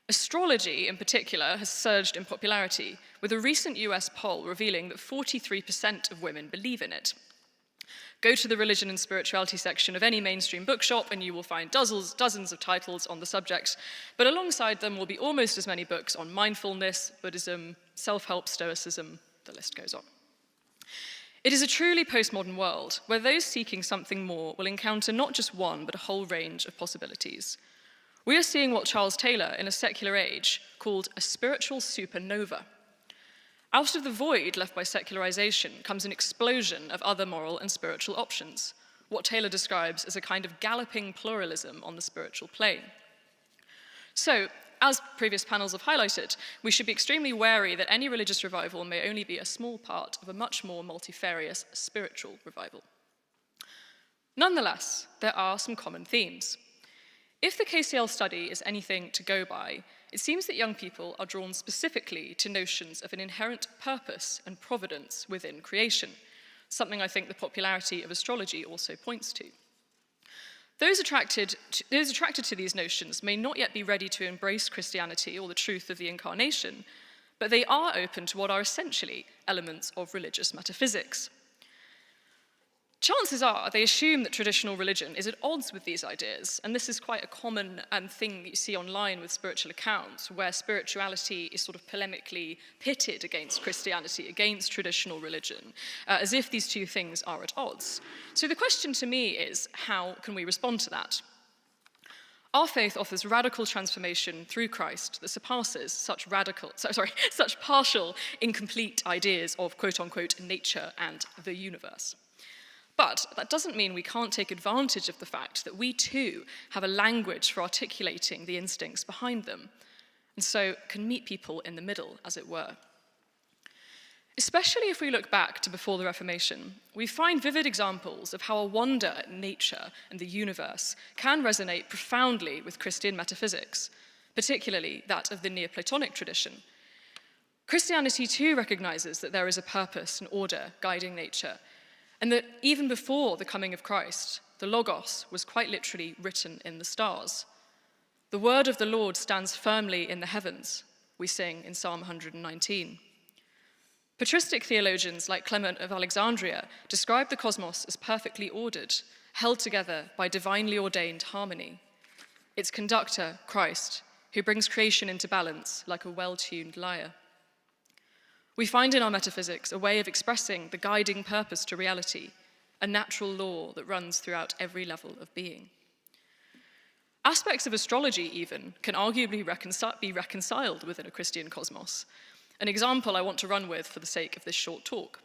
Astrology, in particular, has surged in popularity, with a recent US poll revealing that 43% of women believe in it. Go to the religion and spirituality section of any mainstream bookshop and you will find dozens of titles on the subject, but alongside them will be almost as many books on mindfulness, Buddhism, self-help, stoicism, the list goes on. It is a truly postmodern world where those seeking something more will encounter not just one, but a whole range of possibilities. We are seeing what Charles Taylor, in A Secular Age, called a spiritual supernova. Out of the void left by secularization comes an explosion of other moral and spiritual options, what Taylor describes as a kind of galloping pluralism on the spiritual plane. So, as previous panels have highlighted, we should be extremely wary that any religious revival may only be a small part of a much more multifarious spiritual revival. Nonetheless, there are some common themes. If the KCL study is anything to go by, it seems that young people are drawn specifically to notions of an inherent purpose and providence within creation, something I think the popularity of astrology also points to. Those attracted to these notions may not yet be ready to embrace Christianity or the truth of the incarnation, but they are open to what are essentially elements of religious metaphysics. Chances are they assume that traditional religion is at odds with these ideas, and this is quite a common thing that you see online with spiritual accounts, where spirituality is sort of polemically pitted against Christianity, against traditional religion, as if these two things are at odds. So the question to me is, how can we respond to that? Our faith offers radical transformation through Christ that surpasses such partial, incomplete ideas of quote-unquote nature and the universe. But that doesn't mean we can't take advantage of the fact that we too have a language for articulating the instincts behind them, and so can meet people in the middle, as it were. Especially if we look back to before the Reformation, we find vivid examples of how a wonder at nature and the universe can resonate profoundly with Christian metaphysics, particularly that of the Neoplatonic tradition. Christianity too recognizes that there is a purpose and order guiding nature, and that even before the coming of Christ, the Logos was quite literally written in the stars. The word of the Lord stands firmly in the heavens, we sing in Psalm 119. Patristic theologians like Clement of Alexandria describe the cosmos as perfectly ordered, held together by divinely ordained harmony. Its conductor, Christ, who brings creation into balance like a well-tuned lyre. We find in our metaphysics a way of expressing the guiding purpose to reality, a natural law that runs throughout every level of being. Aspects of astrology, even, can arguably be reconciled within a Christian cosmos, an example I want to run with for the sake of this short talk.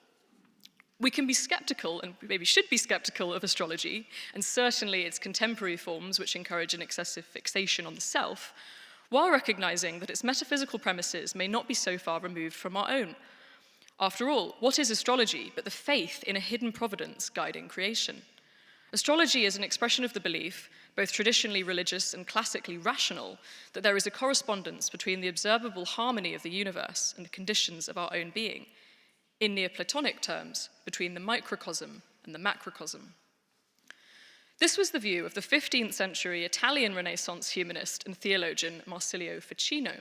We can be skeptical, and maybe should be skeptical, of astrology, and certainly its contemporary forms which encourage an excessive fixation on the self, while recognizing that its metaphysical premises may not be so far removed from our own. After all, what is astrology but the faith in a hidden providence guiding creation? Astrology is an expression of the belief, both traditionally religious and classically rational, that there is a correspondence between the observable harmony of the universe and the conditions of our own being. In Neoplatonic terms, between the microcosm and the macrocosm. This was the view of the 15th century Italian Renaissance humanist and theologian Marsilio Ficino,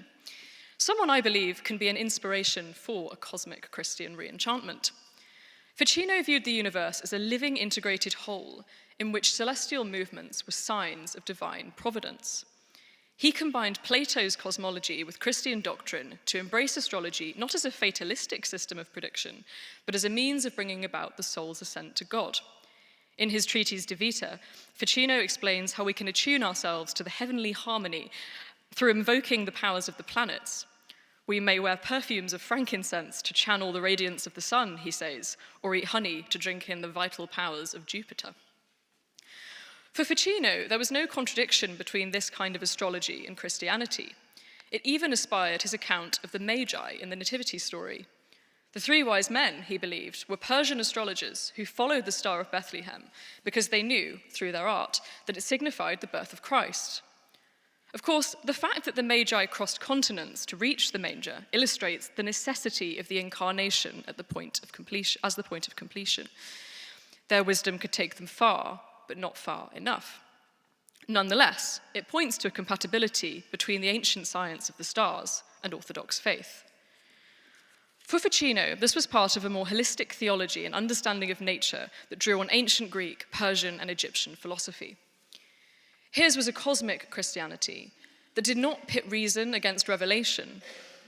someone I believe can be an inspiration for a cosmic Christian reenchantment. Ficino viewed the universe as a living integrated whole in which celestial movements were signs of divine providence. He combined Plato's cosmology with Christian doctrine to embrace astrology not as a fatalistic system of prediction, but as a means of bringing about the soul's ascent to God. In his treatise De Vita, Ficino explains how we can attune ourselves to the heavenly harmony through invoking the powers of the planets. We may wear perfumes of frankincense to channel the radiance of the sun, he says, or eat honey to drink in the vital powers of Jupiter. For Ficino, there was no contradiction between this kind of astrology and Christianity. It even inspired his account of the Magi in the Nativity story. The three wise men, he believed, were Persian astrologers who followed the Star of Bethlehem because they knew, through their art, that it signified the birth of Christ. Of course, the fact that the Magi crossed continents to reach the manger illustrates the necessity of the incarnation at the point of completion, as the point of completion. Their wisdom could take them far, but not far enough. Nonetheless, it points to a compatibility between the ancient science of the stars and Orthodox faith. For Ficino, this was part of a more holistic theology and understanding of nature that drew on ancient Greek, Persian, and Egyptian philosophy. His was a cosmic Christianity that did not pit reason against revelation,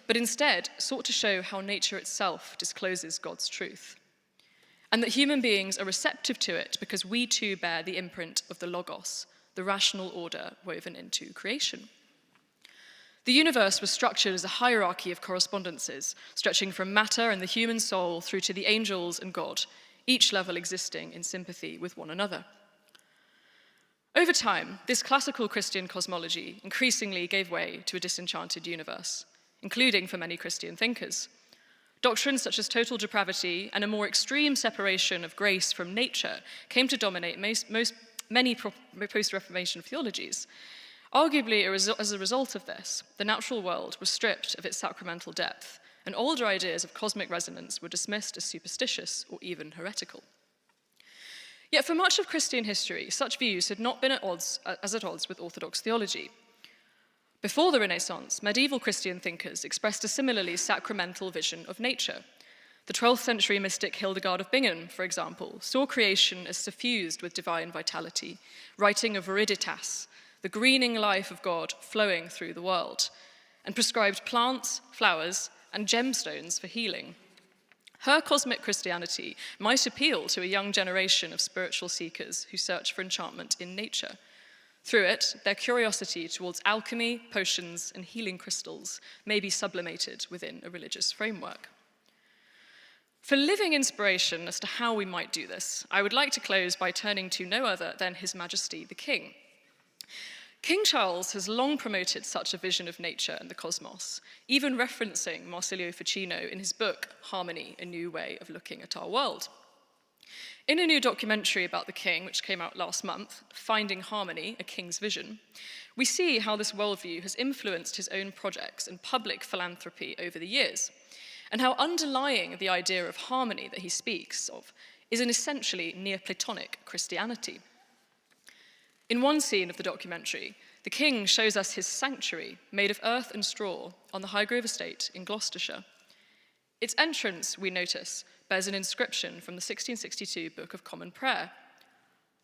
but instead sought to show how nature itself discloses God's truth, and that human beings are receptive to it because we too bear the imprint of the Logos, the rational order woven into creation. The universe was structured as a hierarchy of correspondences, stretching from matter and the human soul through to the angels and God, each level existing in sympathy with one another. Over time, this classical Christian cosmology increasingly gave way to a disenchanted universe, including for many Christian thinkers. Doctrines such as total depravity and a more extreme separation of grace from nature came to dominate many post-Reformation theologies. Arguably, as a result of this, the natural world was stripped of its sacramental depth, and older ideas of cosmic resonance were dismissed as superstitious or even heretical. Yet for much of Christian history, such views had not been at odds with Orthodox theology. Before the Renaissance, medieval Christian thinkers expressed a similarly sacramental vision of nature. The 12th century mystic Hildegard of Bingen, for example, saw creation as suffused with divine vitality, writing of viriditas, the greening life of God flowing through the world, and prescribed plants, flowers, and gemstones for healing. Her cosmic Christianity might appeal to a young generation of spiritual seekers who search for enchantment in nature. Through it, their curiosity towards alchemy, potions, and healing crystals may be sublimated within a religious framework. For living inspiration as to how we might do this, I would like to close by turning to no other than His Majesty the King. King Charles has long promoted such a vision of nature and the cosmos, even referencing Marsilio Ficino in his book, Harmony, A New Way of Looking at Our World. In a new documentary about the king, which came out last month, Finding Harmony, A King's Vision, we see how this worldview has influenced his own projects and public philanthropy over the years, and how underlying the idea of harmony that he speaks of is an essentially Neoplatonic Christianity. In one scene of the documentary, the king shows us his sanctuary made of earth and straw on the Highgrove estate in Gloucestershire. Its entrance, we notice, bears an inscription from the 1662 Book of Common Prayer.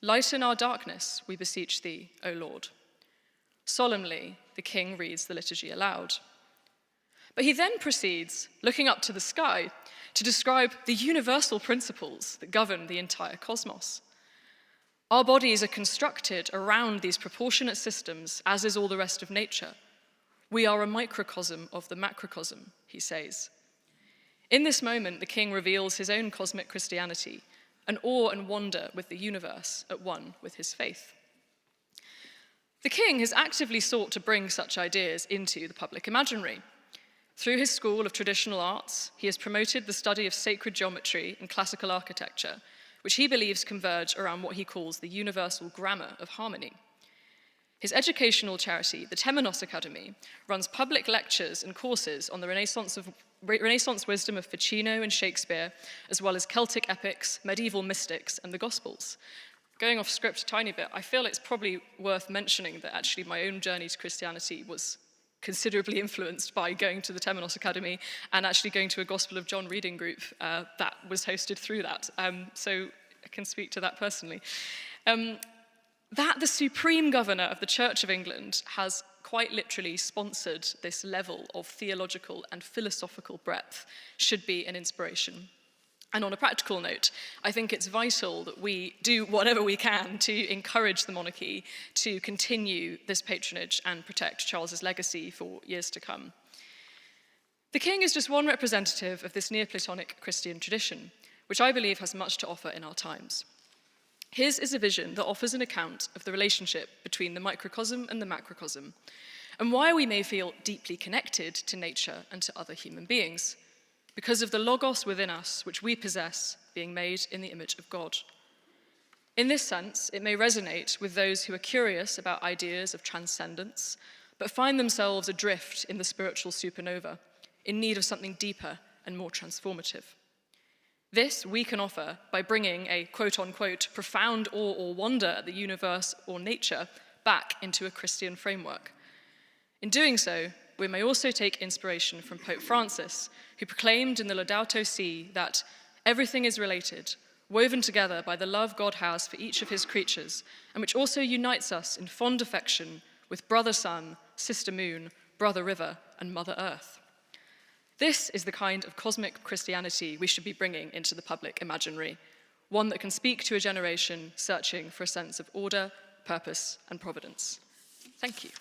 "Lighten our darkness, we beseech thee, O Lord." Solemnly, the king reads the liturgy aloud. But he then proceeds, looking up to the sky, to describe the universal principles that govern the entire cosmos. Our bodies are constructed around these proportionate systems, as is all the rest of nature. We are a microcosm of the macrocosm, he says. In this moment, the king reveals his own cosmic Christianity, an awe and wonder with the universe at one with his faith. The king has actively sought to bring such ideas into the public imaginary. Through his School of Traditional Arts, he has promoted the study of sacred geometry and classical architecture, which he believes converge around what he calls the universal grammar of harmony. His educational charity, the Temenos Academy, runs public lectures and courses on the Renaissance wisdom of Ficino and Shakespeare, as well as Celtic epics, medieval mystics, and the Gospels. Going off script a tiny bit, I feel it's probably worth mentioning that actually my own journey to Christianity was considerably influenced by going to the Temenos Academy and actually going to a Gospel of John reading group that was hosted through that. So I can speak to that personally. That the Supreme Governor of the Church of England has quite literally sponsored this level of theological and philosophical breadth should be an inspiration. And on a practical note, I think it's vital that we do whatever we can to encourage the monarchy to continue this patronage and protect Charles's legacy for years to come. The king is just one representative of this Neoplatonic Christian tradition, which I believe has much to offer in our times. His is a vision that offers an account of the relationship between the microcosm and the macrocosm, and why we may feel deeply connected to nature and to other human beings, because of the logos within us, which we possess, being made in the image of God. In this sense, it may resonate with those who are curious about ideas of transcendence, but find themselves adrift in the spiritual supernova, in need of something deeper and more transformative. This we can offer by bringing a quote-unquote profound awe or wonder at the universe or nature back into a Christian framework. In doing so, we may also take inspiration from Pope Francis, who proclaimed in the Laudato Si that everything is related, woven together by the love God has for each of his creatures, and which also unites us in fond affection with brother sun, sister moon, brother river, and mother earth. This is the kind of cosmic Christianity we should be bringing into the public imaginary, one that can speak to a generation searching for a sense of order, purpose, and providence. Thank you.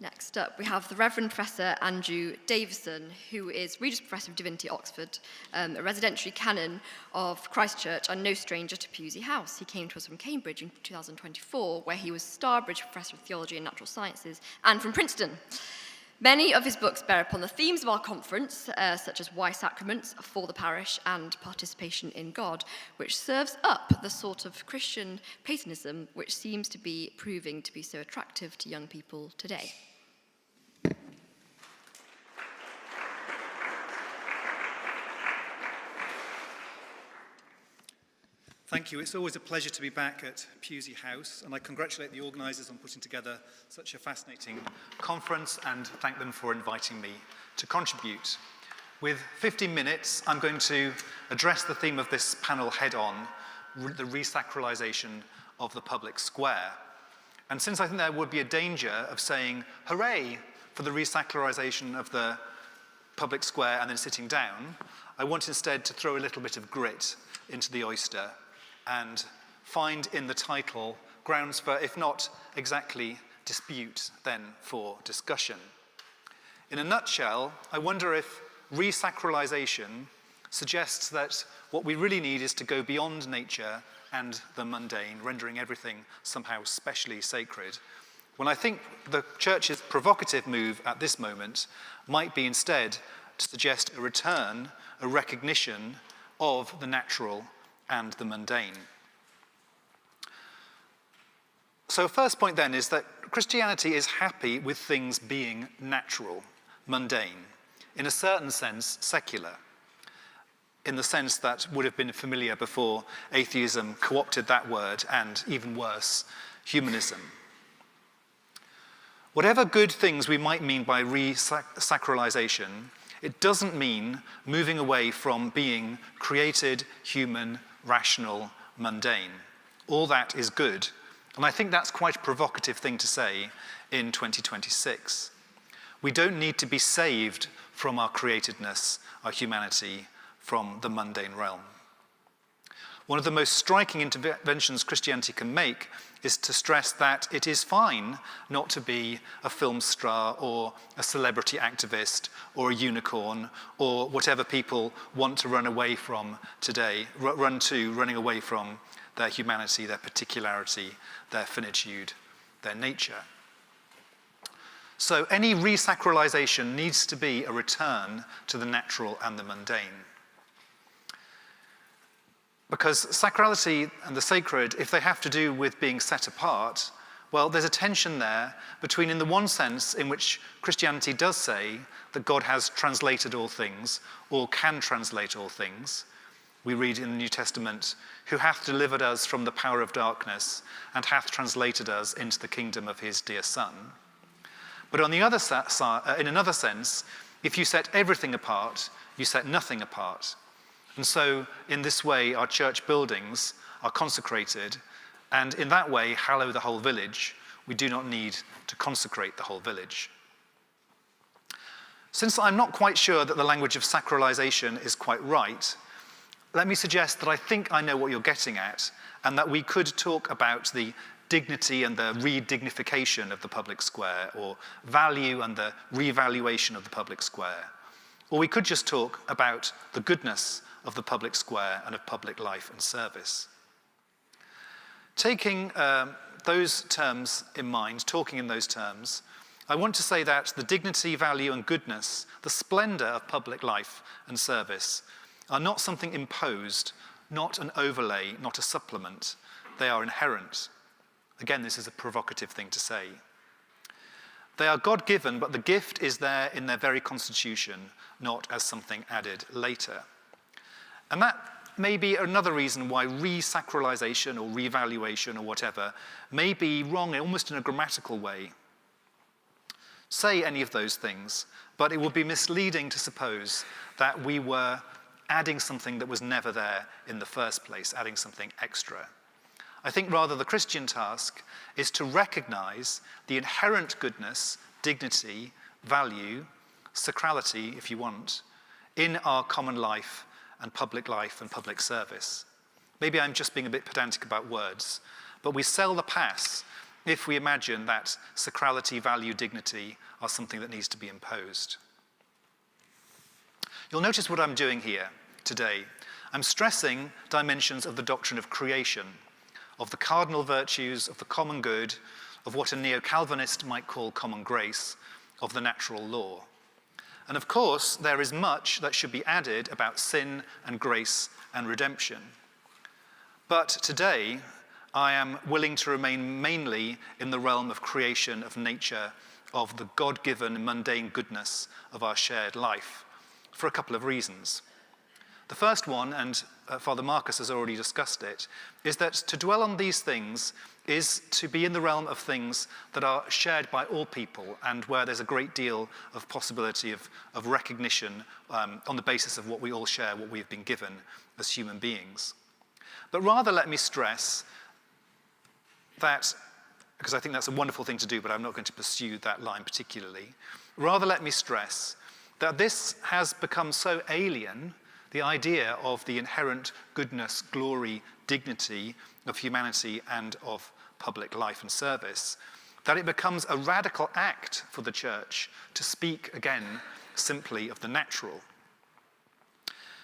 Next up, we have the Reverend Professor Andrew Davison, who is Regius Professor of Divinity, Oxford, a residentiary canon of Christ Church, and no stranger to Pusey House. He came to us from Cambridge in 2024, where he was Starbridge Professor of Theology and Natural Sciences, and from Princeton. Many of his books bear upon the themes of our conference, such as Why Sacraments, For the Parish, and Participation in God, which serves up the sort of Christian Platonism which seems to be proving to be so attractive to young people today. Thank you. It's always a pleasure to be back at Pusey House, and I congratulate the organisers on putting together such a fascinating conference and thank them for inviting me to contribute. With 15 minutes, I'm going to address the theme of this panel head-on, the resacralisation of the public square. And since I think there would be a danger of saying, hooray, for the resacralisation of the public square and then sitting down, I want instead to throw a little bit of grit into the oyster and find in the title grounds for, if not exactly dispute, then for discussion. In a nutshell, I wonder if resacralization suggests that what we really need is to go beyond nature and the mundane, rendering everything somehow specially sacred, when I think the Church's provocative move at this moment might be instead to suggest a return, a recognition of the natural and the mundane. So first point then is that Christianity is happy with things being natural, mundane, in a certain sense secular, in the sense that would have been familiar before atheism co-opted that word, and even worse, humanism. Whatever good things we might mean by resacralization, it doesn't mean moving away from being created, human, rational, mundane. All that is good. And I think that's quite a provocative thing to say in 2026. We don't need to be saved from our createdness, our humanity, from the mundane realm. One of the most striking interventions Christianity can make is to stress that it is fine not to be a film star or a celebrity activist or a unicorn or whatever people want to run away from today, running away from their humanity, their particularity, their finitude, their nature. So any resacralization needs to be a return to the natural and the mundane. Because sacrality and the sacred, if they have to do with being set apart, well, there's a tension there between, in the one sense, in which Christianity does say that God has translated all things, or can translate all things. We read in the New Testament, who hath delivered us from the power of darkness, and hath translated us into the kingdom of his dear Son. But on the other side, in another sense, if you set everything apart, you set nothing apart. And so, in this way, our church buildings are consecrated, and in that way, hallow the whole village. We do not need to consecrate the whole village. Since I'm not quite sure that the language of sacralization is quite right, let me suggest that I think I know what you're getting at, and that we could talk about the dignity and the re-dignification of the public square, or value and the revaluation of the public square. Or we could just talk about the goodness of the public square and of public life and service. Taking those terms in mind, talking in those terms, I want to say that the dignity, value, and goodness, the splendor of public life and service, are not something imposed, not an overlay, not a supplement. They are inherent. Again, this is a provocative thing to say. They are God-given, but the gift is there in their very constitution, not as something added later. And that may be another reason why re-sacralization or revaluation or whatever may be wrong almost in a grammatical way. Say any of those things, but it would be misleading to suppose that we were adding something that was never there in the first place, adding something extra. I think rather the Christian task is to recognize the inherent goodness, dignity, value, sacrality, if you want, in our common life and public service. Maybe I'm just being a bit pedantic about words, but we sell the pass if we imagine that sacrality, value, dignity are something that needs to be imposed. You'll notice what I'm doing here today. I'm stressing dimensions of the doctrine of creation, of the cardinal virtues, of the common good, of what a neo-Calvinist might call common grace, of the natural law. And of course, there is much that should be added about sin and grace and redemption. But today, I am willing to remain mainly in the realm of creation, of nature, of the God-given mundane goodness of our shared life, for a couple of reasons. The first one, and Father Marcus has already discussed it, is that to dwell on these things is to be in the realm of things that are shared by all people and where there's a great deal of possibility of recognition on the basis of what we all share, what we've been given as human beings. But rather let me stress that, because I think that's a wonderful thing to do, but I'm not going to pursue that line particularly, rather let me stress that this has become so alien, the idea of the inherent goodness, glory, dignity of humanity and of public life and service, that it becomes a radical act for the church to speak again simply of the natural.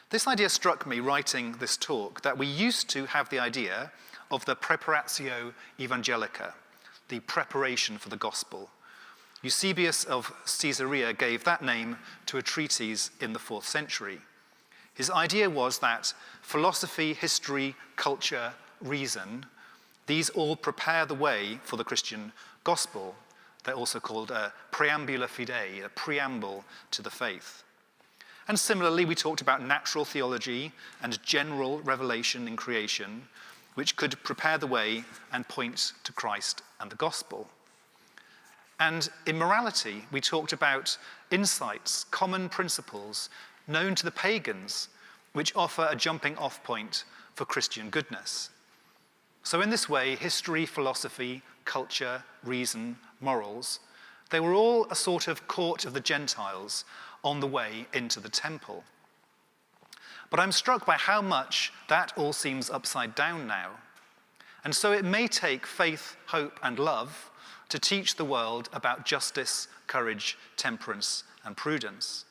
This idea struck me writing this talk, that we used to have the idea of the preparatio evangelica, the preparation for the gospel. Eusebius of Caesarea gave that name to a treatise in the 4th century. His idea was that philosophy, history, culture, reason, these all prepare the way for the Christian gospel. They're also called a preambula fidei, a preamble to the faith. And similarly, we talked about natural theology and general revelation in creation, which could prepare the way and point to Christ and the gospel. And in morality, we talked about insights, common principles known to the pagans, which offer a jumping off point for Christian goodness. So in this way, history, philosophy, culture, reason, morals, they were all a sort of court of the Gentiles on the way into the temple. But I'm struck by how much that all seems upside down now. And so it may take faith, hope, and love to teach the world about justice, courage, temperance, and prudence.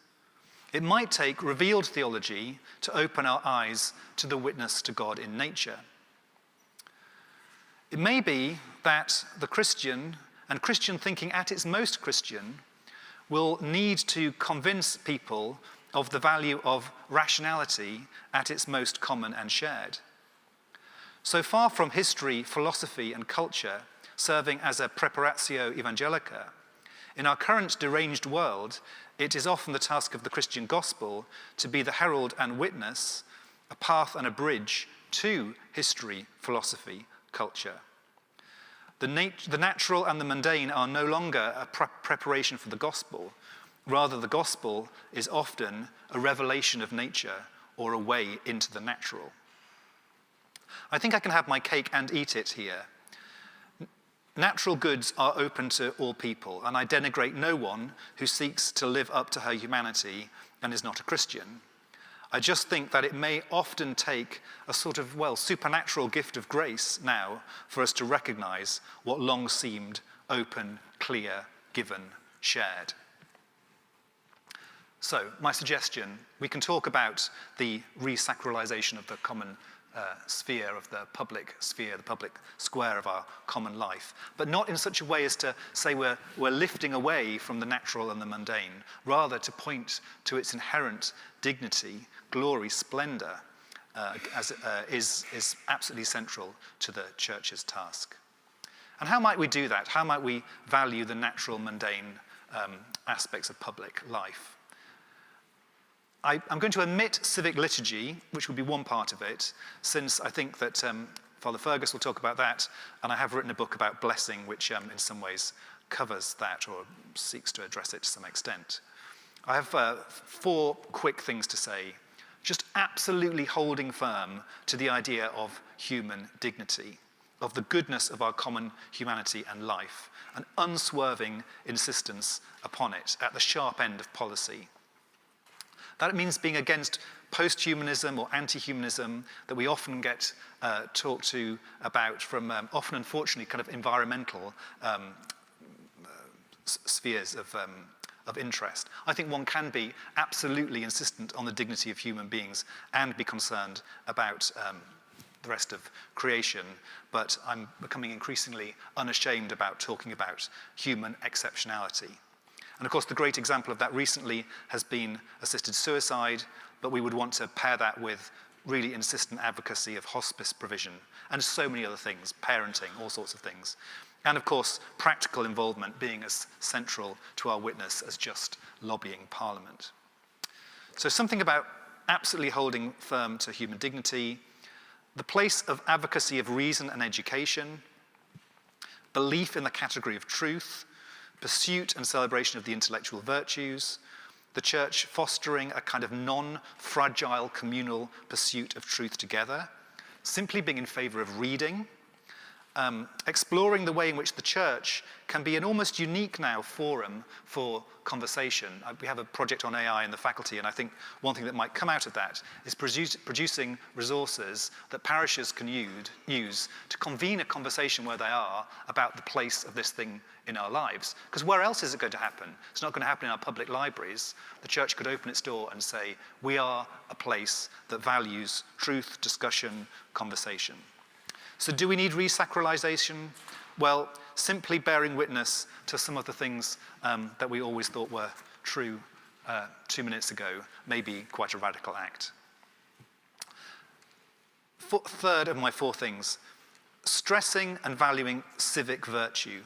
It might take revealed theology to open our eyes to the witness to God in nature. It may be that the Christian And Christian thinking at its most Christian will need to convince people of the value of rationality at its most common and shared. So far from history, philosophy, and culture serving as a preparatio evangelica, in our current deranged world, it is often the task of the Christian gospel to be the herald and witness, a path and a bridge to history, philosophy, culture. The natural and the mundane are no longer a preparation for the gospel. Rather, the gospel is often a revelation of nature or a way into the natural. I think I can have my cake and eat it here. Natural goods are open to all people, and I denigrate no one who seeks to live up to her humanity and is not a Christian. I just think that it may often take a sort of, supernatural gift of grace now for us to recognize what long seemed open, clear, given, shared. So, my suggestion, we can talk about the resacralization of the common sphere, of the public sphere, the public square of our common life, but not in such a way as to say we're lifting away from the natural and the mundane, rather to point to its inherent dignity, glory, splendor, is absolutely central to the church's task. And how might we do that? How might we value the natural, mundane aspects of public life? I'm going to omit civic liturgy, which would be one part of it, since I think that Father Fergus will talk about that, and I have written a book about blessing, which in some ways covers that or seeks to address it to some extent. I have 4 quick things to say, just absolutely holding firm to the idea of human dignity, of the goodness of our common humanity and life, an unswerving insistence upon it at the sharp end of policy. That means being against post-humanism or anti-humanism that we often get talked to about from often, unfortunately, kind of environmental spheres of interest. I think one can be absolutely insistent on the dignity of human beings and be concerned about the rest of creation, but I'm becoming increasingly unashamed about talking about human exceptionality. And of course, the great example of that recently has been assisted suicide, but we would want to pair that with really insistent advocacy of hospice provision and so many other things, parenting, all sorts of things. And of course, practical involvement being as central to our witness as just lobbying Parliament. So something about absolutely holding firm to human dignity, the place of advocacy of reason and education, belief in the category of truth, pursuit and celebration of the intellectual virtues, the church fostering a kind of non-fragile communal pursuit of truth together, simply being in favor of reading, exploring the way in which the church can be an almost unique now forum for conversation. We have a project on AI in the faculty, and I think one thing that might come out of that is producing resources that parishes can use to convene a conversation where they are about the place of this thing in our lives. Because where else is it going to happen? It's not going to happen in our public libraries. The church could open its door and say, we are a place that values truth, discussion, conversation. So do we need resacralization? Well, simply bearing witness to some of the things that we always thought were true 2 minutes ago may be quite a radical act. Third of my 4 things, stressing and valuing civic virtue.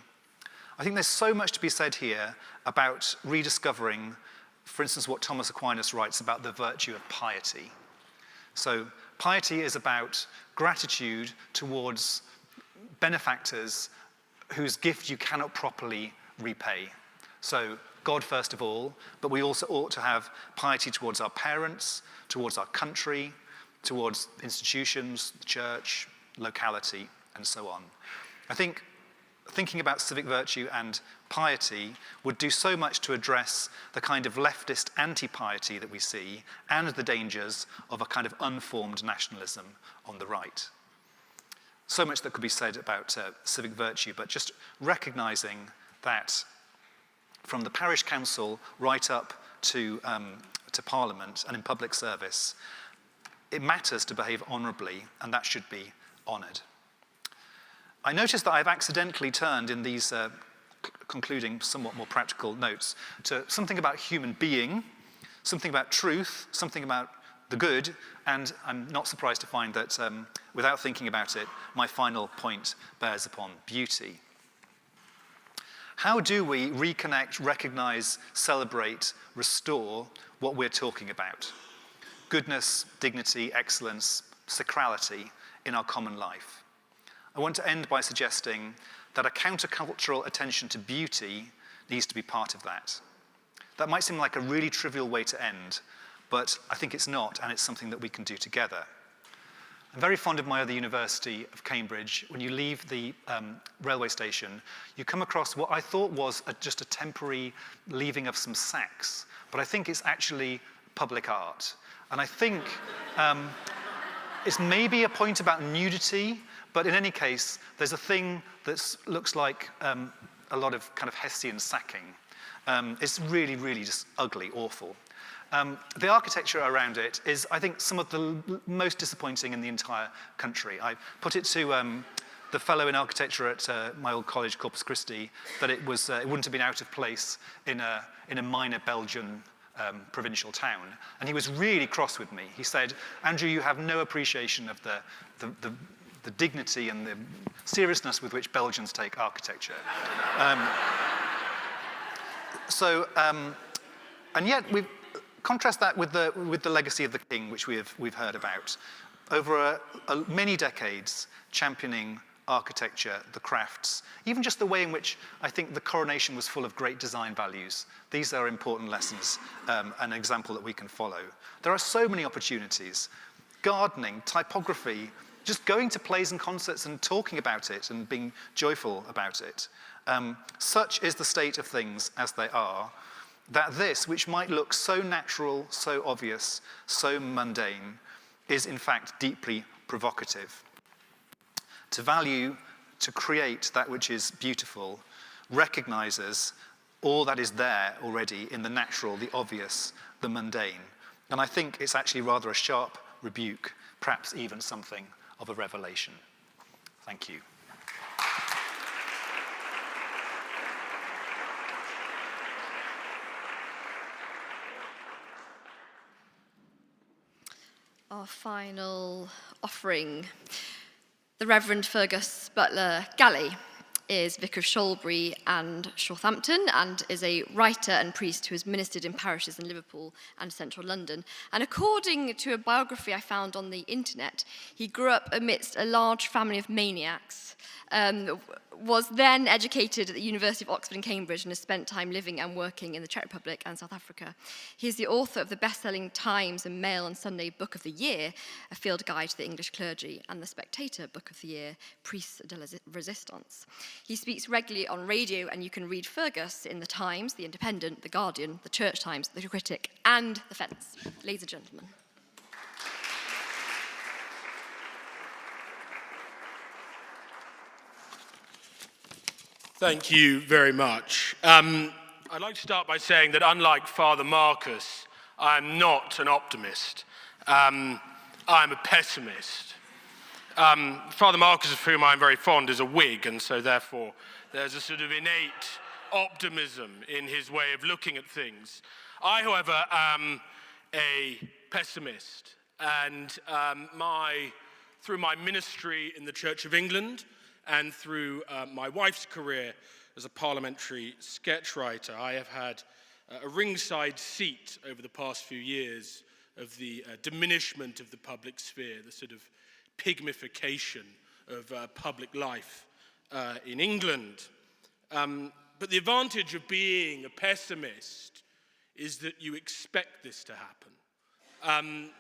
I think there's so much to be said here about rediscovering, for instance, what Thomas Aquinas writes about the virtue of piety. So piety is about gratitude towards benefactors whose gift you cannot properly repay. So God first of all, but we also ought to have piety towards our parents, towards our country, towards institutions, the church, locality, and so on. I think thinking about civic virtue and piety would do so much to address the kind of leftist anti-piety that we see and the dangers of a kind of unformed nationalism on the right. So much that could be said about civic virtue, but just recognizing that from the parish council right up to Parliament and in public service, it matters to behave honourably, and that should be honoured. I noticed that I've accidentally turned in these concluding somewhat more practical notes, to something about human being, something about truth, something about the good, and I'm not surprised to find that without thinking about it, my final point bears upon beauty. How do we reconnect, recognize, celebrate, restore what we're talking about? Goodness, dignity, excellence, sacrality in our common life. I want to end by suggesting that a countercultural attention to beauty needs to be part of that. That might seem like a really trivial way to end, but I think it's not, and it's something that we can do together. I'm very fond of my other university of Cambridge. When you leave the railway station, you come across what I thought was just a temporary leaving of some sacks, but I think it's actually public art. And I think it's maybe a point about nudity, but in any case, there's a thing that looks like a lot of kind of Hessian sacking. It's really, really just ugly, awful. The architecture around it is, I think, some of the most disappointing in the entire country. I put it to the fellow in architecture at my old college, Corpus Christi, that it wouldn't have been out of place in a minor Belgian provincial town. And he was really cross with me. He said, "Andrew, you have no appreciation of the dignity and the seriousness with which Belgians take architecture." And yet we've contrast that with the legacy of the king, which we've heard about. Over many decades, championing architecture, the crafts, even just the way in which I think the coronation was full of great design values. These are important lessons, an example that we can follow. There are so many opportunities. Gardening, typography, just going to plays and concerts and talking about it and being joyful about it. Such is the state of things as they are, that this, which might look so natural, so obvious, so mundane, is in fact deeply provocative. To value, to create that which is beautiful, recognizes all that is there already in the natural, the obvious, the mundane. And I think it's actually rather a sharp rebuke, perhaps even something of a revelation. Thank you. Our final offering. The Reverend Fergus Butler Galley is Vicar of Sholbury and Shorthampton, and is a writer and priest who has ministered in parishes in Liverpool and central London. And according to a biography I found on the internet, he grew up amidst a large family of maniacs, was then educated at the University of Oxford and Cambridge, and has spent time living and working in the Czech Republic and South Africa. He is the author of the best-selling Times and Mail and Sunday Book of the Year, a field guide to the English clergy, and the Spectator Book of the Year, Priests de la Resistance. He speaks regularly on radio, and you can read Fergus in the Times, the Independent, the Guardian, the Church Times, the Critic, and the Fence. Ladies and gentlemen. Thank you very much. I'd like to start by saying that unlike Father Marcus, I'm not an optimist. I'm a pessimist. Father Marcus, of whom I'm very fond, is a Whig, and so therefore there's a sort of innate optimism in his way of looking at things. I, however, am a pessimist, and through my ministry in the Church of England, and through my wife's career as a parliamentary sketch writer, I have had a ringside seat over the past few years of the diminishment of the public sphere, the sort of pygmification of public life in England. But the advantage of being a pessimist is that you expect this to happen.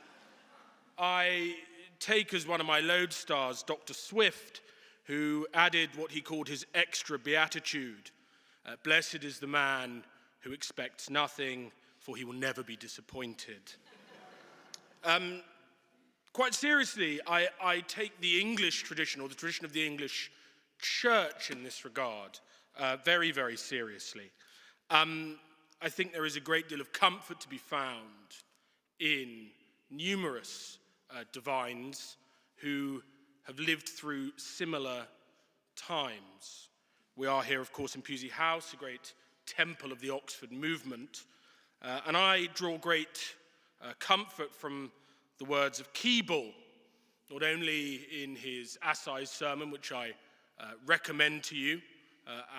I take as one of my lodestars Dr. Swift, who added what he called his extra beatitude. Blessed is the man who expects nothing, for he will never be disappointed. Quite seriously, I take the English tradition, or the tradition of the English church in this regard, very, very seriously. I think there is a great deal of comfort to be found in numerous divines who have lived through similar times. We are here, of course, in Pusey House, a great temple of the Oxford movement, and I draw great comfort from the words of Keble, not only in his Assize sermon, which I recommend to you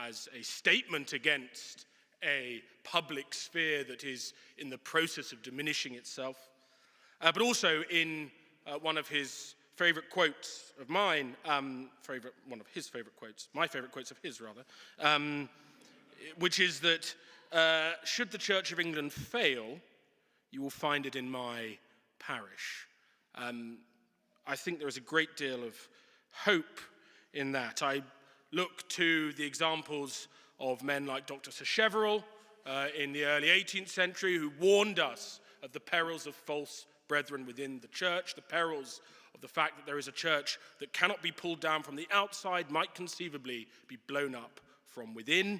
as a statement against a public sphere that is in the process of diminishing itself, but also in one of his favorite quotes of mine, one of his favorite quotes, my favorite quotes of his rather, which is that should the Church of England fail, you will find it in my parish. I think there is a great deal of hope in that. I look to the examples of men like Dr. Sacheverell in the early 18th century, who warned us of the perils of false brethren within the church, the perils of the fact that there is a church that cannot be pulled down from the outside, might conceivably be blown up from within.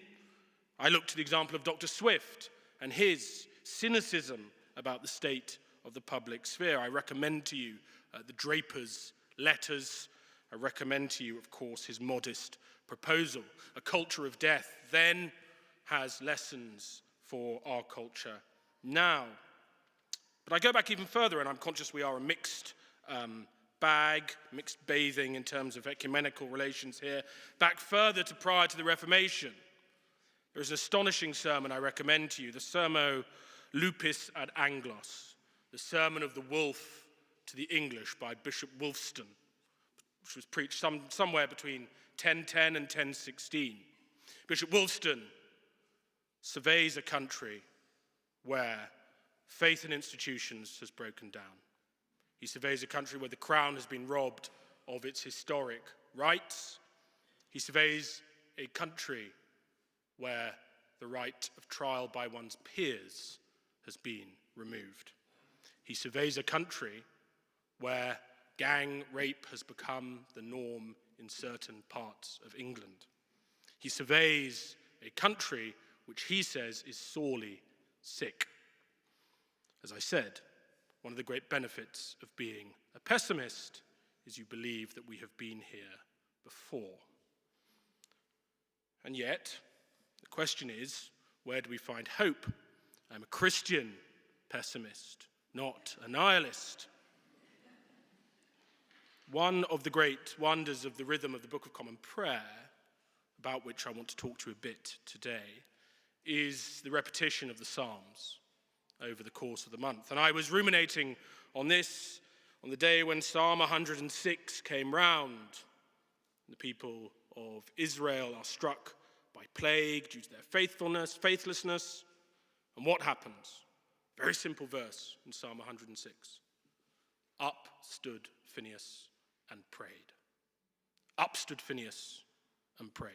I look to the example of Dr. Swift and his cynicism about the state of the public sphere. I recommend to you the Draper's letters. I recommend to you, of course, his modest proposal. A culture of death then has lessons for our culture now. But I go back even further, and I'm conscious we are a mixed bag, mixed bathing in terms of ecumenical relations here, back further to prior to the Reformation. There is an astonishing sermon I recommend to you, the Sermo Lupus ad Anglos, the Sermon of the Wolf to the English by Bishop Wulfston, which was preached somewhere between 1010 and 1016. Bishop Wulfston surveys a country where faith in institutions has broken down. He surveys a country where the crown has been robbed of its historic rights. He surveys a country where the right of trial by one's peers has been removed. He surveys a country where gang rape has become the norm in certain parts of England. He surveys a country which he says is sorely sick. As I said, one of the great benefits of being a pessimist is you believe that we have been here before. And yet, the question is, where do we find hope? I'm a Christian pessimist, not a nihilist. One of the great wonders of the rhythm of the Book of Common Prayer, about which I want to talk to you a bit today, is the repetition of the Psalms over the course of the month. And I was ruminating on this on the day when Psalm 106 came round. The people of Israel are struck by plague due to their faithlessness. And what happens? Very simple verse in Psalm 106. Up stood Phinehas and prayed. Up stood Phinehas and prayed.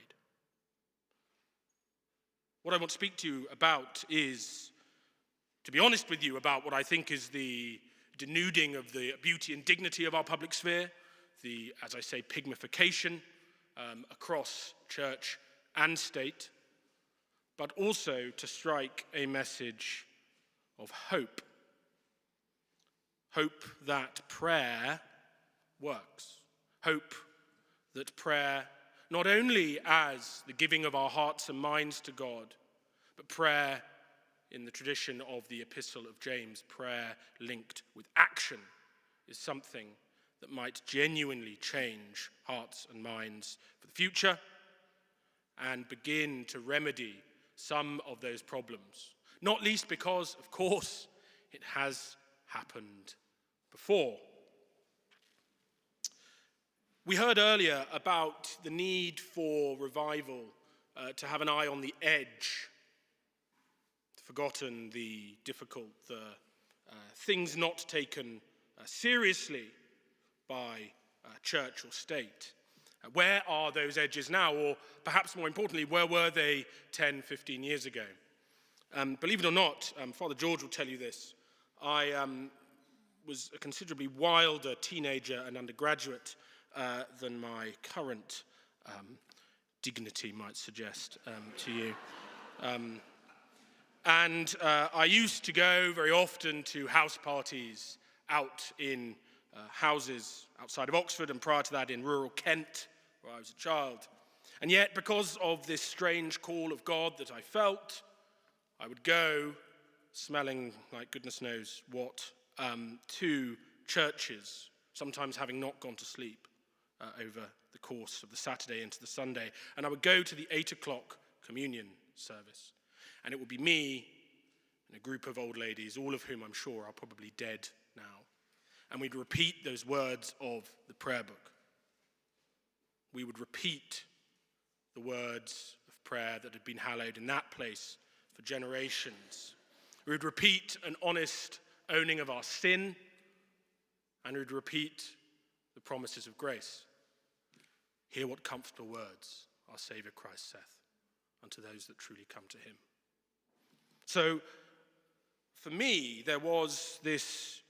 What I want to speak to you about is, to be honest with you, about what I think is the denuding of the beauty and dignity of our public sphere, the, as I say, pigmification across church and state, but also to strike a message of hope. Hope that prayer works. Hope that prayer, not only as the giving of our hearts and minds to God, but prayer in the tradition of the Epistle of James, prayer linked with action, is something that might genuinely change hearts and minds for the future and begin to remedy some of those problems. Not least because, of course, it has happened before. We heard earlier about the need for revival, to have an eye on the edge, forgotten the difficult, the things not taken seriously by church or state. Where are those edges now? Or perhaps more importantly, where were they 10, 15 years ago? Believe it or not, Father George will tell you this. I was a considerably wilder teenager and undergraduate than my current dignity might suggest to you. And I used to go very often to house parties out in houses outside of Oxford, and prior to that in rural Kent, where I was a child. And yet, because of this strange call of God that I felt, I would go smelling like goodness knows what to churches, sometimes having not gone to sleep over the course of the Saturday into the Sunday. And I would go to the 8 o'clock communion service. And it would be me and a group of old ladies, all of whom I'm sure are probably dead now. And we'd repeat those words of the prayer book. We would repeat the words of prayer that had been hallowed in that place for generations. We would repeat an honest owning of our sin, and we would repeat the promises of grace. Hear what comfortable words our Saviour Christ saith unto those that truly come to him. So, for me, there was this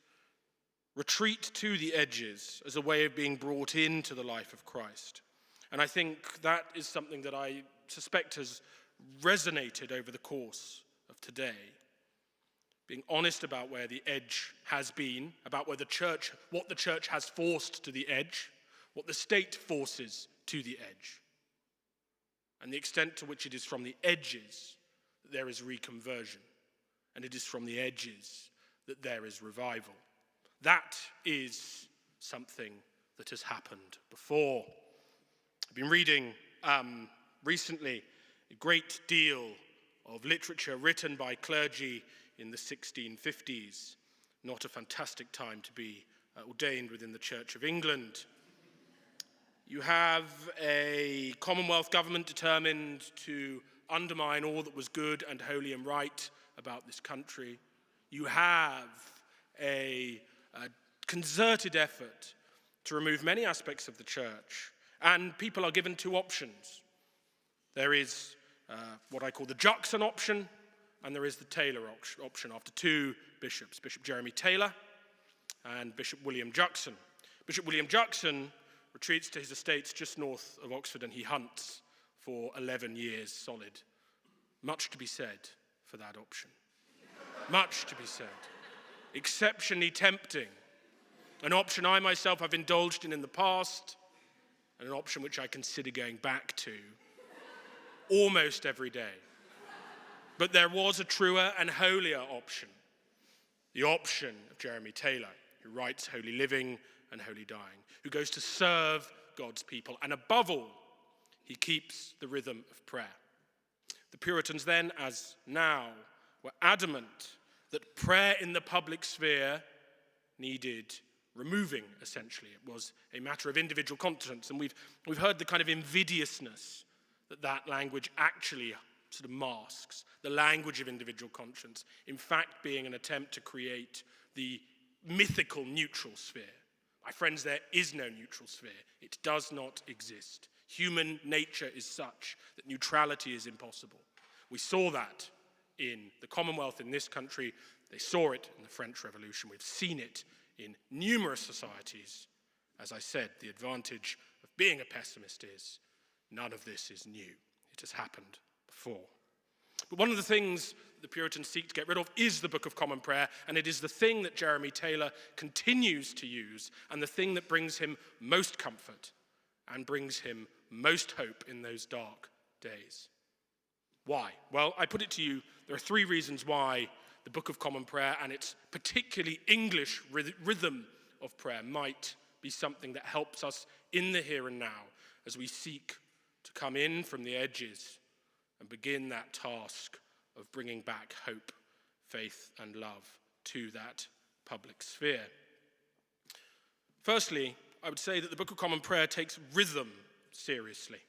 retreat to the edges as a way of being brought into the life of Christ. And I think that is something that I suspect has resonated over the course of today. Being honest about where the edge has been, about where what the church has forced to the edge, what the state forces to the edge, and the extent to which it is from the edges that there is reconversion, and it is from the edges that there is revival. That is something that has happened before. I've been reading recently a great deal of literature written by clergy in the 1650s. Not a fantastic time to be ordained within the Church of England. You have a Commonwealth government determined to undermine all that was good and holy and right about this country. You have a concerted effort to remove many aspects of the church, and people are given two options. There is what I call the Juxon option, and there is the Taylor option after two bishops, Bishop Jeremy Taylor and Bishop William Juxon. Bishop William Juxon retreats to his estates just north of Oxford, and he hunts for 11 years solid. Much to be said for that option. Much to be said. Exceptionally tempting. An option I myself have indulged in the past, and an option which I consider going back to almost every day. But there was a truer and holier option. The option of Jeremy Taylor, who writes Holy Living and Holy Dying, who goes to serve God's people, and above all, he keeps the rhythm of prayer. The Puritans then, as now, were adamant that prayer in the public sphere needed removing, essentially. It was a matter of individual conscience, and we've heard the kind of invidiousness that language actually sort of masks, the language of individual conscience, in fact being an attempt to create the mythical neutral sphere. My friends, there is no neutral sphere. It does not exist. Human nature is such that neutrality is impossible. We saw that in the Commonwealth in this country. They saw it in the French Revolution. We've seen it in numerous societies. As I said, the advantage of being a pessimist is none of this is new. It has happened before. But one of the things the Puritans seek to get rid of is the Book of Common Prayer, and it is the thing that Jeremy Taylor continues to use, and the thing that brings him most comfort and brings him most hope in those dark days. Why? Well, I put it to you, there are three reasons why the Book of Common Prayer and its particularly English rhythm of prayer might be something that helps us in the here and now as we seek to come in from the edges and begin that task of bringing back hope, faith, and love to that public sphere. Firstly, I would say that the Book of Common Prayer takes rhythm seriously.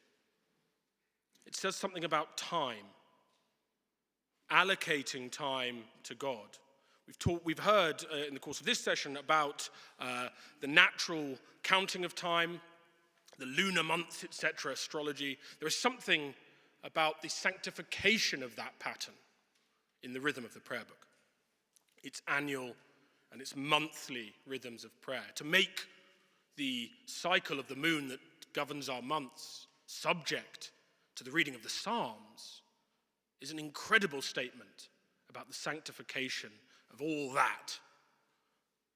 It says something about time, allocating time to God. We've heard in the course of this session about the natural counting of time, the lunar months, etc., astrology. There is something about the sanctification of that pattern in the rhythm of the prayer book. Its annual and its monthly rhythms of prayer. To make the cycle of the moon that governs our months subject to the reading of the Psalms is an incredible statement about the sanctification of all that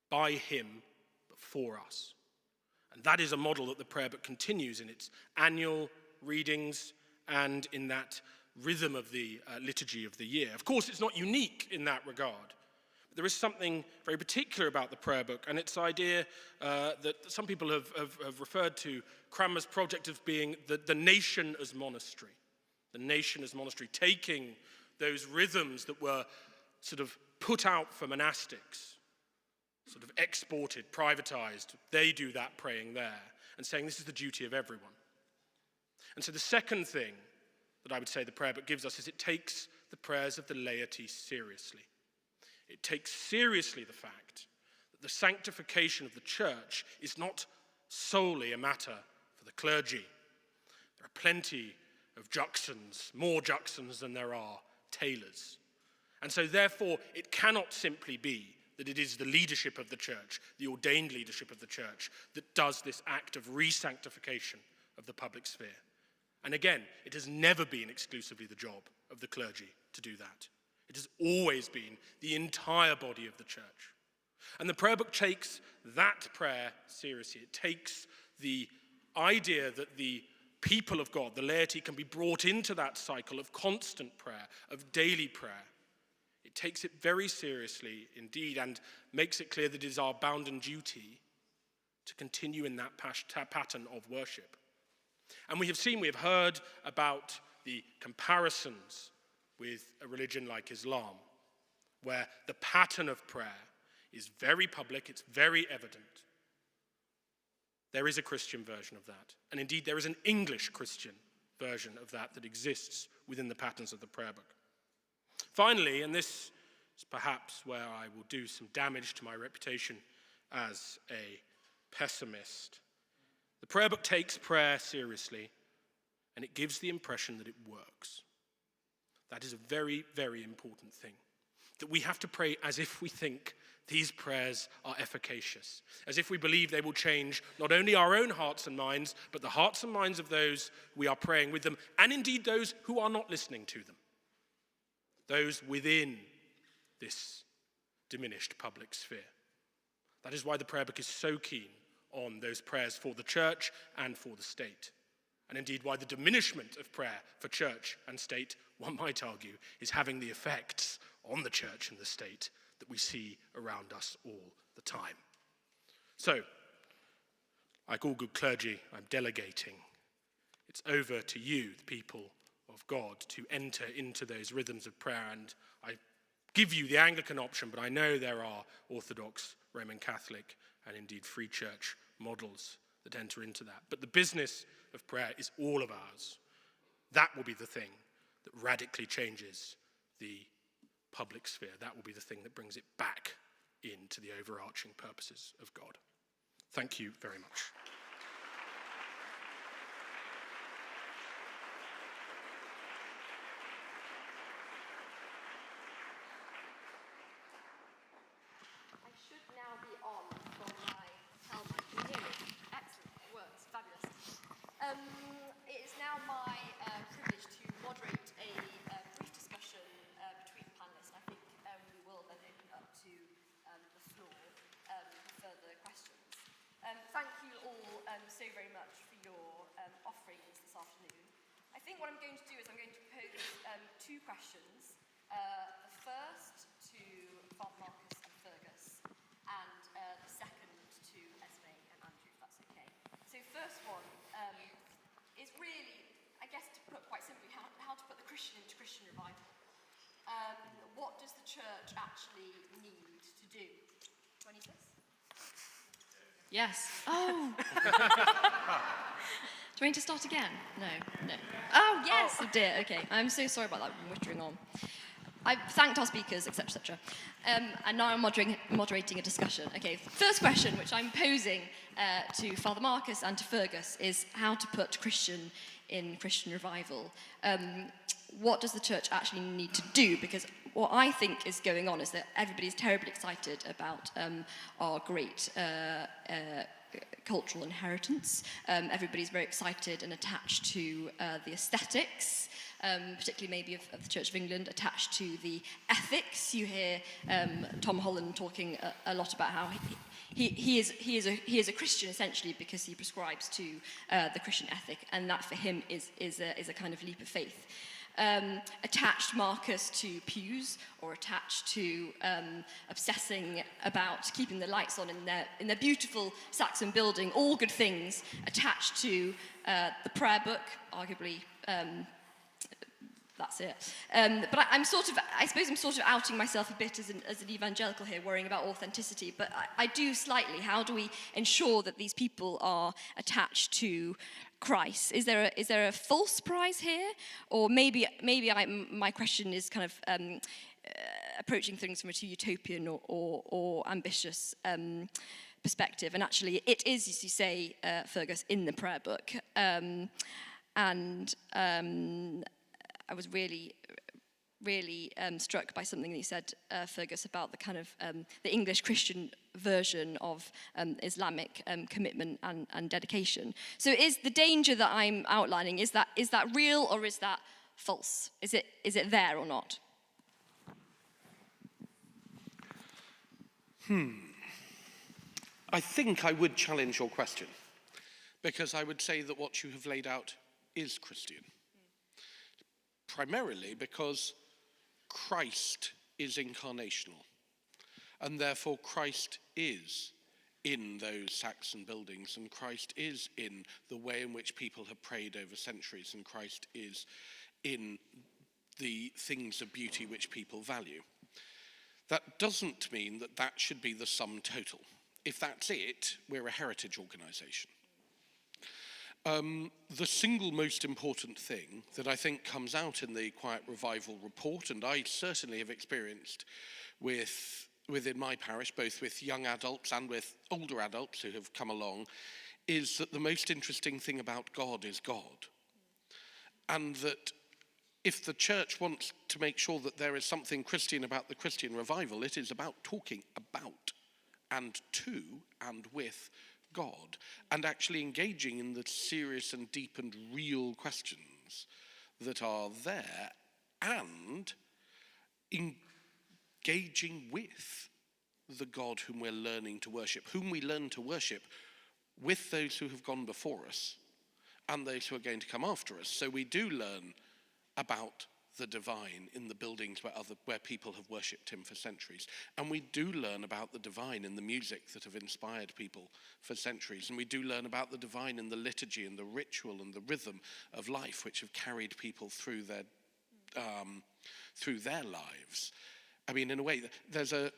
by him but for us. And that is a model that the prayer book continues in its annual readings and in that rhythm of the liturgy of the year. Of course, it's not unique in that regard. But there is something very particular about the prayer book, and its idea that some people have referred to Cranmer's project of being the nation as monastery. The nation as monastery, taking those rhythms that were sort of put out for monastics, sort of exported, privatized, they do that praying there, and saying this is the duty of everyone. And so the second thing that I would say the prayer book gives us is it takes the prayers of the laity seriously. It takes seriously the fact that the sanctification of the church is not solely a matter for the clergy. There are plenty of juxons, more juxons than there are tailors. And so therefore it cannot simply be that it is the leadership of the church, the ordained leadership of the church, that does this act of re-sanctification of the public sphere. And again, it has never been exclusively the job of the clergy to do that. It has always been the entire body of the church. And the prayer book takes that prayer seriously. It takes the idea that the people of God, the laity, can be brought into that cycle of constant prayer, of daily prayer. It takes it very seriously indeed and makes it clear that it is our bounden duty to continue in that pattern of worship. And we have heard about the comparisons with a religion like Islam, where the pattern of prayer is very public, it's very evident. There is a Christian version of that. And indeed, there is an English Christian version of that that exists within the patterns of the prayer book. Finally, and this is perhaps where I will do some damage to my reputation as a pessimist, the prayer book takes prayer seriously, and it gives the impression that it works. That is a very, very important thing. That we have to pray as if we think these prayers are efficacious, as if we believe they will change not only our own hearts and minds, but the hearts and minds of those we are praying with them, and indeed those who are not listening to them, those within this diminished public sphere. That is why the prayer book is so keen on those prayers for the church and for the state. And indeed why the diminishment of prayer for church and state, one might argue, is having the effects on the church and the state that we see around us all the time. So, like all good clergy, I'm delegating. It's over to you, the people of God, to enter into those rhythms of prayer. And I give you the Anglican option, but I know there are Orthodox, Roman Catholic, and indeed Free Church models that enter into that. But the business of prayer is all of ours. That will be the thing that radically changes the public sphere. That will be the thing that brings it back into the overarching purposes of God. Thank you very much. I should now be on from my helmet. Can you hear me? Excellent, it works, fabulous. It is now my privilege to moderate a brief discussion between panellists. I think we will then open up to the floor for further questions. Thank you all so very much for your offerings this afternoon. I think what I'm going to do is I'm going to pose two questions. The first to Father Marcus and Fergus, and the second to Esme and Andrew, if that's okay. So first one is really, I guess to put quite simply, how to put the Christian into Christian revival. What does the church actually need to do? Do I need this? Yes. Oh! Do I need to start again? No. Oh, yes! Oh dear, okay. I'm so sorry about that, I'm wittering on. I've thanked our speakers, etc., etc. And now I'm moderating a discussion. Okay, first question, which I'm posing to Father Marcus and to Fergus, is how to put Christian in Christian revival. What does the church actually need to do? Because what I think is going on is that everybody's terribly excited about our great cultural inheritance. Everybody's very excited and attached to the aesthetics, particularly maybe of the Church of England, attached to the ethics. You hear Tom Holland talking a lot about how he is a Christian essentially because he prescribes to the Christian ethic, and that for him is a kind of leap of faith. Attached Marcus to pews, or attached to obsessing about keeping the lights on in their beautiful Saxon building, all good things. Attached to the prayer book, arguably. That's it. But I suppose I'm sort of outing myself a bit as an evangelical here, worrying about authenticity. But I do slightly. How do we ensure that these people are attached to Christ? Is there a false prize here, or maybe my question is kind of approaching things from a too utopian or ambitious perspective? And actually, it is, as you say, Fergus, in the prayer book, and I was really struck by something that you said, Fergus, about the kind of the English Christian version of Islamic commitment and dedication. So is the danger that I'm outlining, is that real or is that false? Is it there or not? I think I would challenge your question, because I would say that what you have laid out is Christian. Primarily because Christ is incarnational, and therefore Christ is in those Saxon buildings, and Christ is in the way in which people have prayed over centuries, and Christ is in the things of beauty which people value. That doesn't mean that that should be the sum total. If that's it, we're a heritage organisation. The single most important thing that I think comes out in the Quiet Revival report, and I certainly have experienced within my parish, both with young adults and with older adults who have come along, is that the most interesting thing about God is God. And that if the church wants to make sure that there is something Christian about the Christian revival, it is about talking about and to and with God, and actually engaging in the serious and deep and real questions that are there, and engaging with the God whom we're learning to worship, whom we learn to worship with those who have gone before us and those who are going to come after us. So we do learn about the divine in the buildings where people have worshipped him for centuries. And we do learn about the divine in the music that have inspired people for centuries. And we do learn about the divine in the liturgy and the ritual and the rhythm of life which have carried people through their lives. I mean, in a way, there's a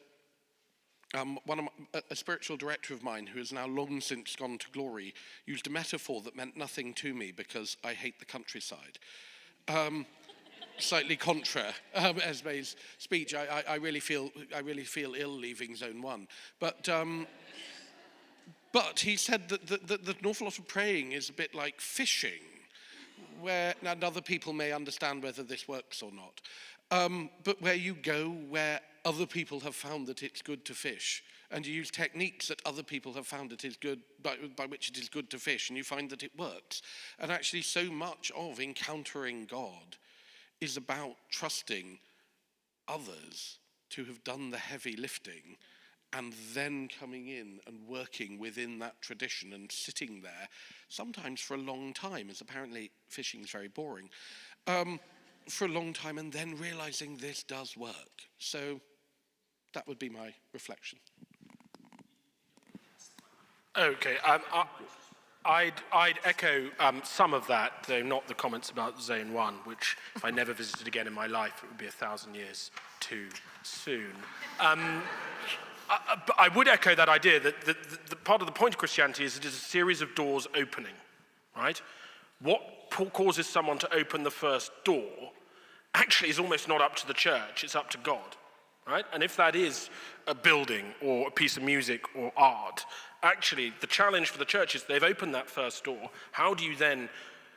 spiritual director of mine who has now long since gone to glory used a metaphor that meant nothing to me because I hate the countryside. Slightly contra Esme's speech. I really feel ill leaving Zone 1. But he said that an awful lot of praying is a bit like fishing, where now other people may understand whether this works or not. But where you go where other people have found that it's good to fish, and you use techniques that other people have found it is good, by which it is good to fish, and you find that it works. And actually so much of encountering God is about trusting others to have done the heavy lifting and then coming in and working within that tradition and sitting there, sometimes for a long time, as apparently fishing is very boring, for a long time, and then realizing this does work. So that would be my reflection. Okay, I'd echo some of that, though not the comments about Zone 1, which if I never visited again in my life, it would be 1,000 years too soon. But I would echo that idea that the part of the point of Christianity is it is a series of doors opening, right? What causes someone to open the first door actually is almost not up to the church, it's up to God, right? And if that is a building or a piece of music or art, actually the challenge for the church is they've opened that first door. How do you then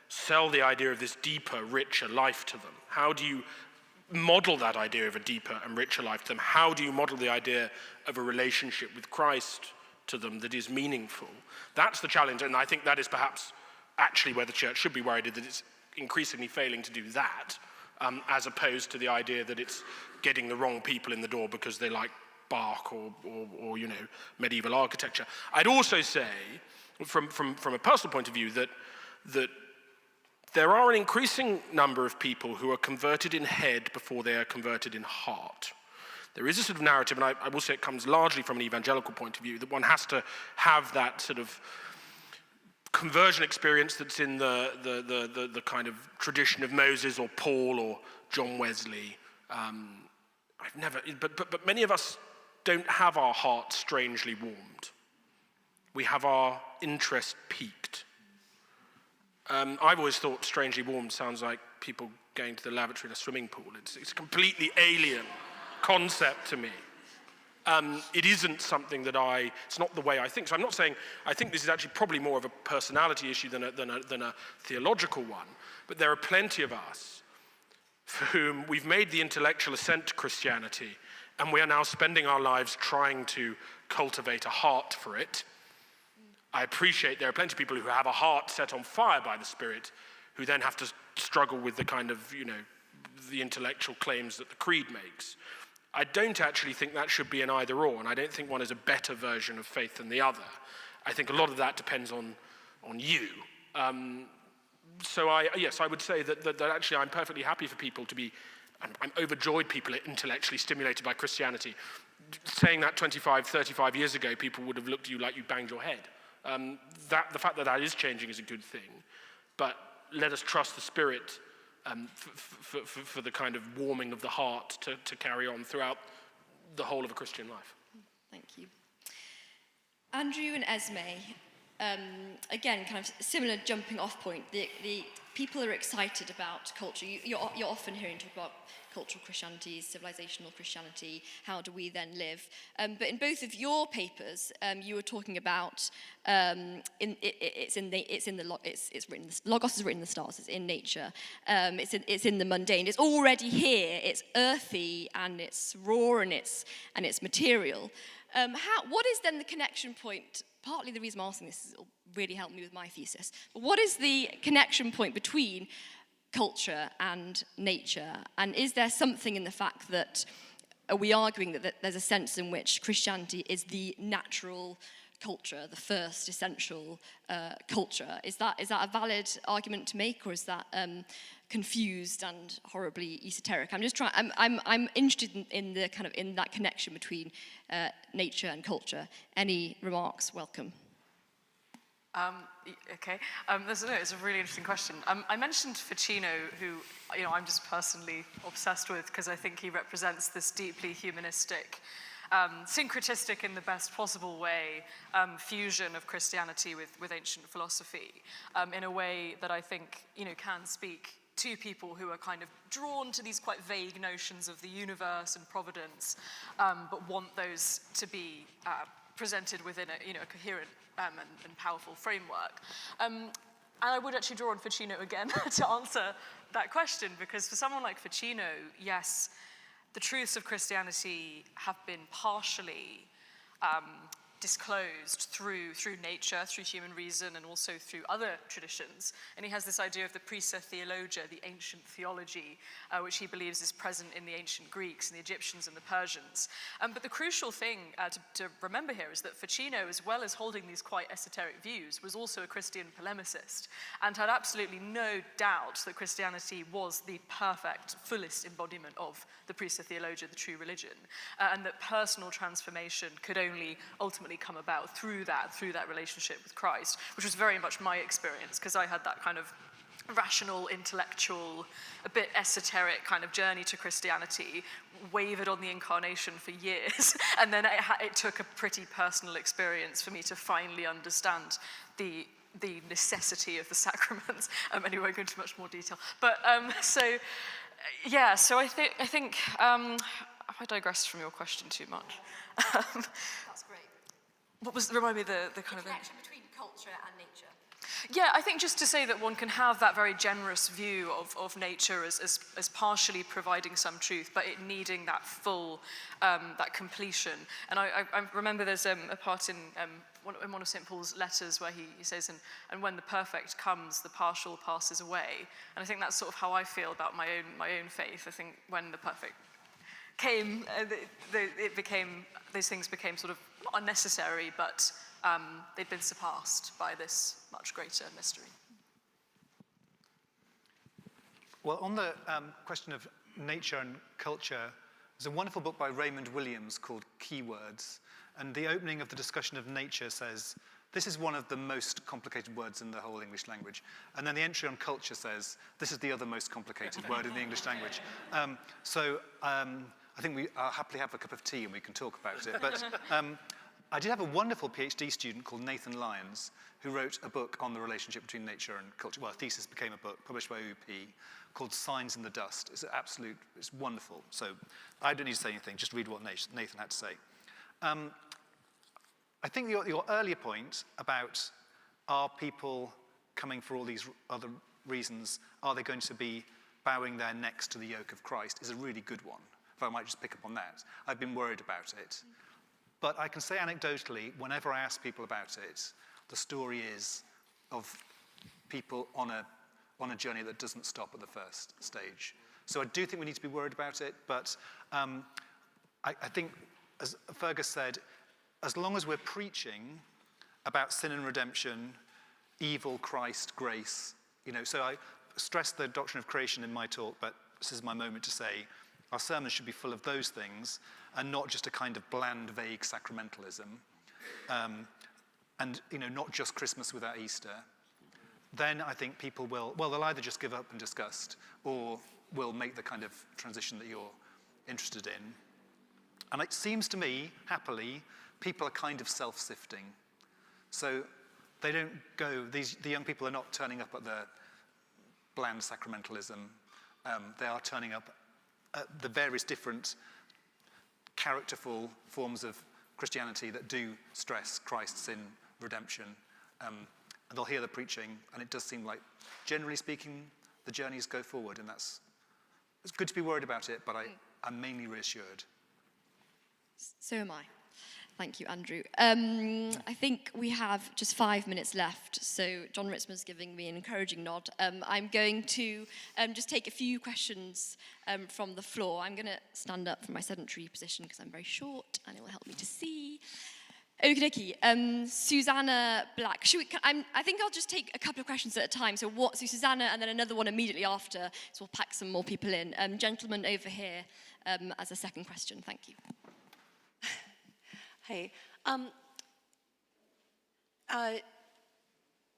sell the idea of this deeper, richer life to them? How do you model that idea of a deeper and richer life to them? How do you model the idea of a relationship with Christ to them that is meaningful? That's the challenge, and I think that is perhaps actually where the church should be worried, that it's increasingly failing to do that, as opposed to the idea that it's getting the wrong people in the door because they like bark or medieval architecture. I'd also say, from a personal point of view, that there are an increasing number of people who are converted in head before they are converted in heart. There is a sort of narrative, and I will say it comes largely from an evangelical point of view, that one has to have that sort of conversion experience that's in the kind of tradition of Moses or Paul or John Wesley. But many of us don't have our hearts strangely warmed. We have our interest piqued. I've always thought strangely warmed sounds like people going to the lavatory in a swimming pool. It's a completely alien concept to me. It isn't something that it's not the way I think. So I'm not saying, I think this is actually probably more of a personality issue than a theological one. But there are plenty of us for whom we've made the intellectual ascent to Christianity, and we are now spending our lives trying to cultivate a heart for it. I appreciate there are plenty of people who have a heart set on fire by the Spirit, who then have to struggle with the kind of, the intellectual claims that the creed makes. I don't actually think that should be an either or, and I don't think one is a better version of faith than the other. I think a lot of that depends on you. So I would say that actually I'm perfectly happy for people to be, I'm overjoyed people are intellectually stimulated by Christianity. Saying that 25, 35 years ago, people would have looked at you like you banged your head. The fact that is changing is a good thing, but let us trust the Spirit for the kind of warming of the heart to carry on throughout the whole of a Christian life. Thank you. Andrew and Esme, again, kind of similar jumping off point. The people are excited about culture. You're often hearing talk about cultural Christianity, civilizational Christianity, how do we then live? But in both of your papers, you were talking about Logos is written in the stars. It's in nature. It's in the mundane. It's already here. It's earthy and it's raw and it's material. What is then the connection point? Partly the reason I'm asking this is it'll really help me with my thesis. But what is the connection point between culture and nature? And is there something in the fact that are we arguing that there's a sense in which Christianity is the natural culture, the first essential culture? Is that a valid argument to make, or is that confused and horribly esoteric? I'm interested in the kind of in that connection between nature and culture. Any remarks? Welcome. Okay, it's a really interesting question. I mentioned Ficino, who I'm just personally obsessed with because I think he represents this deeply humanistic, syncretistic in the best possible way, fusion of Christianity with ancient philosophy, in a way that I think can speak to people who are kind of drawn to these quite vague notions of the universe and providence, but want those to be presented within a coherent and powerful framework. And I would actually draw on Ficino again to answer that question, because for someone like Ficino, yes, the truths of Christianity have been partially disclosed through nature, through human reason, and also through other traditions. And he has this idea of the Prisa Theologia, the ancient theology, which he believes is present in the ancient Greeks and the Egyptians and the Persians. But the crucial thing to remember here is that Ficino, as well as holding these quite esoteric views, was also a Christian polemicist and had absolutely no doubt that Christianity was the perfect, fullest embodiment of the Prisa Theologia, the true religion, and that personal transformation could only ultimately come about through that relationship with Christ, which was very much my experience, because I had that kind of rational, intellectual, a bit esoteric kind of journey to Christianity, wavered on the incarnation for years, and then it took a pretty personal experience for me to finally understand the necessity of the sacraments. Anyway, I won't go into much more detail. But so I think have I digressed from your question too much? That's great. Remind me the kind of connection between culture and nature. Yeah, I think just to say that one can have that very generous view of nature as partially providing some truth, but it needing that full, that completion. And I remember there's a part in one of St. Paul's letters where he says, and when the perfect comes, the partial passes away. And I think that's sort of how I feel about my own faith. I think when the perfect came, those things became sort of not unnecessary, but they'd been surpassed by this much greater mystery. Well, on the question of nature and culture, there's a wonderful book by Raymond Williams called Keywords, and the opening of the discussion of nature says, this is one of the most complicated words in the whole English language. And then the entry on culture says, this is the other most complicated word in the English language. I think I'll happily have a cup of tea and we can talk about it. But I did have a wonderful PhD student called Nathan Lyons, who wrote a book on the relationship between nature and culture. Well, a thesis became a book published by UP called Signs in the Dust. It's wonderful. So I don't need to say anything, just read what Nathan had to say. I think your earlier point about are people coming for all these other reasons, are they going to be bowing their necks to the yoke of Christ, is a really good one, if I might just pick up on that. I've been worried about it. But I can say anecdotally, whenever I ask people about it, the story is of people on a journey that doesn't stop at the first stage. So I do think we need to be worried about it, but I think, as Fergus said, as long as we're preaching about sin and redemption, evil, Christ, grace, so I stressed the doctrine of creation in my talk, but this is my moment to say our sermons should be full of those things and not just a kind of bland, vague sacramentalism, and not just Christmas without Easter. Then I think people they'll either just give up in disgust or will make the kind of transition that you're interested in. And it seems to me, happily, people are kind of self-sifting. So they don't go, the young people are not turning up at the bland sacramentalism. They are turning up at the various different characterful forms of Christianity that do stress Christ, sin, redemption. And they'll hear the preaching, and it does seem like, generally speaking, the journeys go forward, and it's good to be worried about it, but I'm mainly reassured. So am I. Thank you, Andrew. I think we have just 5 minutes left, so John Ritzman's giving me an encouraging nod. I'm going to just take a few questions from the floor. I'm going to stand up from my sedentary position because I'm very short, and it will help me to see. Okie dokie. Susanna Black. I think I'll just take a couple of questions at a time. So Susanna, and then another one immediately after, so we'll pack some more people in. Gentleman over here as a second question. Thank you. Hey,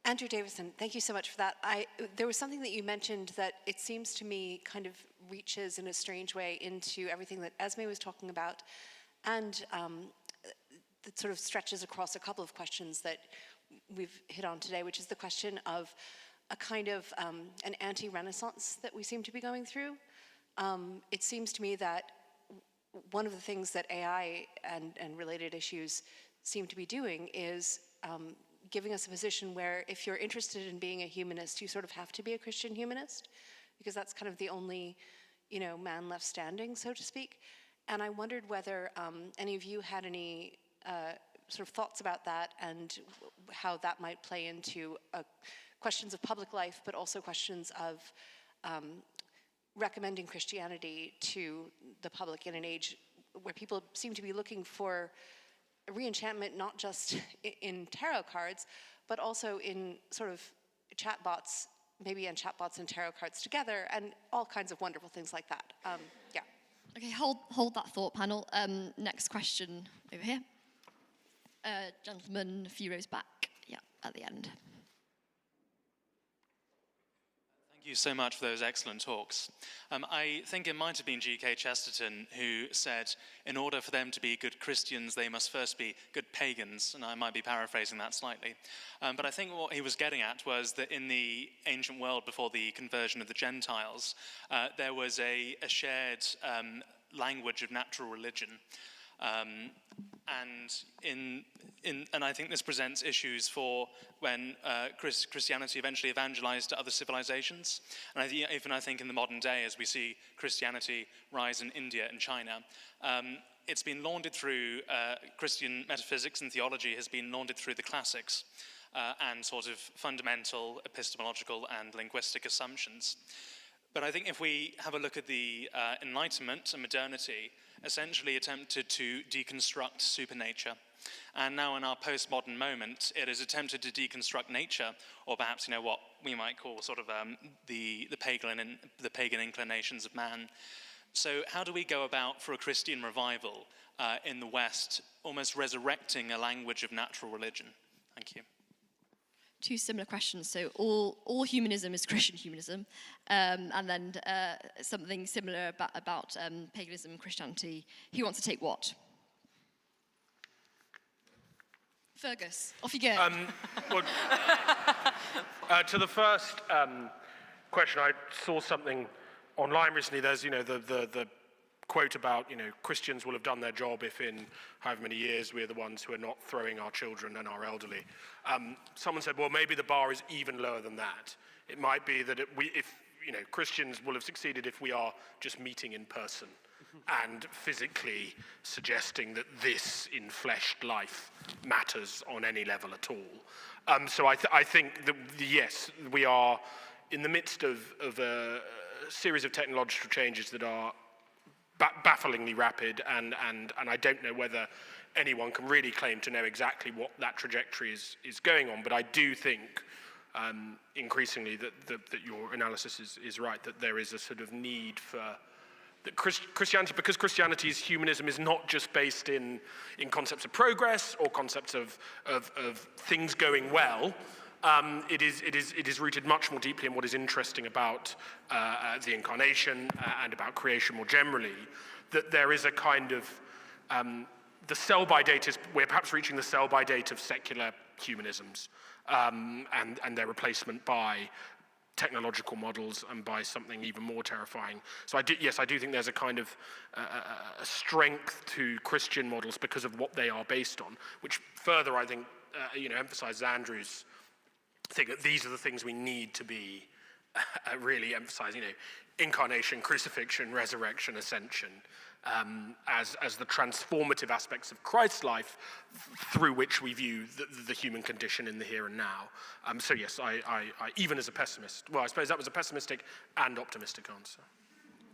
Andrew Davison, thank you so much for that. There was something that you mentioned that it seems to me kind of reaches in a strange way into everything that Esme was talking about, and that sort of stretches across a couple of questions that we've hit on today, which is the question of a kind of an anti-Renaissance that we seem to be going through. It seems to me that one of the things that AI and related issues seem to be doing is giving us a position where if you're interested in being a humanist, you sort of have to be a Christian humanist, because that's kind of the only, man left standing, so to speak. And I wondered whether any of you had any sort of thoughts about that and how that might play into questions of public life, but also questions of recommending Christianity to the public in an age where people seem to be looking for re-enchantment, not just in tarot cards, but also in sort of chatbots, maybe in chatbots and tarot cards together, and all kinds of wonderful things like that. Yeah. Okay, hold that thought, panel. Next question over here. Gentleman a few rows back, yeah, at the end. Thank you so much for those excellent talks. I think it might have been G.K. Chesterton who said, in order for them to be good Christians, they must first be good pagans, and I might be paraphrasing that slightly. But I think what he was getting at was that in the ancient world before the conversion of the Gentiles, there was a shared language of natural religion. And I think this presents issues for when Christianity eventually evangelized to other civilizations. And I think in the modern day, as we see Christianity rise in India and China, it's been laundered through Christian metaphysics and theology has been laundered through the classics and sort of fundamental epistemological and linguistic assumptions. But I think if we have a look at the Enlightenment and modernity, essentially attempted to deconstruct supernature. And now in our postmodern moment, it has attempted to deconstruct nature, or perhaps, what we might call sort of the pagan inclinations of man. So how do we go about, for a Christian revival in the West, almost resurrecting a language of natural religion? Thank you. Two similar questions. So all humanism is Christian humanism, and then something similar about paganism and Christianity. Who wants to take what? Fergus, off you go. To the first question, I saw something online recently. There's, the quote about, Christians will have done their job if in however many years we're the ones who are not throwing our children and our elderly. Someone said, well, maybe the bar is even lower than that. It might be that Christians will have succeeded if we are just meeting in person and physically suggesting that this in-fleshed life matters on any level at all. So I think that, yes, we are in the midst of a series of technological changes that are bafflingly rapid, and I don't know whether anyone can really claim to know exactly what that trajectory is going on, but I do think increasingly that your analysis is right, that there is a sort of need for that Christianity, because Christianity's humanism is not just based in concepts of progress or concepts of things going well. It is rooted much more deeply in what is interesting about the incarnation and about creation more generally. That there is a kind of the sell-by date is, we're perhaps reaching the sell-by date of secular humanisms and their replacement by technological models and by something even more terrifying. So I do think there's a kind of a strength to Christian models because of what they are based on, which further I think emphasizes Andrew's thing that these are the things we need to be really emphasizing. Incarnation, crucifixion, resurrection, ascension, as the transformative aspects of Christ's life through which we view the human condition in the here and now. So yes, I even as a pessimist, well, I suppose that was a pessimistic and optimistic answer.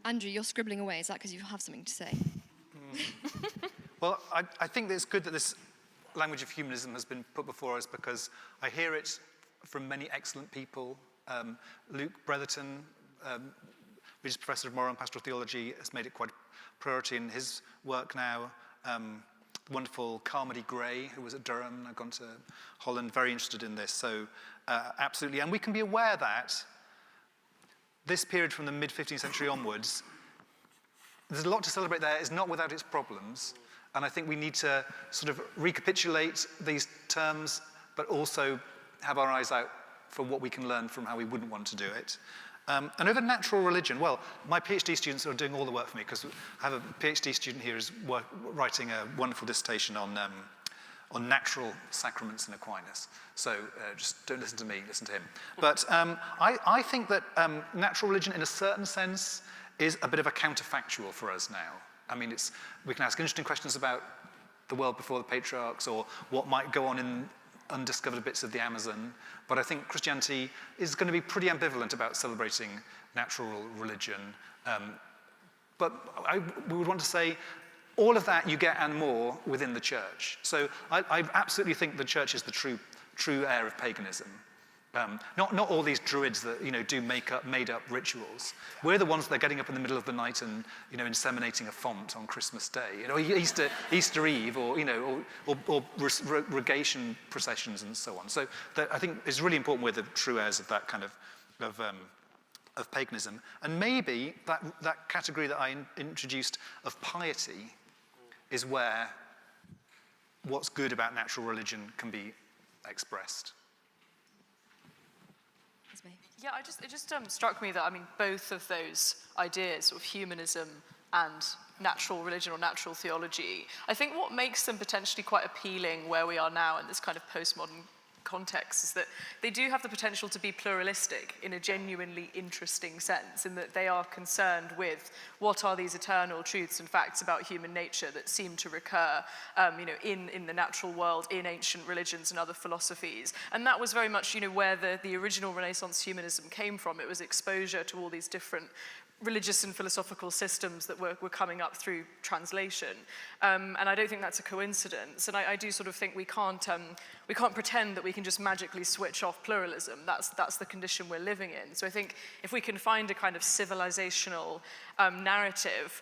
Andrew, you're scribbling away. Is that because you have something to say? Well, I think that it's good that this language of humanism has been put before us, because I hear it from many excellent people. Luke Bretherton, Regis Professor of Moral and Pastoral Theology, has made it quite a priority in his work now. The wonderful Carmody Gray, who was at Durham, I've gone to Holland, very interested in this. So absolutely, and we can be aware that this period from the mid-15th century onwards, there's a lot to celebrate there. It's not without its problems. And I think we need to sort of recapitulate these terms, but also have our eyes out for what we can learn from how we wouldn't want to do it. And over natural religion, well, my PhD students are doing all the work for me, because I have a PhD student here who's writing a wonderful dissertation on natural sacraments in Aquinas. So just don't listen to me, listen to him. But I think that natural religion, in a certain sense, is a bit of a counterfactual for us now. I mean, we can ask interesting questions about the world before the patriarchs, or what might go on in undiscovered bits of the Amazon, but I think Christianity is going to be pretty ambivalent about celebrating natural religion. But we would want to say all of that you get and more within the church. So I absolutely think the church is the true heir of paganism. Not all these druids that do made up rituals. We're the ones that are getting up in the middle of the night and inseminating a font on Christmas Day, Easter Eve, or rogation processions and so on. So I think it's really important we're the true heirs of that kind of paganism. And maybe that category that I introduced of piety is where what's good about natural religion can be expressed. Yeah, it just struck me that, both of those ideas, sort of humanism and natural religion or natural theology, I think what makes them potentially quite appealing where we are now in this kind of postmodern contexts is that they do have the potential to be pluralistic in a genuinely interesting sense, in that they are concerned with what are these eternal truths and facts about human nature that seem to recur in the natural world, in ancient religions and other philosophies. And that was very much where the original Renaissance humanism came from. It was exposure to all these different religious and philosophical systems that were coming up through translation. And I don't think that's a coincidence. And I do sort of think we can't pretend that we can just magically switch off pluralism. That's the condition we're living in. So I think if we can find a kind of civilizational narrative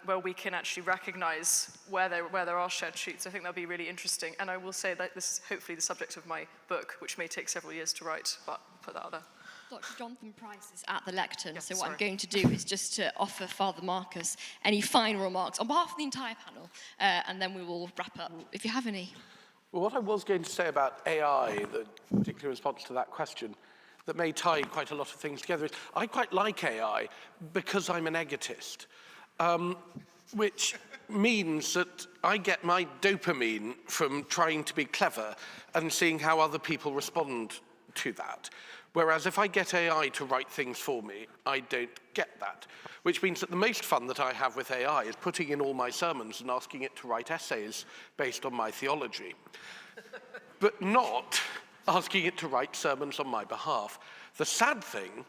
where we can actually recognize where there are shared truths, I think that'll be really interesting. And I will say that this is hopefully the subject of my book, which may take several years to write, but put that out there. Dr. Jonathan Price is at the lectern, so what I'm going to do is just to offer Father Marcus any final remarks on behalf of the entire panel, and then we will wrap up, if you have any. Well, what I was going to say about AI, particularly in response to that question, that may tie quite a lot of things together, is I quite like AI because I'm an egotist, which means that I get my dopamine from trying to be clever and seeing how other people respond to that. Whereas if I get AI to write things for me, I don't get that. Which means that the most fun that I have with AI is putting in all my sermons and asking it to write essays based on my theology, but not asking it to write sermons on my behalf. The sad thing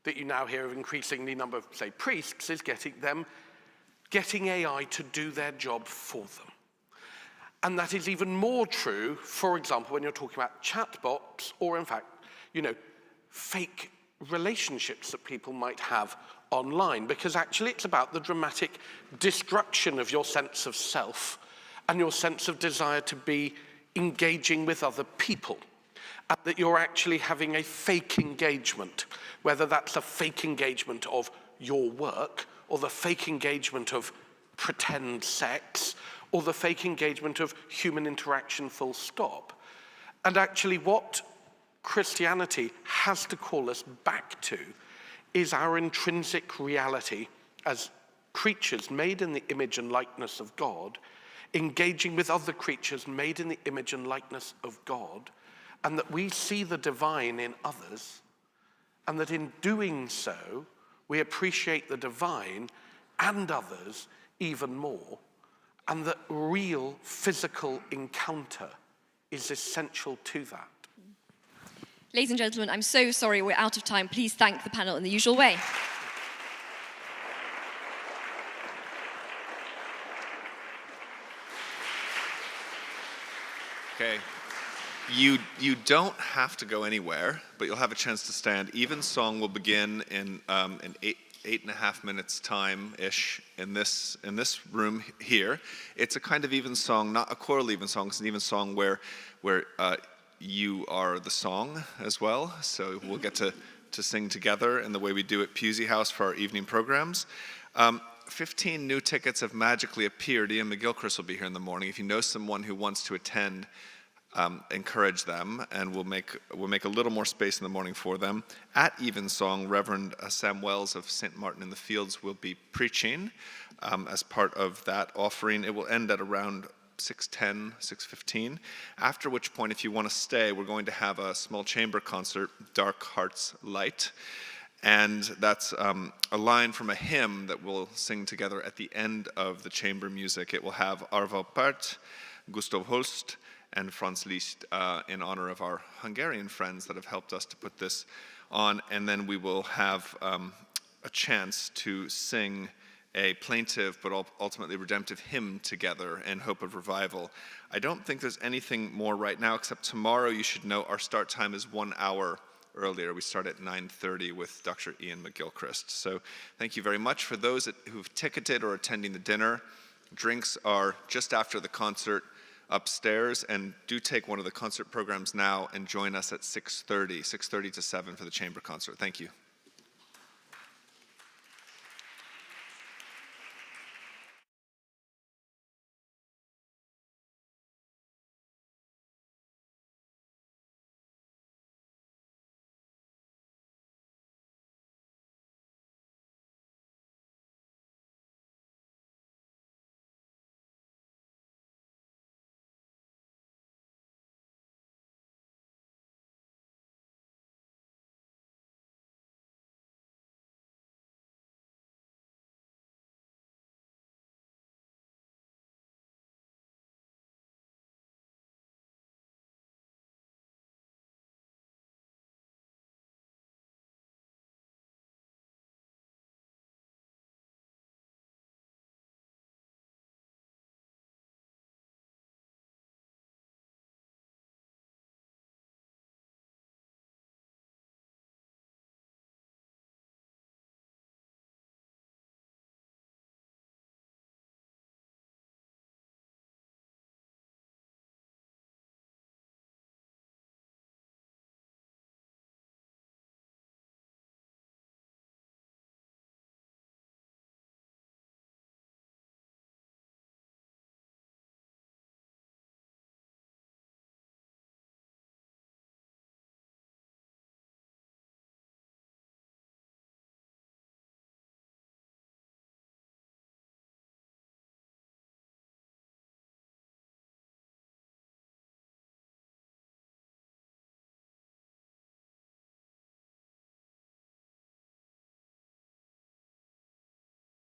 that you now hear of increasingly number of, say, priests is getting AI to do their job for them. And that is even more true, for example, when you're talking about chatbots or, in fact, fake relationships that people might have online, because actually it's about the dramatic destruction of your sense of self and your sense of desire to be engaging with other people, and that you're actually having a fake engagement, whether that's a fake engagement of your work or the fake engagement of pretend sex or the fake engagement of human interaction full stop. And actually what Christianity has to call us back to is our intrinsic reality as creatures made in the image and likeness of God, engaging with other creatures made in the image and likeness of God, and that we see the divine in others, and that in doing so, we appreciate the divine and others even more, and that real physical encounter is essential to that. Ladies and gentlemen, I'm so sorry we're out of time. Please thank the panel in the usual way. Okay. You don't have to go anywhere, but you'll have a chance to stand. Evensong will begin in 8.5 minutes time-ish in this room here. It's a kind of evensong, not a choral evensong. It's an evensong where you are the song as well, so we'll get to sing together in the way we do at Pusey House for our evening programs. 15 new tickets have magically appeared. Ian McGilchrist will be here in the morning. If you know someone who wants to attend, encourage them, and we'll make a little more space in the morning for them. At Evensong, Reverend Sam Wells of St. Martin in the Fields will be preaching as part of that offering. It will end at around 6:10, 6:15, after which point, if you want to stay, we're going to have a small chamber concert, Dark Hearts Light, and that's a line from a hymn that we'll sing together at the end of the chamber music. It will have Arvo Pärt, Gustav Holst, and Franz Liszt in honor of our Hungarian friends that have helped us to put this on, and then we will have a chance to sing a plaintive but ultimately redemptive hymn together in hope of revival. I don't think there's anything more right now, except tomorrow you should know our start time is 1 hour earlier. We start at 9:30 with Dr. Ian McGilchrist. So thank you very much. For those who've ticketed or attending the dinner, drinks are just after the concert upstairs, and do take one of the concert programs now and join us at 6:30 to 7 for the chamber concert. Thank you.